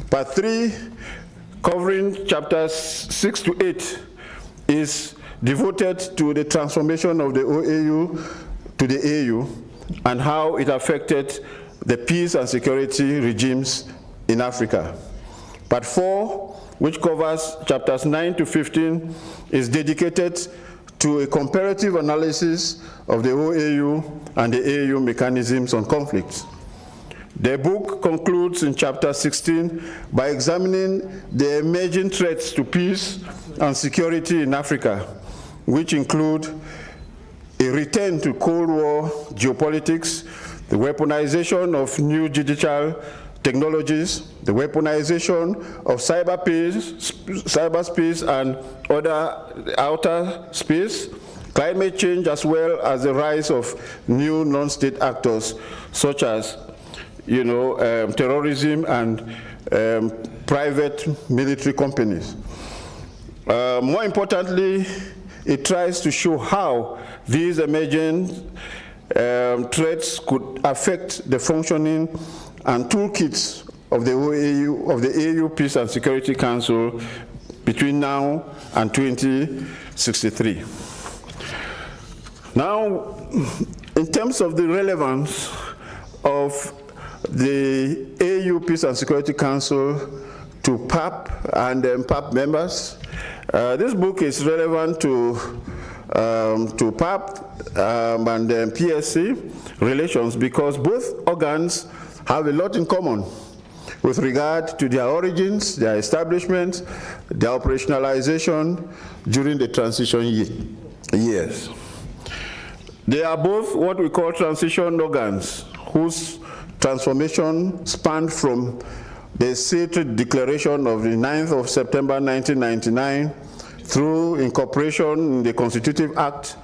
Part Part 3, covering chapters 6 to 8, is devoted to the transformation of the OAU to the AU and how it affected the peace and security regimes in Africa. Part 4, which covers chapters 9 to 15, is dedicated to a comparative analysis of the OAU and the AU mechanisms on conflicts. The book concludes in chapter 16 by examining the emerging threats to peace and security in Africa, which include a return to Cold War geopolitics, the weaponization of new digital technologies, the weaponization of cyberspace and other outer space, climate change, as well as the rise of new non-state actors such as terrorism and private military companies. More importantly, it tries to show how these emerging threats could affect the functioning and toolkits of the OAU, of the AU Peace and Security Council between now and 2063. Now, in terms of the relevance of the AU Peace and Security Council to PAP and PAP members, this book is relevant to PAP and PSC relations because both organs have a lot in common with regard to their origins, their establishment, their operationalization during the transition years. They are both what we call transition organs, whose transformation spanned from the Sacred Declaration of the 9th of September 1999 through incorporation in the Constitutive Act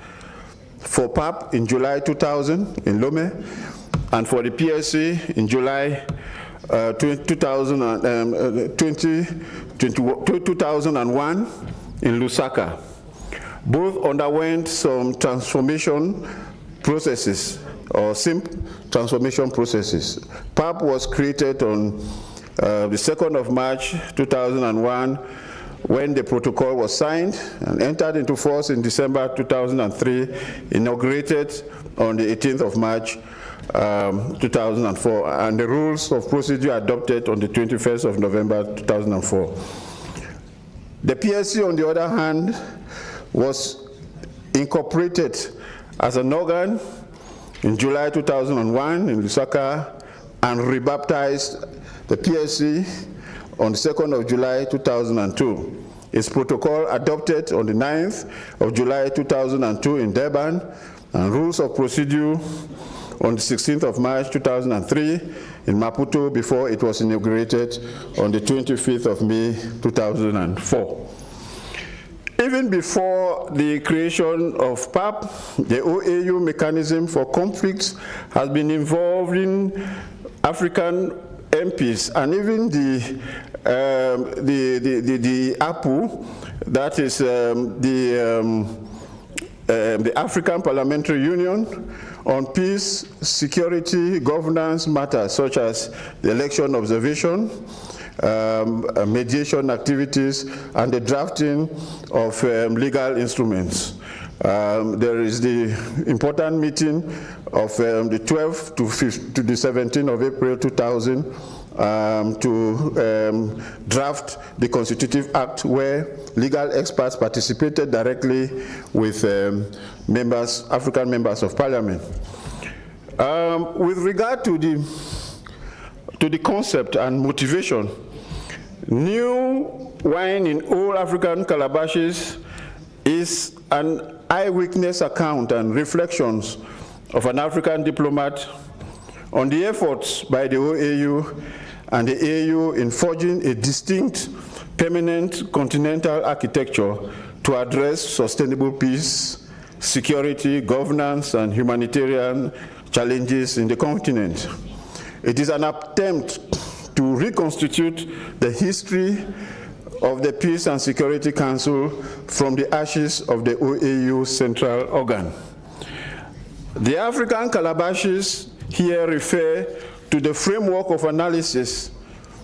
for PAP in July 2000 in Lomé, and for the PSC in July 2001 in Lusaka. Both underwent some transformation processes, or simple transformation processes. PAP was created on the 2nd of March 2001 when the protocol was signed and entered into force in December 2003, inaugurated on the 18th of March 2004, and the rules of procedure adopted on the 21st of November 2004. The PSC, on the other hand, was incorporated as an organ in July 2001 in Lusaka and rebaptized the PSC on the 2nd of July 2002. Its protocol adopted on the 9th of July 2002 in Durban, and rules of procedure on the 16th of March 2003 in Maputo before it was inaugurated on the 25th of May 2004. Even before the creation of PAP, the OAU mechanism for conflicts has been involving African MPs, and even the APU, that is the African Parliamentary Union, on peace, security, governance matters such as the election observation, mediation activities, and the drafting of legal instruments. There is the important meeting of the 12th to the 17th of April 2000 to draft the Constitutive Act, where legal experts participated directly with African members of Parliament. With regard to the concept and motivation, new wine in Old African Calabashes is an eyewitness account and reflections of an African diplomat on the efforts by the OAU and the AU in forging a distinct, permanent continental architecture to address sustainable peace, security, governance, and humanitarian challenges in the continent. It is an attempt to reconstitute the history of the Peace and Security Council from the ashes of the OAU central organ. The African Calabashes here refer to the framework of analysis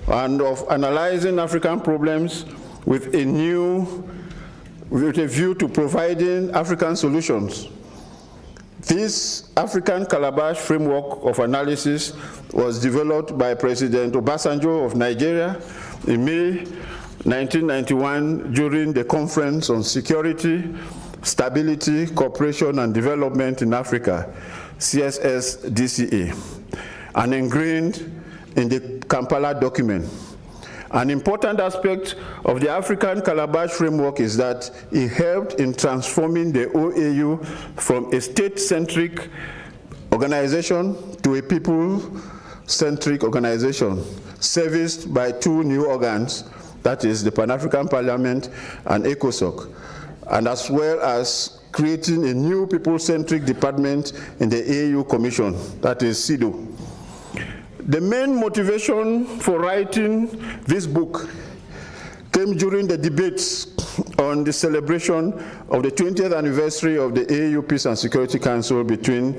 and of analyzing African problems with a view to providing African solutions. This African Calabash framework of analysis was developed by President Obasanjo of Nigeria in May 1991 during the Conference on Security, Stability, Cooperation and Development in Africa, CSSDCA, and ingrained in the Kampala document. An important aspect of the African Calabash framework is that it helped in transforming the OAU from a state-centric organization to a people-centric organization, serviced by two new organs, that is the Pan-African Parliament and ECOSOC, and as well as creating a new people-centric department in the AU Commission, that is CEDAW. The main motivation for writing this book came during the debates on the celebration of the 20th anniversary of the AU Peace and Security Council between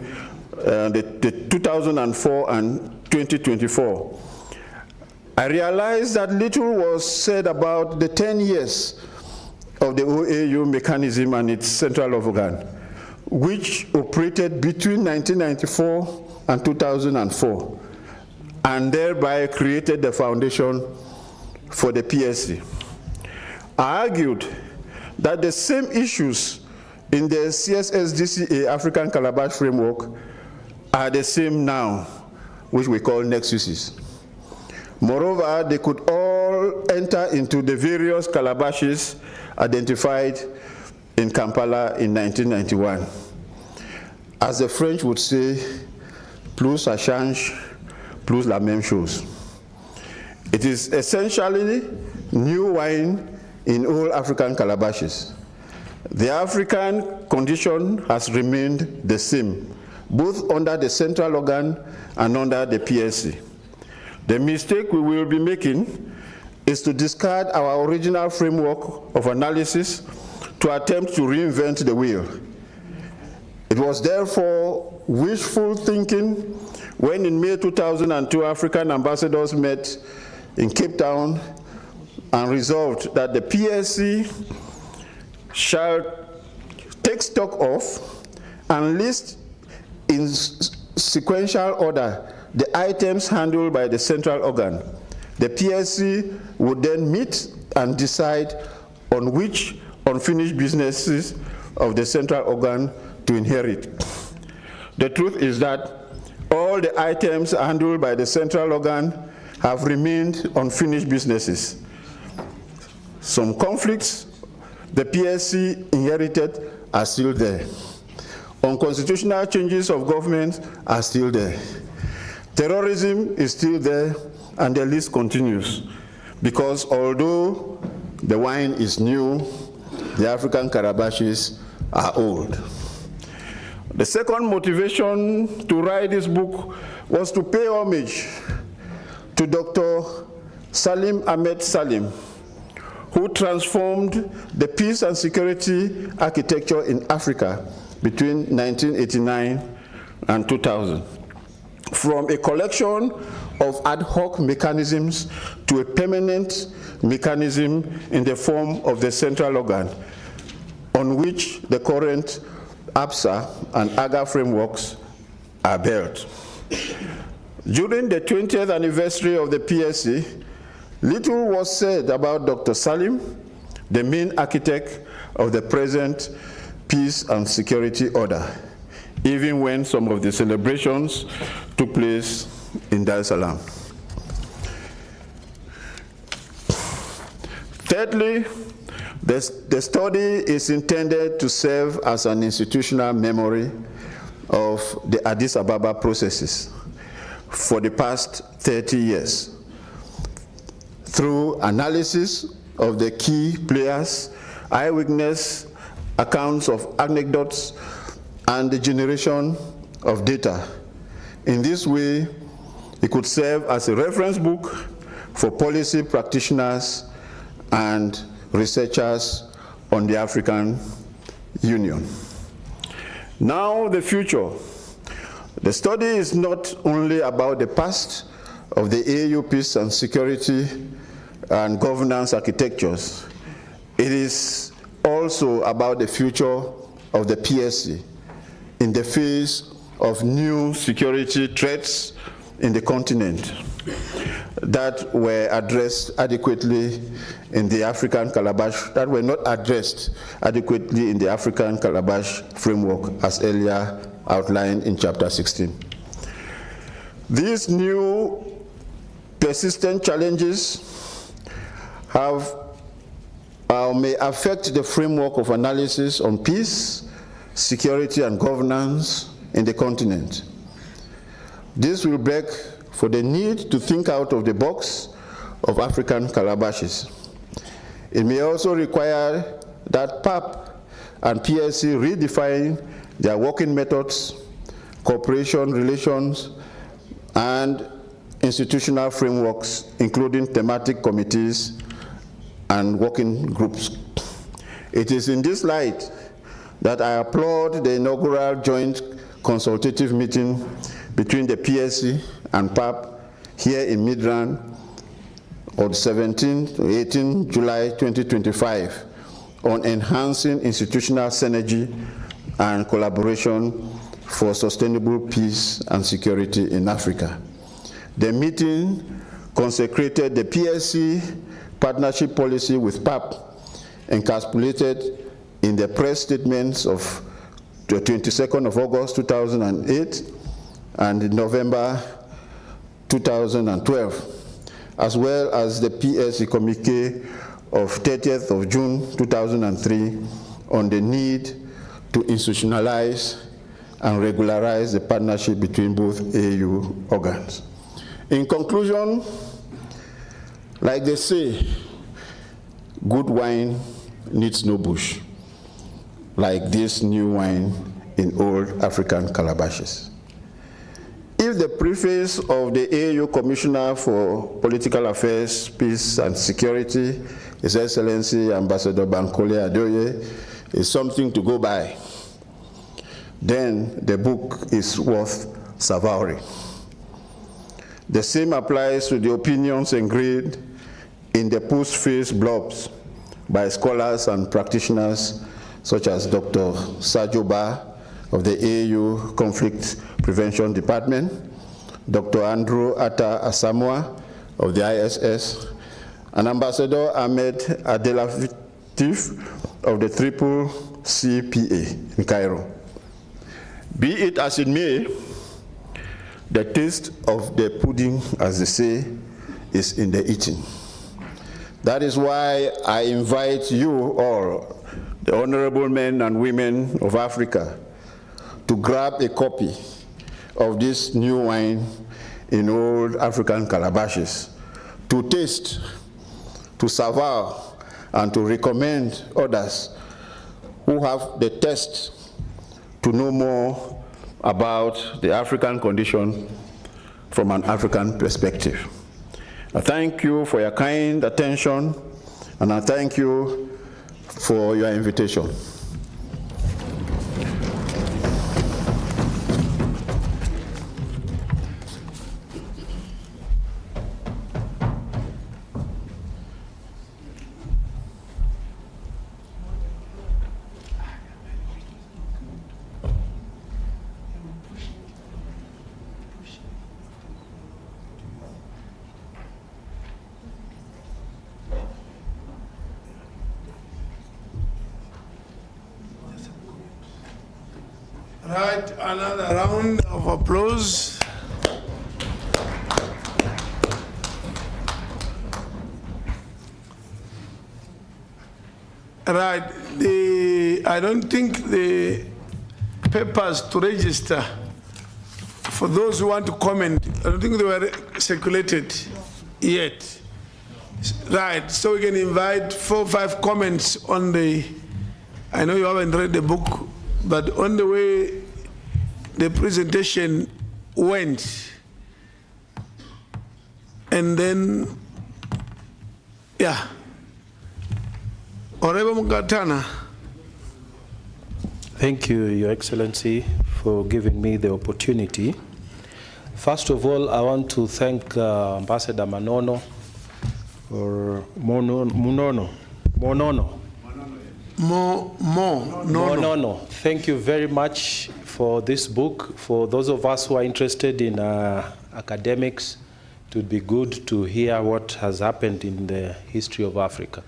the 2004 and 2024. I realized that little was said about the 10 years of the OAU mechanism and its central organ, which operated between 1994 and 2004. And thereby created the foundation for the PSC. I argued that the same issues in the CSSDCA African Calabash framework are the same now, which we call nexuses. Moreover, they could all enter into the various calabashes identified in Kampala in 1991. As the French would say, plus ça change, plus la même chose. It is essentially new wine in all African calabashes. The African condition has remained the same, both under the central organ and under the PSC. The mistake we will be making is to discard our original framework of analysis to attempt to reinvent the wheel. It was therefore wishful thinking when in May 2002 African ambassadors met in Cape Town and resolved that the PSC shall take stock of and list in sequential order the items handled by the central organ. The PSC would then meet and decide on which unfinished businesses of the central organ to inherit. The truth is that all the items handled by the central organ have remained unfinished businesses. Some conflicts the PSC inherited are still there. Unconstitutional changes of government are still there. Terrorism is still there, and the list continues. Because although the wine is new, the African Calabashes are old. The second motivation to write this book was to pay homage to Dr. Salim Ahmed Salim, who transformed the peace and security architecture in Africa between 1989 and 2000. From a collection of ad hoc mechanisms to a permanent mechanism in the form of the central organ, on which the current APSA and AGA frameworks are built. During the 20th anniversary of the PSC, little was said about Dr. Salim, the main architect of the present peace and security order, even when some of the celebrations took place in Dar es Salaam. Thirdly, the study is intended to serve as an institutional memory of the Addis Ababa processes for the past 30 years through analysis of the key players, eyewitness accounts of anecdotes, and the generation of data. In this way, it could serve as a reference book for policy practitioners and researchers on the African Union. Now, the future. The study is not only about the past, of the AU peace and security and governance architectures, it is also about the future of the PSC in the face of new security threats in the continent that were addressed adequately in the African Calabash, that were not addressed adequately in the African Calabash framework as earlier outlined in Chapter 16. These new persistent challenges may affect the framework of analysis on peace, security, and governance in the continent. This will beg for the need to think out of the box of African Calabashes. It may also require that PAP and PSC redefine their working methods, cooperation relations, and institutional frameworks, including thematic committees and working groups. It is in this light that I applaud the inaugural joint consultative meeting between the PSC and PAP here in Midrand on 17 to 18 July 2025 on enhancing institutional synergy and collaboration for sustainable peace and security in Africa. The meeting consecrated the PSC partnership policy with PAP, encapsulated in the press statements of the 22nd of August 2008 and November 2012, as well as the PSC communique of 30th of June 2003 on the need to institutionalize and regularize the partnership between both AU organs. In conclusion, like they say, good wine needs no bush, like this new wine in old African calabashes. If the preface of the AU Commissioner for Political Affairs, Peace and Security, His Excellency Ambassador Bankole Adeoye, is something to go by, then the book is worth savouring. The same applies to the opinions engraved in the post-face blobs by scholars and practitioners such as Dr. Sajo Ba of the AU Conflict Prevention Department, Dr. Andrew Atta Asamoah of the ISS, and Ambassador Ahmed Abdelatif of the Triple CPA in Cairo. Be it as it may, the taste of the pudding, as they say, is in the eating. That is why I invite you all, the honorable men and women of Africa, to grab a copy of this new wine in old African calabashes, to taste, to savour, and to recommend others who have the taste to know more about the African condition from an African perspective. I thank you for your kind attention, and I thank you for your invitation. Right, another round of applause. Right, I don't think the papers to register for those who want to comment, I don't think they were circulated yet. Right, so we can invite 4 or 5 comments on the, I know you haven't read the book, but on the way the presentation went, and then, yeah. Thank you, Your Excellency, for giving me the opportunity. First of all, I want to thank Ambassador Monono. Thank you very much for this book. For those of us who are interested in academics, it would be good to hear what has happened in the history of Africa.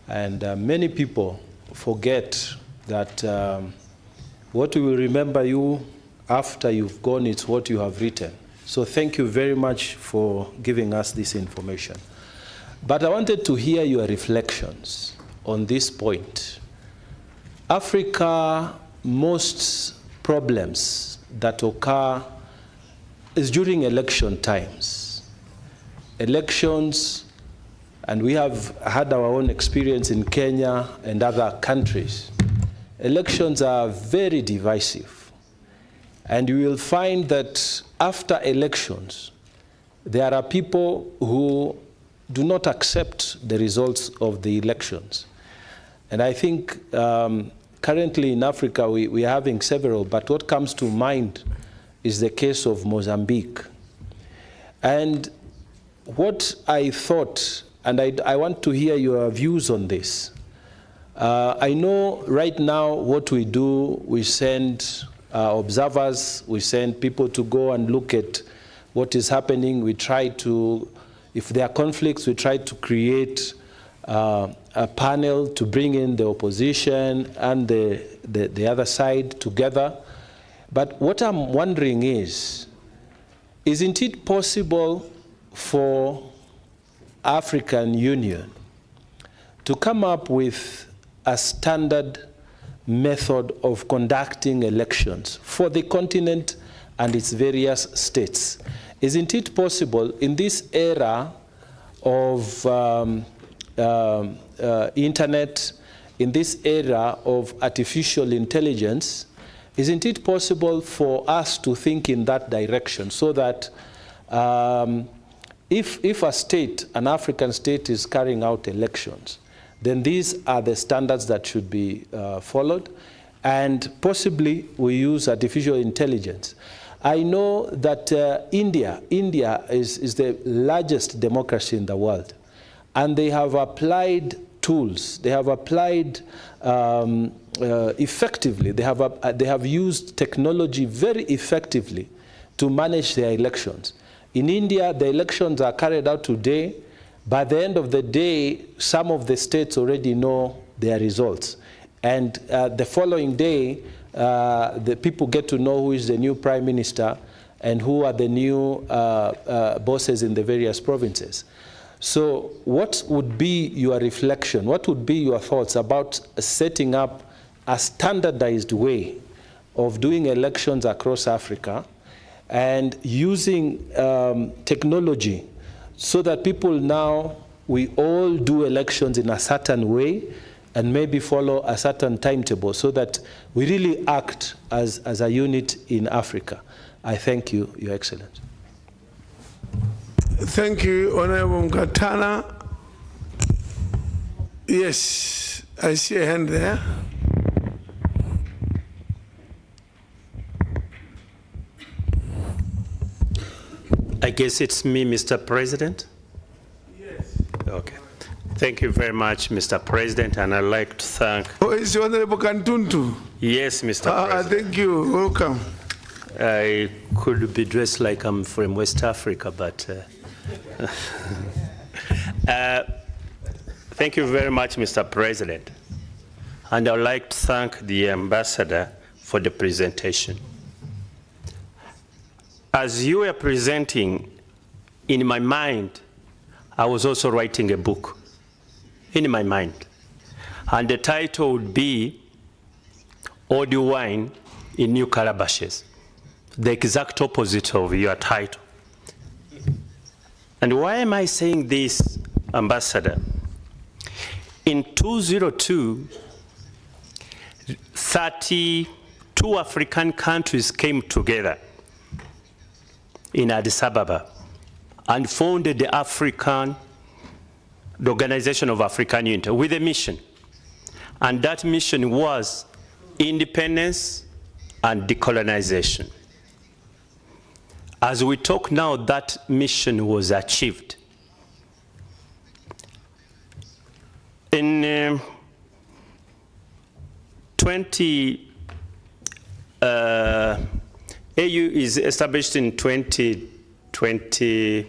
And many people forget that what we will remember you after you've gone is what you have written. So thank you very much for giving us this information. But I wanted to hear your reflections on this point. Africa, most problems that occur is during election times. Elections, and we have had our own experience in Kenya and other countries. Elections are very divisive. And you will find that after elections, there are people who do not accept the results of the elections. And I think currently in Africa, we are having several, but what comes to mind is the case of Mozambique. And what I thought, and I want to hear your views on this. I know right now what we do, we send observers, we send people to go and look at what is happening. We try to, if there are conflicts, we try to create a panel to bring in the opposition and the other side together. But what I'm wondering is, isn't it possible for African Union to come up with a standard method of conducting elections for the continent and its various states? Isn't it possible in this era of internet, in this era of artificial intelligence, isn't it possible for us to think in that direction so that if a state, an African state, is carrying out elections, then these are the standards that should be followed, and possibly we use artificial intelligence. I know that India is the largest democracy in the world, and they have applied tools. They have applied effectively. They have used technology very effectively to manage their elections. In India, the elections are carried out today. By the end of the day, some of the states already know their results. And the following day, the people get to know who is the new prime minister and who are the new bosses in the various provinces. So what would be your reflection? What would be your thoughts about setting up a standardized way of doing elections across Africa and using technology so that people now, we all do elections in a certain way and maybe follow a certain timetable so that we really act as a unit in Africa? I thank you, Your Excellency. Thank you, Honorable Mkatana. Yes, I see a hand there. I guess it's me, Mr. President? Yes. Okay. Thank you very much, Mr. President, and I'd like to thank... Oh, it's Honorable Kantuntu. Yes, Mr. President. Thank you. Welcome. I could be dressed like I'm from West Africa, but... thank you very much, Mr. President. And I'd like to thank the ambassador for the presentation. As you were presenting, in my mind, I was also writing a book, in my mind. And the title would be Old Wine in New Calabashes, the exact opposite of your title. And why am I saying this, Ambassador? In 2002, 32 African countries came together in Addis Ababa and founded the Organization of African Unity with a mission. And that mission was independence and decolonization. As we talk now, that mission was achieved. In AU is established in 2020,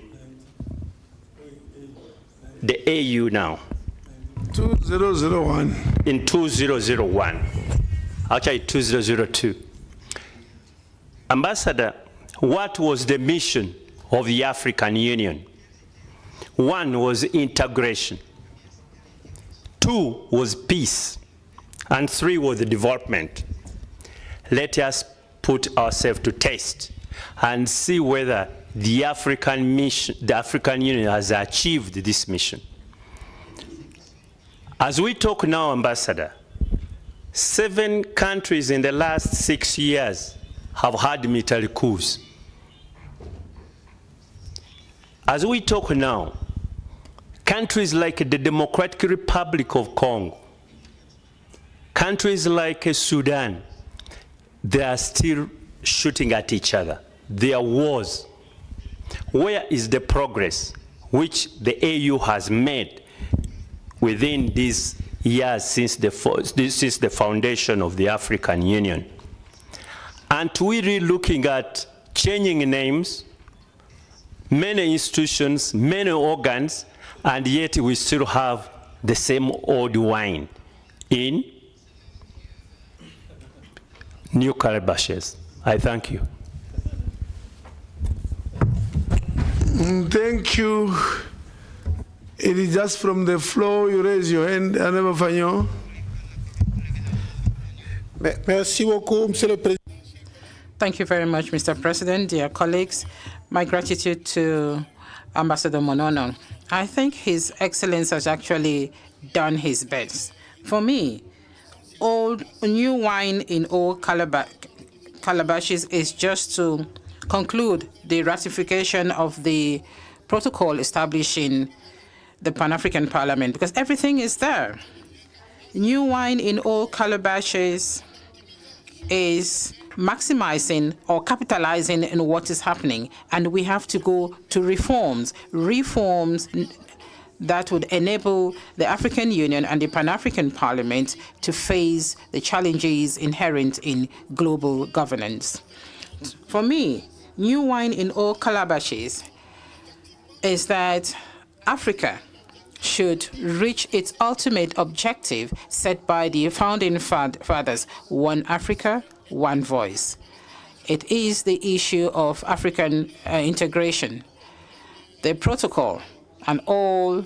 the AU now. 2001. In 2001, actually 2002. Ambassador, what was the mission of the African Union? 1 was integration, 2 was peace, and 3 was the development. Let us put ourselves to test and see whether the African Union has achieved this mission. As we talk now, Ambassador, 7 countries in the last 6 years have had military coups. As we talk now, countries like the Democratic Republic of Congo, countries like Sudan, they are still shooting at each other. There are wars. Where is the progress which the AU has made within these years since the foundation of the African Union? And we're really looking at changing names, many institutions, many organs, and yet we still have the same old wine in New Calabashes. I thank you. Thank you. It is just from the floor. You raise your hand. Honorable Fagnon. Merci beaucoup, Monsieur le Président. Thank you very much, Mr. President, dear colleagues. My gratitude to Ambassador Monono. I think His Excellency has actually done his best. For me, new wine in Old Calabashes is just to conclude the ratification of the protocol establishing the Pan-African Parliament, because everything is there. New wine in Old Calabashes is maximizing or capitalizing in what is happening, and we have to go to reforms that would enable the African Union and the Pan-African Parliament to face the challenges inherent in global governance. For me, new wine in Old Calabashes is that Africa should reach its ultimate objective set by the founding fathers, one Africa, one voice. It is the issue of African integration. The protocol and all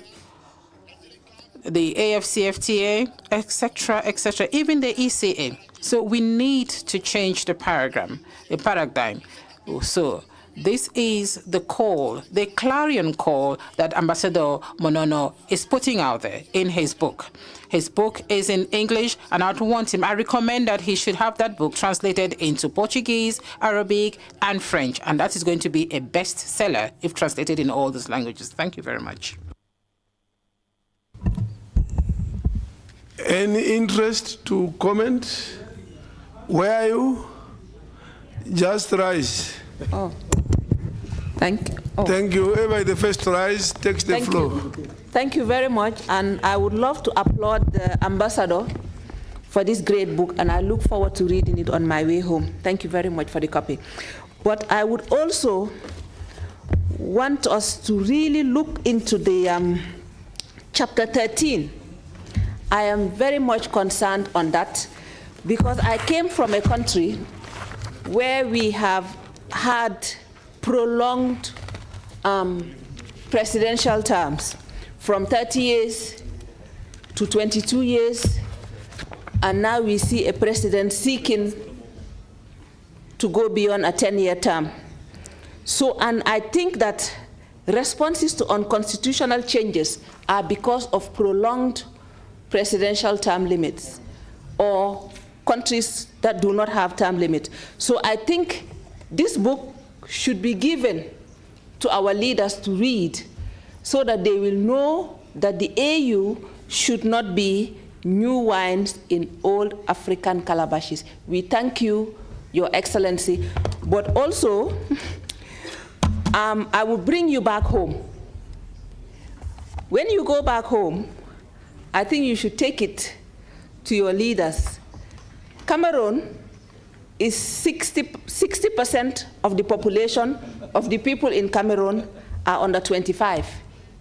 the AFCFTA, etc., even the ECA. So we need to change the paradigm. So this is the call, the clarion call that Ambassador Monono is putting out there in his book. His book is in English, and I recommend that he should have that book translated into Portuguese, Arabic, and French, and that is going to be a bestseller if translated in all those languages. Thank you very much. Any interest to comment? Where are you? Just rise. Oh, thank you. Oh. Thank you. Whoever the first rise takes the floor. Thank you very much, and I would love to applaud the ambassador for this great book, and I look forward to reading it on my way home. Thank you very much for the copy. But I would also want us to really look into the chapter 13. I am very much concerned on that because I came from a country where we have had prolonged presidential terms from 30 years to 22 years, and now we see a president seeking to go beyond a 10-year term. So, and I think that responses to unconstitutional changes are because of prolonged presidential term limits or countries that do not have term limit. So I think this book should be given to our leaders to read so that they will know that the AU should not be new wines in old African calabashes. We thank you, Your Excellency, but also I will bring you back home. When you go back home, I think you should take it to your leaders. Cameroon is 60% of the population of the people in Cameroon are under 25.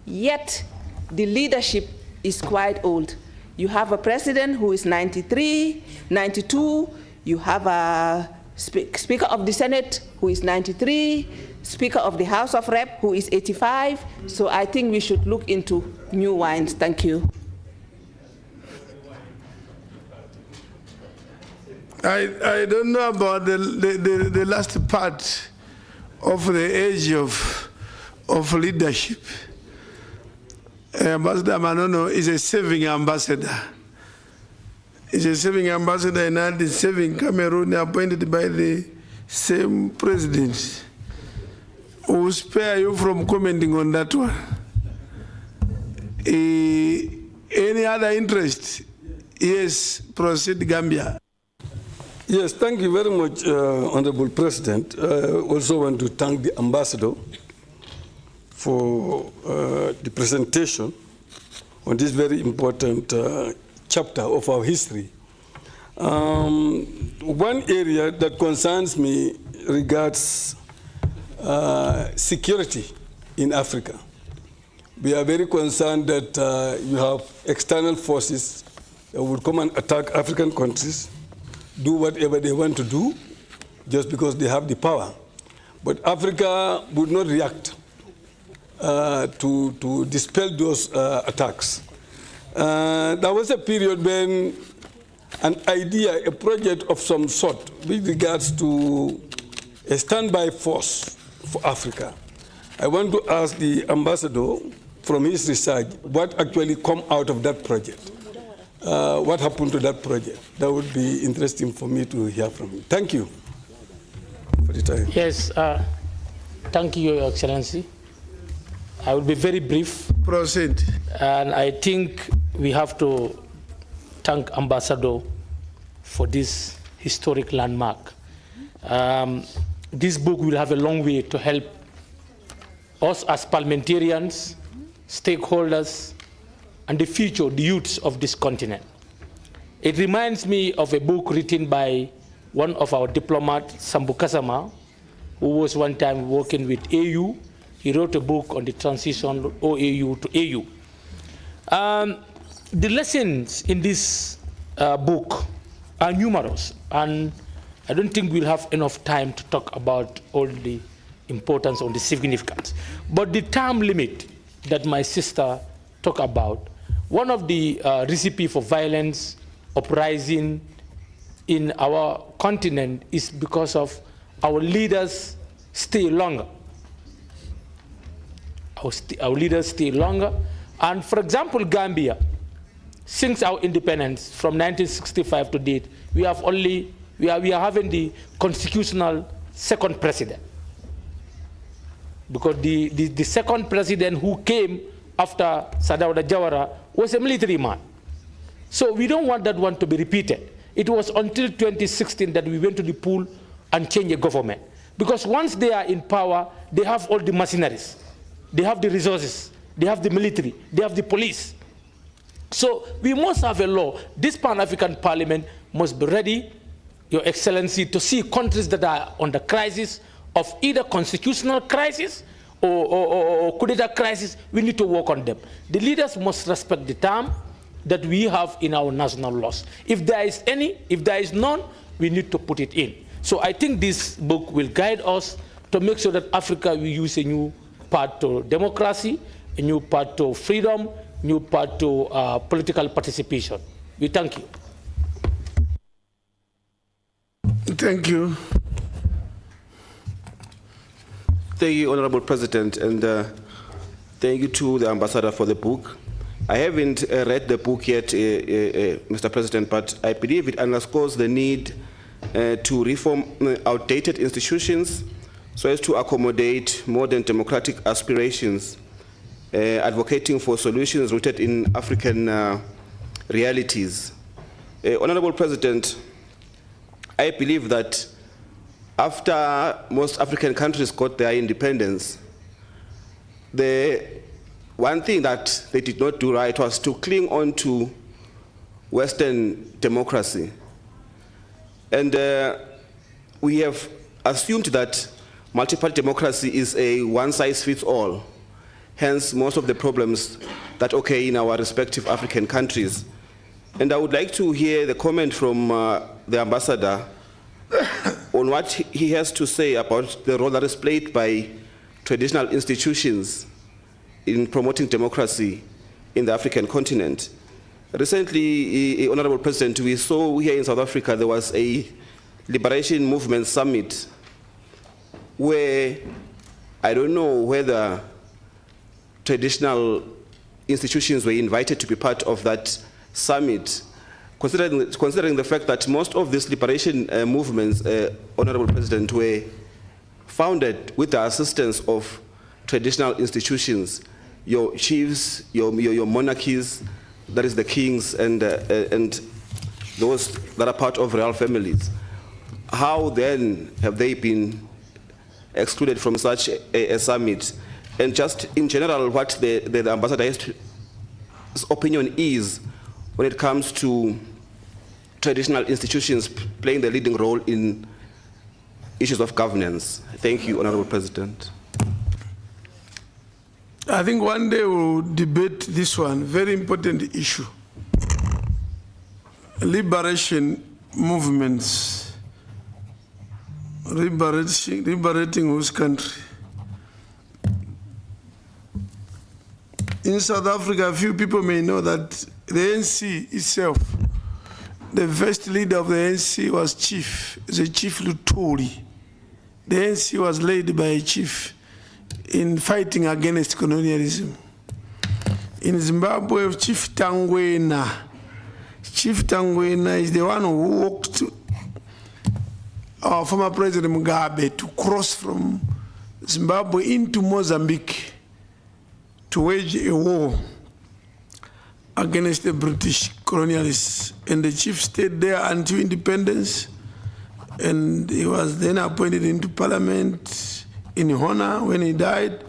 Yet, the leadership is quite old. You have a president who is 93, 92. You have a Speaker of the Senate who is 93, Speaker of the House of Rep who is 85. So I think we should look into new wines. Thank you. I don't know about the last part of the age of leadership. Ambassador Manono is a serving ambassador. He's a serving ambassador and is serving Cameroon, appointed by the same president. Who will spare you from commenting on that one. Any other interest? Yes, proceed, Gambia. Yes, thank you very much, Honorable President. I also want to thank the ambassador for the presentation on this very important chapter of our history. One area that concerns me regards security in Africa. We are very concerned that you have external forces that would come and attack African countries, do whatever they want to do, just because they have the power. But Africa would not react to dispel those attacks. There was a period when an idea, a project of some sort with regards to a standby force for Africa. I want to ask the ambassador from his research what actually come out of that project. What happened to that project? That would be interesting for me to hear from you. Thank you for the time. Yes, thank you, Your Excellency. I will be very brief. Proceed. And I think we have to thank Ambassador for this historic landmark. This book will have a long way to help us as parliamentarians, stakeholders, and the future, the youths of this continent. It reminds me of a book written by one of our diplomats, Sambu Kasama, who was one time working with AU. He wrote a book on the transition of OAU to AU. The lessons in this book are numerous, and I don't think we'll have enough time to talk about all the importance or the significance. But the term limit that my sister talked about, one of the recipe for violence uprising in our continent is because of our leaders stay longer. Our leaders stay longer. And for example, Gambia, since our independence from 1965 to date, we are having the constitutional second president. Because the second president who came after Sadauda Jawara was a military man. So we don't want that one to be repeated. It was until 2016 that we went to the pool and changed the government. Because once they are in power, they have all the machineries. They have the resources. They have the military. They have the police. So we must have a law. This Pan-African Parliament must be ready, Your Excellency, to see countries that are under crisis of either constitutional crisis or coup d'etat crisis. We need to work on them. The leaders must respect the term that we have in our national laws. If there is any, if there is none, we need to put it in. So I think this book will guide us to make sure that Africa will use a new path to democracy, a new path to freedom, new path to political participation. We thank you. Thank you. Thank you, Honorable President, and thank you to the Ambassador for the book. I haven't read the book yet, Mr. President, but I believe it underscores the need to reform outdated institutions so as to accommodate modern democratic aspirations, advocating for solutions rooted in African realities. Honorable President, I believe that after most African countries got their independence, the one thing that they did not do right was to cling on to Western democracy. And we have assumed that multi-party democracy is a one-size-fits-all. Hence, most of the problems that occur in our respective African countries. And I would like to hear the comment from the ambassador on what he has to say about the role that is played by traditional institutions in promoting democracy in the African continent. Recently, Honorable President, we saw here in South Africa there was a Liberation Movement Summit where I don't know whether traditional institutions were invited to be part of that summit, considering the fact that most of these liberation movements, Honorable President, were founded with the assistance of traditional institutions, your chiefs, your monarchies, that is the kings, and those that are part of royal families. How then have they been excluded from such a summit? And just in general, what the ambassador's opinion is when it comes to traditional institutions playing the leading role in issues of governance. Thank you, Honorable President. I think one day we'll debate this one, very important issue. Liberation movements, liberating whose country? In South Africa, a few people may know that the ANC itself, the first leader of the ANC was the Chief Luthuli. The ANC was led by a chief in fighting against colonialism. In Zimbabwe, Chief Tangwena. Chief Tangwena is the one who walked our former President Mugabe to cross from Zimbabwe into Mozambique to wage a war against the British colonialists. And the chief stayed there until independence, and he was then appointed into parliament in honor. When he died,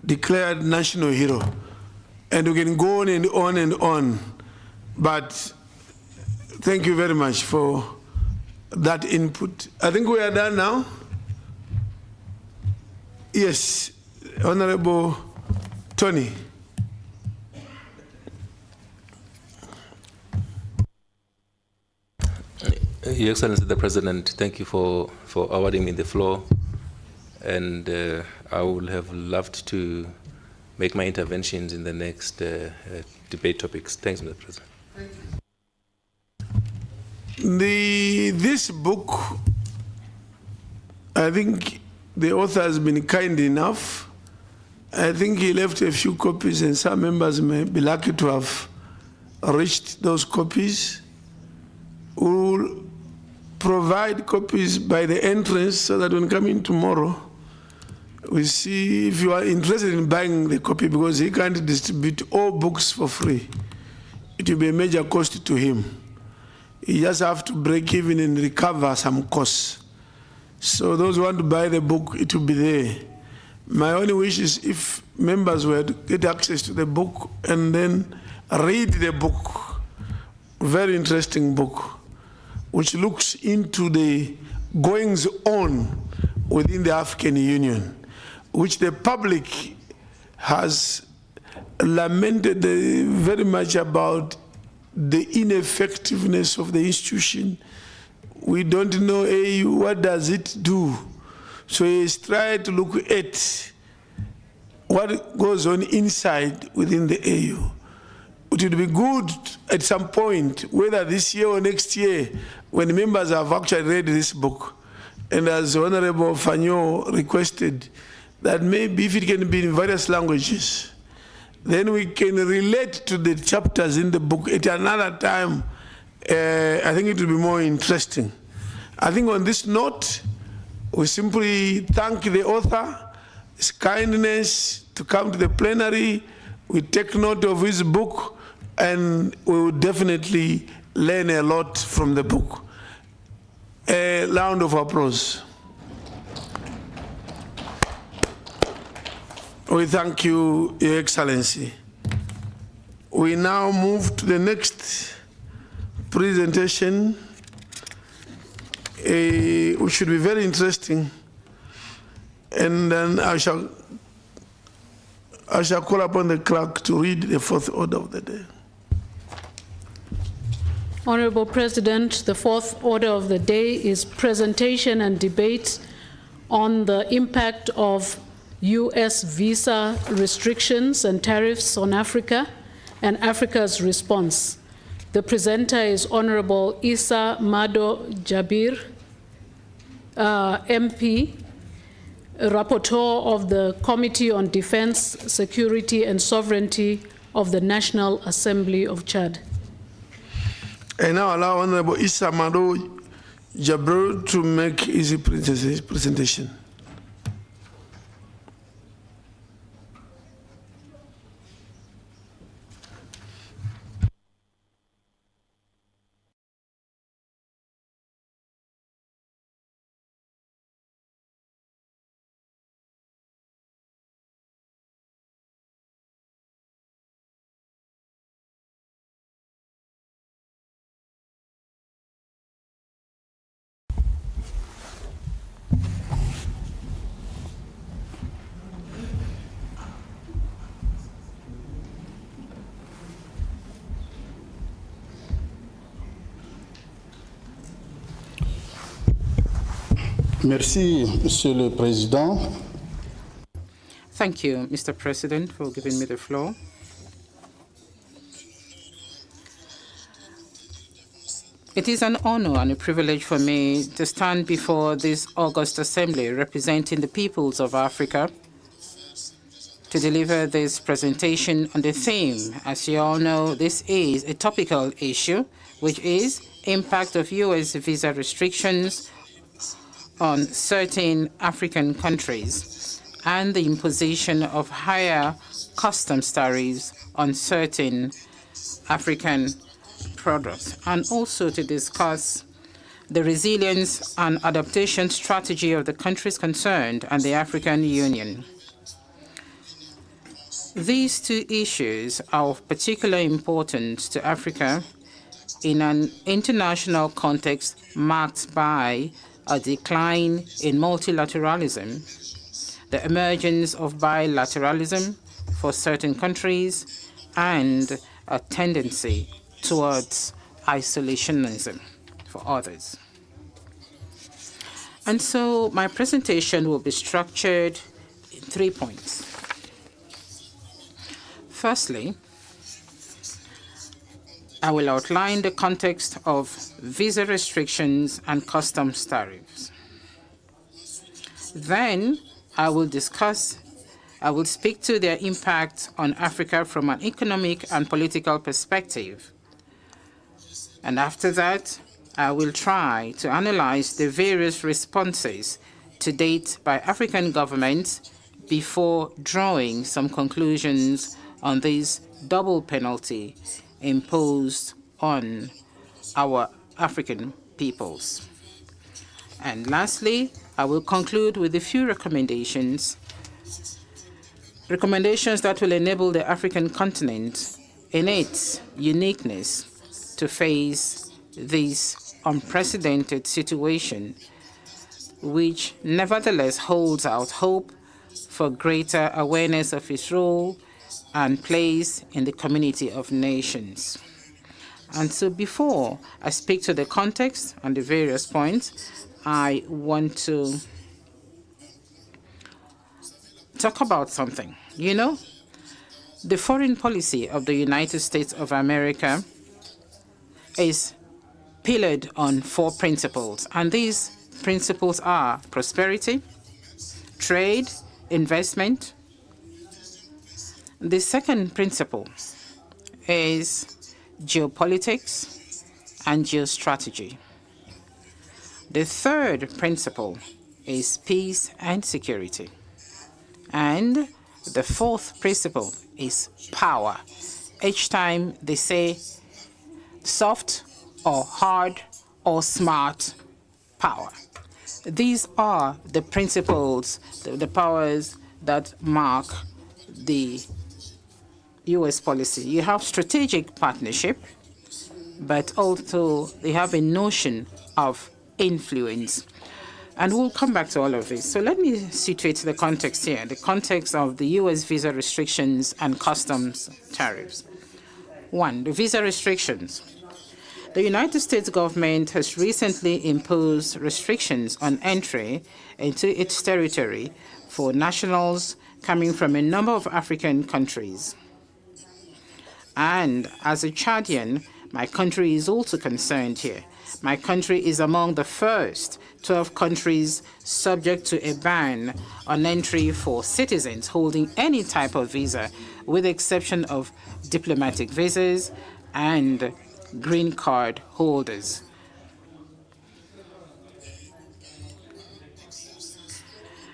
declared national hero. And we can go on and on and on. But thank you very much for that input. I think we are done now. Yes, Honorable Tony. Your Excellency the President, thank you for awarding me the floor. And I would have loved to make my interventions in the next debate topics. Thanks, Mr. President. This book, I think the author has been kind enough. I think he left a few copies, and some members may be lucky to have reached those copies. We'll provide copies by the entrance so that when we come in tomorrow, we see if you are interested in buying the copy, because he can't distribute all books for free. It will be a major cost to him. He just have to break even and recover some costs. So those who want to buy the book, it will be there. My only wish is if members were to get access to the book and then read the book, very interesting book, which looks into the goings on within the African Union, which the public has lamented very much about the ineffectiveness of the institution. We don't know AU, what does it do? So he's trying to look at what goes on inside within the AU. It would be good at some point, whether this year or next year, when members have actually read this book, and as Honorable Fanyo requested, that maybe if it can be in various languages, then we can relate to the chapters in the book at another time. I think it will be more interesting. I think on this note, we simply thank the author, his kindness to come to the plenary. We take note of his book, and we will definitely learn a lot from the book. A round of applause. We thank you, Your Excellency. We now move to the next presentation, which should be very interesting. And then I shall call upon the clerk to read the fourth order of the day. Honorable President, the fourth order of the day is presentation and debate on the impact of U.S. visa restrictions and tariffs on Africa and Africa's response. The presenter is Honorable Issa Mado Jabir, MP, Rapporteur of the Committee on Defense, Security and Sovereignty of the National Assembly of Chad. I now allow Honorable Issa Mado Jabir to make his presentation. Merci, Monsieur le Président. Thank you, Mr. President, for giving me the floor. It is an honor and a privilege for me to stand before this august assembly representing the peoples of Africa to deliver this presentation on the theme. As you all know, this is a topical issue, which is impact of U.S. visa restrictions on certain African countries and the imposition of higher customs tariffs on certain African products, and also to discuss the resilience and adaptation strategy of the countries concerned and the African Union. These two issues are of particular importance to Africa in an international context marked by a decline in multilateralism, the emergence of bilateralism for certain countries, and a tendency towards isolationism for others. And so my presentation will be structured in 3 points. Firstly, I will outline the context of visa restrictions and customs tariffs. Then I will speak to their impact on Africa from an economic and political perspective. And after that, I will try to analyze the various responses to date by African governments before drawing some conclusions on this double penalty imposed on our African peoples. And lastly, I will conclude with a few recommendations that will enable the African continent in its uniqueness to face this unprecedented situation, which nevertheless holds out hope for greater awareness of its role and place in the community of nations. And so before I speak to the context and the various points, I want to talk about something. You know, the foreign policy of the United States of America is pillared on 4 principles, and these principles are prosperity, trade, investment. The second principle is geopolitics and geostrategy. The third principle is peace and security. And the fourth principle is power. Each time they say soft or hard or smart power. These are the principles, the powers that mark the U.S. policy. You have strategic partnership, but also they have a notion of influence. And we'll come back to all of this. So let me situate the context here, the context of the U.S. visa restrictions and customs tariffs. One, the visa restrictions. The United States government has recently imposed restrictions on entry into its territory for nationals coming from a number of African countries. And as a Chadian, my country is also concerned here. My country is among the first 12 countries subject to a ban on entry for citizens holding any type of visa, with the exception of diplomatic visas and green card holders.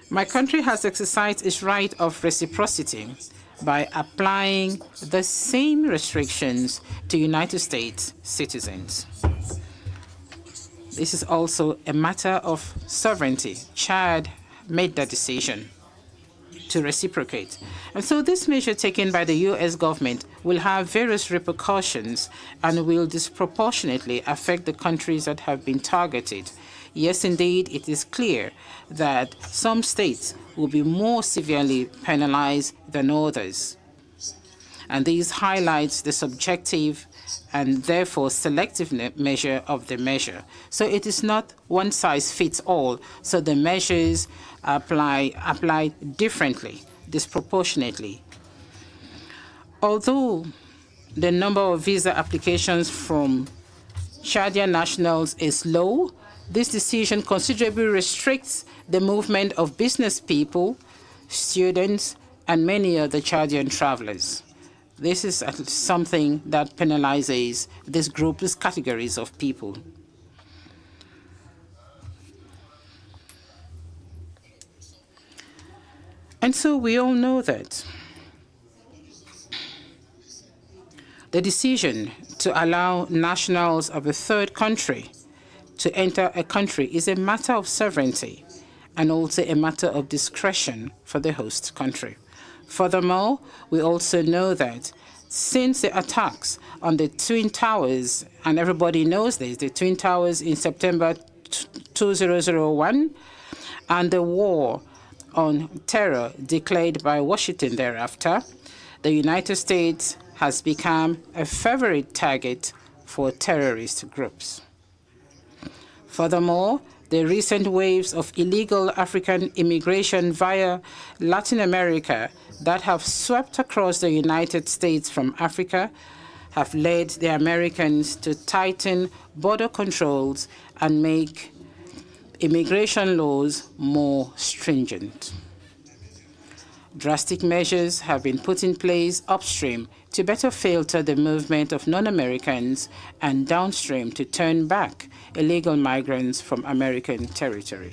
My country has exercised its right of reciprocity by applying the same restrictions to United States citizens. This is also a matter of sovereignty. Chad made that decision to reciprocate. And so this measure taken by the U.S. government will have various repercussions and will disproportionately affect the countries that have been targeted. Yes, indeed, it is clear that some states will be more severely penalized than others. And this highlights the subjective and therefore selective measure of the measure. So it is not one size fits all. So the measures apply differently, disproportionately. Although the number of visa applications from Chadian nationals is low, this decision considerably restricts the movement of business people, students, and many other Chadian travelers. This is something that penalizes this group, these categories of people. And so we all know that the decision to allow nationals of a third country to enter a country is a matter of sovereignty and also a matter of discretion for the host country. Furthermore, we also know that since the attacks on the Twin Towers, and everybody knows this, the Twin Towers in September 2001, and the war on terror declared by Washington thereafter, the United States has become a favorite target for terrorist groups. Furthermore, the recent waves of illegal African immigration via Latin America that have swept across the United States from Africa have led the Americans to tighten border controls and make immigration laws more stringent. Drastic measures have been put in place upstream to better filter the movement of non-Americans and downstream to turn back illegal migrants from American territory.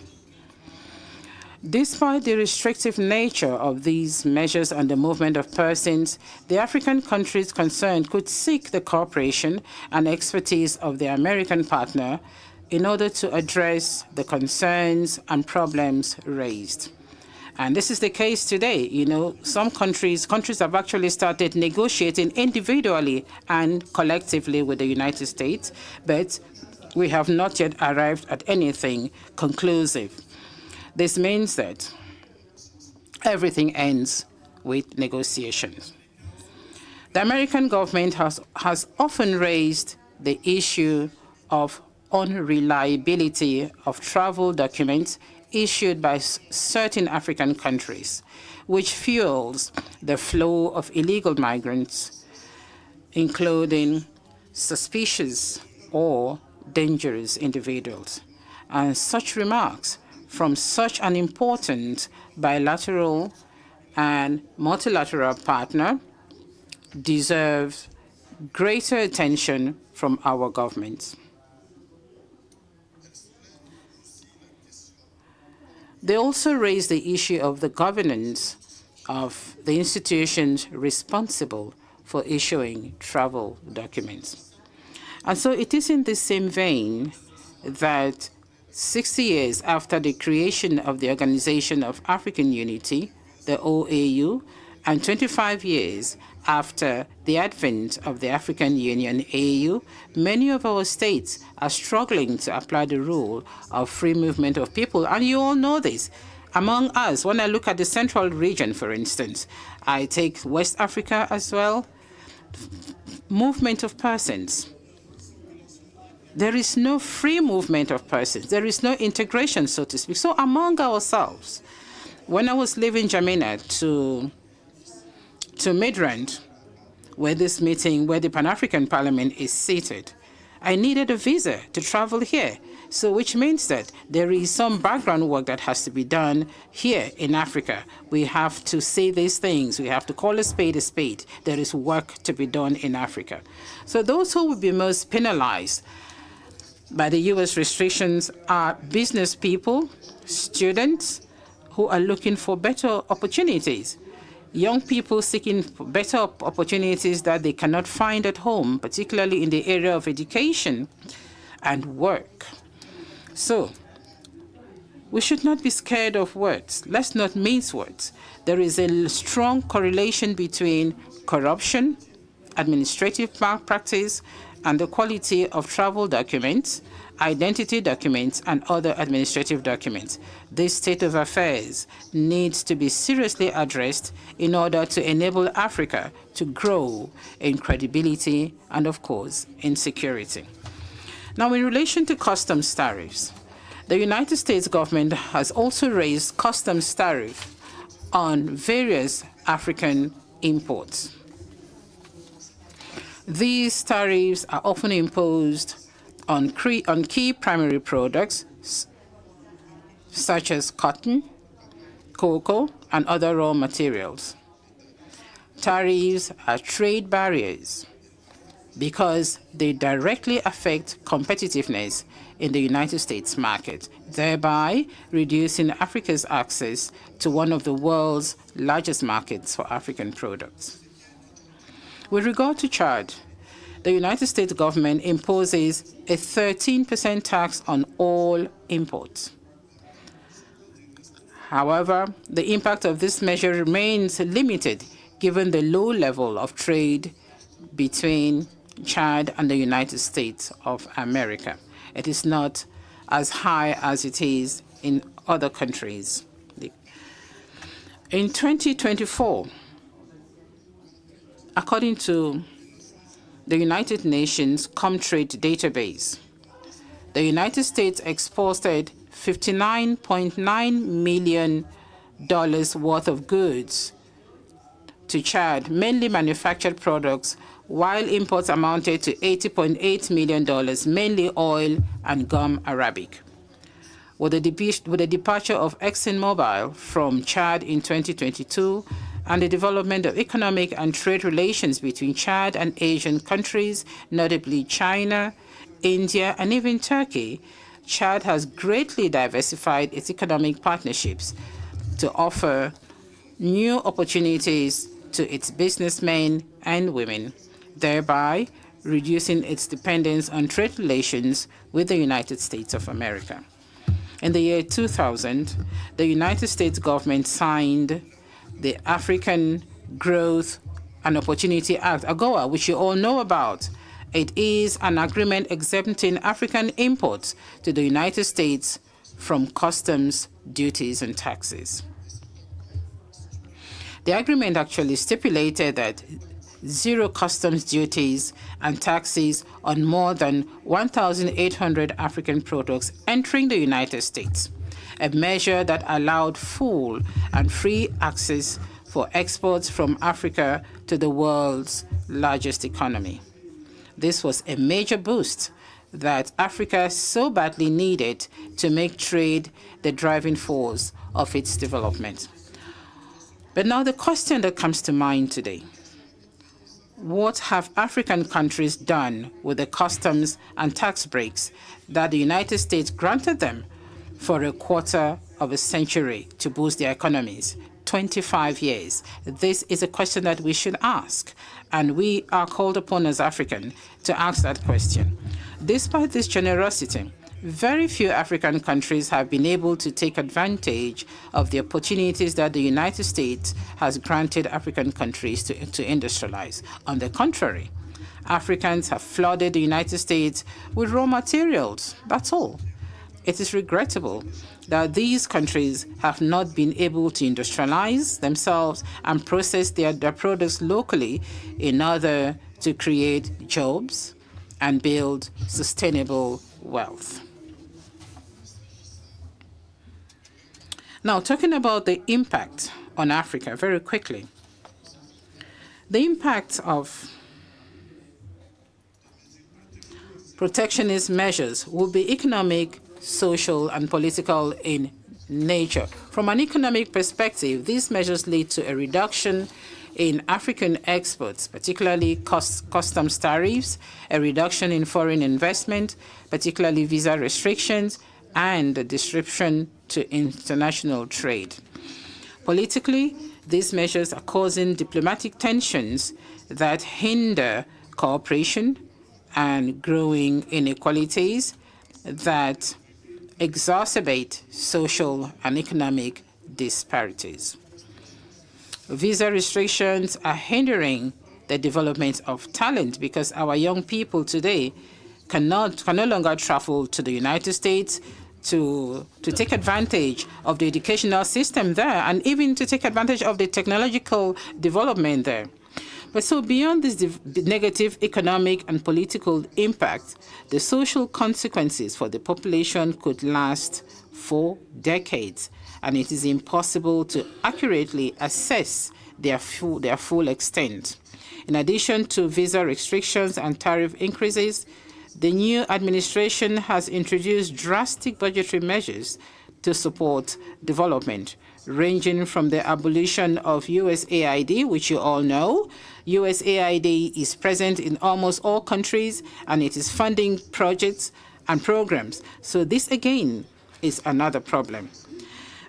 Despite the restrictive nature of these measures and the movement of persons, the African countries concerned could seek the cooperation and expertise of the American partner in order to address the concerns and problems raised. And this is the case today. You know, some countries have actually started negotiating individually and collectively with the United States, but we have not yet arrived at anything conclusive. This means that everything ends with negotiations. The American government has often raised the issue of unreliability of travel documents issued by certain African countries, which fuels the flow of illegal migrants, including suspicious or dangerous individuals. And such remarks from such an important bilateral and multilateral partner deserve greater attention from our governments. They also raise the issue of the governance of the institutions responsible for issuing travel documents. And so it is in the same vein that 60 years after the creation of the Organization of African Unity, the OAU, And 25 years after the advent of the African Union, AU, many of our states are struggling to apply the rule of free movement of people. And you all know this. Among us, when I look at the central region, for instance, I take West Africa as well, movement of persons. There is no free movement of persons. There is no integration, so to speak. So among ourselves, when I was leaving Jamina to Midrand, where this meeting, where the Pan-African Parliament is seated, I needed a visa to travel here. So which means that there is some background work that has to be done here in Africa. We have to say these things. We have to call a spade a spade. There is work to be done in Africa. So those who will be most penalized by the U.S. restrictions are business people, students who are looking for better opportunities, young people seeking better opportunities that they cannot find at home, particularly in the area of education and work. So we should not be scared of words. Let's not mince words. There is a strong correlation between corruption, administrative malpractice, and the quality of travel documents, identity documents, and other administrative documents. This state of affairs needs to be seriously addressed in order to enable Africa to grow in credibility and, of course, in security. Now, in relation to customs tariffs, the United States government has also raised customs tariff on various African imports. These tariffs are often imposed on key primary products such as cotton, cocoa, and other raw materials. Tariffs are trade barriers because they directly affect competitiveness in the United States market, thereby reducing Africa's access to one of the world's largest markets for African products. With regard to Chad, the United States government imposes a 13% tax on all imports. However, the impact of this measure remains limited given the low level of trade between Chad and the United States of America. It is not as high as it is in other countries. In 2024, according to the United Nations Comtrade database, the United States exported $59.9 million worth of goods to Chad, mainly manufactured products, while imports amounted to $80.8 million, mainly oil and gum arabic. With the departure of ExxonMobil from Chad in 2022 and the development of economic and trade relations between Chad and Asian countries, notably China, India, and even Turkey, Chad has greatly diversified its economic partnerships to offer new opportunities to its businessmen and women, thereby reducing its dependence on trade relations with the United States of America. In the year 2000, the United States government signed the African Growth and Opportunity Act, AGOA, which you all know about. It is an agreement exempting African imports to the United States from customs, duties, and taxes. The agreement actually stipulated that zero customs duties and taxes on more than 1,800 African products entering the United States, a measure that allowed full and free access for exports from Africa to the world's largest economy. This was a major boost that Africa so badly needed to make trade the driving force of its development. But now the question that comes to mind today: what have African countries done with the customs and tax breaks that the United States granted them for a quarter of a century to boost their economies? 25 years. This is a question that we should ask, and we are called upon as Africans to ask that question. Despite this generosity, very few African countries have been able to take advantage of the opportunities that the United States has granted African countries to industrialize. On the contrary, Africans have flooded the United States with raw materials. That's all. It is regrettable that these countries have not been able to industrialize themselves and process their products locally in order to create jobs and build sustainable wealth. Now, talking about the impact on Africa very quickly. The impact of protectionist measures will be economic, social, and political in nature. From an economic perspective, these measures lead to a reduction in African exports, particularly customs tariffs, a reduction in foreign investment, particularly visa restrictions, and a disruption to international trade. Politically, these measures are causing diplomatic tensions that hinder cooperation and growing inequalities that exacerbate social and economic disparities. Visa restrictions are hindering the development of talent because our young people today can no longer travel to the United States to take advantage of the educational system there and even to take advantage of the technological development there. But so beyond this negative economic and political impact, the social consequences for the population could last for decades, and it is impossible to accurately assess their full extent. In addition to visa restrictions and tariff increases, the new administration has introduced drastic budgetary measures to support development, ranging from the abolition of USAID, which you all know. USAID is present in almost all countries, and it is funding projects and programs. So this, again, is another problem.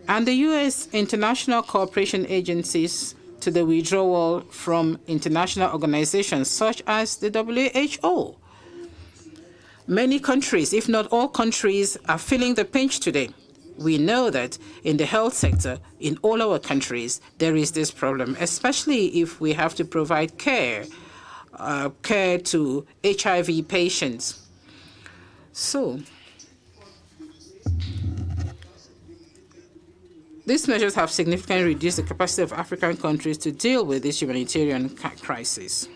And the U.S. international cooperation agencies to the withdrawal from international organizations such as the WHO. Many countries, if not all countries, are feeling the pinch today. We know that in the health sector, in all our countries, there is this problem, especially if we have to provide care to HIV patients. So, these measures have significantly reduced the capacity of African countries to deal with this humanitarian crisis.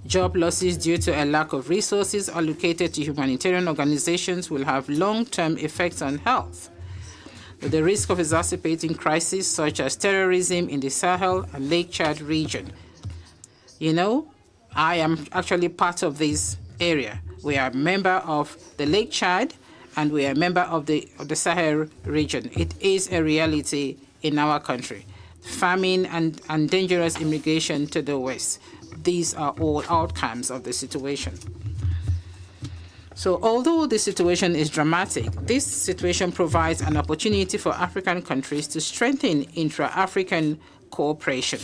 Job losses due to a lack of resources allocated to humanitarian organizations will have long-term effects on health, with the risk of exacerbating crises such as terrorism in the Sahel and Lake Chad region. You know, I am actually part of this area. We are a member of the Lake Chad, and we are a member of the Sahel region. It is a reality in our country. Famine and dangerous immigration to the west. These are all outcomes of the situation. So although the situation is dramatic, this situation provides an opportunity for African countries to strengthen intra-African cooperation.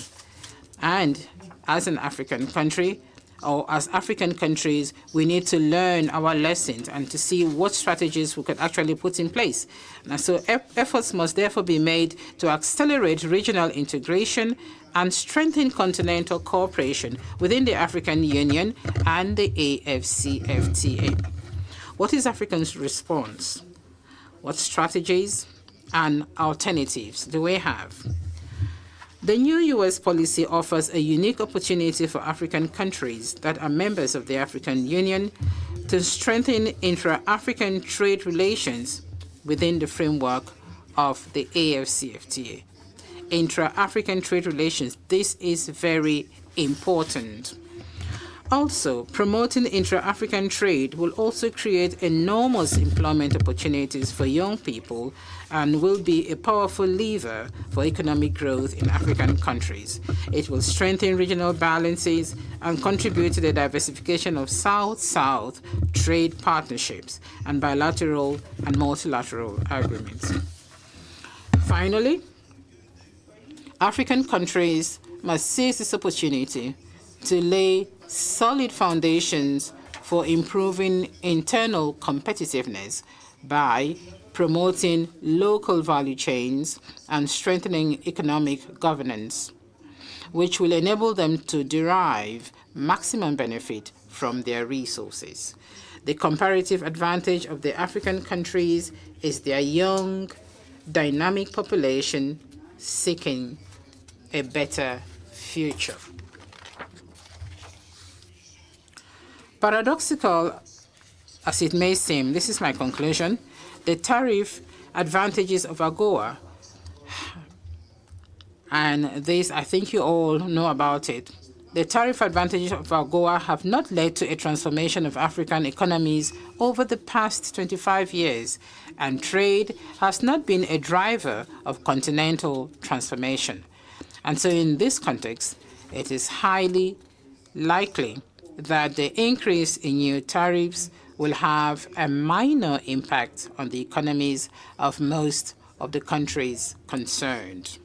And as an African country, or as African countries, we need to learn our lessons and to see what strategies we could actually put in place. And so efforts must therefore be made to accelerate regional integration and strengthen continental cooperation within the African Union and the AFCFTA. What is Africa's response? What strategies and alternatives do we have? The new U.S. policy offers a unique opportunity for African countries that are members of the African Union to strengthen intra-African trade relations within the framework of the AFCFTA. Intra-African trade relations, this is very important. Also, promoting intra-African trade will also create enormous employment opportunities for young people and will be a powerful lever for economic growth in African countries. It will strengthen regional balances and contribute to the diversification of South-South trade partnerships and bilateral and multilateral agreements. Finally, African countries must seize this opportunity to lay solid foundations for improving internal competitiveness by promoting local value chains and strengthening economic governance, which will enable them to derive maximum benefit from their resources. The comparative advantage of the African countries is their young, dynamic population seeking a better future. Paradoxical as it may seem, this is my conclusion, the tariff advantages of AGOA, and this I think you all know about it. The tariff advantages of AGOA have not led to a transformation of African economies over the past 25 years, and trade has not been a driver of continental transformation. And so in this context, it is highly likely that the increase in new tariffs will have a minor impact on the economies of most of the countries concerned.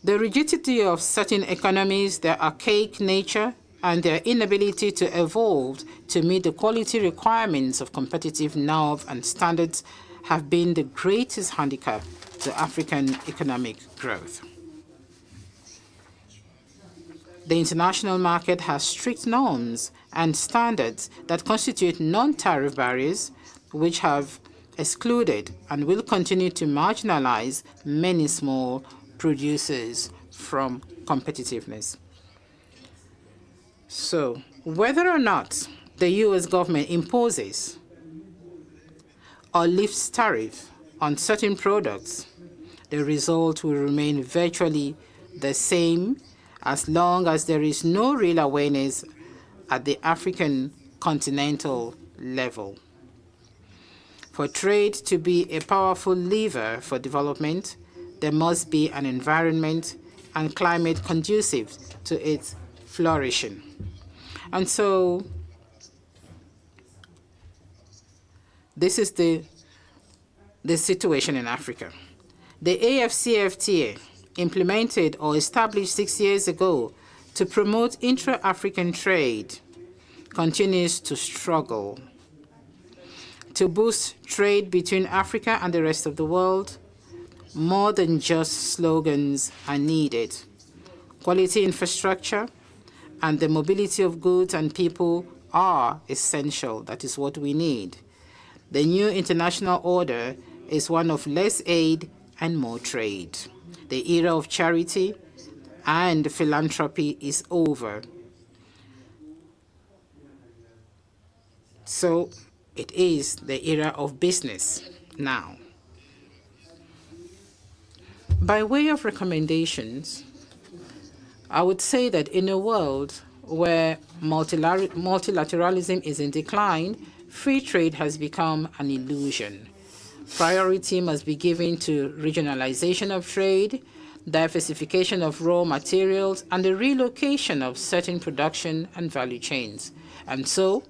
The rigidity of certain economies, their archaic nature, and their inability to evolve to meet the quality requirements of competitive norms and standards have been the greatest handicap to African economic growth. The international market has strict norms and standards that constitute non-tariff barriers, which have excluded and will continue to marginalize many small producers from competitiveness. So, whether or not the U.S. government imposes or lifts tariff on certain products, the result will remain virtually the same as long as there is no real awareness at the African continental level. For trade to be a powerful lever for development, there must be an environment and climate conducive to its flourishing. And so this is the situation in Africa. The AFCFTA, implemented or established 6 years ago to promote intra-African trade, continues to struggle. To boost trade between Africa and the rest of the world, more than just slogans are needed. Quality infrastructure and the mobility of goods and people are essential. That is what we need. The new international order is one of less aid and more trade. The era of charity and philanthropy is over. So it is the era of business now. By way of recommendations, I would say that in a world where multilateralism is in decline, free trade has become an illusion. Priority must be given to regionalization of trade, diversification of raw materials, and the relocation of certain production and value chains. And so,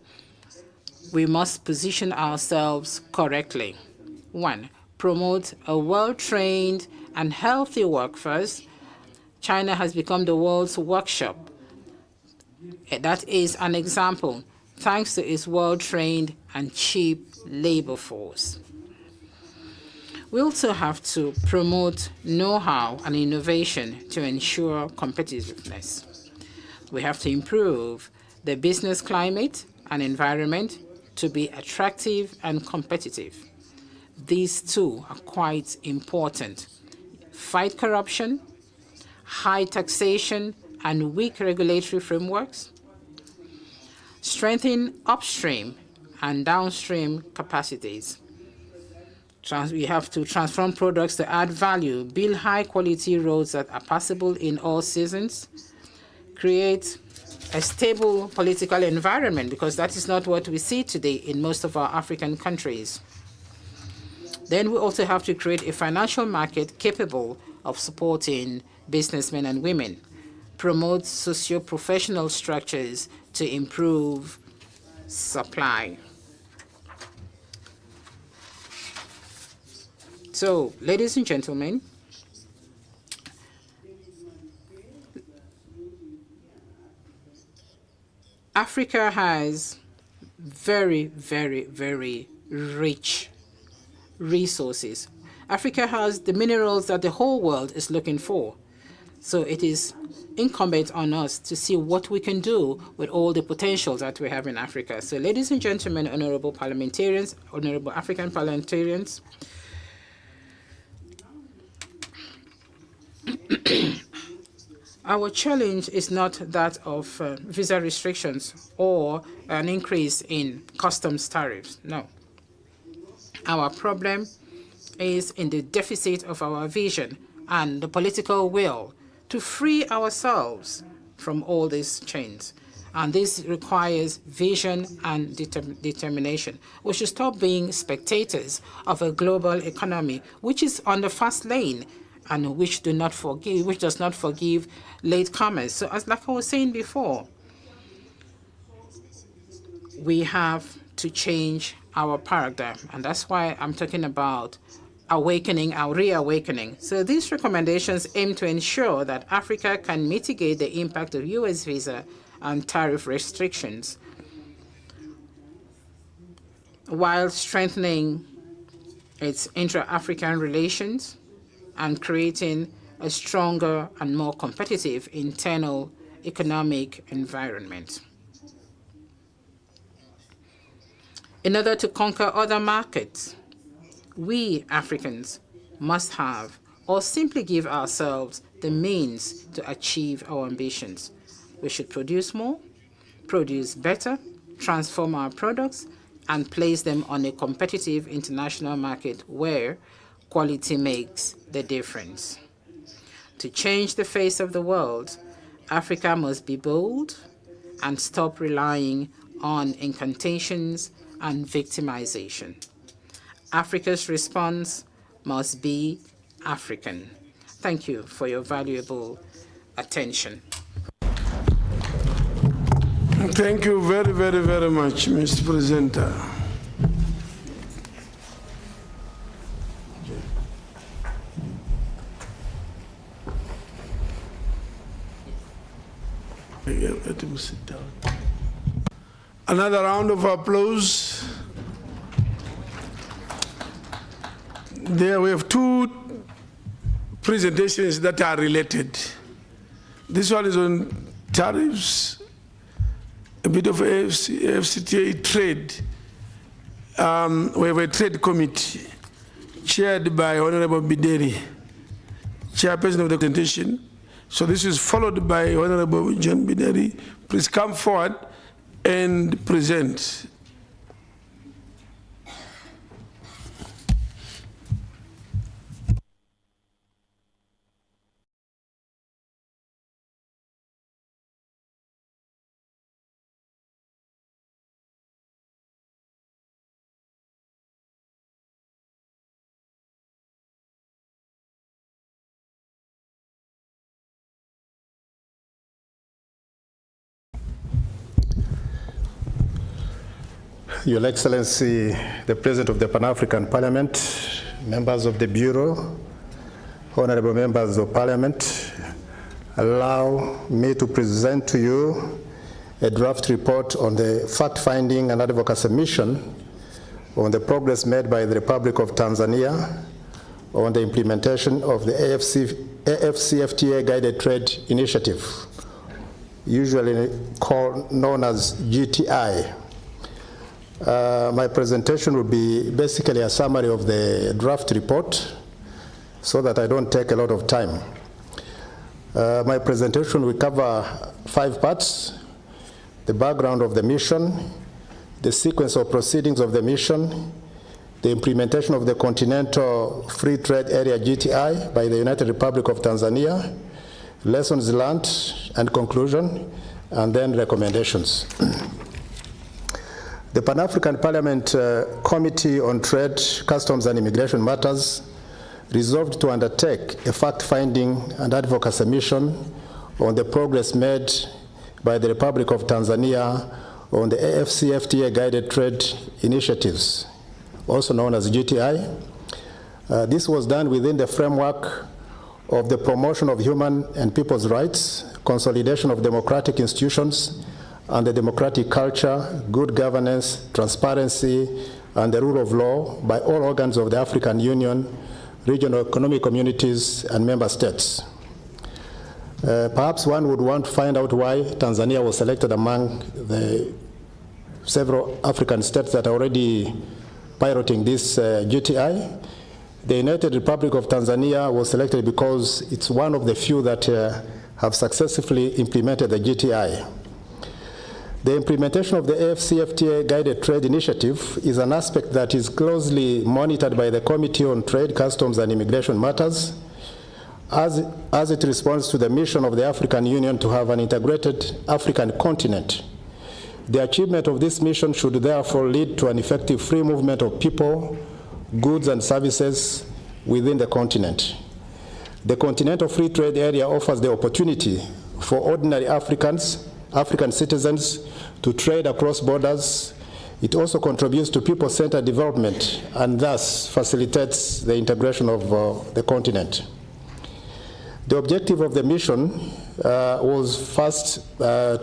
we must position ourselves correctly. 1, promote a well-trained and healthy workforce. China has become the world's workshop. That is an example, thanks to its well-trained and cheap labor force. We also have to promote know-how and innovation to ensure competitiveness. We have to improve the business climate and environment to be attractive and competitive. These two are quite important. Fight corruption, high taxation, and weak regulatory frameworks. Strengthen upstream and downstream capacities. We have to transform products to add value, build high-quality roads that are passable in all seasons, create a stable political environment, because that is not what we see today in most of our African countries. Then we also have to create a financial market capable of supporting businessmen and women, promote socio-professional structures to improve supply. So, ladies and gentlemen, Africa has very, very, very rich resources. Africa has the minerals that the whole world is looking for. So it is incumbent on us to see what we can do with all the potential that we have in Africa. So ladies and gentlemen, honorable parliamentarians, honorable African parliamentarians, our challenge is not that of visa restrictions or an increase in customs tariffs. No. Our problem is in the deficit of our vision and the political will to free ourselves from all these chains. And this requires vision and determination. We should stop being spectators of a global economy which is on the fast lane and which does not forgive latecomers. So as like I was saying before, we have to change our paradigm, and that's why I'm talking about awakening, our reawakening. So these recommendations aim to ensure that Africa can mitigate the impact of U.S. visa and tariff restrictions while strengthening its intra-African relations and creating a stronger and more competitive internal economic environment. In order to conquer other markets, we Africans must have or simply give ourselves the means to achieve our ambitions. We should produce more, produce better, transform our products, and place them on a competitive international market where quality makes the difference. To change the face of the world, Africa must be bold and stop relying on incantations and victimization. Africa's response must be African. Thank you for your valuable attention. Thank you very, very, very much, Mr. Presenter. Let him sit down. Another round of applause. There we have two presentations that are related. This one is on tariffs, a bit of FCTA trade. We have a trade committee chaired by Honorable Bideri, chairperson of the presentation. So this is followed by Honorable John Bideri. Please come forward and present. Your Excellency, the President of the Pan-African Parliament, members of the Bureau, honorable members of Parliament, allow me to present to you a draft report on the fact-finding and advocacy mission on the progress made by the Republic of Tanzania on the implementation of the AfCFTA Guided Trade Initiative, usually known as GTI. My presentation will be basically a summary of the draft report so that I don't take a lot of time. My presentation will cover 5 parts: the background of the mission, the sequence of proceedings of the mission, the implementation of the Continental Free Trade Area GTI by the United Republic of Tanzania, lessons learned and conclusion, and then recommendations. The Pan-African Parliament Committee on Trade, Customs and Immigration Matters resolved to undertake a fact-finding and advocacy mission on the progress made by the Republic of Tanzania on the AfCFTA Guided Trade Initiatives, also known as GTI. This was done within the framework of the promotion of human and people's rights, consolidation of democratic institutions, and the democratic culture, good governance, transparency, and the rule of law by all organs of the African Union, regional economic communities, and member states. Perhaps one would want to find out why Tanzania was selected among the several African states that are already piloting this GTI. The United Republic of Tanzania was selected because it's one of the few that have successfully implemented the GTI. The implementation of the AfCFTA Guided Trade Initiative is an aspect that is closely monitored by the Committee on Trade, Customs, and Immigration Matters, as it responds to the mission of the African Union to have an integrated African continent. The achievement of this mission should therefore lead to an effective free movement of people, goods, and services within the continent. The Continental Free Trade Area offers the opportunity for ordinary African citizens to trade across borders. It also contributes to people-centered development and thus facilitates the integration of the continent. The objective of the mission was first the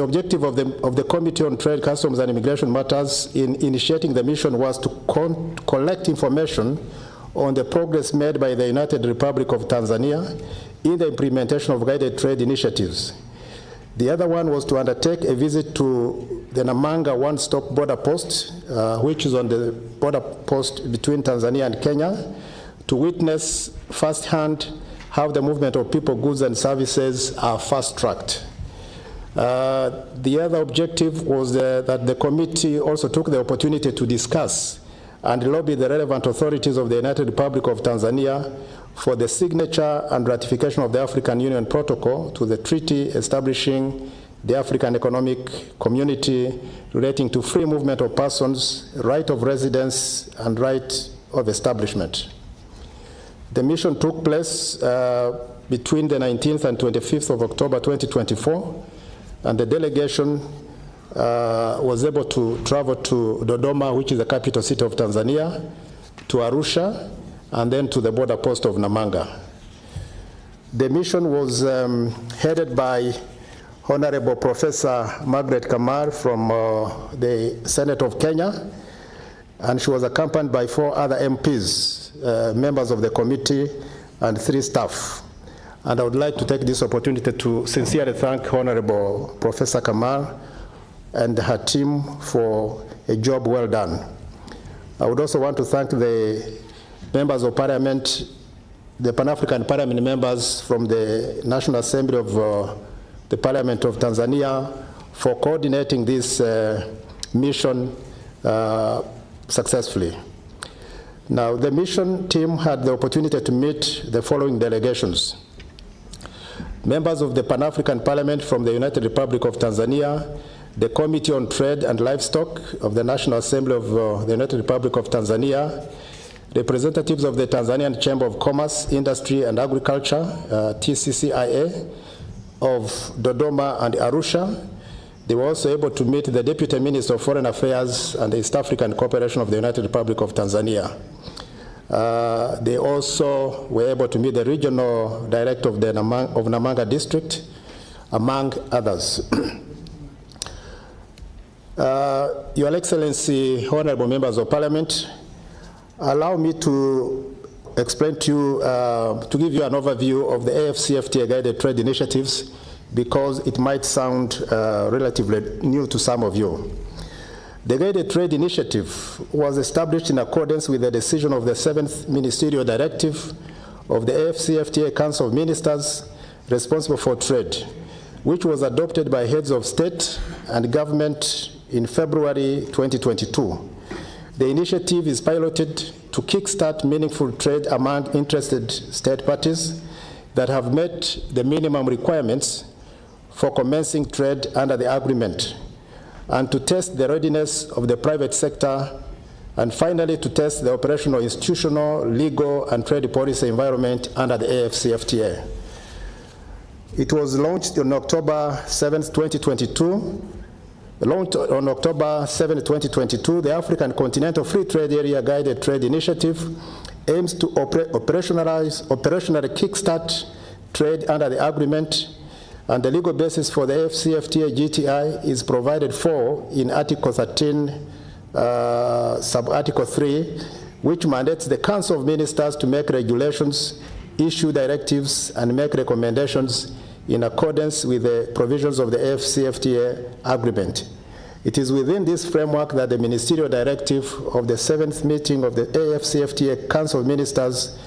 objective of the Committee on Trade, Customs, and Immigration Matters in initiating the mission was to collect information on the progress made by the United Republic of Tanzania in the implementation of guided trade initiatives. The other one was to undertake a visit to the Namanga one-stop border post, which is on the border post between Tanzania and Kenya, to witness firsthand how the movement of people, goods, and services are fast-tracked. The other objective was that the committee also took the opportunity to discuss and lobby the relevant authorities of the United Republic of Tanzania for the signature and ratification of the African Union Protocol to the treaty establishing the African Economic Community relating to free movement of persons, right of residence, and right of establishment. The mission took place between the 19th and 25th of October 2024, and the delegation was able to travel to Dodoma, which is the capital city of Tanzania, to Arusha, and then to the border post of Namanga. The mission was headed by Honorable Professor Margaret Kamar from the Senate of Kenya, and she was accompanied by 4 other MPs, members of the committee, and 3 staff. And I would like to take this opportunity to sincerely thank Honorable Professor Kamar and her team for a job well done. I would also want to thank the members of Parliament, the Pan-African Parliament members from the National Assembly of the Parliament of Tanzania for coordinating this mission successfully. Now, the mission team had the opportunity to meet the following delegations: members of the Pan-African Parliament from the United Republic of Tanzania, the Committee on Trade and Livestock of the National Assembly of the United Republic of Tanzania, representatives of the Tanzanian Chamber of Commerce, Industry and Agriculture, TCCIA, of Dodoma and Arusha. They were also able to meet the Deputy Minister of Foreign Affairs and the East African Cooperation of the United Republic of Tanzania. They also were able to meet the Regional Director of the Namanga District, among others. Your Excellency, honorable members of Parliament, allow me to explain to you, to give you an overview of the AfCFTA guided trade initiatives, because it might sound relatively new to some of you. The Guided Trade Initiative was established in accordance with the decision of the 7th Ministerial Directive of the AfCFTA Council of Ministers responsible for trade, which was adopted by heads of state and government in February 2022. The initiative is piloted to kickstart meaningful trade among interested state parties that have met the minimum requirements for commencing trade under the agreement, and to test the readiness of the private sector, and finally to test the operational, institutional, legal, and trade policy environment under the AfCFTA. It was launched on October 7, 2022. Launched on October 7, 2022, the African Continental Free Trade Area Guided Trade Initiative aims to operationally kickstart trade under the agreement and the legal basis for the AFCFTA GTI is provided for in Article 13, sub-Article 3, which mandates the Council of Ministers to make regulations, issue directives, and make recommendations in accordance with the provisions of the AFCFTA agreement. It is within this framework that the ministerial directive of the 7th meeting of the AFCFTA Council of Ministers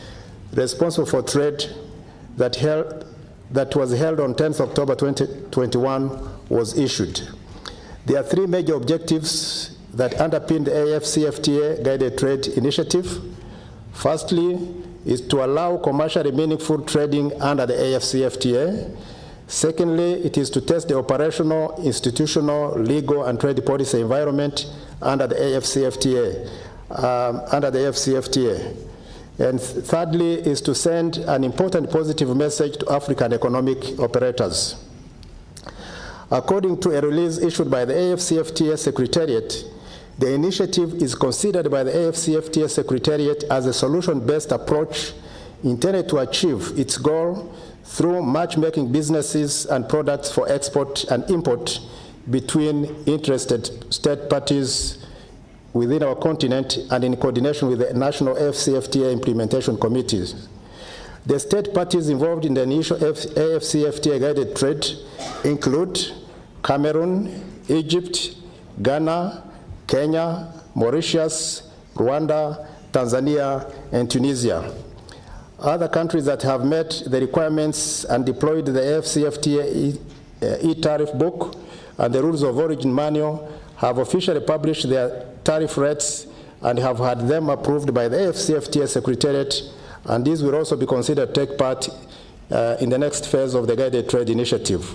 responsible for trade that was held on 10th October 2021 was issued. There are three major objectives that underpin the AFCFTA Guided Trade Initiative. Firstly, is to allow commercially meaningful trading under the AFCFTA. Secondly, it is to test the operational, institutional, legal, and trade policy environment under the AFCFTA. And thirdly, is to send an important positive message to African economic operators. According to a release issued by the AFCFTA Secretariat, the initiative is considered by the AFCFTA Secretariat as a solution-based approach intended to achieve its goal through matchmaking businesses and products for export and import between interested state parties within our continent and in coordination with the national AFCFTA implementation committees. The state parties involved in the initial AFCFTA guided trade include Cameroon, Egypt, Ghana, Kenya, Mauritius, Rwanda, Tanzania, and Tunisia. Other countries that have met the requirements and deployed the AFCFTA e-tariff book and the rules of origin manual have officially published their tariff rates and have had them approved by the AFCFTA Secretariat, and these will also be considered to take part in the next phase of the Guided Trade Initiative.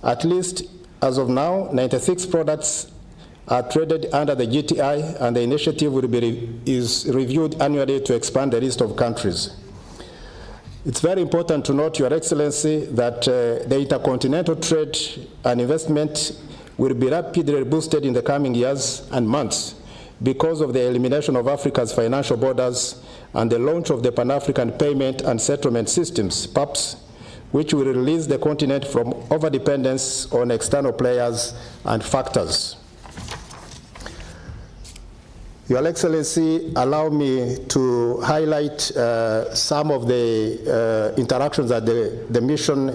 At least as of now, 96 products are traded under the GTI, and the initiative is reviewed annually to expand the list of countries. It's very important to note, Your Excellency, that the intercontinental trade and investment will be rapidly boosted in the coming years and months because of the elimination of Africa's financial borders and the launch of the Pan-African Payment and Settlement Systems, PAPs, which will release the continent from overdependence on external players and factors. Your Excellency, allow me to highlight some of the interactions that the mission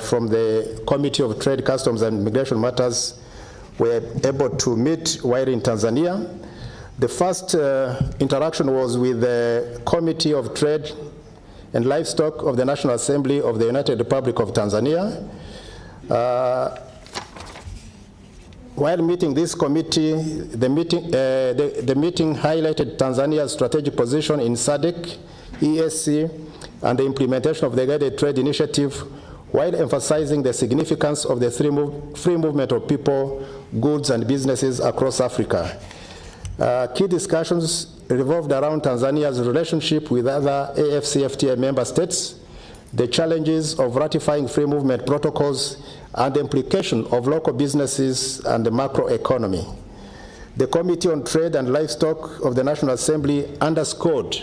from the Committee of Trade, Customs and Immigration Matters were able to meet while in Tanzania. The first interaction was with the Committee of Trade and Livestock of the National Assembly of the United Republic of Tanzania. While meeting this committee, the meeting highlighted Tanzania's strategic position in SADC, EAC, and the implementation of the Guided Trade Initiative, while emphasizing the significance of the free movement of people, goods, and businesses across Africa. Key discussions revolved around Tanzania's relationship with other AFCFTA member states, the challenges of ratifying free movement protocols, and the implication of local businesses and the macroeconomy. The Committee on Trade and Livestock of the National Assembly underscored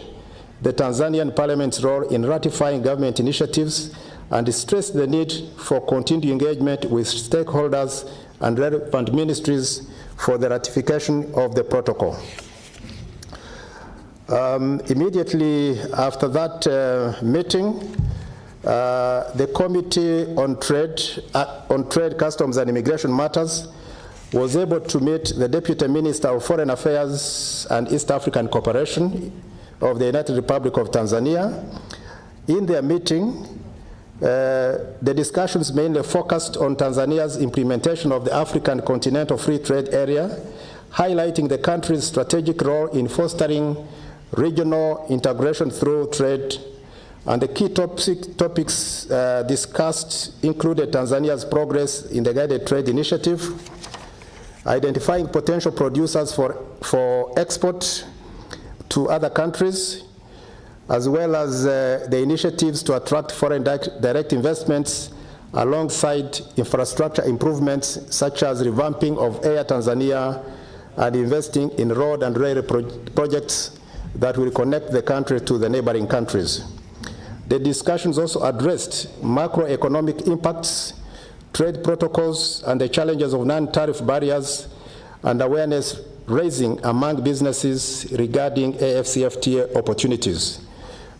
the Tanzanian Parliament's role in ratifying government initiatives and stressed the need for continued engagement with stakeholders and relevant ministries for the ratification of the protocol. Immediately after that meeting, the Committee on Trade, Customs and Immigration Matters was able to meet the Deputy Minister of Foreign Affairs and East African Cooperation of the United Republic of Tanzania. In their meeting, the discussions mainly focused on Tanzania's implementation of the African Continental Free Trade Area, highlighting the country's strategic role in fostering regional integration through trade. And the key topics discussed included Tanzania's progress in the Guided Trade Initiative, identifying potential producers for export to other countries, as well as the initiatives to attract foreign direct investments alongside infrastructure improvements such as revamping of Air Tanzania and investing in road and rail projects that will connect the country to the neighboring countries. The discussions also addressed macroeconomic impacts trade protocols and the challenges of non-tariff barriers, and awareness raising among businesses regarding AFCFTA opportunities.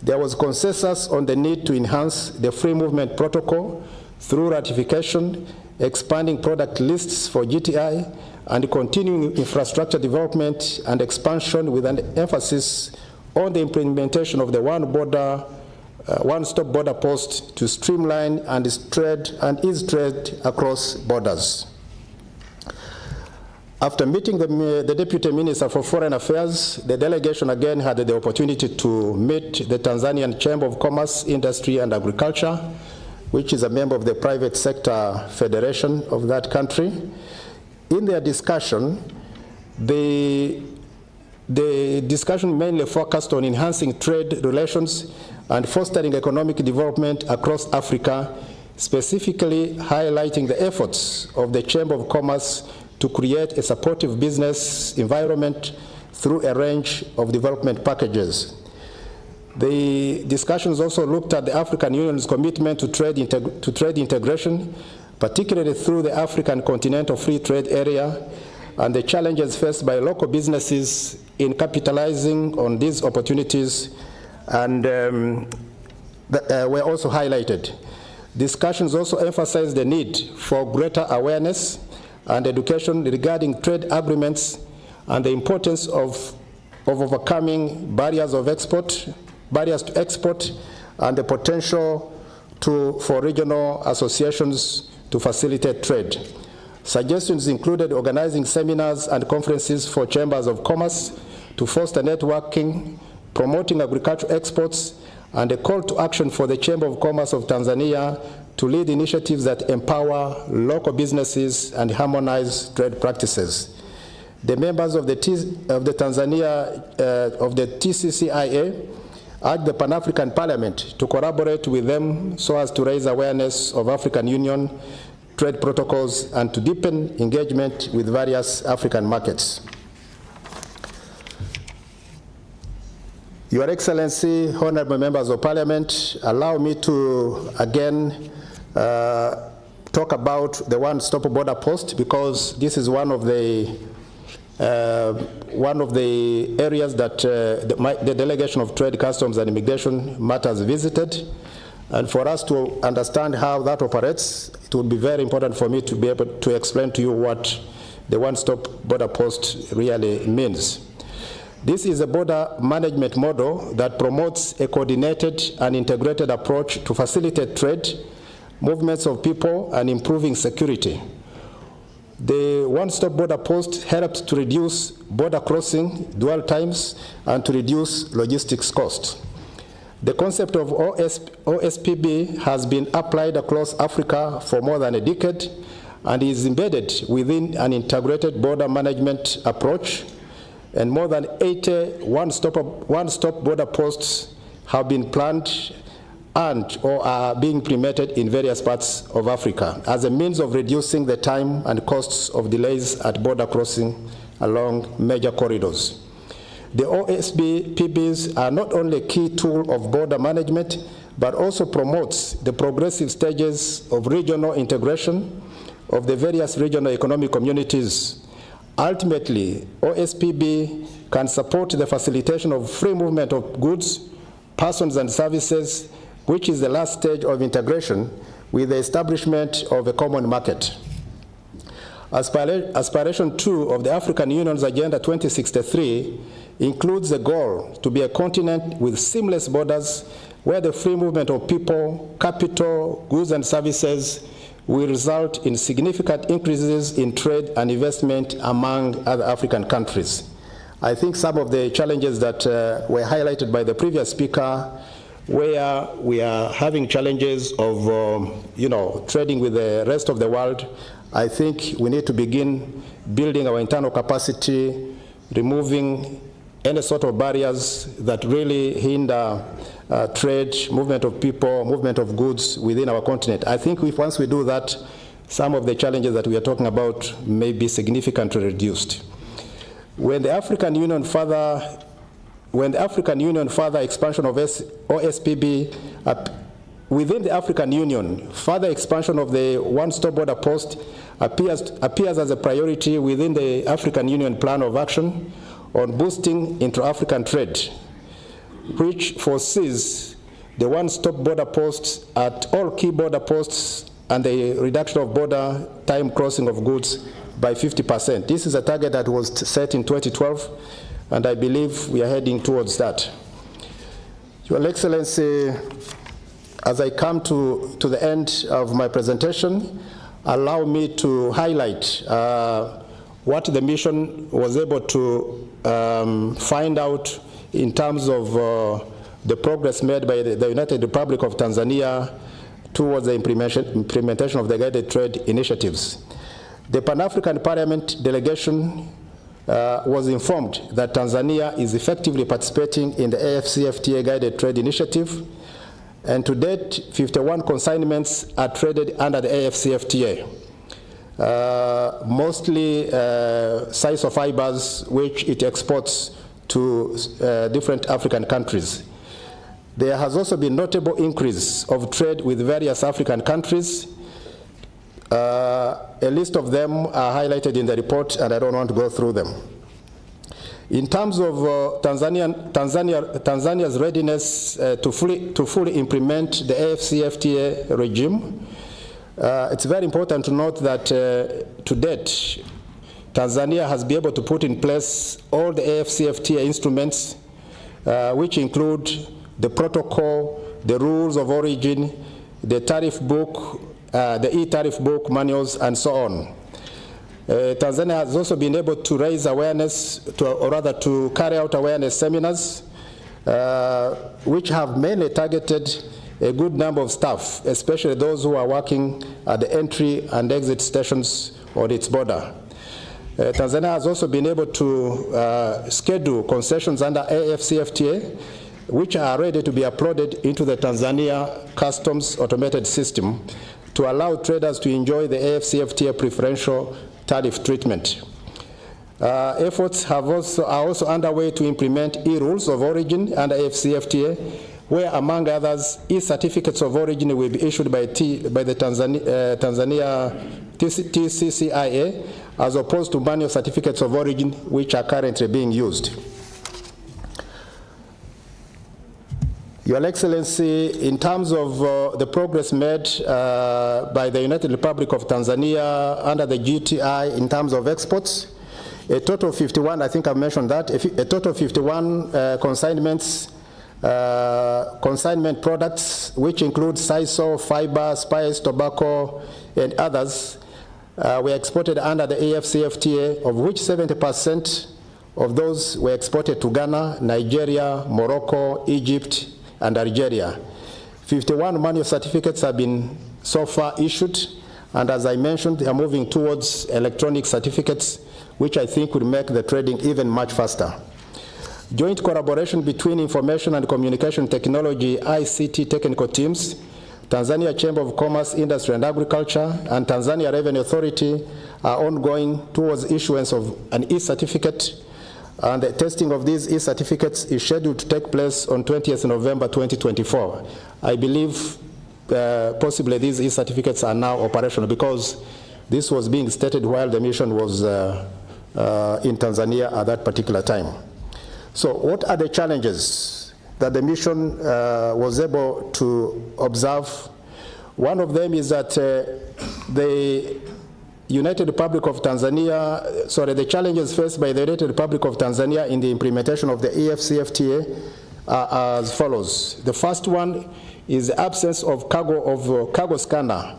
There was consensus on the need to enhance the free movement protocol through ratification, expanding product lists for GTI, and continuing infrastructure development and expansion with an emphasis on the implementation of the one-stop border post to streamline and ease trade across borders. After meeting the Deputy Minister for Foreign Affairs, the delegation again had the opportunity to meet the Tanzanian Chamber of Commerce, Industry and Agriculture, which is a member of the private sector federation of that country. In their discussion, the discussion mainly focused on enhancing trade relations and fostering economic development across Africa, specifically highlighting the efforts of the Chamber of Commerce to create a supportive business environment through a range of development packages. The discussions also looked at the African Union's commitment to trade integration, particularly through the African Continental Free Trade Area, and the challenges faced by local businesses in capitalizing on these opportunities, and were also highlighted. Discussions also emphasized the need for greater awareness and education regarding trade agreements and the importance of overcoming barriers to export, and the potential for regional associations to facilitate trade. Suggestions included organizing seminars and conferences for chambers of commerce to foster networking, promoting agricultural exports, and a call to action for the Chamber of Commerce of Tanzania to lead initiatives that empower local businesses and harmonize trade practices. The members of the TCCIA urged the Pan-African Parliament to collaborate with them so as to raise awareness of African Union trade protocols and to deepen engagement with various African markets. Your Excellency, honorable members of Parliament, allow me to again talk about the one-stop border post, because this is one of the areas that the Delegation of Trade, Customs and Immigration Matters visited. And for us to understand how that operates, it would be very important for me to be able to explain to you what the one-stop border post really means. This is a border management model that promotes a coordinated and integrated approach to facilitate trade, movements of people, and improving security. The one-stop border post helps to reduce border crossing, dwell times, and to reduce logistics costs. The concept of OSPB has been applied across Africa for more than a decade and is embedded within an integrated border management approach, and more than 80 one-stop border posts have been planned and or are being implemented in various parts of Africa as a means of reducing the time and costs of delays at border crossing along major corridors. The OSPBs are not only a key tool of border management, but also promotes the progressive stages of regional integration of the various regional economic communities. Ultimately, OSPB can support the facilitation of free movement of goods, persons and services, which is the last stage of integration with the establishment of a common market. Aspiration 2 of the African Union's Agenda 2063 includes the goal to be a continent with seamless borders where the free movement of people, capital, goods and services will result in significant increases in trade and investment among other African countries. I think some of the challenges that were highlighted by the previous speaker, where we are having challenges of trading with the rest of the world, I think we need to begin building our internal capacity, removing any sort of barriers that really hinder trade, movement of people, movement of goods within our continent. I think once we do that, some of the challenges that we are talking about may be significantly reduced. When the African Union further expansion of OSPB within the African Union, further expansion of the one-stop border post appears as a priority within the African Union Plan of Action on boosting intra-African trade, which foresees the one-stop border posts at all key border posts and the reduction of border time crossing of goods by 50%. This is a target that was set in 2012, and I believe we are heading towards that. Your Excellency, as I come to the end of my presentation, allow me to highlight what the mission was able to find out in terms of the progress made by the United Republic of Tanzania towards the implementation of the guided trade initiatives. The Pan-African Parliament delegation was informed that Tanzania is effectively participating in the AfCFTA guided trade initiative, and to date, 51 consignments are traded under the AfCFTA, mostly sisal fibers, which it exports to different African countries. There has also been notable increase of trade with various African countries. A list of them are highlighted in the report, and I don't want to go through them. In terms of Tanzania's readiness to fully implement the AfCFTA regime, it's very important to note that to date, Tanzania has been able to put in place all the AfCFTA instruments, which include the protocol, the rules of origin, the tariff book, the e-tariff book manuals, and so on. Tanzania has also been able to raise awareness, or rather to carry out awareness seminars, which have mainly targeted a good number of staff, especially those who are working at the entry and exit stations on its border. Tanzania has also been able to schedule concessions under AfCFTA, which are ready to be uploaded into the Tanzania Customs automated system to allow traders to enjoy the AfCFTA preferential tariff treatment. Efforts are also underway to implement e-rules of origin under AfCFTA, where, among others, e-certificates of origin will be issued by the Tanzania TCCIA, as opposed to manual certificates of origin, which are currently being used. Your Excellency, in terms of the progress made by the United Republic of Tanzania under the GTI in terms of exports, a total of 51, I think I've mentioned that, a total of 51 consignment products, which include sisal, fiber, spice, tobacco, and others, were exported under the AfCFTA, of which 70% of those were exported to Ghana, Nigeria, Morocco, Egypt, and Algeria. 51 manual certificates have been so far issued, and as I mentioned, they are moving towards electronic certificates, which I think will make the trading even much faster. Joint collaboration between Information and Communication Technology ICT technical teams, Tanzania Chamber of Commerce, Industry and Agriculture, and Tanzania Revenue Authority are ongoing towards issuance of an e-certificate, and the testing of these e-certificates is scheduled to take place on 20th November 2024. I believe possibly these e-certificates are now operational, because this was being stated while the mission was in Tanzania at that particular time. So what are the challenges that the mission was able to observe? One of them is that the United Republic of Tanzania, the challenges faced by the United Republic of Tanzania in the implementation of the AfCFTA are as follows. The first one is the absence of cargo scanner.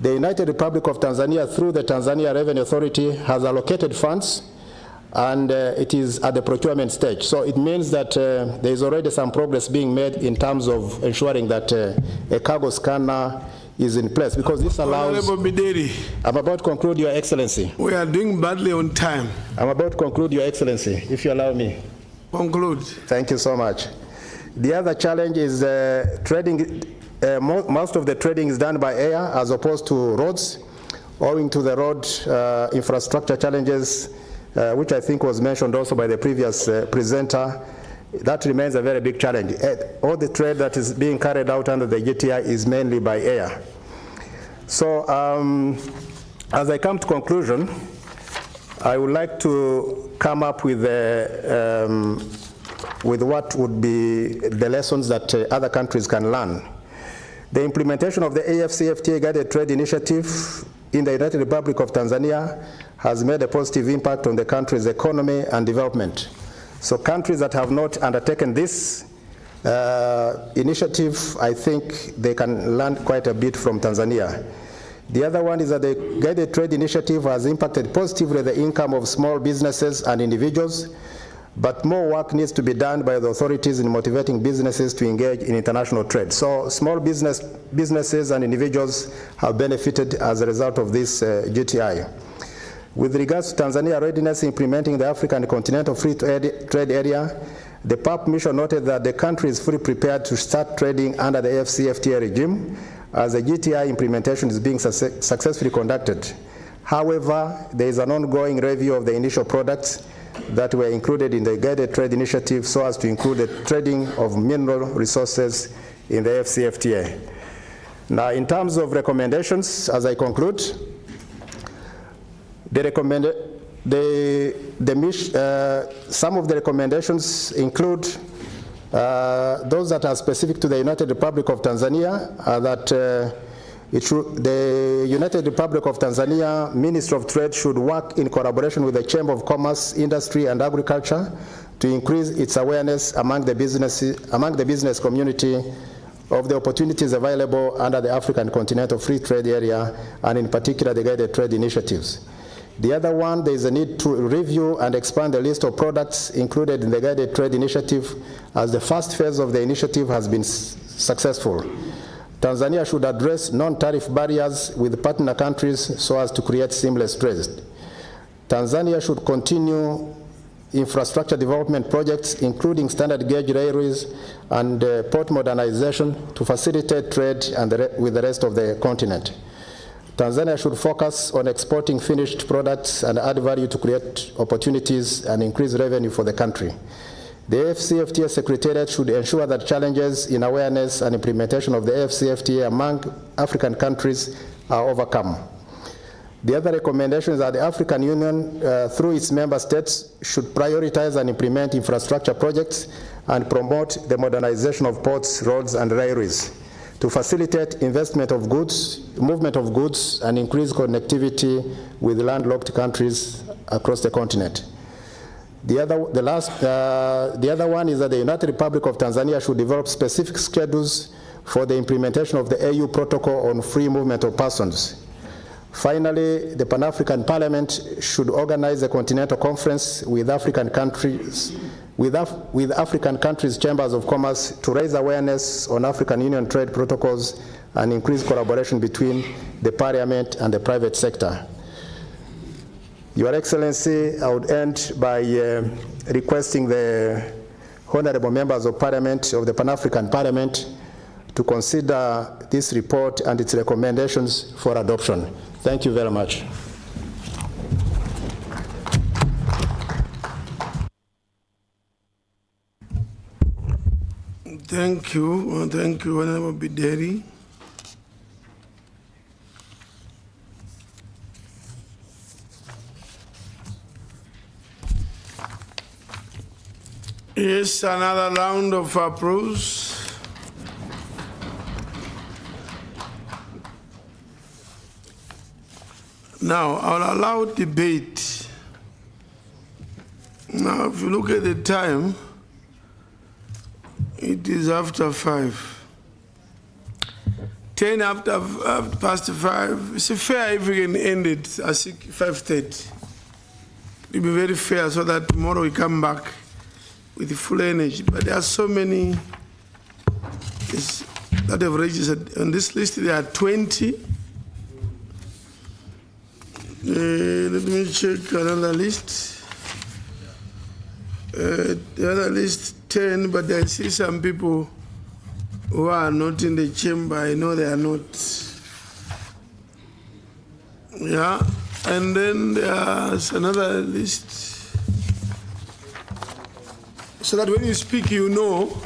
The United Republic of Tanzania, through the Tanzania Revenue Authority, has allocated funds, and it is at the procurement stage. So it means that there is already some progress being made in terms of ensuring that a cargo scanner is in place, because this allows... Honorable Bideri. I'm about to conclude, Your Excellency. We are doing badly on time. I'm about to conclude, Your Excellency, if you allow me. Conclude. Thank you so much. The other challenge is trading. Most of the trading is done by air as opposed to roads, owing to the road infrastructure challenges, which I think was mentioned also by the previous presenter. that remains a very big challenge. All the trade that is being carried out under the GTI is mainly by air. So as I come to conclusion, I would like to come up with what would be the lessons that other countries can learn. The implementation of the AfCFTA Guided Trade Initiative in the United Republic of Tanzania has made a positive impact on the country's economy and development. So countries that have not undertaken this initiative, I think they can learn quite a bit from Tanzania. The other one is that the Guided Trade Initiative has impacted positively the income of small businesses and individuals, but more work needs to be done by the authorities in motivating businesses to engage in international trade. So small businesses and individuals have benefited as a result of this GTI. With regards to Tanzania readiness implementing the African Continental Free Trade Area, the PAP mission noted that the country is fully prepared to start trading under the AfCFTA regime as the GTI implementation is being successfully conducted. However, there is an ongoing review of the initial products that were included in the Guided Trade Initiative so as to include the trading of mineral resources in the AfCFTA. Now, in terms of recommendations, as I conclude, some of the recommendations include those that are specific to the United Republic of Tanzania, that the United Republic of Tanzania Ministry of Trade should work in collaboration with the Chamber of Commerce, Industry and Agriculture to increase its awareness among the business community of the opportunities available under the African Continental Free Trade Area, and in particular the Guided Trade Initiatives. The other one, there is a need to review and expand the list of products included in the Guided Trade Initiative, as the first phase of the initiative has been successful. Tanzania should address non-tariff barriers with partner countries so as to create seamless trade. Tanzania should continue infrastructure development projects, including standard gauge railways and port modernization, to facilitate trade with the rest of the continent. Tanzania should focus on exporting finished products and add value to create opportunities and increase revenue for the country. The AfCFTA Secretariat should ensure that challenges in awareness and implementation of the AfCFTA among African countries are overcome. The other recommendation is that the African Union, through its member states, should prioritize and implement infrastructure projects and promote the modernization of ports, roads, and railways to facilitate movement of goods, and increase connectivity with landlocked countries across the continent. The other one is that the United Republic of Tanzania should develop specific schedules for the implementation of the AU Protocol on free movement of persons. Finally, the Pan-African Parliament should organize a continental conference with African countries, chambers of commerce to raise awareness on African Union trade protocols and increase collaboration between the Parliament and the private sector. Your Excellency, I would end by requesting the honorable members of Parliament, of the Pan-African Parliament, to consider this report and its recommendations for adoption. Thank you very much. Thank you, Honorable Bideri. Yes, another round of applause. Now, I'll allow debate. Now, if you look at the time, it is after 5. 10 past 5. It's fair if we can end it at 5:30. It'll be very fair so that tomorrow we come back with full energy. But there are so many that have registered. On this list, there are 20. Let me check another list. The other list, 10, but I see some people who are not in the chamber. I know they are not. Yeah, and then there's another list. so that when you speak, you know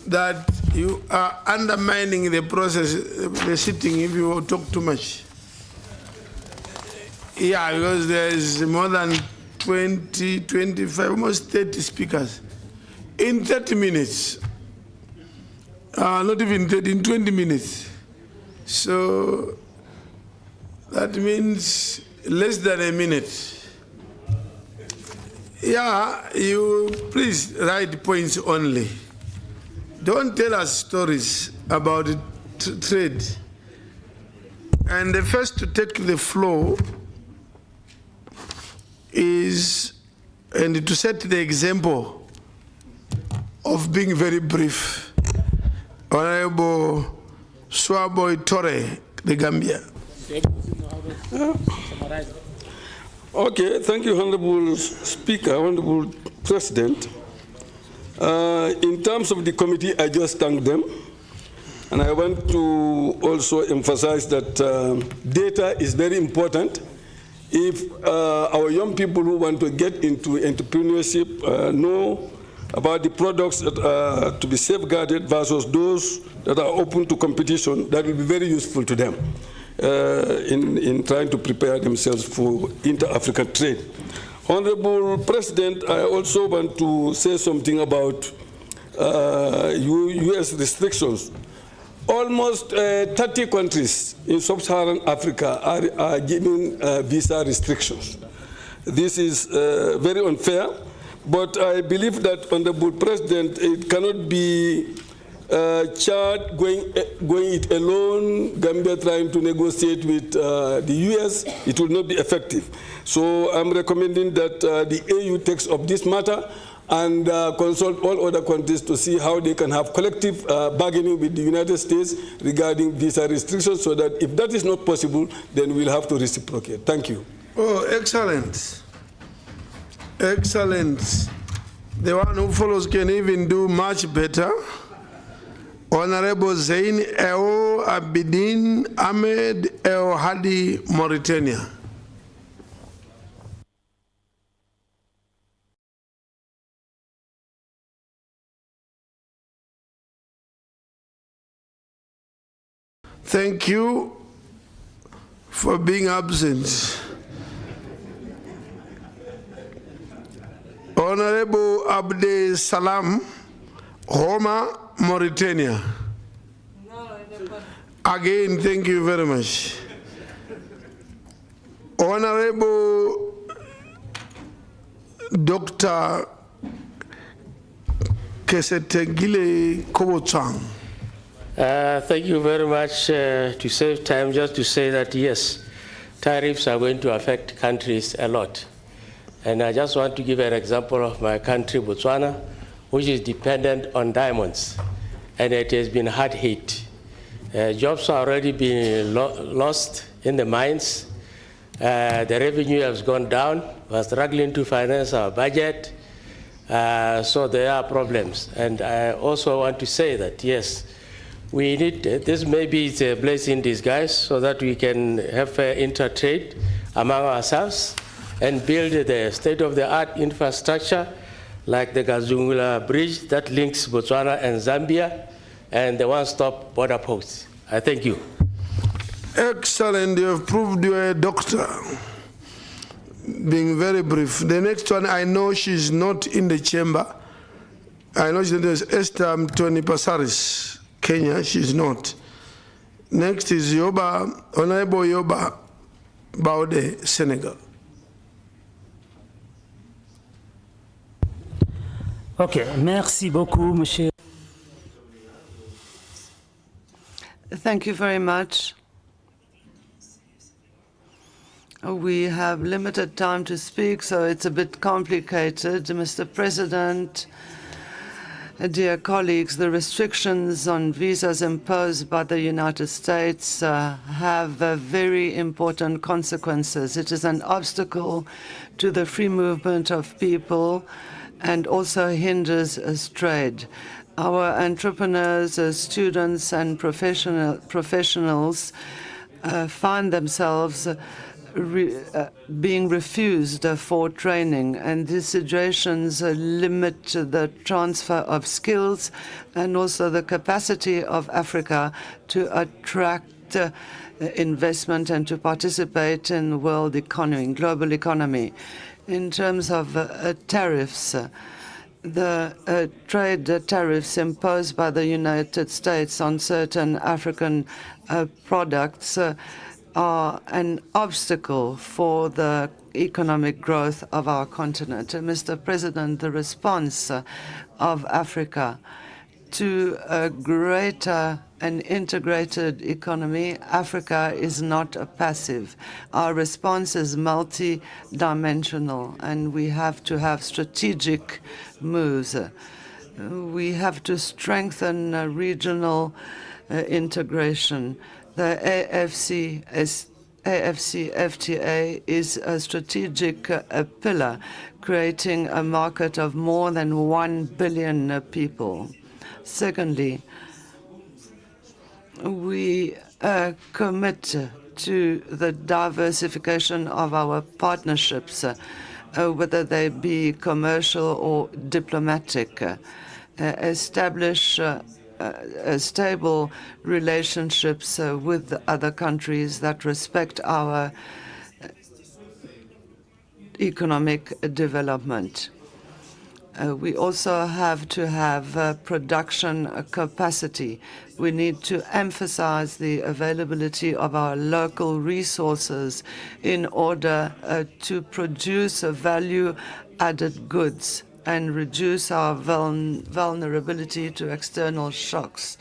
that you are undermining the process, the sitting, if you talk too much. Yeah, because there's more than 20, 25, almost 30 speakers. In 30 minutes, not even 30, in 20 minutes. So that means less than a minute. Yeah, you please write points only. Don't tell us stories about trade. And the first to take the floor is, and to set the example of being very brief, Honorable Swaboy Torre, the Gambia. Okay, thank you, Honorable Speaker, Honorable President. In terms of the committee, I just thank them. And I want to also emphasize that data is very important. If our young people who want to get into entrepreneurship know about the products that are to be safeguarded versus those that are open to competition, that will be very useful to them in trying to prepare themselves for inter-African trade. Honorable President, I also want to say something about U.S. restrictions. Almost 30 countries in sub-Saharan Africa are giving visa restrictions. This is very unfair, but I believe that, Honorable President, it cannot be Chad going it alone, Gambia trying to negotiate with the U.S., it will not be effective. So I'm recommending that the AU takes up this matter and consult all other countries to see how they can have collective bargaining with the United States regarding visa restrictions, so that if that is not possible, then we'll have to reciprocate. Thank you. Oh, excellent. Excellent. The one who follows can even do much better. Honorable Zain El Abidin Ahmed El Hadi, Mauritania. Thank you for being absent. Honorable Abde Salam, Homa, Mauritania. Again, thank you very much. Honorable Dr. Kesetegile Kobotang. Thank you very much. To save time, just to say that yes, tariffs are going to affect countries a lot. And I just want to give an example of my country, Botswana, which is dependent on diamonds, and it has been hard hit. Jobs are already being lost in the mines. The revenue has gone down. We're struggling to finance our budget. So there are problems. And I also want to say that, yes, we need, this maybe it's a blessing in disguise, so that we can have inter-trade among ourselves and build the state-of-the-art infrastructure like the Gazungula Bridge that links Botswana and Zambia, and the one-stop border post. I thank you. Excellent. You have proved you're a doctor. Being very brief. The next one, I know she's not in the chamber. I know she's Esther Mtoni Pasaris, Kenya. She's not. Next is Yoba, Honorable Yoba Baude, Senegal. Ok, merci beaucoup, monsieur. Thank you very much. We have limited time to speak, so it's a bit complicated. Mr. President, dear colleagues, the restrictions on visas imposed by the United States have very important consequences. It is an obstacle to the free movement of people and also hinders trade. Our entrepreneurs, students, and professionals find themselves being refused for training, and these situations limit the transfer of skills and also the capacity of Africa to attract investment and to participate in the world economy, global economy. In terms of tariffs, the trade tariffs imposed by the United States on certain African products are an obstacle for the economic growth of our continent. Mr. President, the response of Africa to a greater and integrated economy, Africa is not passive. Our response is multi-dimensional, and we have to have strategic moves. We have to strengthen regional integration. The AFCFTA is a strategic pillar, creating a market of more than 1 billion people. Secondly, we commit to the diversification of our partnerships, whether they be commercial or diplomatic, establish stable relationships with other countries that respect our economic development. We also have to have production capacity. We need to emphasize the availability of our local resources in order to produce value-added goods and reduce our vulnerability to external shocks.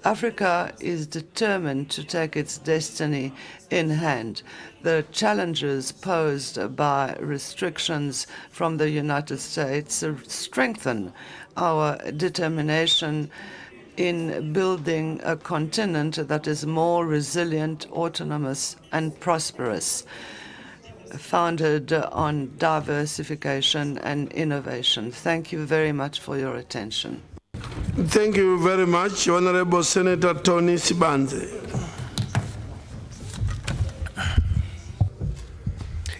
Africa is determined to take its destiny in hand. The challenges posed by restrictions from the United States strengthen our determination in building a continent that is more resilient, autonomous, and prosperous, founded on diversification and innovation. Thank you very much for your attention. Thank you very much, Honorable Senator Tony Sibanze.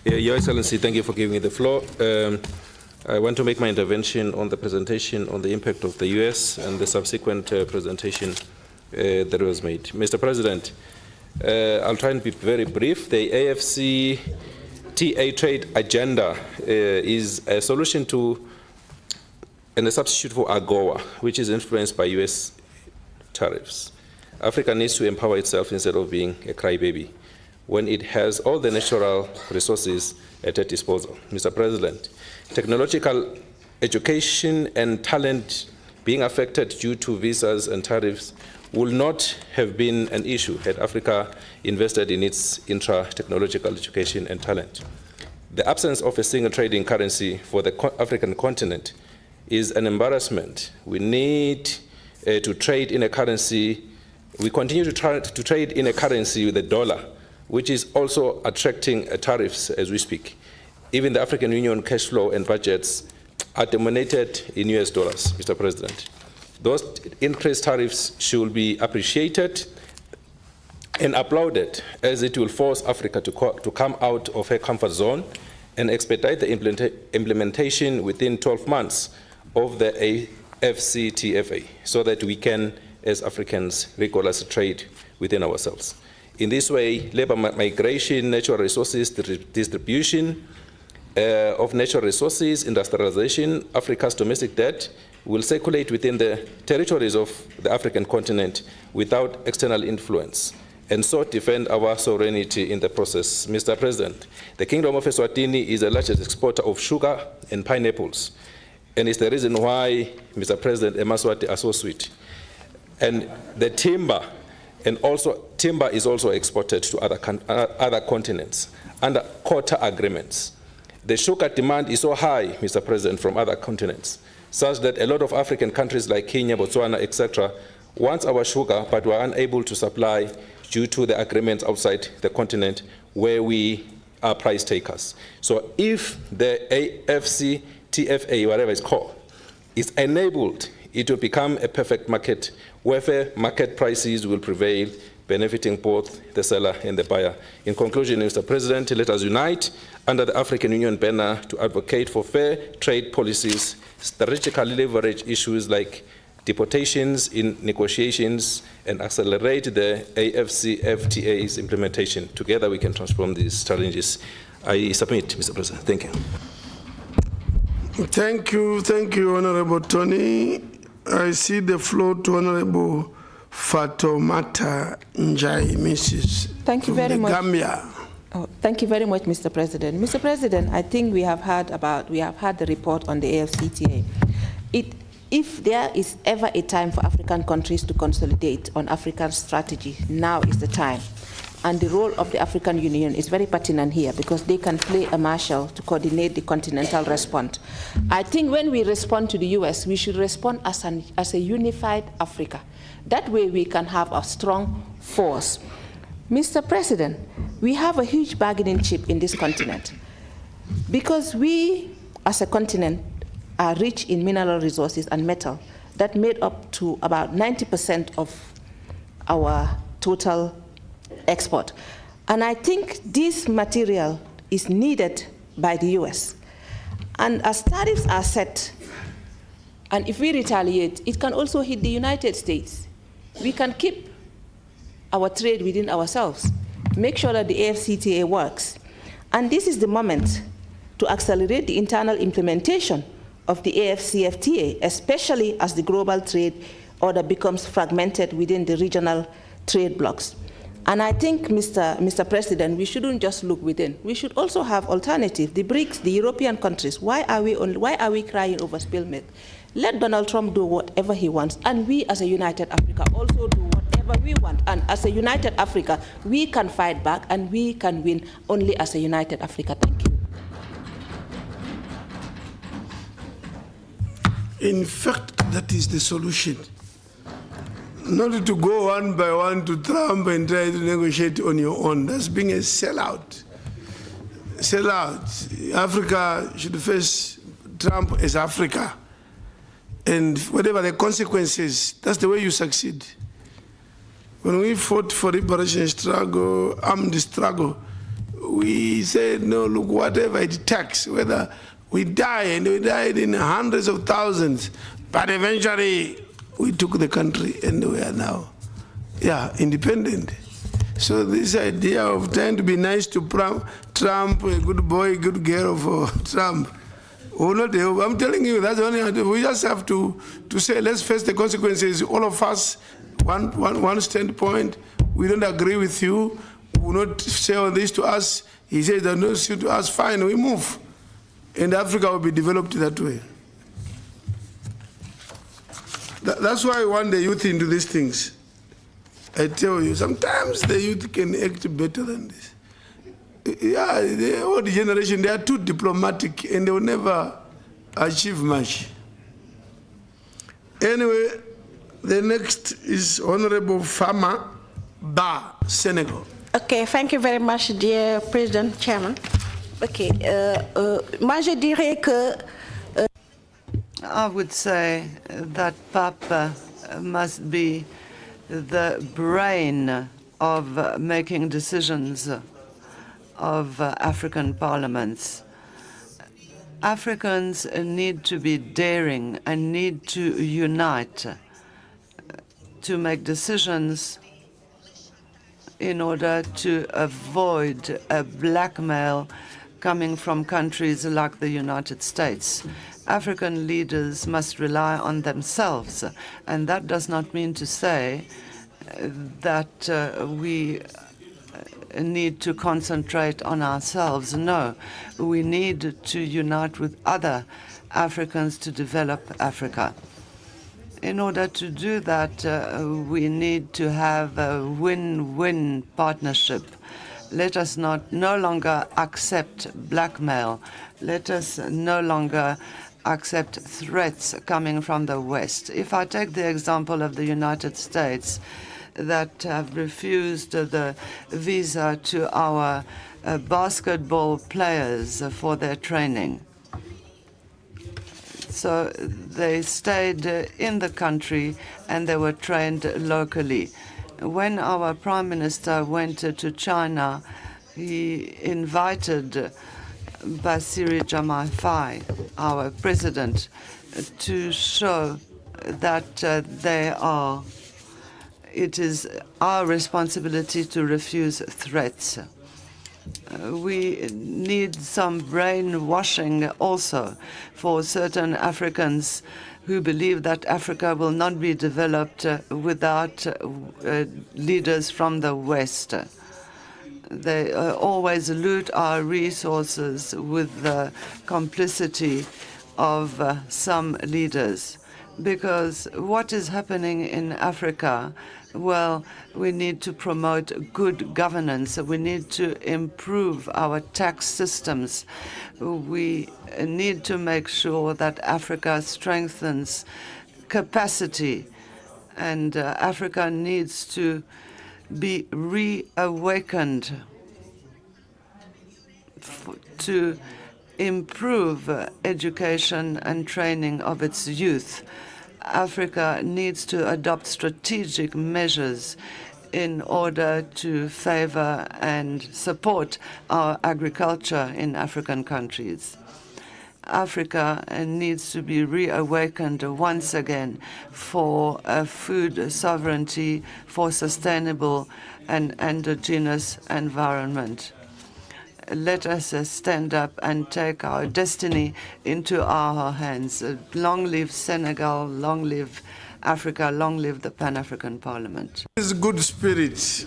Your Excellency, thank you for giving me the floor. I want to make my intervention on the presentation on the impact of the U.S. and the subsequent presentation that was made. Mr. President, I'll try and be very brief. The AFCFTA trade agenda is a solution to and a substitute for AGOA, which is influenced by U.S. tariffs. Africa needs to empower itself instead of being a crybaby when it has all the natural resources at its disposal. Mr. President, technological education and talent being affected due to visas and tariffs would not have been an issue had Africa invested in its intra-technological education and talent. The absence of a single trading currency for the African continent is an embarrassment. We need to trade in a currency. We continue to trade in a currency with the dollar, which is also attracting tariffs as we speak. Even the African Union cash flow and budgets are denominated in US dollars, Mr. President. Those increased tariffs should be appreciated and applauded, as it will force Africa to come out of her comfort zone and expedite the implementation within 12 months of the AFCFTA, so that we can, as Africans, rigorously trade within ourselves. In this way, labor migration, natural resources distribution of natural resources, industrialization, Africa's domestic debt will circulate within the territories of the African continent without external influence, and so defend our sovereignty in the process. Mr. President, the Kingdom of Eswatini is the largest exporter of sugar and pineapples, and it's the reason why, Mr. President, Emaswati are so sweet. And the timber, and also timber is also exported to other continents under quota agreements. The sugar demand is so high, Mr. President, from other continents, such that a lot of African countries like Kenya, Botswana, etc., want our sugar, but were unable to supply due to the agreements outside the continent where we are price takers. So if the AFCFTA, whatever it's called, is enabled, it will become a perfect market where fair market prices will prevail benefiting both the seller and the buyer. In conclusion, Mr. President, let us unite under the African Union banner to advocate for fair trade policies, strategically leverage issues like deportations in negotiations, and accelerate the AfCFTA's implementation. Together we can transform these challenges. I submit, Mr. President. Thank you. Thank you, Honorable Tony. I see the floor to Honorable Fatoumata Njai, Mrs. Thank you very much. Gambia. Oh, thank you very much, Mr. President. Mr. President, I think we have had the report on the AfCFTA. If there is ever a time for African countries to consolidate on African strategy, now is the time. And the role of the African Union is very pertinent here because they can play a marshal to coordinate the continental response. I think when we respond to the US, we should respond as a unified Africa. That way we can have a strong force. Mr. President, we have a huge bargaining chip in this continent because we, as a continent, are rich in mineral resources and metal that made up to about 90% of our total export. And I think this material is needed by the US. And as tariffs are set, and if we retaliate, it can also hit the United States. We can keep our trade within ourselves, make sure that the AfCFTA works. And this is the moment to accelerate the internal implementation of the AfCFTA, especially as the global trade order becomes fragmented within the regional trade blocs. And I think, Mr. President, we shouldn't just look within. We should also have alternatives. The BRICS, the European countries, why are we crying over spilled milk? Let Donald Trump do whatever he wants, and we as a united Africa also do whatever we want. And as a united Africa, we can fight back and we can win only as a united Africa. Thank you. In fact, that is the solution. Not to go one by one to Trump and try to negotiate on your own. That's being a sellout. Sellout. Africa should face Trump as Africa. And whatever the consequences, that's the way you succeed. When we fought for liberation struggle, armed struggle, we said, no, look, whatever it takes, whether we die, and we died in hundreds of thousands, but eventually we took the country and we are now, independent. So this idea of trying to be nice to Trump, a good boy, good girl for Trump, will not help. I'm telling you, that's the only, we just have to say, let's face the consequences. All of us, one standpoint, we don't agree with you, we will not say all this to us. He says, don't do to us, fine, we move. And Africa will be developed that way. That's why I want the youth into these things. I tell you, sometimes the youth can act better than this. Yeah, the old generation, they are too diplomatic and they will never achieve much. Anyway, the next is Honorable Fama Ba, Senegal. Okay, thank you very much, dear President, Chairman. Okay, moi je dirais que I would say that PAP must be the brain of making decisions of African parliaments. Africans need to be daring and need to unite to make decisions in order to avoid a blackmail coming from countries like the United States. African leaders must rely on themselves, and that does not mean to say that we need to concentrate on ourselves. No, we need to unite with other Africans to develop Africa. In order to do that, we need to have a win-win partnership. Let us no longer accept blackmail. Let us no longer accept threats coming from the West. If I take the example of the United States that have refused the visa to our basketball players for their training. So they stayed in the country and they were trained locally. When our Prime Minister went to China, he invited Basiri Jamafai, our president, to show that it is our responsibility to refuse threats. We need some brainwashing also for certain Africans who believe that Africa will not be developed without leaders from the West. They always loot our resources with the complicity of some leaders. Because what is happening in Africa, well, we need to promote good governance. We need to improve our tax systems. We need to make sure that Africa strengthens capacity. And Africa needs to be reawakened to improve education and training of its youth. Africa needs to adopt strategic measures in order to favor and support our agriculture in African countries. Africa needs to be reawakened once again for food sovereignty, for sustainable and endogenous environment. Let us stand up and take our destiny into our hands. Long live Senegal, long live Africa, long live the Pan-African Parliament. It's good spirit.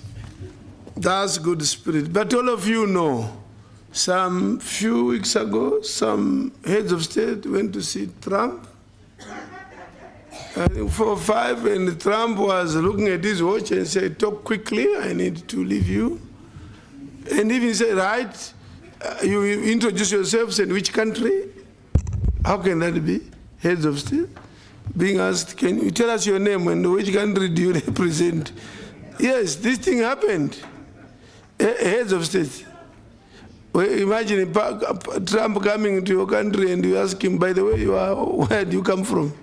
That's good spirit. But all of you know, some few weeks ago, some heads of state went to see Trump. And 4 or 5, and Trump was looking at his watch and said, "Talk quickly, I need to leave you." And even say, right, you introduce yourselves in which country? How can that be? Heads of state being asked, can you tell us your name and which country do you represent? Yes, this thing happened. Heads of state. Well, imagine Trump coming to your country and you ask him, by the way, where do you come from?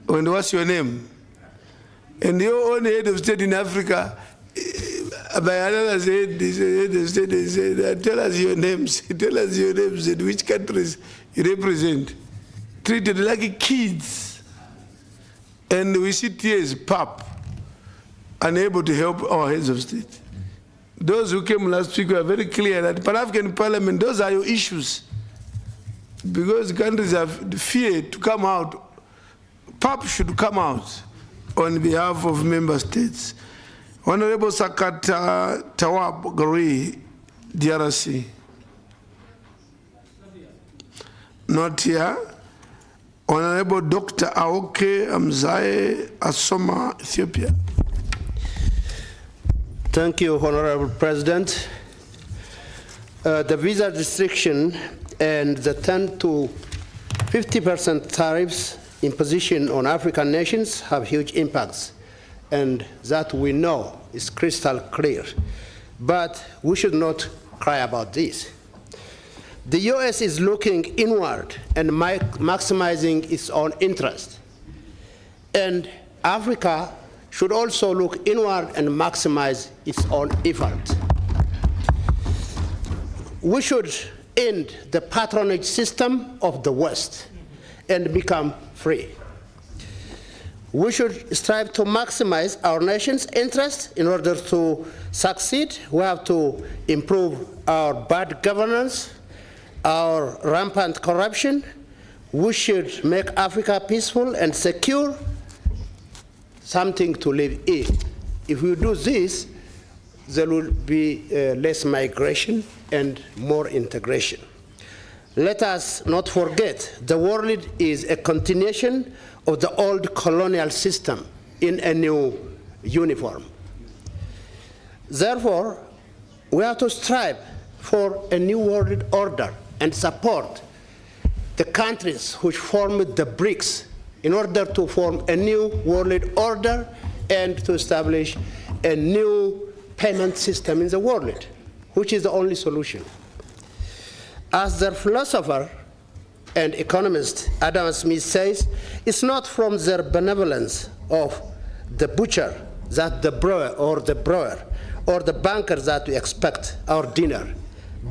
And what's your name? And your own head of state in Africa, by another said, they said, tell us your names, tell us your names and which countries you represent. Treated like kids. And we sit here as PAP, unable to help our heads of state. Those who came last week were very clear that Pan-African Parliament, those are your issues. Because countries have feared to come out, PAP should come out on behalf of member states. Honorable Sakata Tawab Gari, DRC. Not here. Honorable Dr. Aoke Amzae Asoma, Ethiopia. Thank you, Honorable President. The visa restriction and the 10 to 50% tariffs imposition on African nations have huge impacts, and that we know is crystal clear. But we should not cry about this. The US is looking inward and maximizing its own interest. And Africa should also look inward and maximize its own effort. We should end the patronage system of the West and become free. We should strive to maximize our nation's interest. In order to succeed, we have to improve our bad governance, our rampant corruption. We should make Africa peaceful and secure, something to live in. If we do this, there will be less migration and more integration. Let us not forget the world is a continuation of the old colonial system in a new uniform. Therefore, we have to strive for a new world order and support the countries which formed the BRICS in order to form a new world order and to establish a new payment system in the world, which is the only solution. As the philosopher and economist Adam Smith says, it's not from the benevolence of the butcher that the brewer or the banker that we expect our dinner,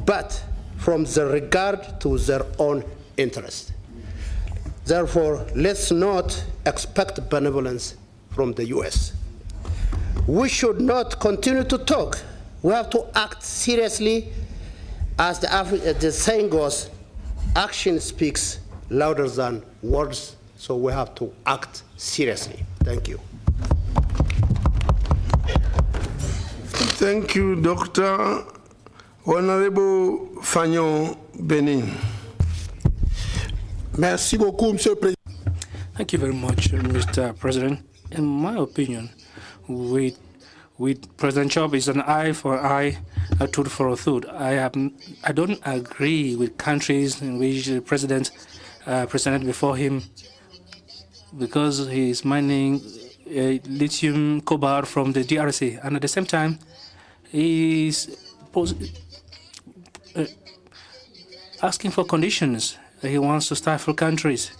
but from the regard to their own interest. Therefore, let's not expect benevolence from the US. We should not continue to talk. We have to act seriously. As the saying goes, action speaks louder than words, so we have to act seriously. Thank you. Thank you, Dr. Honorable Fagnon Benin. Merci beaucoup, Monsieur le Président. Thank you very much, Mr. President. In my opinion, with President Chop is an eye for an eye, a tooth for a tooth. I don't agree with countries in which the president presented before him, because he is mining lithium cobalt from the DRC, and at the same time, he is asking for conditions. He wants to stifle countries.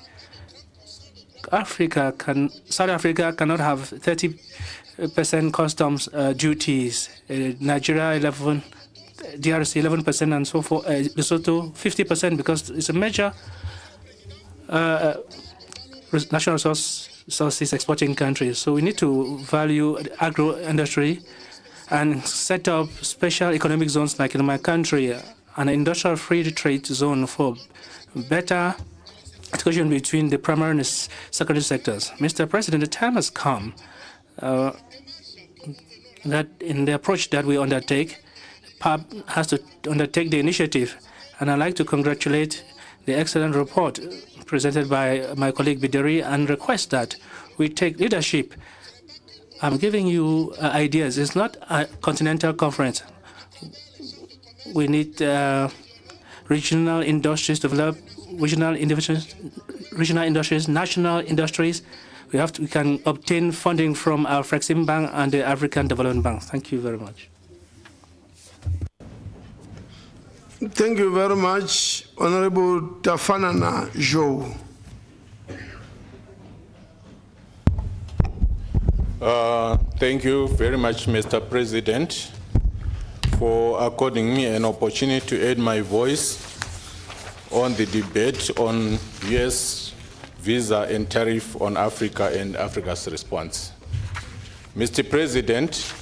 South Africa cannot have 30% customs duties. Nigeria 11%, DRC 11%, and so forth. Lesotho 50% because it's a major national resources exporting country. So we need to value agro industry and set up special economic zones like in my country, an industrial free trade zone for better integration between the primary and secondary sectors. Mr. President, the time has come that in the approach that we undertake, PAP has to undertake the initiative, and I'd like to congratulate the excellent report presented by my colleague Bideri and request that we take leadership. I'm giving you ideas. It's not a continental conference. We need regional industries to develop, regional industries, national industries. We can obtain funding from our Flexim Bank and the African Development Bank. Thank you very much. Thank you very much, Honorable Tafanana Joe. Thank you very much, Mr. President, for according me an opportunity to add my voice on the debate on U.S. visa and tariff on Africa and Africa's response. Mr. President,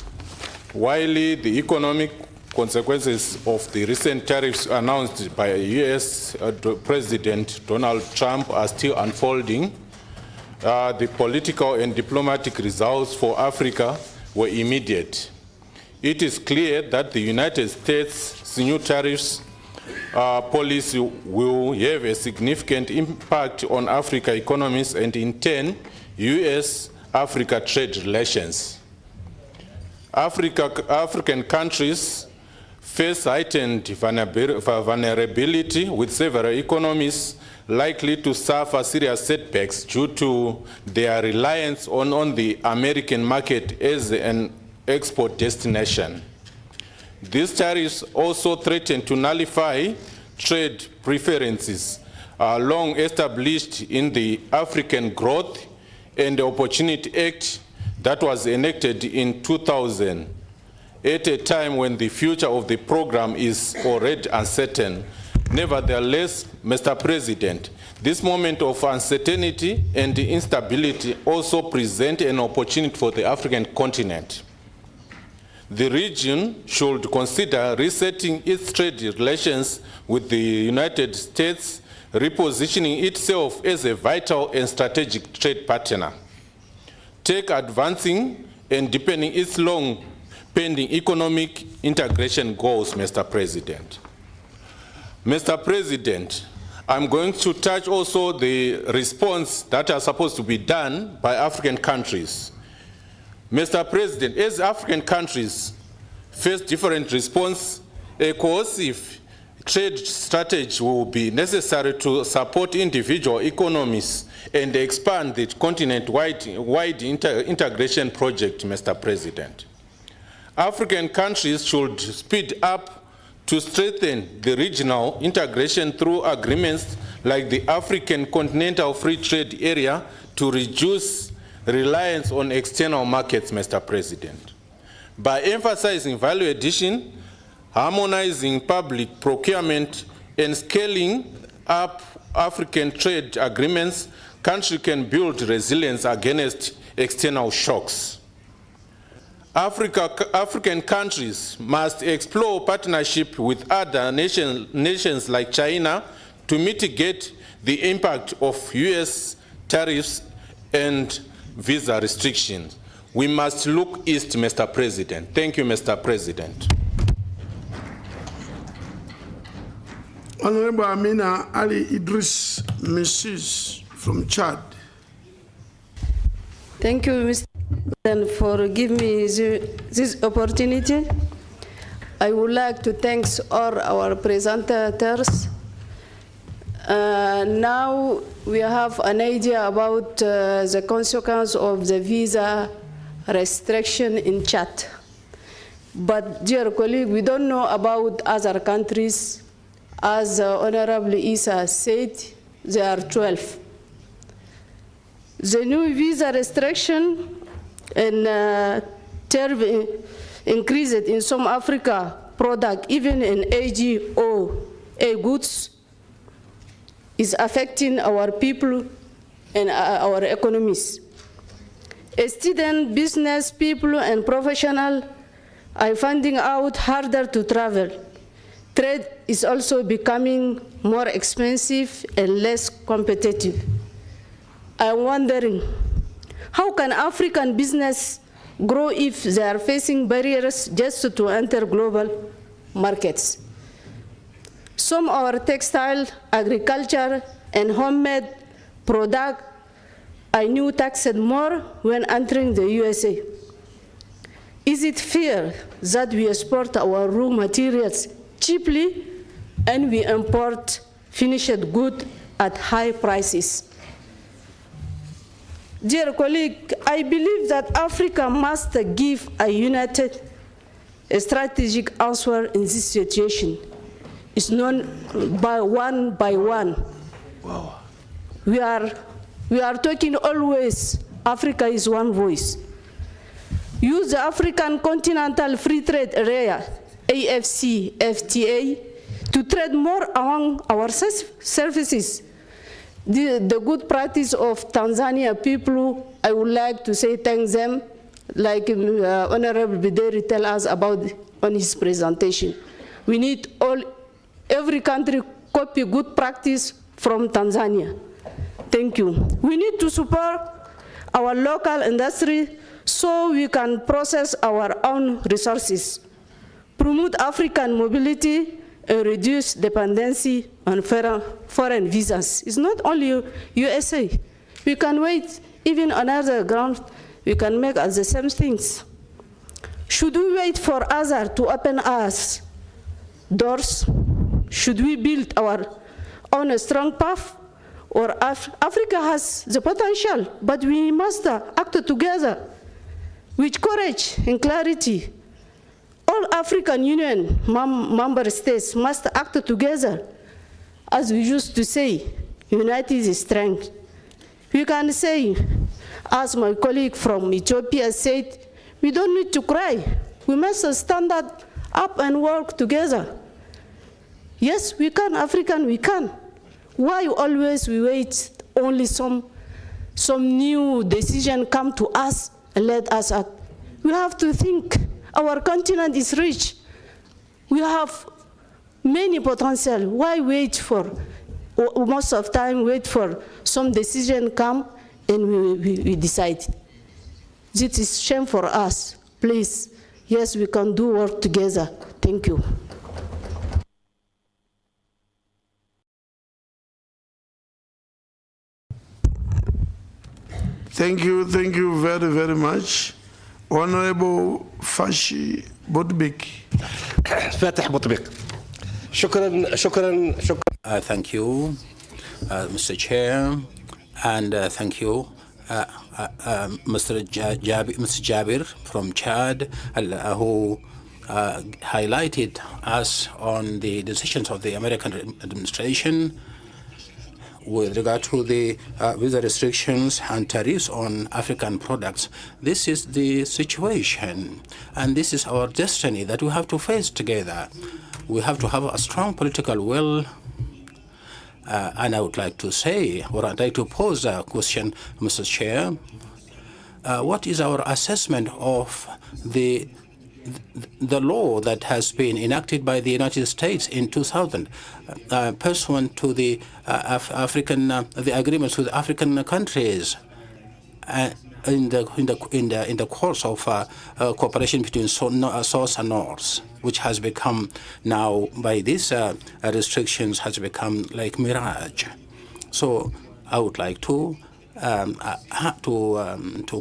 while the economic consequences of the recent tariffs announced by U.S. President Donald Trump are still unfolding, the political and diplomatic results for Africa were immediate. It is clear that the United States' new tariffs policy will have a significant impact on African economies and, in turn, U.S.-Africa trade relations. African countries face heightened vulnerability, with several economies likely to suffer serious setbacks due to their reliance on the American market as an export destination. These tariffs also threaten to nullify trade preferences long established in the African Growth and Opportunity Act that was enacted in 2000, at a time when the future of the program is already uncertain. Nevertheless, Mr. President, this moment of uncertainty and instability also present an opportunity for the African continent. The region should consider resetting its trade relations with the United States, repositioning itself as a vital and strategic trade partner. Take advancing and deepening its long-pending economic integration goals, Mr. President. Mr. President, I'm going to touch also the response that are supposed to be done by African countries. Mr. President, as African countries face different response, a cohesive trade strategy will be necessary to support individual economies and expand the continent-wide integration project, Mr. President. African countries should speed up to strengthen the regional integration through agreements like the African Continental Free Trade Area to reduce reliance on external markets, Mr. President. By emphasizing value addition, harmonizing public procurement, and scaling up African trade agreements, countries can build resilience against external shocks. African countries must explore partnership with other nations like China to mitigate the impact of US tariffs and visa restrictions. We must look east, Mr. President. Thank you, Mr. President. Honorable Amina Ali Idris Mrs. from Chad. Thank you, Mr. President, for giving me this opportunity. I would like to thank all our presenters. Now we have an idea about the consequence of the visa restriction in Chad. But, dear colleague, we don't know about other countries. As Honorable Issa said, there are 12. The new visa restriction and tariff increased in some Africa product, even in AGOA goods, is affecting our people and our economies. Student, business people, and professionals are finding out harder to travel. Trade is also becoming more expensive and less competitive. I'm wondering, how can African business grow if they are facing barriers just to enter global markets? Some of our textile, agriculture, and homemade products are now taxed more when entering the USA. Is it fair that we export our raw materials cheaply and we import finished goods at high prices? Dear colleague, I believe that Africa must give a united strategic answer in this situation. It's not by one. Wow. We are talking always, Africa is one voice. Use the African Continental Free Trade Area, AFC, FTA, to trade more among our services. The good practice of Tanzania people, I would like to say thank them, like Honorable Bideri tell us about on his presentation. We need every country copy good practice from Tanzania. Thank you. We need to support our local industry so we can process our own resources, promote African mobility, and reduce dependency on foreign visas. It's not only USA. We can wait even on other ground. We can make the same things. Should we wait for others to open us doors? Should we build our own strong path? Or Africa has the potential, but we must act together with courage and clarity. All African Union member states must act together. As we used to say, united is strength. We can say, as my colleague from Ethiopia said, we don't need to cry. We must stand up and work together. Yes, we can, African, we can. Why always we wait only some new decision come to us and let us act? We have to think. Our continent is rich. We have many potential. Why wait for, most of the time, wait for some decision come and we decide. This is shame for us. Please, yes, we can do work together. Thank you. Thank you very, very much. Honorable Fashi Botbik. فاتح بطبيق. شكرا. Thank you, Mr. Chair, and thank you, Mr. Jabir from Chad, who highlighted us on the decisions of the American administration. with regard to the visa restrictions and tariffs on African products. This is the situation, and this is our destiny that we have to face together. We have to have a strong political will. And I would like to say, or I'd like to pose a question, Mr. Chair. What is our assessment of the law that has been enacted by the United States in 2000, pursuant to the the agreements with African countries, in the course of cooperation between South and North, which has become now by these restrictions has become like mirage. So I would like to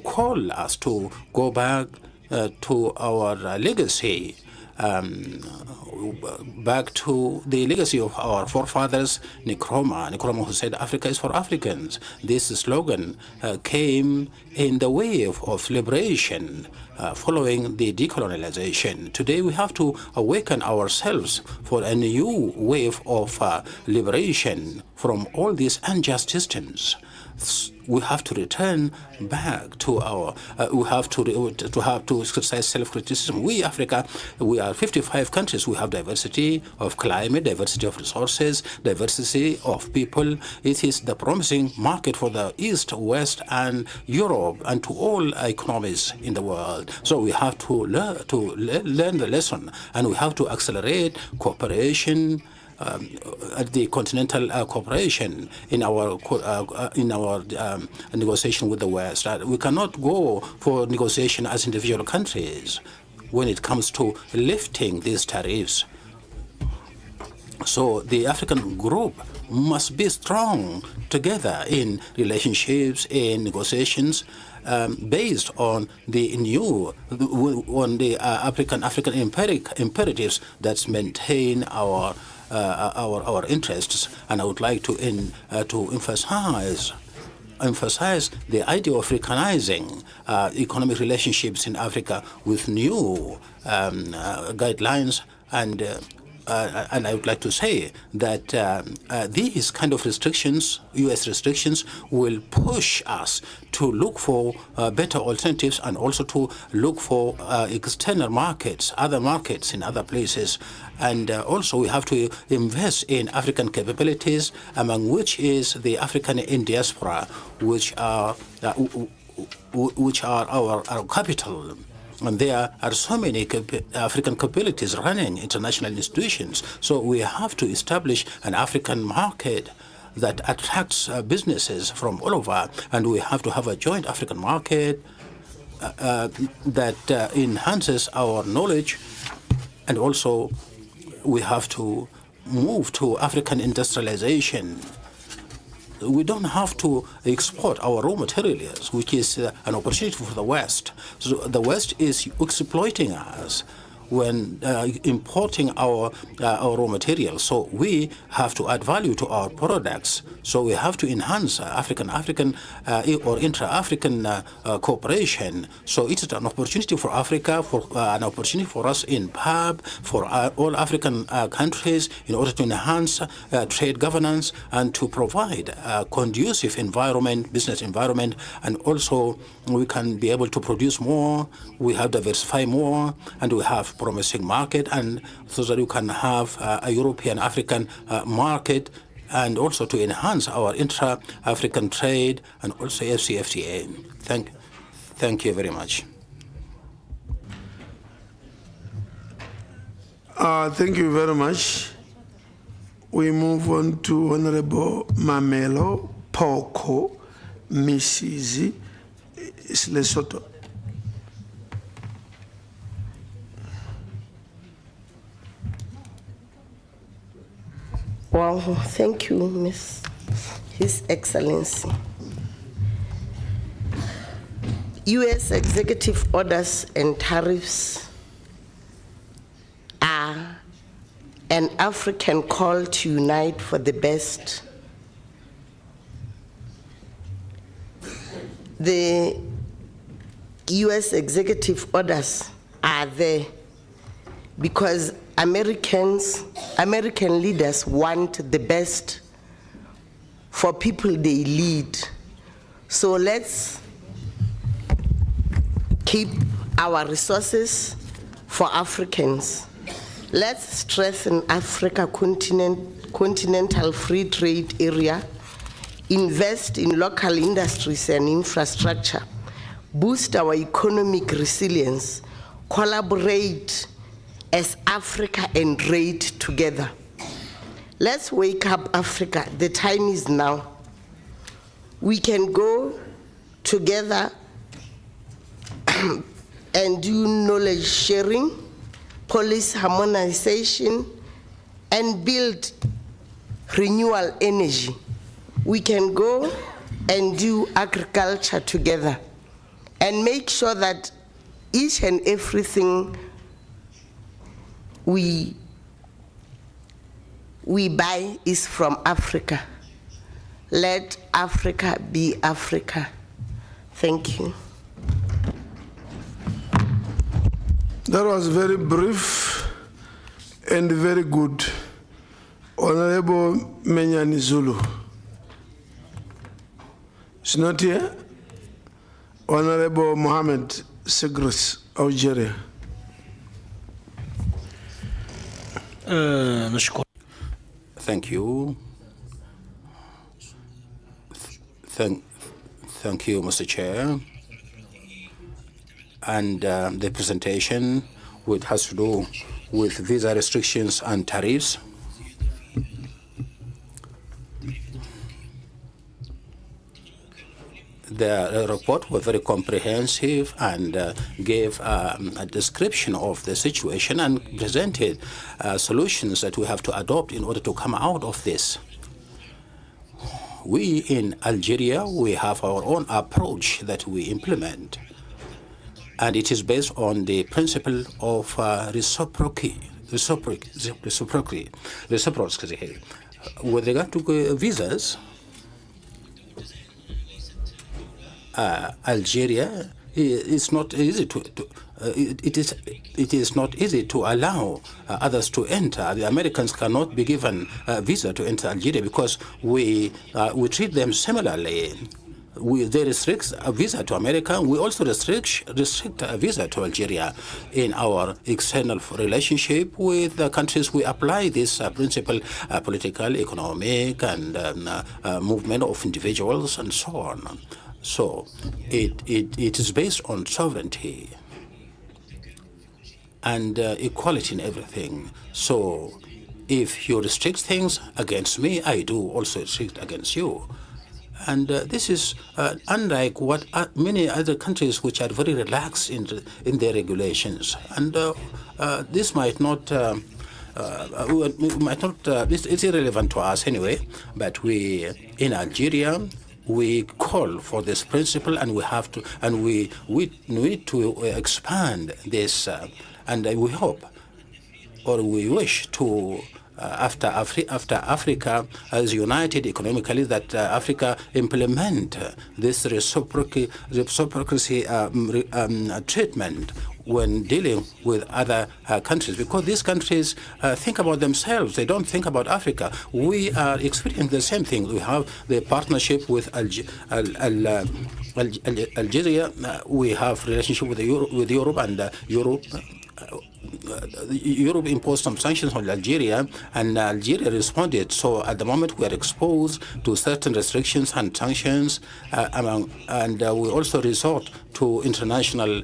call us to go back to our legacy, back to the legacy of our forefathers, Nkrumah, who said Africa is for Africans. This slogan came in the wave of liberation following the decolonization. Today we have to awaken ourselves for a new wave of liberation from all these unjust systems. We have to return back to our. We have to exercise self-criticism. We, Africa, we are 55 countries. We have diversity of climate, diversity of resources, diversity of people. It is the promising market for the East, West, and Europe, and to all economies in the world. So we have to learn the lesson, and we have to accelerate cooperation. At the continental cooperation in our negotiation with the West. We cannot go for negotiation as individual countries when it comes to lifting these tariffs. So the African group must be strong together in relationships, in negotiations, based on the African imperatives that maintain our interests. And I would like to emphasize the idea of recognizing economic relationships in Africa with new guidelines, and I would like to say that these kind of restrictions, U.S. restrictions, will push us to look for better alternatives and also to look for external markets, other markets in other places. And also we have to invest in African capabilities, among which is the African in diaspora, which are our capital. And there are so many African capabilities running international institutions. So we have to establish an African market that attracts businesses from all over. And we have to have a joint African market that enhances our knowledge. And also we have to move to African industrialization. We don't have to export our raw materials, which is an opportunity for the West. So the West is exploiting us when importing our raw materials. So we have to add value to our products. So we have to enhance African or intra-African cooperation. So it's an opportunity for Africa, for an opportunity for us in PAP, for all African countries, in order to enhance trade governance and to provide a conducive environment, business environment, and also we can be able to produce more. We have diversify more, and we have promising market, and so that you can have a European-African market, and also to enhance our intra-African trade and also FCFTA. Thank you very much. Thank you very much. We move on to Honorable Mamelo Poko Misizi Lesotho. Well, thank you, His Excellency. U.S. executive orders and tariffs are an African call to unite for the best. The U.S. executive orders are there because American leaders want the best for people they lead. So let's keep our resources for Africans. Let's strengthen Africa continental free trade area, invest in local industries and infrastructure, boost our economic resilience, collaborate as Africa and trade together. Let's wake up, Africa. The time is now. We can go together and do knowledge sharing, policy harmonization, and build renewable energy. We can go and do agriculture together and make sure that each and everything we buy is from Africa. Let Africa be Africa. Thank you. That was very brief and very good. Honorable Menyani Zulu. It's not here. Honorable Mohammed Segres, Algeria. Thank you. Thank you, Mr. Chair. And the presentation, which has to do with visa restrictions and tariffs. The report was very comprehensive and gave a description of the situation and presented solutions that we have to adopt in order to come out of this. We in Algeria, we have our own approach that we implement, and it is based on the principle of reciprocity. With regard to visas, Algeria is not easy it is not easy to allow others to enter. The Americans cannot be given a visa to enter Algeria because we treat them similarly. They restrict a visa to America. We also restrict a visa to Algeria. In our external relationship with the countries, we apply this principle, political, economic, and movement of individuals, and so on. So it is based on sovereignty and equality in everything. So if you restrict things against me, I do also restrict against you. And this is unlike what many other countries which are very relaxed in their regulations. And this might not, it's irrelevant to us anyway, but we, in Algeria, we call for this principle, and we have to, and we need to expand this, and we hope, or we wish to, after Africa is united economically, that Africa implement this reciprocity treatment when dealing with other countries, because these countries think about themselves. They don't think about Africa. We are experiencing the same thing. We have the partnership with Algeria. We have relationship with Europe, and Europe imposed some sanctions on Algeria, and Algeria responded. So at the moment we are exposed to certain restrictions and sanctions, and we also resort to international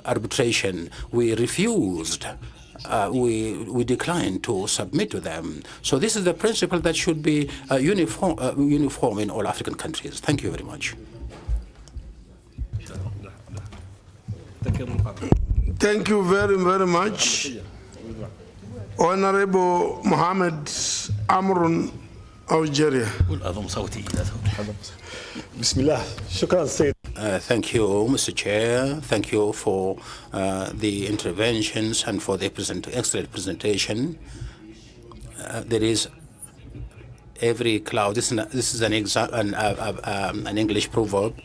arbitration. We refused. We declined to submit to them. So this is the principle that should be uniform in all African countries. Thank you very much. Thank you very, very much. Honorable Mohammed Amrun, Algeria. Thank you, Mr. Chair. Thank you for the interventions and for the excellent presentation. There is every cloud. This is an English proverb.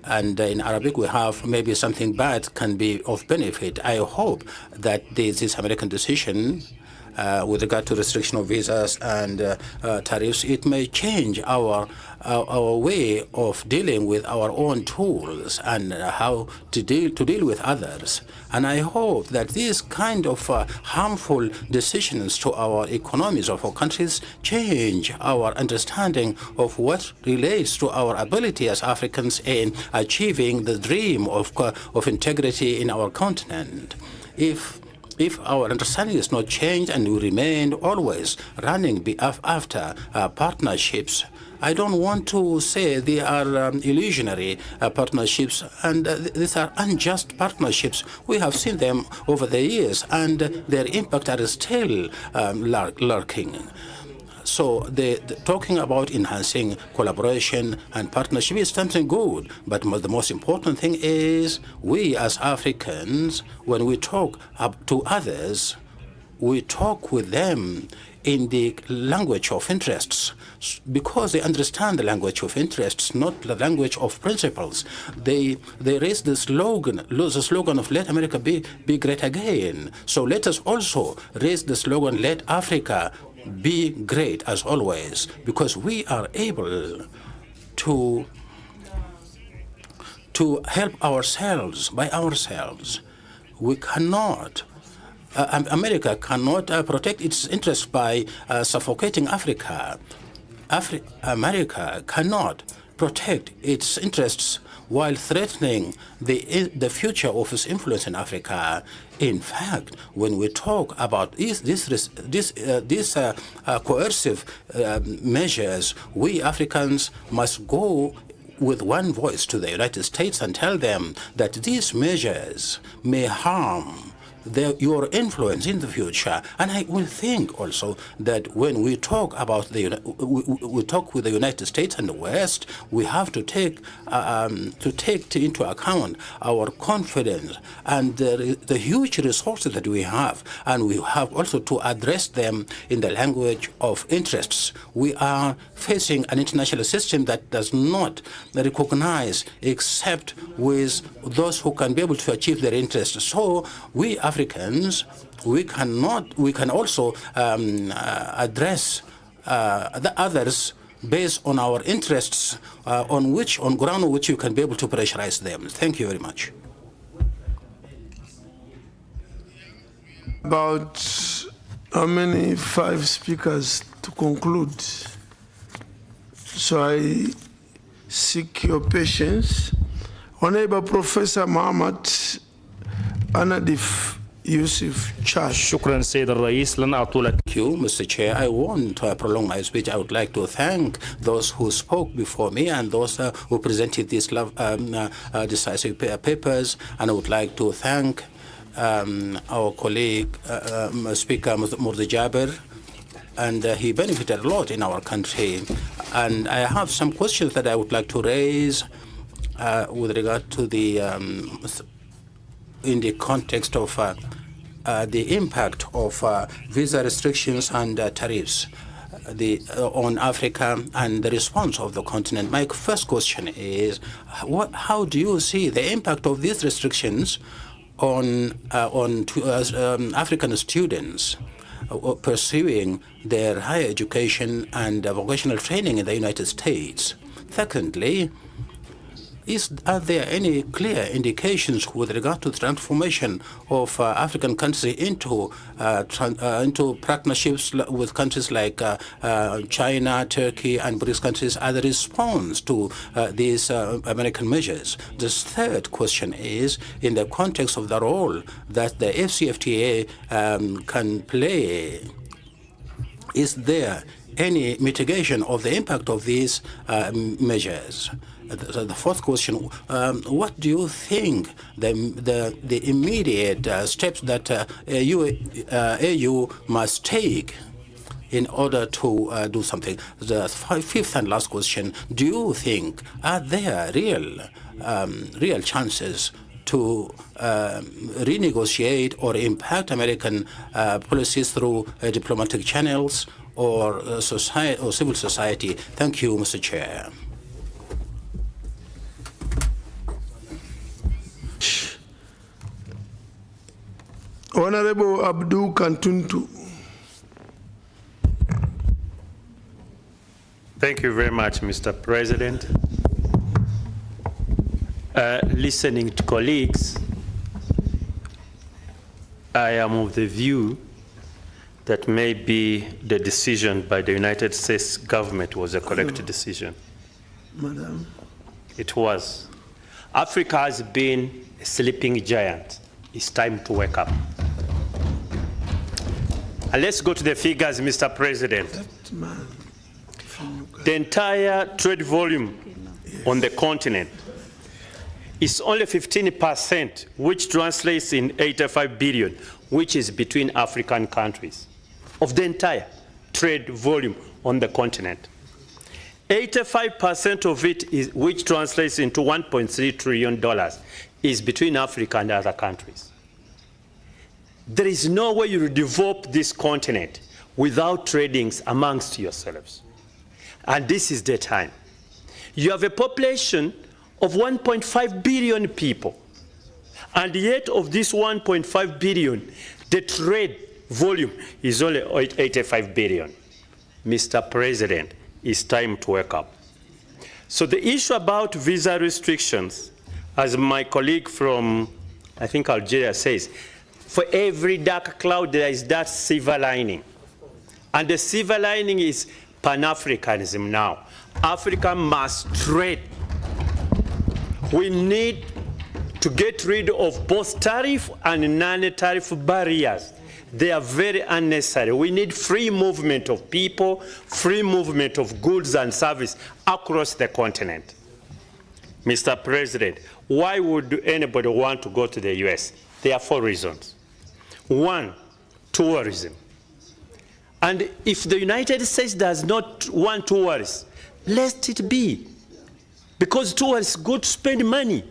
And in Arabic, we have maybe something bad can be of benefit. I hope that this American decision with regard to restriction of visas and tariffs, it may change our way of dealing with our own tools and how to deal with others. And I hope that these kind of harmful decisions to our economies of our countries change our understanding of what relates to our ability as Africans in achieving the dream of integrity in our continent. If our understanding is not changed and we remain always running after partnerships, I don't want to say they are illusionary partnerships, and these are unjust partnerships. We have seen them over the years, and their impact are still lurking. So talking about enhancing collaboration and partnership is something good, but the most important thing is we as Africans, when we talk to others, we talk with them in the language of interests, because they understand the language of interests, not the language of principles. They raise the slogan of "Let America be great again." So let us also raise the slogan "Let Africa be great as always," because we are able to help ourselves by ourselves. We cannot. America cannot protect its interests by suffocating Africa. America cannot protect its interests while threatening the future of its influence in Africa. In fact, when we talk about these coercive measures, we Africans must go with one voice to the United States and tell them that these measures may harm your influence in the future. And I will think also that when we talk about we talk with the United States and the West, we have to take into account our confidence and the huge resources that we have, and we have also to address them in the language of interests. We are facing an international system that does not recognize except with those who can be able to achieve their interests. So we Africans, we can also address the others based on our interests, on ground on which you can be able to pressurize them. Thank you very much. About how many? 5 speakers to conclude. So I seek your patience. Honorable Professor Muhammad Anadif Yusuf Chad. شكرا سيد الرئيس لن أطول. Thank you, Mr. Chair. I won't prolong my speech. I would like to thank those who spoke before me and those who presented these decisive papers. And I would like to thank our colleague, Speaker Murdi Jaber, and he benefited a lot in our country. And I have some questions that I would like to raise with regard to in the context of the impact of visa restrictions and tariffs on Africa and the response of the continent. My first question is, how do you see the impact of these restrictions on African students pursuing their higher education and vocational training in the United States? Secondly, are there any clear indications with regard to the transformation of African countries into partnerships with countries like China, Turkey, and BRICS countries as a response to these American measures? The third question is, in the context of the role that the FCFTA can play, is there any mitigation of the impact of these measures? The fourth question, what do you think the immediate steps that AU must take in order to do something? The fifth and last question, do you think are there real chances to renegotiate or impact American policies through diplomatic channels or civil society? Thank you, Mr. Chair. Honorable Abdul Kantuntu. Thank you very much, Mr. President. Listening to colleagues, I am of the view that maybe the decision by the United States government was a correct decision. Madam. It was. Africa has been a sleeping giant. It's time to wake up. And let's go to the figures, Mr. President. The entire trade volume on the continent is only 15%, which translates in 85 billion, which is between African countries, of the entire trade volume on the continent. 85% of it, is, which translates into $1.3 trillion, is between Africa and other countries. There is no way you develop this continent without trading amongst yourselves. And this is the time. You have a population of 1.5 billion people. And yet of this 1.5 billion, the trade volume is only 85 billion. Mr. President, it's time to wake up. So the issue about visa restrictions, as my colleague from, I think, Algeria says, for every dark cloud there is that silver lining. And the silver lining is Pan-Africanism now. Africa must trade. We need to get rid of both tariff and non-tariff barriers. They are very unnecessary. We need free movement of people, free movement of goods and service across the continent. Mr. President, why would anybody want to go to the US? There are 4 reasons. 1, tourism. And if the United States does not want tourists, let it be. Because tourists go to spend money.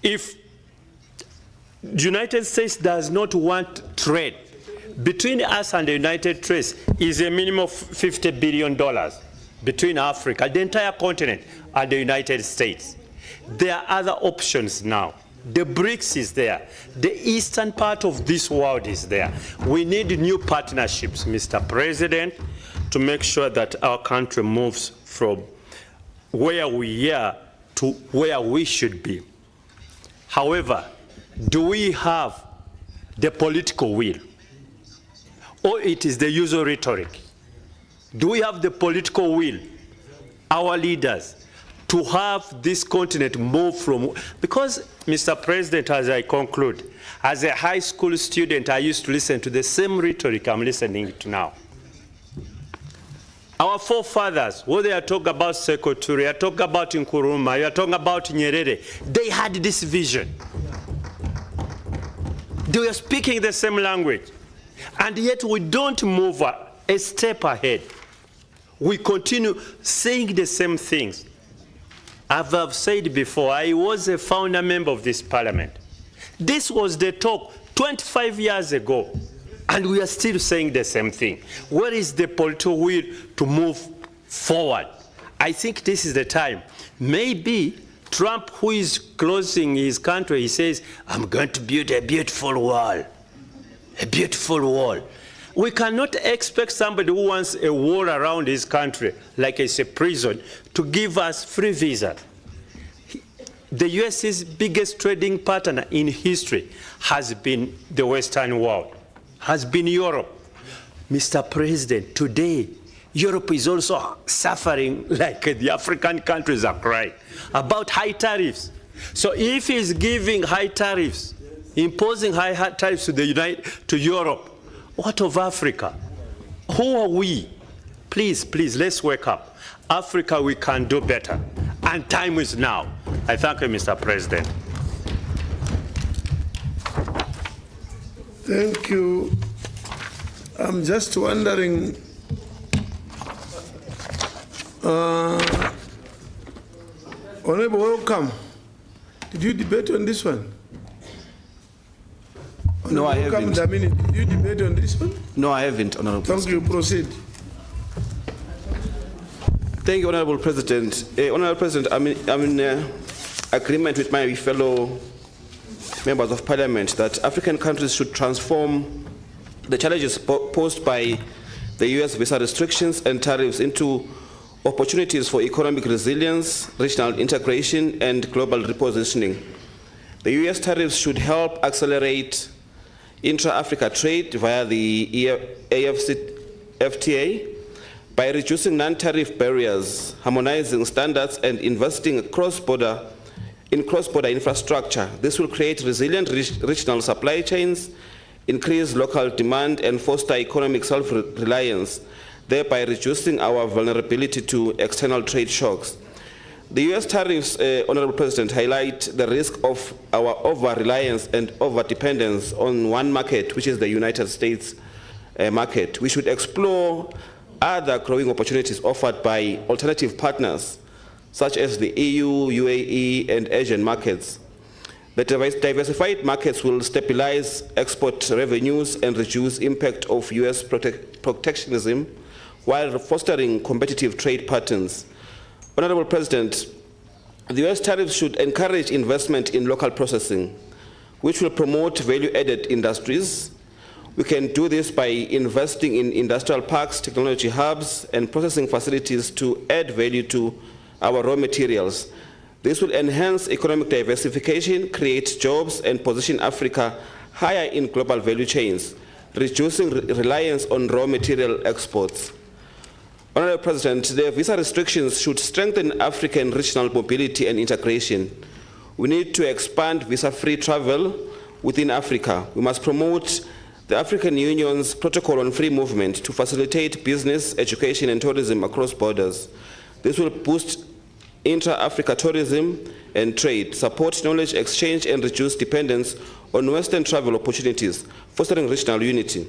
If the United States does not want trade, between us and the United States is a minimum of $50 billion between Africa, the entire continent, and the United States. There are other options now. The BRICS is there. The eastern part of this world is there. We need new partnerships, Mr. President, to make sure that our country moves from where we are to where we should be. However, do we have the political will? Or it is the usual rhetoric? Do we have the political will, our leaders, to have this continent move from, because, Mr. President, as I conclude, as a high school student, I used to listen to the same rhetoric I'm listening to now. Our forefathers, when they are talking about Sekou Touré, are talking about Nkrumah, you are talking about Nyerere, they had this vision. They were speaking the same language. And yet we don't move a step ahead. We continue saying the same things. As I've said before, I was a founder member of this parliament. This was the talk 25 years ago, and we are still saying the same thing. Where is the political will to move forward? I think this is the time. Maybe Trump, who is closing his country, he says, I'm going to build a beautiful wall. A beautiful wall. We cannot expect somebody who wants a wall around his country, like it's a prison, to give us free visas. The US's biggest trading partner in history has been the Western world, has been Europe. Mr. President, today, Europe is also suffering like the African countries are crying about high tariffs. So if he's giving high tariffs, imposing high tariffs to Europe, what of Africa? Who are we? Please, please, let's wake up. Africa, we can do better. And time is now. I thank you, Mr. President. Thank you. I'm just wondering, Honorable, welcome. Did you debate on this one? No, I haven't. Did you debate on this one? No, I haven't, Honorable President. Thank you. Proceed. Thank you, Honorable President. Honorable President, I'm in agreement with my fellow members of Parliament that African countries should transform the challenges posed by the U.S. visa restrictions and tariffs into opportunities for economic resilience, regional integration, and global repositioning. The U.S. tariffs should help accelerate intra-Africa trade via the FTA by reducing non-tariff barriers, harmonizing standards, and investing in cross-border infrastructure. This will create resilient regional supply chains, increase local demand, and foster economic self-reliance, thereby reducing our vulnerability to external trade shocks. The U.S. tariffs, Honorable President, highlight the risk of our over-reliance and over-dependence on one market, which is the United States market. We should explore other growing opportunities offered by alternative partners, such as the EU, UAE, and Asian markets. The diversified markets will stabilize export revenues and reduce impact of U.S. protectionism while fostering competitive trade patterns. Honorable President, the U.S. tariffs should encourage investment in local processing, which will promote value-added industries. We can do this by investing in industrial parks, technology hubs, and processing facilities to add value to our raw materials. This will enhance economic diversification, create jobs, and position Africa higher in global value chains, reducing reliance on raw material exports. Honorable President, the visa restrictions should strengthen African regional mobility and integration. We need to expand visa-free travel within Africa. We must promote the African Union's protocol on free movement to facilitate business, education, and tourism across borders. This will boost intra-Africa tourism and trade, support knowledge exchange, and reduce dependence on Western travel opportunities, fostering regional unity.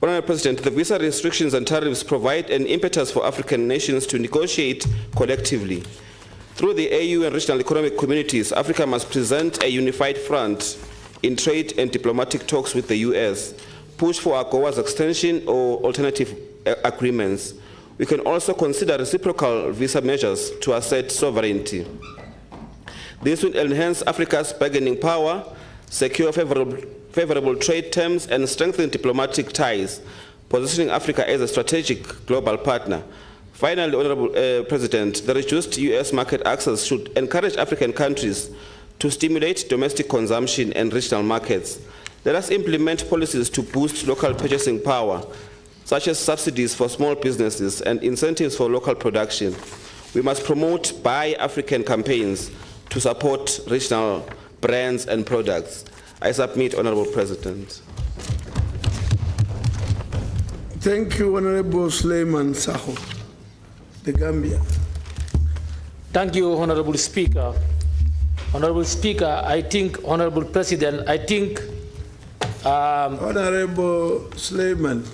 Honorable President, the visa restrictions and tariffs provide an impetus for African nations to negotiate collectively. Through the AU and regional economic communities, Africa must present a unified front in trade and diplomatic talks with the US, push for AGOA's extension or alternative agreements. We can also consider reciprocal visa measures to assert sovereignty. This will enhance Africa's bargaining power, secure favorable trade terms, and strengthen diplomatic ties, positioning Africa as a strategic global partner. Finally, Honorable President, the reduced US market access should encourage African countries to stimulate domestic consumption and regional markets. Let us implement policies to boost local purchasing power, such as subsidies for small businesses and incentives for local production. We must promote Buy African campaigns to support regional brands and products. I submit, Honorable President. Thank you, Honorable Suleiman Saho, the Gambia. Thank you, Honorable Speaker. Honorable Speaker, I think, Honorable President, I think... Honorable Suleiman,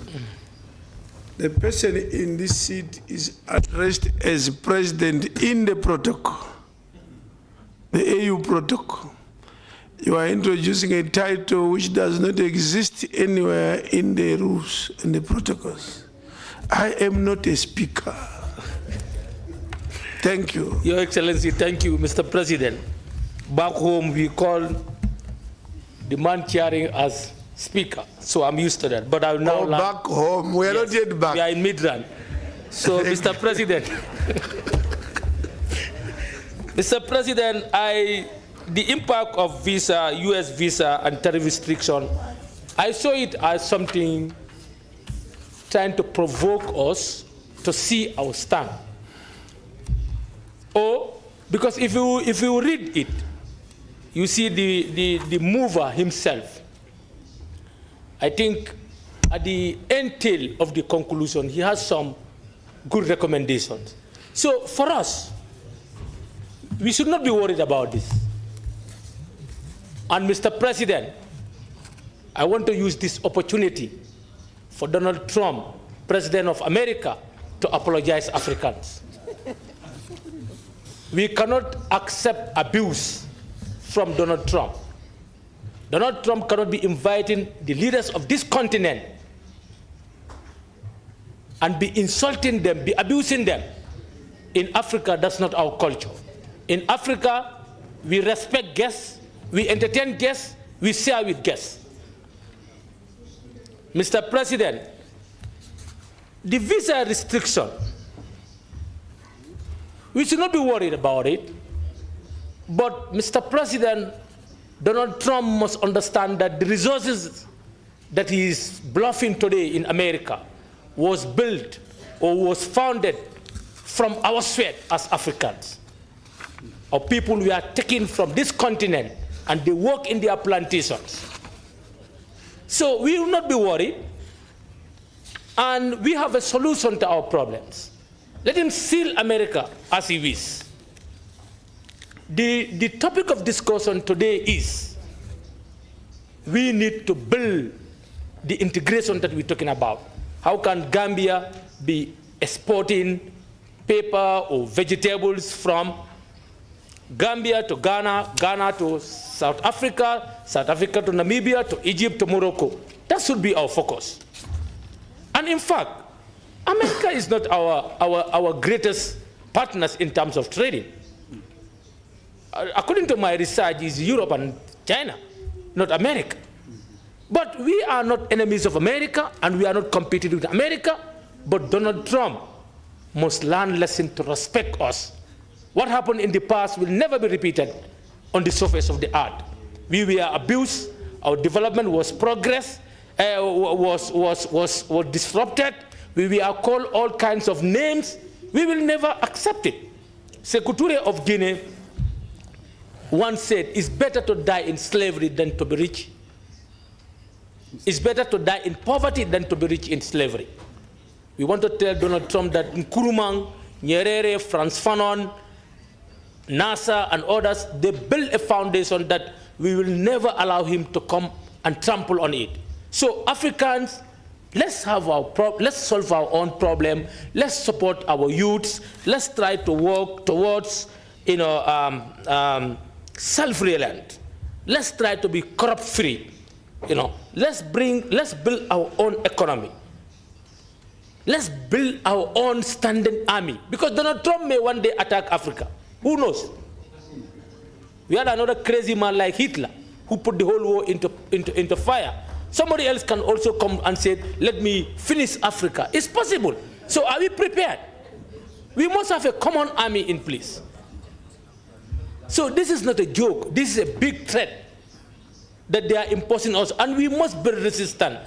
the person in this seat is addressed as President in the protocol, the AU protocol. You are introducing a title which does not exist anywhere in the rules and the protocols. I am not a speaker. Thank you. Your Excellency, thank you, Mr. President. Back home, we call the man chairing as speaker, so I'm used to that. But I will now back home. We are not yet back. We are in mid-run. So, Mr. President, Mr. President, the impact of visa, U.S. visa and tariff restriction, I saw it as something trying to provoke us to see our stand. Or, because if you read it, you see the mover himself. I think at the end tail of the conclusion, he has some good recommendations. So for us, we should not be worried about this. And Mr. President, I want to use this opportunity for Donald Trump, President of America, to apologize to Africans. We cannot accept abuse from Donald Trump. Donald Trump cannot be inviting the leaders of this continent and be insulting them, be abusing them. In Africa, that's not our culture. In Africa, we respect guests, we entertain guests, we share with guests. Mr. President, The visa restriction, we should not be worried about it. But Mr. President, Donald Trump must understand that the resources that he is bluffing today in America was built or was founded from our sweat as Africans. Our people we are taken from this continent and they work in their plantations. So we will not be worried, and we have a solution to our problems. Let him seal America as he wishes. The topic of discussion today is we need to build the integration that we're talking about. How can Gambia be exporting paper or vegetables from Gambia to Ghana, Ghana to South Africa, South Africa to Namibia, to Egypt, to Morocco? That should be our focus. And in fact, America is not our greatest partners in terms of trading. According to my research, it's Europe and China, not America. But we are not enemies of America, and we are not competing with America, but Donald Trump must learn lesson to respect us. What happened in the past will never be repeated on the surface of the earth. We were abused, our development was was disrupted, we were called all kinds of names. We will never accept it. Sekou Touré of Guinea once said, it's better to die in slavery than to be rich. It's better to die in poverty than to be rich in slavery. We want to tell Donald Trump that Nkrumah, Nyerere, Frantz Fanon, NASA, and others, they built a foundation that we will never allow him to come and trample on it. So Africans, let's solve our own problem. Let's support our youths. Let's try to work towards, self-reliant. Let's try to be corrupt-free. Let's build our own economy. Let's build our own standing army. Because Donald Trump may one day attack Africa. Who knows? We had another crazy man like Hitler who put the whole war into fire. Somebody else can also come and say, let me finish Africa. It's possible. So are we prepared? We must have a common army in place. So this is not a joke. This is a big threat that they are imposing us, and we must be resistant.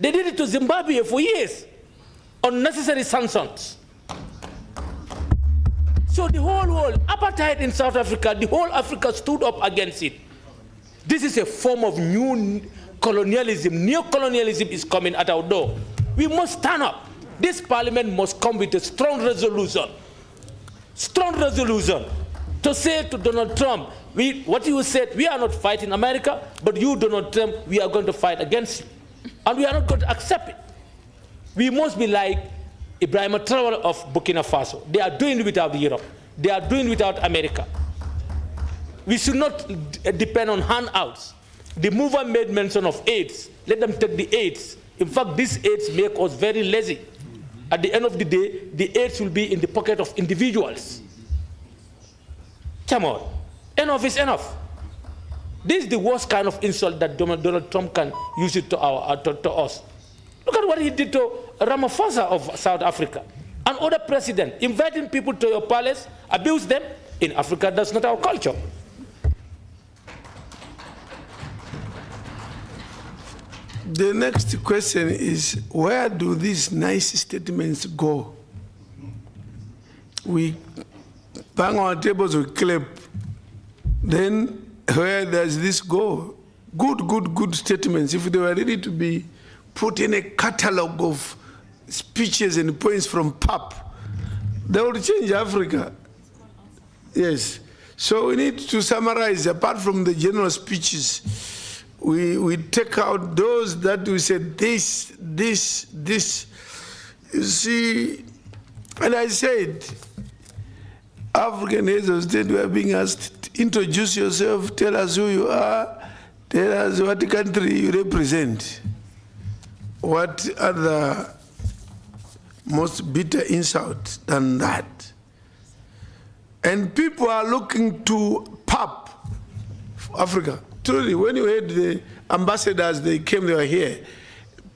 They did it to Zimbabwe for years. Unnecessary sanctions. So the whole world, apartheid in South Africa, the whole Africa stood up against it. This is a form of new colonialism. Neo-colonialism is coming at our door. We must stand up. This parliament must come with a strong resolution to say to Donald Trump, what you said, we are not fighting America, but you, Donald Trump, we are going to fight against you. And we are not going to accept it. We must be like Ibrahim Traoré of Burkina Faso. They are doing it without Europe. They are doing it without America. We should not depend on handouts. The mover made mention of AIDS. Let them take the AIDS. In fact, these AIDS make us very lazy. At the end of the day, the AIDS will be in the pocket of individuals. Come on. Enough is enough. This is the worst kind of insult that Donald Trump can use it to us. Look at what he did to Ramaphosa of South Africa. And other president, inviting people to your palace, abuse them. In Africa, that's not our culture. The next question is, where do these nice statements go? We bang our tables, we clap. Then where does this go? Good statements. If they were ready to be put in a catalog of speeches and points from PAP, they would change Africa. Yes. So we need to summarize, apart from the general speeches, we take out those that we said this. You see, and I said, African heads of state were being asked, introduce yourself, tell us who you are, tell us what country you represent. What other most bitter insult than that? And people are looking to PAP, Africa. Truly, when you heard the ambassadors, they were here,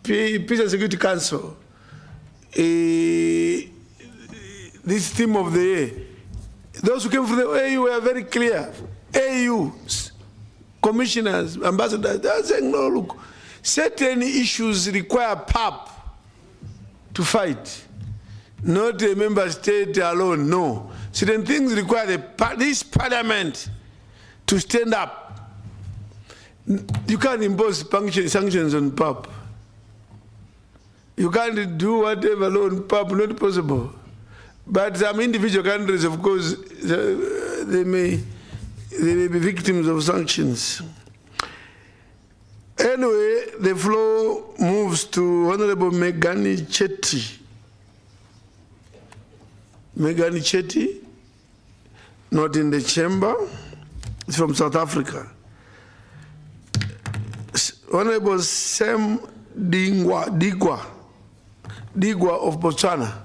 Peace and Security Council, this theme of the year. Those who came from the AU were very clear. AU, commissioners, ambassadors, they are saying, no, look, certain issues require PAP to fight, not a member state alone, no. Certain things require this parliament to stand up. You can't impose sanctions on PAP. You can't do whatever alone, PAP, not possible. But some individual countries, of course, they may be victims of sanctions. Anyway, the floor moves to Honorable Megani Chetty. Megani Chetty, not in the chamber, it's from South Africa. Honorable Sam Digwa of Botswana.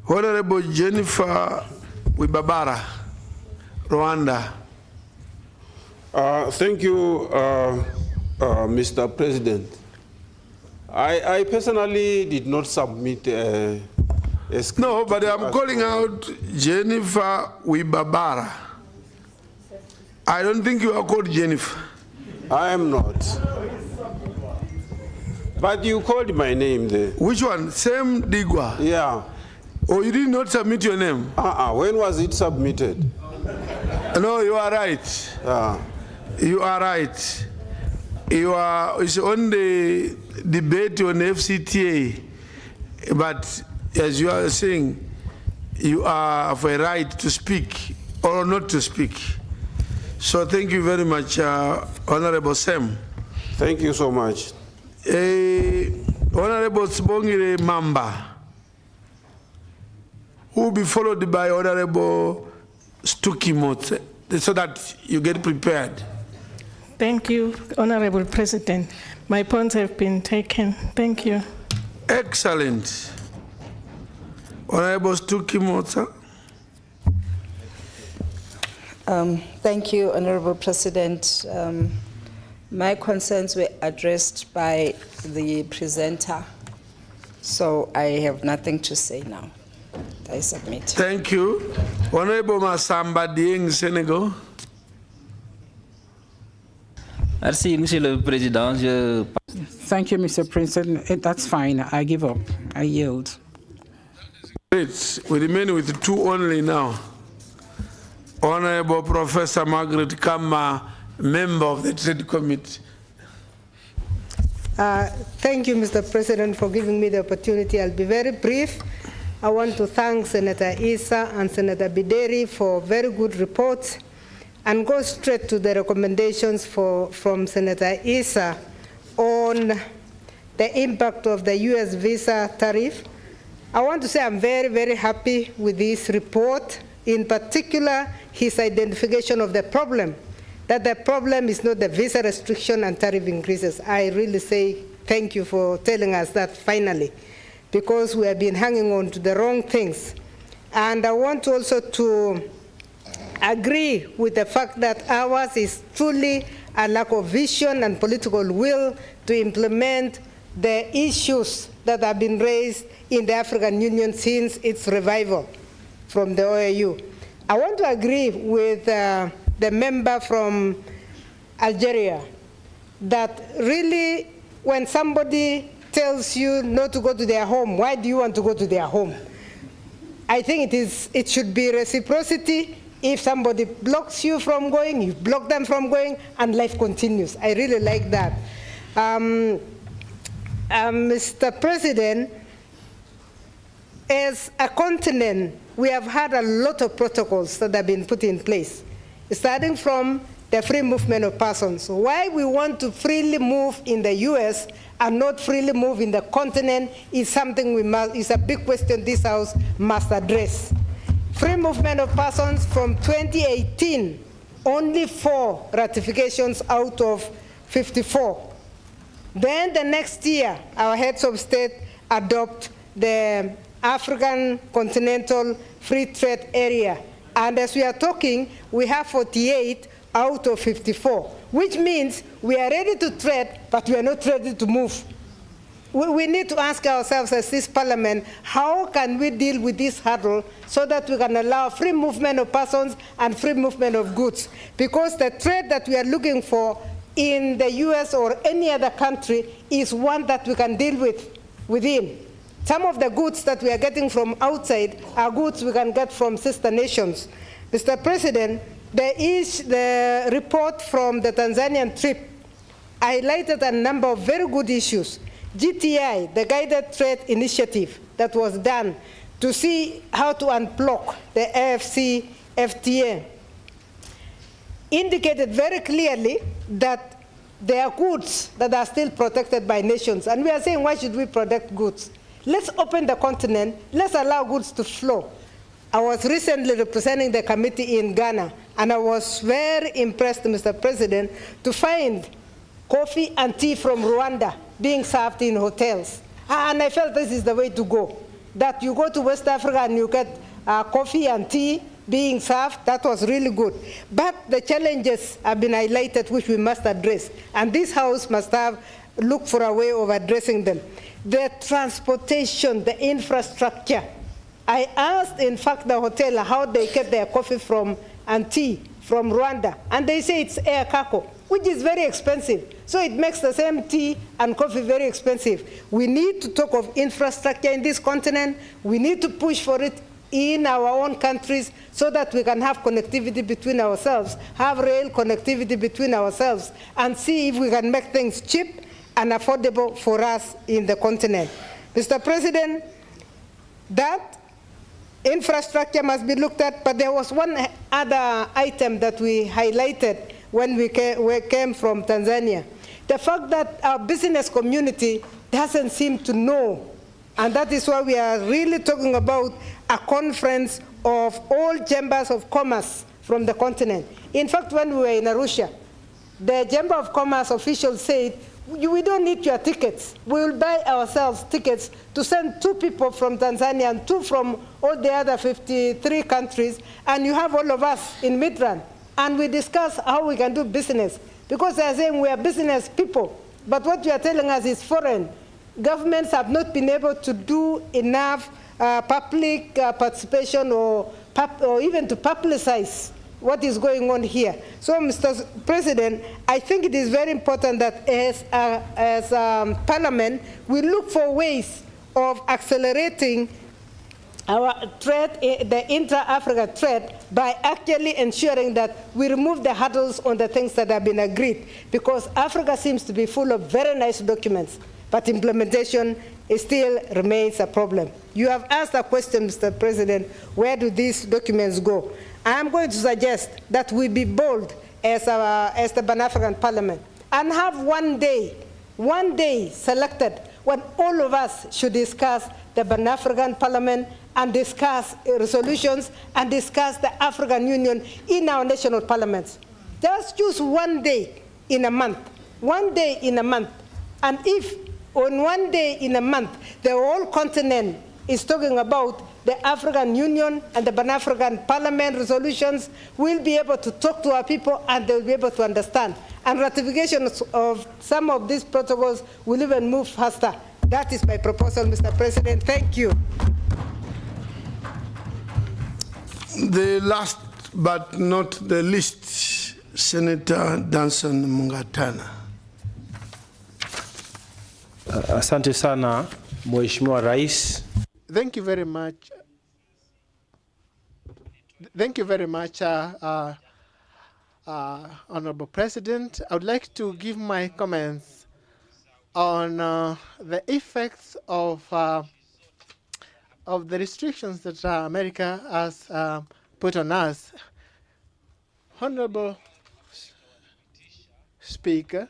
Honorable Jennifer Wibabara, Rwanda. Thank you, Mr. President. I personally did not submit a no, but I'm calling out Jennifer Wibabara. I don't think you are called Jennifer. I am not. But you called my name there. Which one? Sam Digwa? Yeah. Oh, you did not submit your name? When was it submitted? No, you are right. You are right. It's on the debate on FCTA, but as you are saying, you have a right to speak or not to speak. So thank you very much, Honorable Sam. Thank you so much. Honorable Sibongile Mamba, who will be followed by Honorable Stukimot, so that you get prepared. Thank you, Honorable President. My points have been taken. Thank you. Excellent. Honorable Stukimot. Thank you, Honorable President. My concerns were addressed by the presenter, so I have nothing to say now. I submit. Thank you. Honorable Masamba Dieng, Senegal. Merci, Monsieur le Président. Thank you, Mr. President. That's fine. I give up. I yield. Great. We remain with two only now. Honorable Professor Margaret Kama, member of the Trade Committee. Thank you, Mr. President, for giving me the opportunity. I'll be very brief. I want to thank Senator Issa and Senator Bideri for very good reports and go straight to the recommendations from Senator Issa on the impact of the US visa tariff. I want to say I'm very, very happy with this report, in particular his identification of the problem, that the problem is not the visa restriction and tariff increases. I really say thank you for telling us that finally, because we have been hanging on to the wrong things. And I want also to agree with the fact that ours is truly a lack of vision and political will to implement the issues that have been raised in the African Union since its revival from the OAU. I want to agree with the member from Algeria that really when somebody tells you not to go to their home, why do you want to go to their home? I think it should be reciprocity. If somebody blocks you from going, you block them from going, and life continues. I really like that. Mr. President, as a continent, we have had a lot of protocols that have been put in place, starting from the free movement of persons. Why we want to freely move in the US and not freely move in the continent is something is a big question this House must address. Free movement of persons from 2018, only 4 ratifications out of 54. Then the next year, our heads of state adopt the African Continental Free Trade Area. And as we are talking, we have 48 out of 54, which means we are ready to trade, but we are not ready to move. We need to ask ourselves as this parliament, how can we deal with this hurdle so that we can allow free movement of persons and free movement of goods? Because the trade that we are looking for in the US or any other country is one that we can deal with within. Some of the goods that we are getting from outside are goods we can get from sister nations. Mr. President, there is the report from the Tanzanian trip highlighted a number of very good issues. GTI, the Guided Trade Initiative that was done to see how to unblock the AFC FTA, indicated very clearly that there are goods that are still protected by nations. And we are saying, why should we protect goods? Let's open the continent. Let's allow goods to flow. I was recently representing the committee in Ghana, and I was very impressed, Mr. President, to find coffee and tea from Rwanda being served in hotels. And I felt this is the way to go, that you go to West Africa and you get coffee and tea being served. That was really good. But the challenges have been highlighted, which we must address. And this House must have looked for a way of addressing them. The transportation, the infrastructure. I asked, in fact, the hotel how they get their coffee from and tea from Rwanda, and they say it's air cargo, which is very expensive. So it makes the same tea and coffee very expensive. We need to talk of infrastructure in this continent. We need to push for it in our own countries so that we can have connectivity between ourselves, have rail connectivity between ourselves, and see if we can make things cheap and affordable for us in the continent. Mr. President, that infrastructure must be looked at, but there was one other item that we highlighted when we came from Tanzania. The fact that our business community doesn't seem to know, and that is why we are really talking about a conference of all chambers of commerce from the continent. In fact, when we were in Arusha, the Chamber of Commerce officials said, we don't need your tickets. We will buy ourselves tickets to send 2 people from Tanzania and 2 from all the other 53 countries, and you have all of us in Midrand. And we discuss how we can do business. Because they are saying we are business people, but what you are telling us is foreign. Governments have not been able to do enough public participation or even to publicize what is going on here. So, Mr. President, I think it is very important that as Parliament, we look for ways of accelerating our trade, the intra-Africa trade, by actually ensuring that we remove the hurdles on the things that have been agreed. Because Africa seems to be full of very nice documents, but implementation still remains a problem. You have asked a question, Mr. President, where do these documents go? I am going to suggest that we be bold as the Pan-African Parliament and have one day selected when all of us should discuss the Pan-African Parliament and discuss resolutions and discuss the African Union in our national parliaments. Just choose one day in a month, and if on one day in a month the whole continent is talking about the African Union and the Pan-African Parliament resolutions, we'll be able to talk to our people and they'll be able to understand. And ratification of some of these protocols will even move faster. That is my proposal, Mr. President. Thank you. The last but not the least, Senator Danson Mungatana. Asante sana, Mheshimiwa Rais. Thank you very much. Thank you very much, Honorable President. I would like to give my comments on the effects of the restrictions that America has put on us. Honorable Speaker,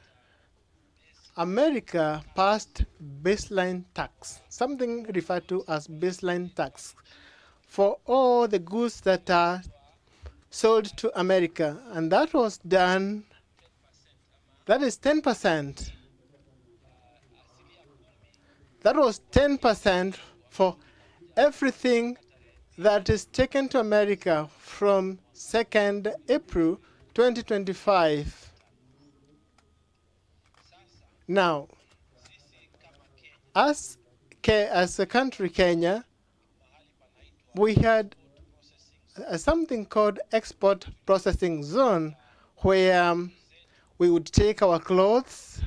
America passed baseline tax, something referred to as baseline tax, for all the goods that are sold to America. And that was done, that is 10%. That was 10% for everything that is taken to America from 2nd April 2025. Now, as a country, Kenya, we had something called export processing zone, where we would take our clothes,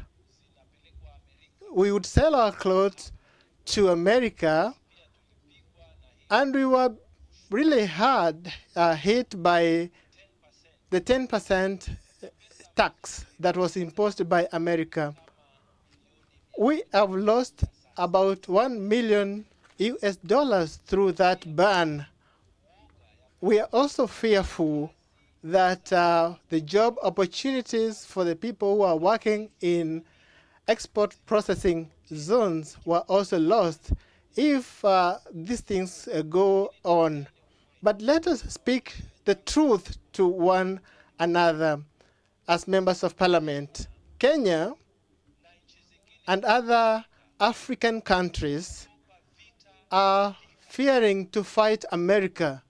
we would sell our clothes to America, and we were really hard hit by the 10% tax that was imposed by America. We have lost about $1 million through that ban. We are also fearful that the job opportunities for the people who are working in export processing zones were also lost if these things go on. But let us speak the truth to one another as members of parliament. Kenya and other African countries are fearing to fight America.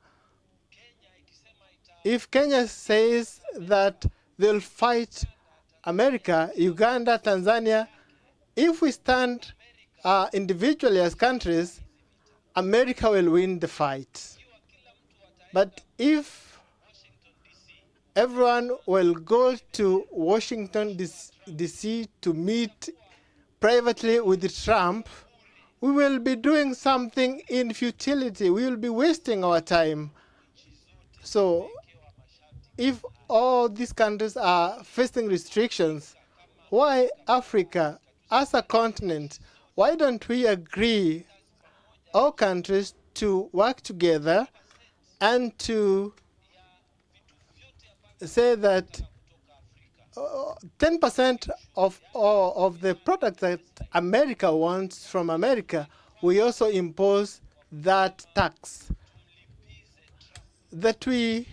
If Kenya says that they'll fight America, Uganda, Tanzania, if we stand individually as countries, America will win the fight. But if everyone will go to Washington, D.C. to meet privately with Trump, we will be doing something in futility. We will be wasting our time. So if all these countries are facing restrictions, why Africa, as a continent, why don't we agree, all countries, to work together and to say that 10% of the product that America wants from America, we also impose that tax. That we,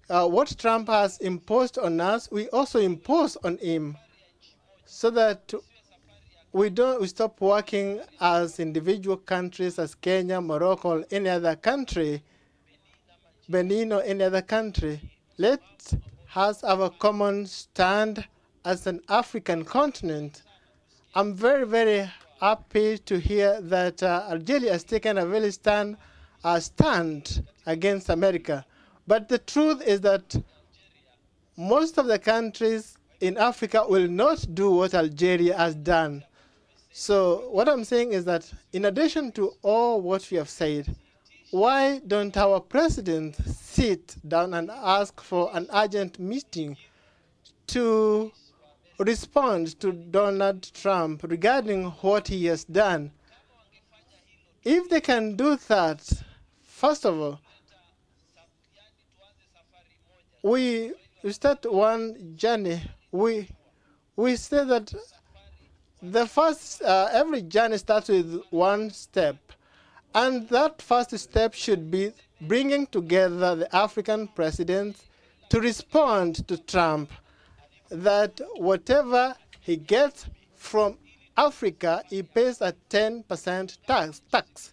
what Trump has imposed on us, we also impose on him, so that we stop working as individual countries, as Kenya, Morocco, or any other country, Benin or any other country. Let us have a common stand as an African continent. I'm very, very happy to hear that Algeria has taken a very stand against America. But the truth is that most of the countries in Africa will not do what Algeria has done. So what I'm saying is that in addition to all what we have said, why don't our president sit down and ask for an urgent meeting to respond to Donald Trump regarding what he has done? If they can do that, first of all, we start one journey. We say that the first, every journey starts with one step. And that first step should be bringing together the African presidents to respond to Trump, that whatever he gets from Africa, he pays a 10% tax.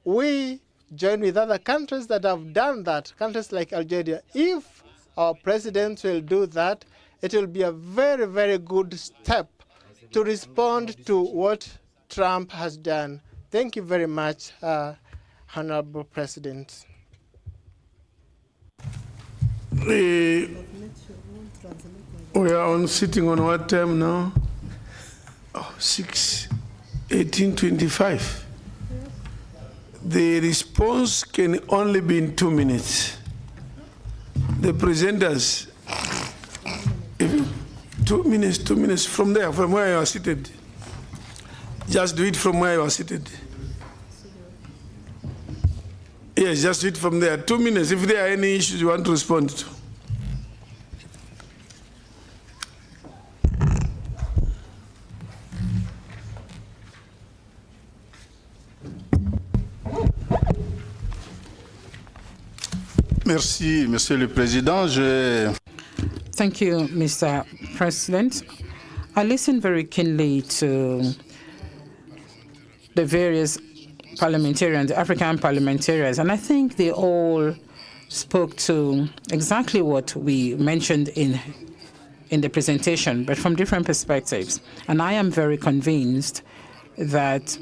We join with other countries that have done that, countries like Algeria. If our presidents will do that, it will be a very, very good step to respond to what Trump has done. Thank you very much, Honorable President. We are sitting on what time now? 18:25. The response can only be in 2 minutes. The presenters, 2 minutes from there, from where you are seated. Just do it from where you are seated. Yes, just do it from there. 2 minutes, if there are any issues you want to respond to. Merci, Monsieur le Président. Thank you, Mr. President. I listened very keenly to the various parliamentarians, African parliamentarians, and I think they all spoke to exactly what we mentioned in the presentation, but from different perspectives. And I am very convinced that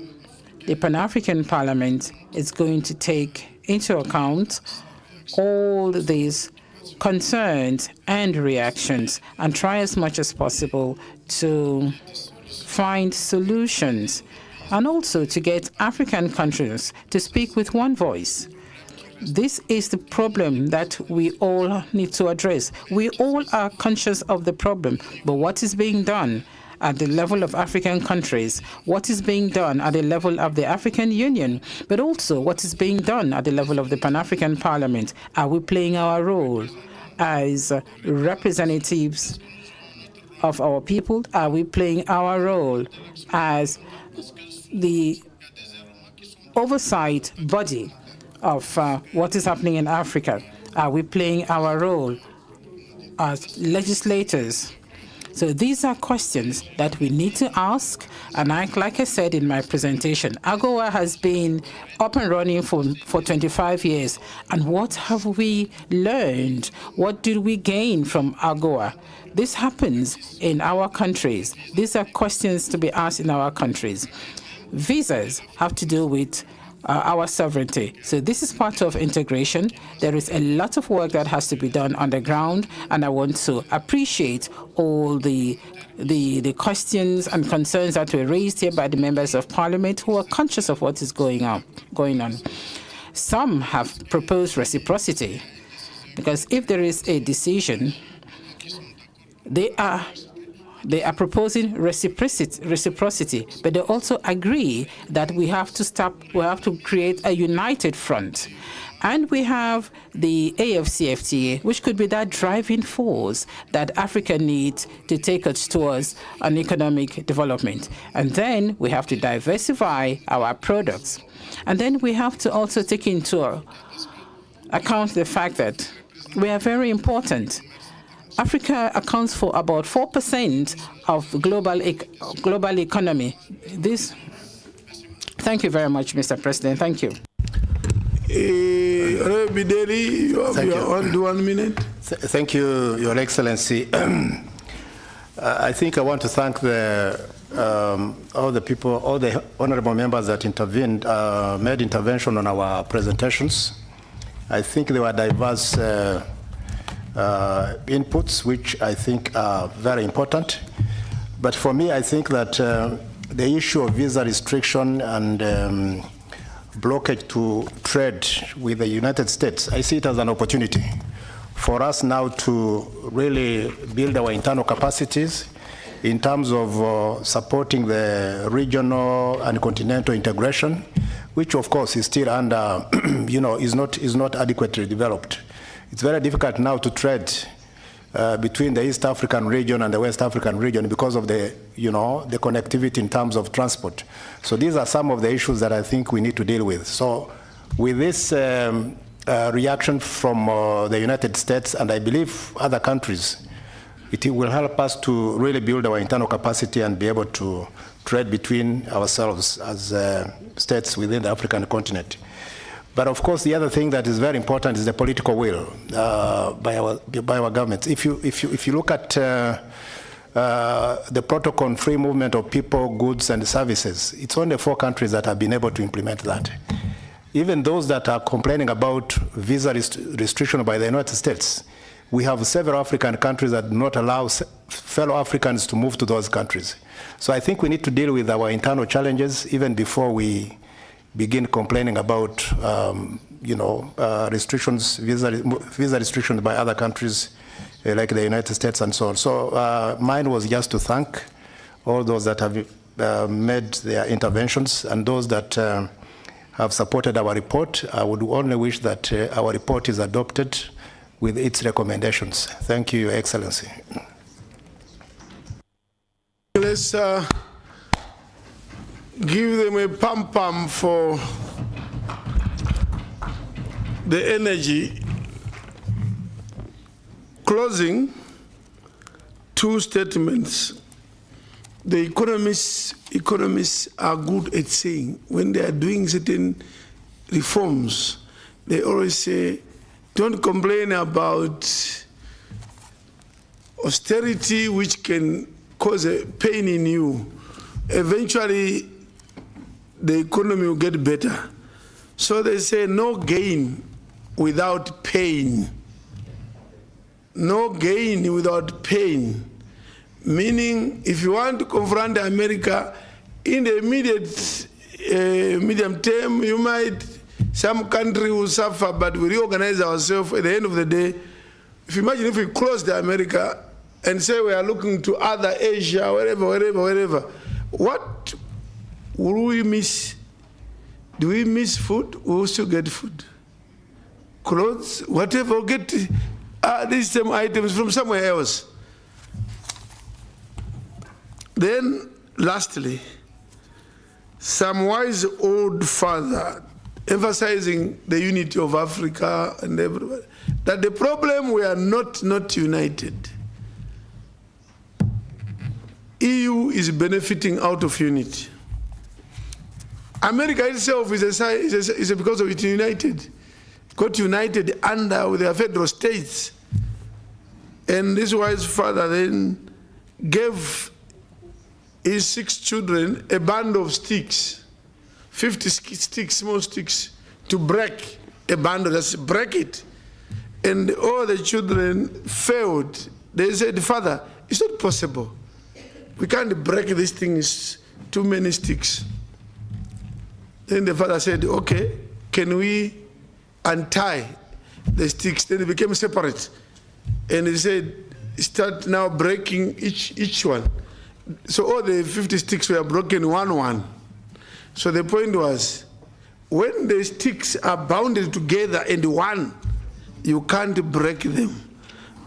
the Pan-African Parliament is going to take into account all these concerns and reactions and try as much as possible to find solutions and also to get African countries to speak with one voice. This is the problem that we all need to address. We all are conscious of the problem, but what is being done at the level of African countries, what is being done at the level of the African Union, but also what is being done at the level of the Pan-African Parliament? Are we playing our role as representatives of our people? Are we playing our role as the oversight body of what is happening in Africa? Are we playing our role as legislators? So these are questions that we need to ask. And like I said in my presentation, AGOA has been up and running for 25 years. And what have we learned? What did we gain from AGOA? This happens in our countries. These are questions to be asked in our countries. Visas have to do with our sovereignty. So this is part of integration. There is a lot of work that has to be done on the ground, and I want to appreciate all the questions and concerns that were raised here by the members of Parliament who are conscious of what is going on. Some have proposed reciprocity, because if there is a decision, they are proposing reciprocity, but they also agree that we have to create a united front. And we have the AFCFTA, which could be that driving force that Africa needs to take us towards an economic development. And then we have to diversify our products. And then we have to also take into account the fact that we are very important. Africa accounts for about 4% of the global economy. Thank you very much, Mr. President. Thank you. Bideri, you have on 1 minute. Thank you, Your Excellency. I think I want to thank all the people, all the honorable members that intervened, made intervention on our presentations. I think there were diverse inputs, which I think are very important. But for me, I think that the issue of visa restriction and blockage to trade with the United States, I see it as an opportunity for us now to really build our internal capacities in terms of supporting the regional and continental integration, which of course is still under, is not adequately developed. It's very difficult now to trade between the East African region and the West African region because of the connectivity in terms of transport. So these are some of the issues that I think we need to deal with. So with this reaction from the United States and I believe other countries, it will help us to really build our internal capacity and be able to trade between ourselves as states within the African continent. But of course, the other thing that is very important is the political will by our governments. If you look at the protocol on free movement of people, goods, and services, it's only 4 countries that have been able to implement that. Even those that are complaining about visa restriction by the United States, we have several African countries that do not allow fellow Africans to move to those countries. So I think we need to deal with our internal challenges even before we begin complaining about, restrictions, visa restrictions by other countries like the United States and so on. So mine was just to thank all those that have made their interventions and those that have supported our report. I would only wish that our report is adopted with its recommendations. Thank you, Your Excellency. Let's give them a pam-pam for the energy. Closing, 2 statements. The economists are good at saying when they are doing certain reforms, they always say don't complain about austerity, which can cause a pain in you. Eventually, the economy will get better. So they say no gain without pain. No gain without pain. Meaning, if you want to confront America in the immediate medium term, some country will suffer, but we reorganize ourselves at the end of the day. If you imagine if we close the America and say we are looking to other Asia, wherever, what will we miss? Do we miss food? We will still get food. Clothes, whatever, we'll get these same items from somewhere else. Then, lastly, some wise old father emphasizing the unity of Africa and everybody, that the problem we are not united. EU is benefiting out of unity. America itself is because of it united. Got united under with their federal states. And this wise father then gave his 6 children a band of sticks, 50 sticks, small sticks, to break a bundle, just break it. And all the children failed. They said, Father, it's not possible. We can't break these things, too many sticks. Then the father said, okay, can we untie the sticks? Then they became separate. And he said, start now breaking each one. So all the 50 sticks were broken one. So the point was, when the sticks are bounded together and one, you can't break them.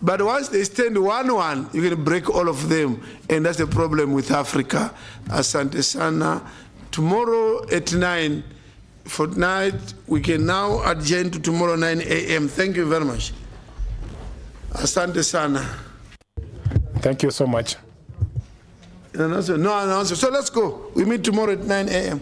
But once they stand one, you can break all of them. And that's the problem with Africa. Asante sana. Tomorrow at 9, for tonight, we can now adjourn to tomorrow 9 a.m. Thank you very much. Asante sana. Thank you so much. No, so let's go. We meet tomorrow at 9 a.m.